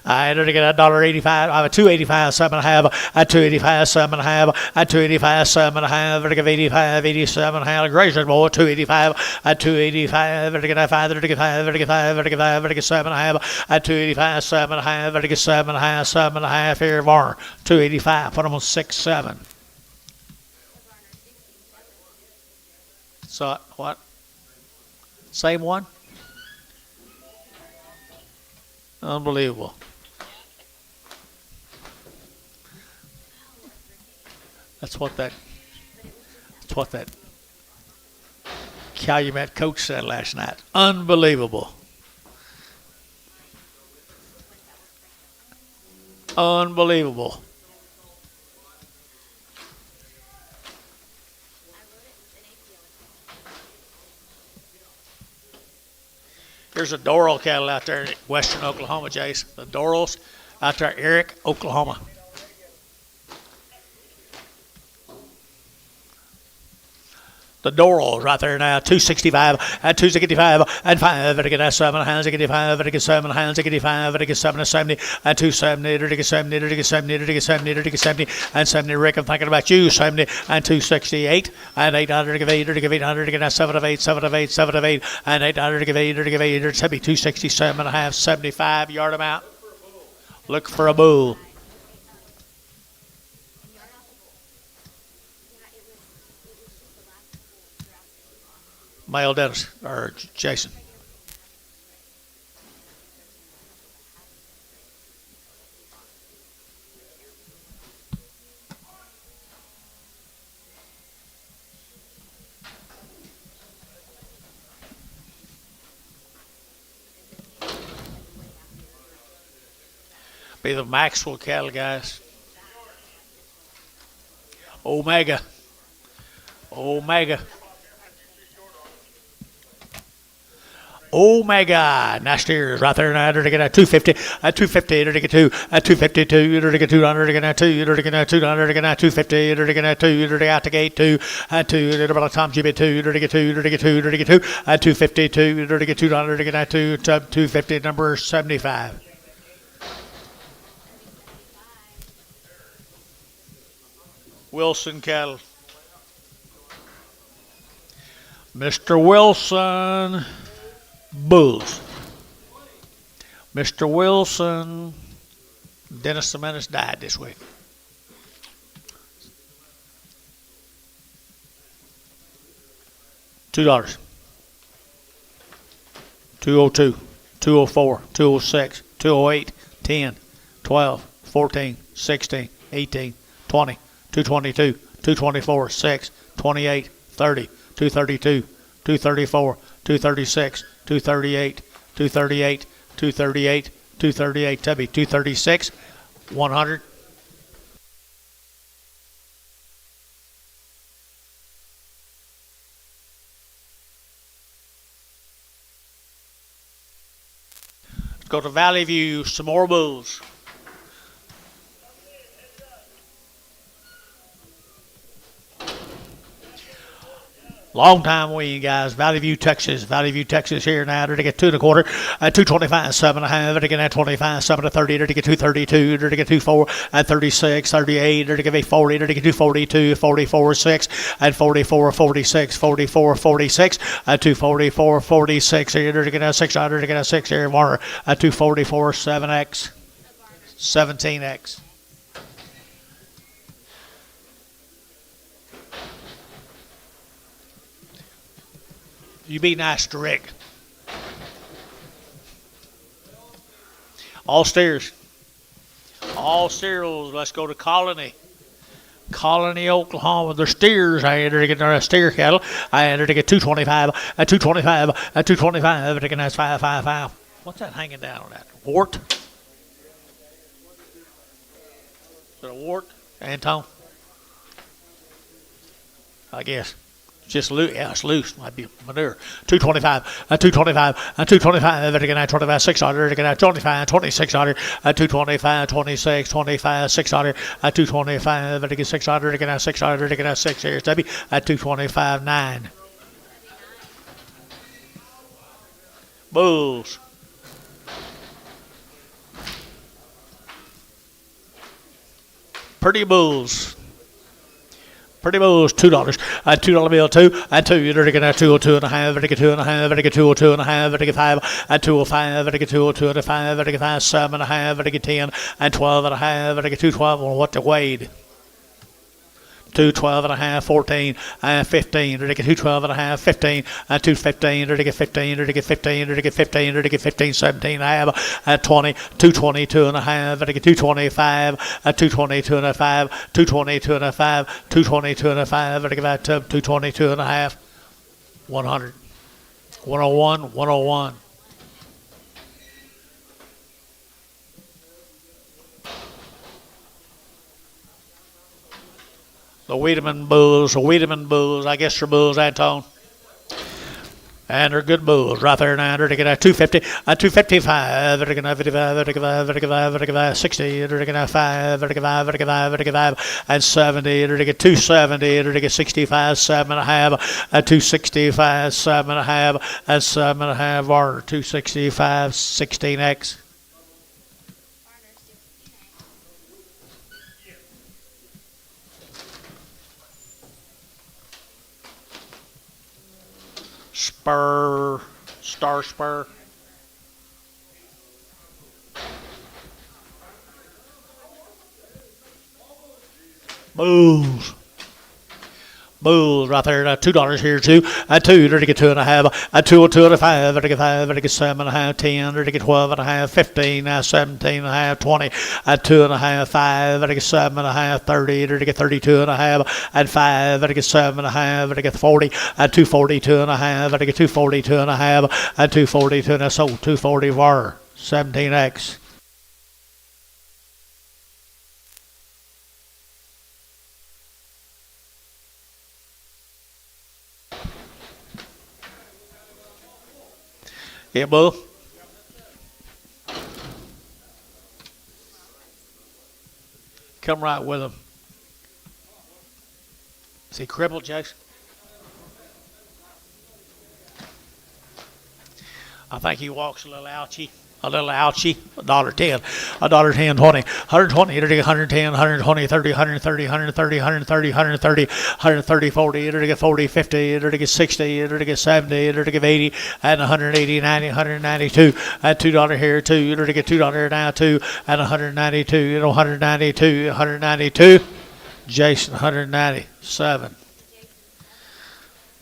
I entered to get $1.85. I have a 285, 7.5, a 285, 7.5, a 285, 7.5, to get 85, 87, gracious boy, 285, a 285, to get 5, to get 5, to get 5, to get 5, to get 7.5, a 285, 7.5, to get 7.5, 7.5 here, Varner, 285, put them on 6, 7. So, what? Same one? Unbelievable. That's what that Calumet coach said last night. Unbelievable. Unbelievable. There's a Doral cattle out there in western Oklahoma, Jace. The Dorals out there, Eric, Oklahoma. The Dorals right there now, 265 and 265 and 5 to get 7 hands to get 5 to get 7 hands to get 5 to get 7 to 70 and 270 to get 70 to get 70 to get 70 to get 70 and 70. Rick, I'm thinking about you. 70 and 268 and 800 to give 8 to give 800 to get 7 of 8, 7 of 8, 7 of 8 and 800 to give 8 to give 8 to 267 and a half, 75 yard amount. Look for a bull. Male Dennis or Jason. Be the Maxwell cattle guys. Omega. Omega. Omega. Now steers right there now. They're to get a 250, a 250, they're to get two, a 252, they're to get 200, they're to get two, they're to get 200, they're to get 250, they're to get two, they're to get out the gate two, a two, they're about time GB two, they're to get two, they're to get two, they're to get two, a 252, they're to get 200, they're to get two, 250, number 75. Wilson cattle. Mr. Wilson bulls. Mr. Wilson, Dennis the Menace died this week. $2. 202, 204, 206, 208, 10, 12, 14, 16, 18, 20, 222, 224, 6, 28, 30, 232, 234, 236, 238, 238, 238, 238, Tubby, 236, 100. Let's go to Valley View, some more bulls. Long time weaned, guys. Valley View, Texas. Valley View, Texas here now. They're to get 2 1/4, 225, 7.5. They're to get 25, 7 to 30. They're to get 232. They're to get 24, 36, 38. They're to get 40. They're to get 242, 44, 6, and 44, 46, 44, 46, 244, 46. Here they're to get 600. They're to get 6 here. Warner, 244, 7X, 17X. You be nice to Rick. All steers. All steers. Let's go to Colony. Colony, Oklahoma. Their steers. I enter to get their steer cattle. I enter to get 225, 225, 225. They can have 555. What's that hanging down on that? Wart? Is it a wart, Anton? I guess. Just loose. Yeah, it's loose. Might be manure. 225, 225, 225. They're going to 25, 600. They're going to 25, 2600, 225, 26, 25, 600, 225. They're going to 600. They're going to 600. They're going to 6 here. Debbie at 225, 9. Bulls. Pretty bulls. Pretty bulls, $2. $2 bill, 2. Two. They're going to 202 and a half. They're going to 2 and a half. They're going to 202 and a half. They're going to 5. 205. They're going to 202 and a 5. They're going to 5, 7 and a half. They're going to 10 and 12 and a half. They're going to 212 on what they weighed. 212 and a half, 14, 15. They're to get 212 and a half, 15, 215. They're to get 15. They're to get 15. They're to get 15. They're to get 15, 17 and a half, 20, 222 and a half. They're to get 225, 222 and a 5, 222 and a 5, 222 and a 5. They're to get about 222 and a half, 100, 101, 101. The Wiedemann bulls, I guess they're bulls, Anton. And they're good bulls right there now. They're going to 250, 255, they're going to 55, they're going to 60, they're going to 5, they're going to 5, they're going to 5, and 70, they're going to 270, they're going to 65, 7.5, 265, 7.5, and 7.5, or 265, 16X. Spur, Star Spur. Bulls. Bulls right there. $2 here, two. Two. There to get 2.5. Two, 2.5. There to get 5. There to get 7.5. 10. There to get 12.5. 15. 17.5. 20. 2.5. 5. There to get 7.5. 30. There to get 32.5. And 5. There to get 7.5. There to get 40. 240. 2.5. There to get 240. 2.5. 240. 2.5. So 240 var. 17x. Yeah, Bull. Come right with him. Is he crippled, Jason? I think he walks a little ouchy. $1.10. $1.10, 20. 120, it'll get 110, 120, 30, 130, 130, 130, 130, 130, 40, it'll get 40, 50, it'll get 60, it'll get 70, it'll get 80, and 180, 90, 192, and $2 here, 2, it'll get $2 now, 2, and 192, it'll 192, 192. Jason, 197.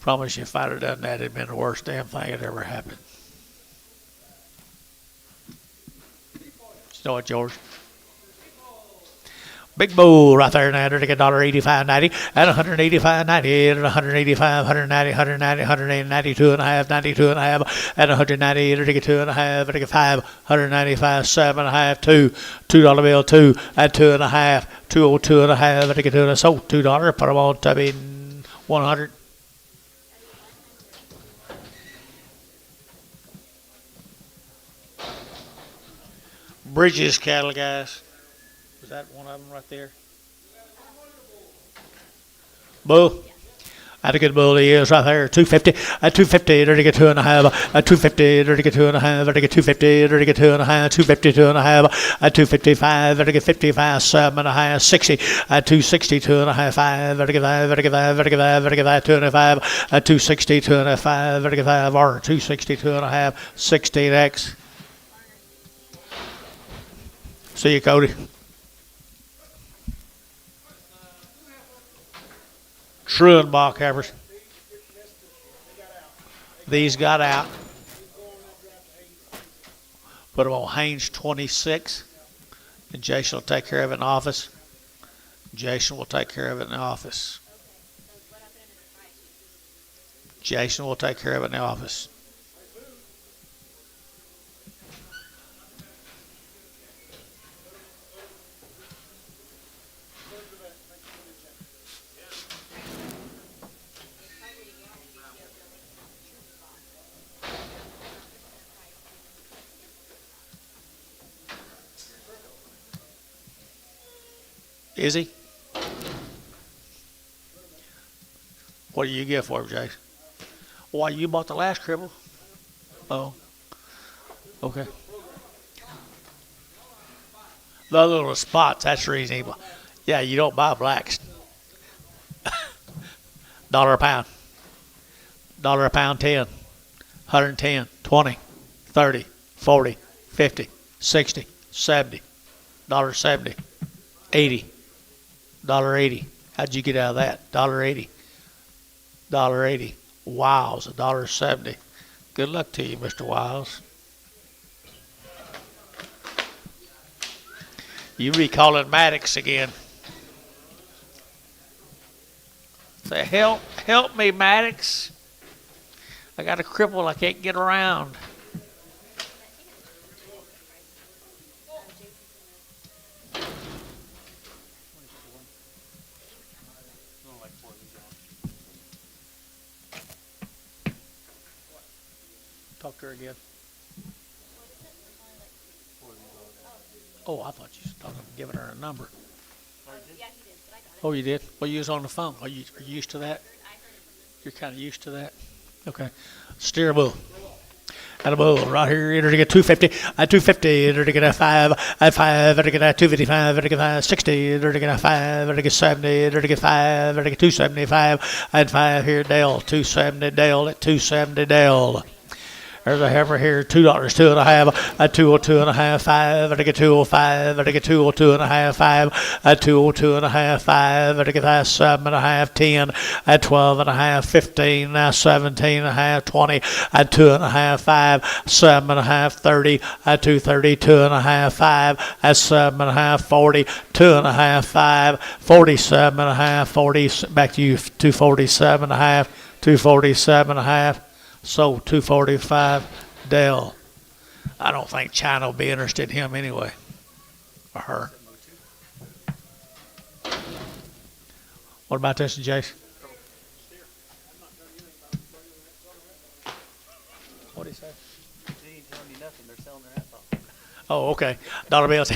Promise you, if I'd have done that, it'd been the worst damn thing that ever happened. You know what, George? Big bull right there now. They get $1.85.90 and $185.90 and $185, $190, $190, $180, $92.5, $92.5 and $190. They get 2.5. They get 5. $195, 7.5, 2, $2 bill 2 and 2.5, 202.5. They get 2. So $2. Put them on to be 100. Bridges cattle, guys. Is that one of them right there? Bull. That's a good bull he is right there. 250. At 250, there to get 2.5. At 250, there to get 2.5. There to get 250. There to get 2.5. 250, 2.5. At 255, there to get 55. 7.5. 60. At 260, 2.5. 5. There to get 5. There to get 5. There to get 5. There to get 5. 2.5. At 260, 2.5. There to get 5. Or 260, 2.5. 16x. See you, Cody. Truenbach heifers. These got out. Put them on Haynes 26. And Jason will take care of it in the office. Jason will take care of it in the office. Jason will take care of it in the office. Is he? What do you get for him, Jason? Why, you bought the last cribble? Oh. Okay. The other little spots, that's the reason he bought. Yeah, you don't buy blacks. $1 a pound. $1 a pound, 10. 110, 20, 30, 40, 50, 60, 70. $1.70. 80. $1.80. How'd you get out of that? $1.80. $1.80. Wiles, $1.70. Good luck to you, Mr. Wiles. You be calling Maddox again. Say, help me, Maddox. I got a cripple, I can't get around. Talk to her again. Oh, I thought you was talking, giving her a number. Oh, you did? Well, you was on the phone. Are you used to that? You're kind of used to that? Okay. Steer a bull. And a bull right here. Enter to get 250. At 250, enter to get a 5. At 5, enter to get a 255. Enter to get a 60. Enter to get a 5. Enter to get 70. Enter to get 5. Enter to get 275. At 5 here, Dale. 270 Dale. At 270 Dale. There's a heifer here, $2, 2.5, a 202.5, 5, I get 205, I get 202.5, 5, a 202.5, 5, I get 7.5, 10, at 12.5, 15, 17.5, 20, at 2.5, 5, 7.5, 30, at 232.5, 5, at 7.5, 40, 2.5, 5, 47.5, 40, back to you, 247.5, 247.5. Sold 245. Dell. I don't think China will be interested in him anyway. Or her. What about this, Jason? What did he say? They ain't telling you nothing. They're selling their ass off. Oh, okay. Dollar bills.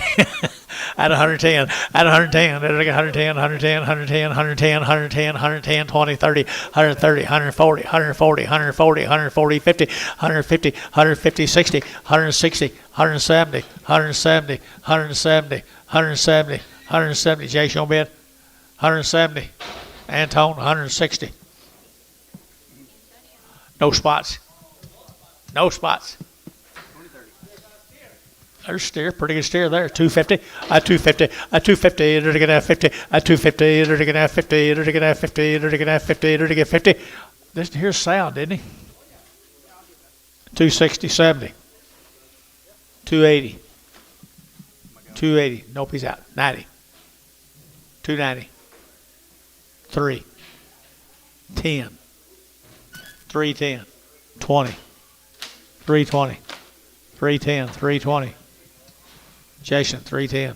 At 110, at 110, 110, 110, 110, 110, 110, 110, 20, 30, 130, 140, 140, 140, 140, 50, 150, 150, 60, 160, 170, 170, 170, 170, 170. Jason, your bid? 170. Antone, 160. No spots. No spots. There's steer, pretty good steer there. 250, 250, 250, they're gonna have 50, 250, they're gonna have 50, they're gonna have 50, they're gonna have 50, they're gonna get 50. This here's sound, didn't he? 260, 70, 280, 280. Nope, he's out. 90, 290, 3, 10, 310, 20, 320, 310, 320. Jason, 310.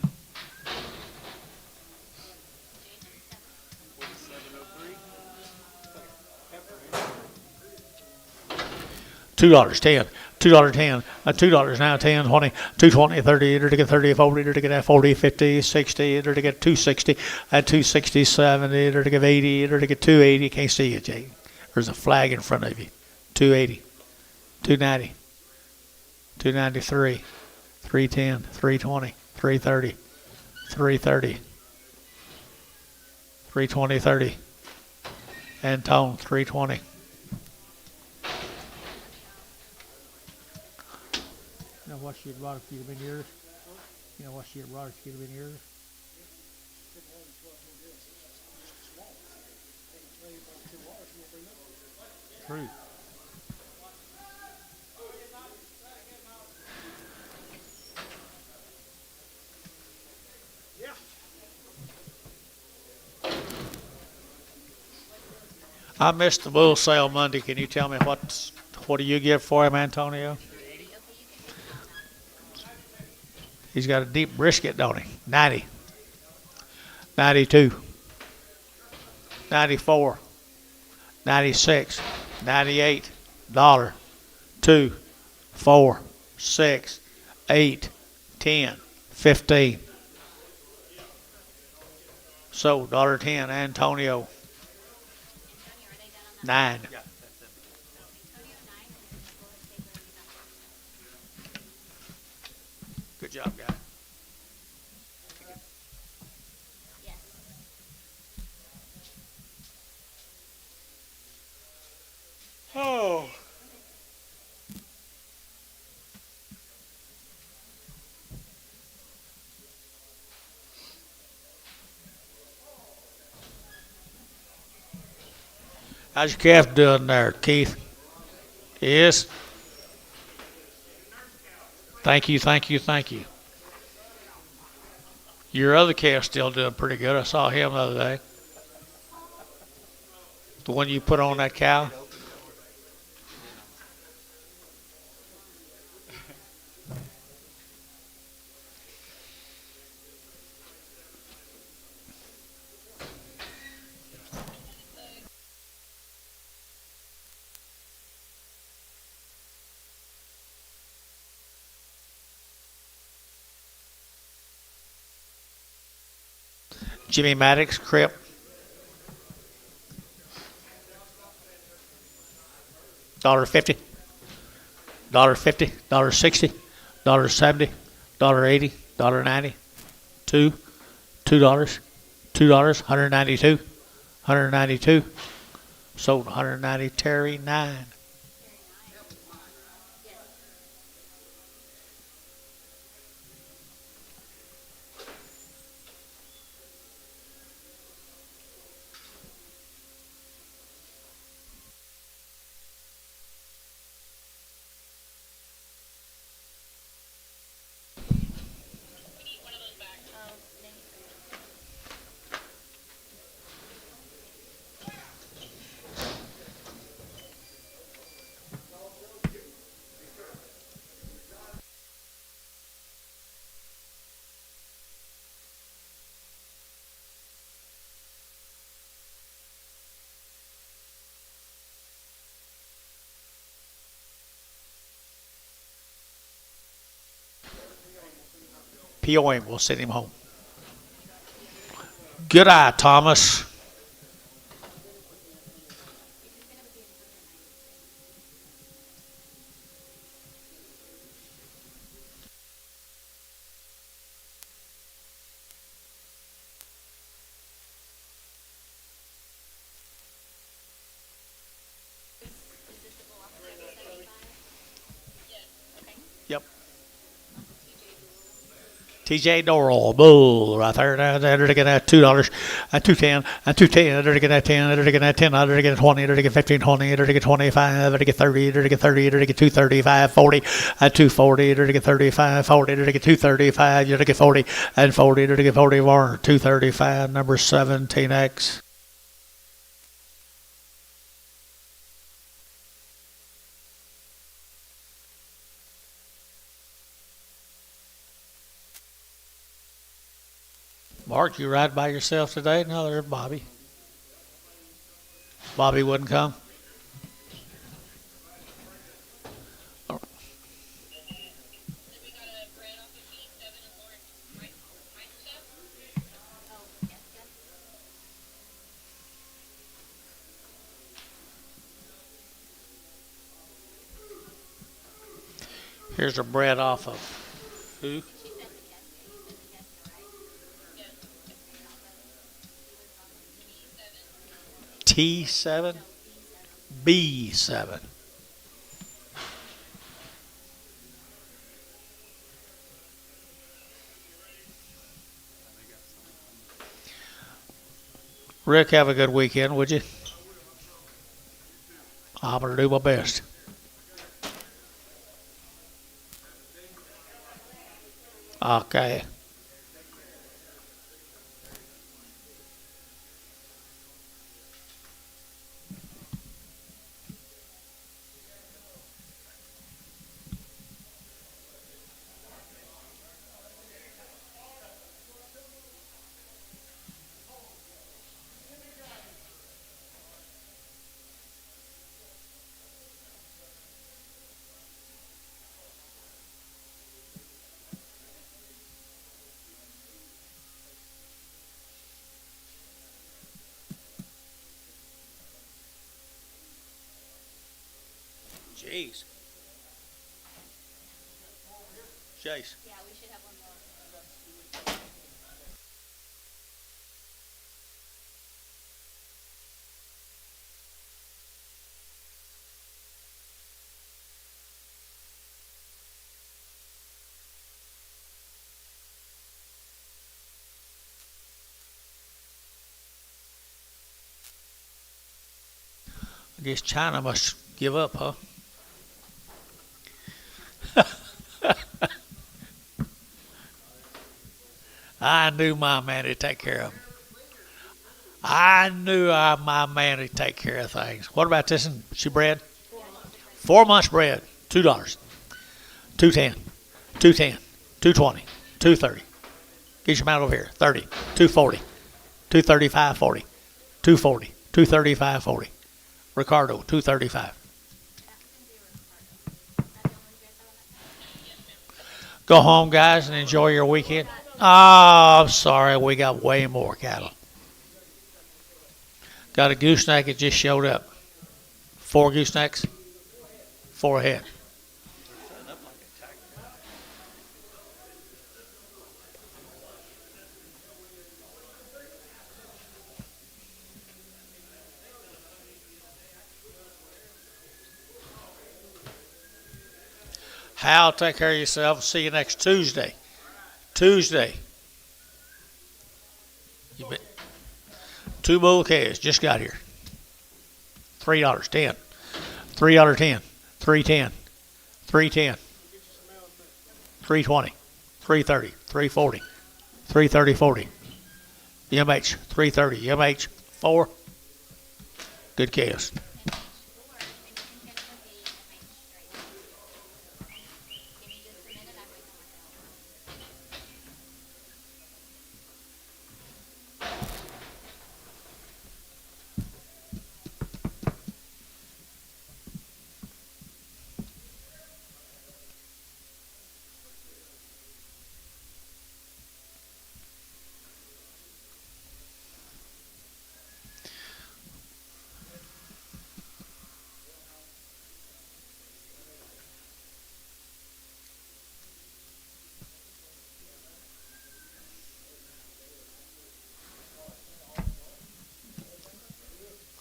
$2, 10, $2, 10, $2 now, 10, 20, 220, 30, to get 30, 40, to get 40, 50, 60, to get 260, at 260, 70, to get 80, to get 280. Can't see you, Jay. There's a flag in front of you. 280, 290, 293, 310, 320, 330, 330, 320, 30, and Tone, 320. You know what she'd brought if you'd have been yours? You know what she'd brought if you'd have been yours? True. I missed the bull sale Monday. Can you tell me what do you give for him, Antonio? He's got a deep brisket, don't he? 90, 92, 94, 96, 98, $1, 2, 4, 6, 8, 10, 15. So $1.10, Antonio. 9. Good job, guy. Yes. Oh. How's your calf doing there, Keith? Yes? Thank you, thank you, thank you. Your other calf's still doing pretty good. I saw him the other day. The one you put on that cow? Jimmy Maddox, Crip. $1.50, $1.50, $1.60, $1.70, $1.80, $1.90, $2, $2, $192, $192. Sold 190. Terry 9. PO him. We'll send him home. Good eye, Thomas. Yep. TJ Doral, bull, right there. They're to get that $2, at 210, at 210. They're to get that 10. They're to get that 10. They're to get 20. They're to get 15, 20. They're to get 25. They're to get 30. They're to get 30. They're to get 235, 40. At 240. They're to get 35, 40. They're to get 235. They're to get 40 and 40. They're to get 40 more. 235. Number 17X. Mark, you ride by yourself today? No, there's Bobby. Bobby wouldn't come? Here's a bread off of who? T7? B7. Rick, have a good weekend, would you? I'm going to do my best. Okay. Jeez. Chase. Yeah, we should have one more. I guess China must give up, huh? I knew my man would take care of them. I knew my man would take care of things. What about this one? She bread? 4 months bread. $2. 210. 210. 220. 230. Get your mouth over here. 30. 240. 235. 40. 240. 235. 40. Ricardo. 235. Go home, guys, and enjoy your weekend. Oh, I'm sorry. We got way more cattle. Got a gooseneck that just showed up. 4 goosenecks. 4 ahead. Hal, take care of yourself. See you next Tuesday. Tuesday. You bet. 2 bull calves just got here. $3, 10. $3, 10. 310. 310. 320. 330. 340. 330, 40. MH 330. MH 4. Good calves.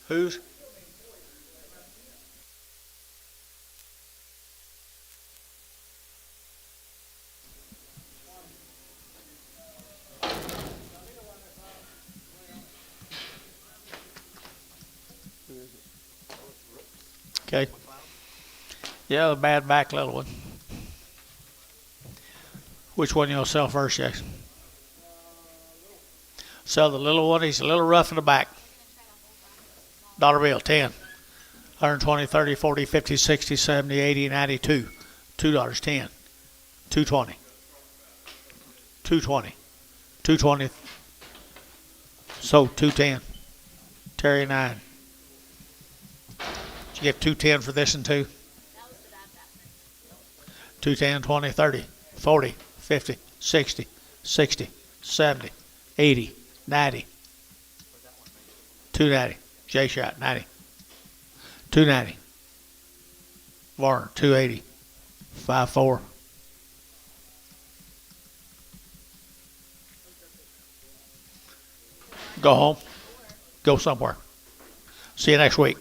Whose? Okay. Yeah, the bad back little one. Which one you'll sell first, Jackson? Sell the little one. He's a little rough in the back. Dollar bill, 10. 120, 30, 40, 50, 60, 70, 80, 92. $2, 10. 220. 220. 220. So 210. Terry 9. Did you get 210 for this one too? 210, 20, 30, 40, 50, 60, 60, 70, 80, 90. 290. J shot 90. 290. Warren 280. 54. Go home. Go somewhere. See you next week.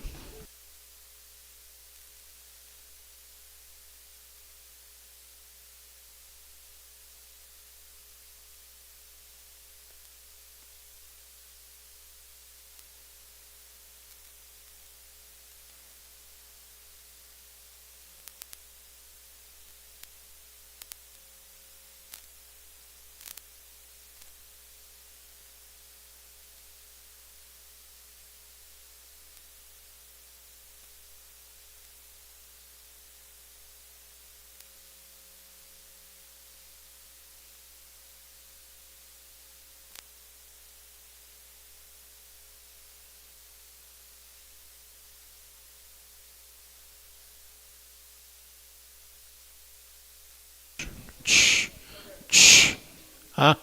Huh?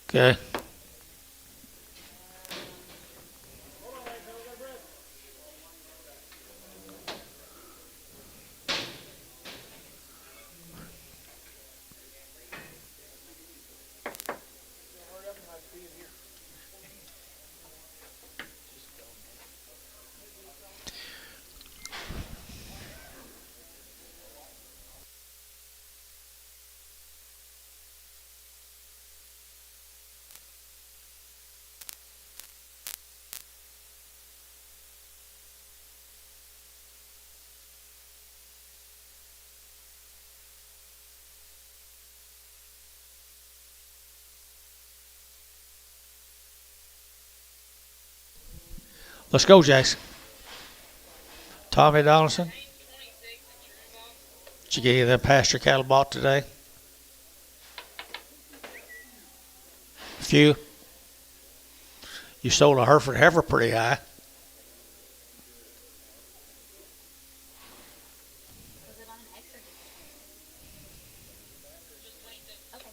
Okay. Let's go, Jackson. Tommy Donaldson. Did you get that pasture cattle bought today? A few. You sold a Hereford heifer pretty high. Was it on an X or okay.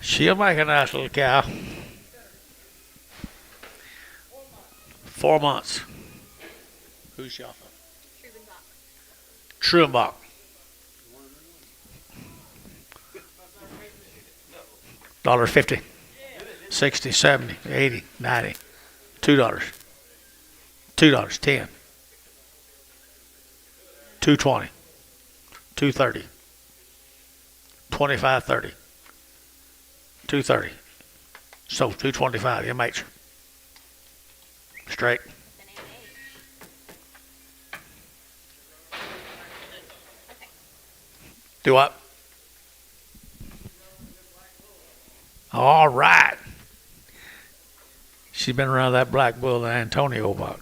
She'll make a nice little cow. 4 months. Who's she off of? Truenbach. $1.50. 60, 70, 80, 90. $2. $2, 10. 220. 230. 25.30. 230. So 225, you make straight. It's an 8-8. Do what? All right. She's been around that black bull that Antonio bought.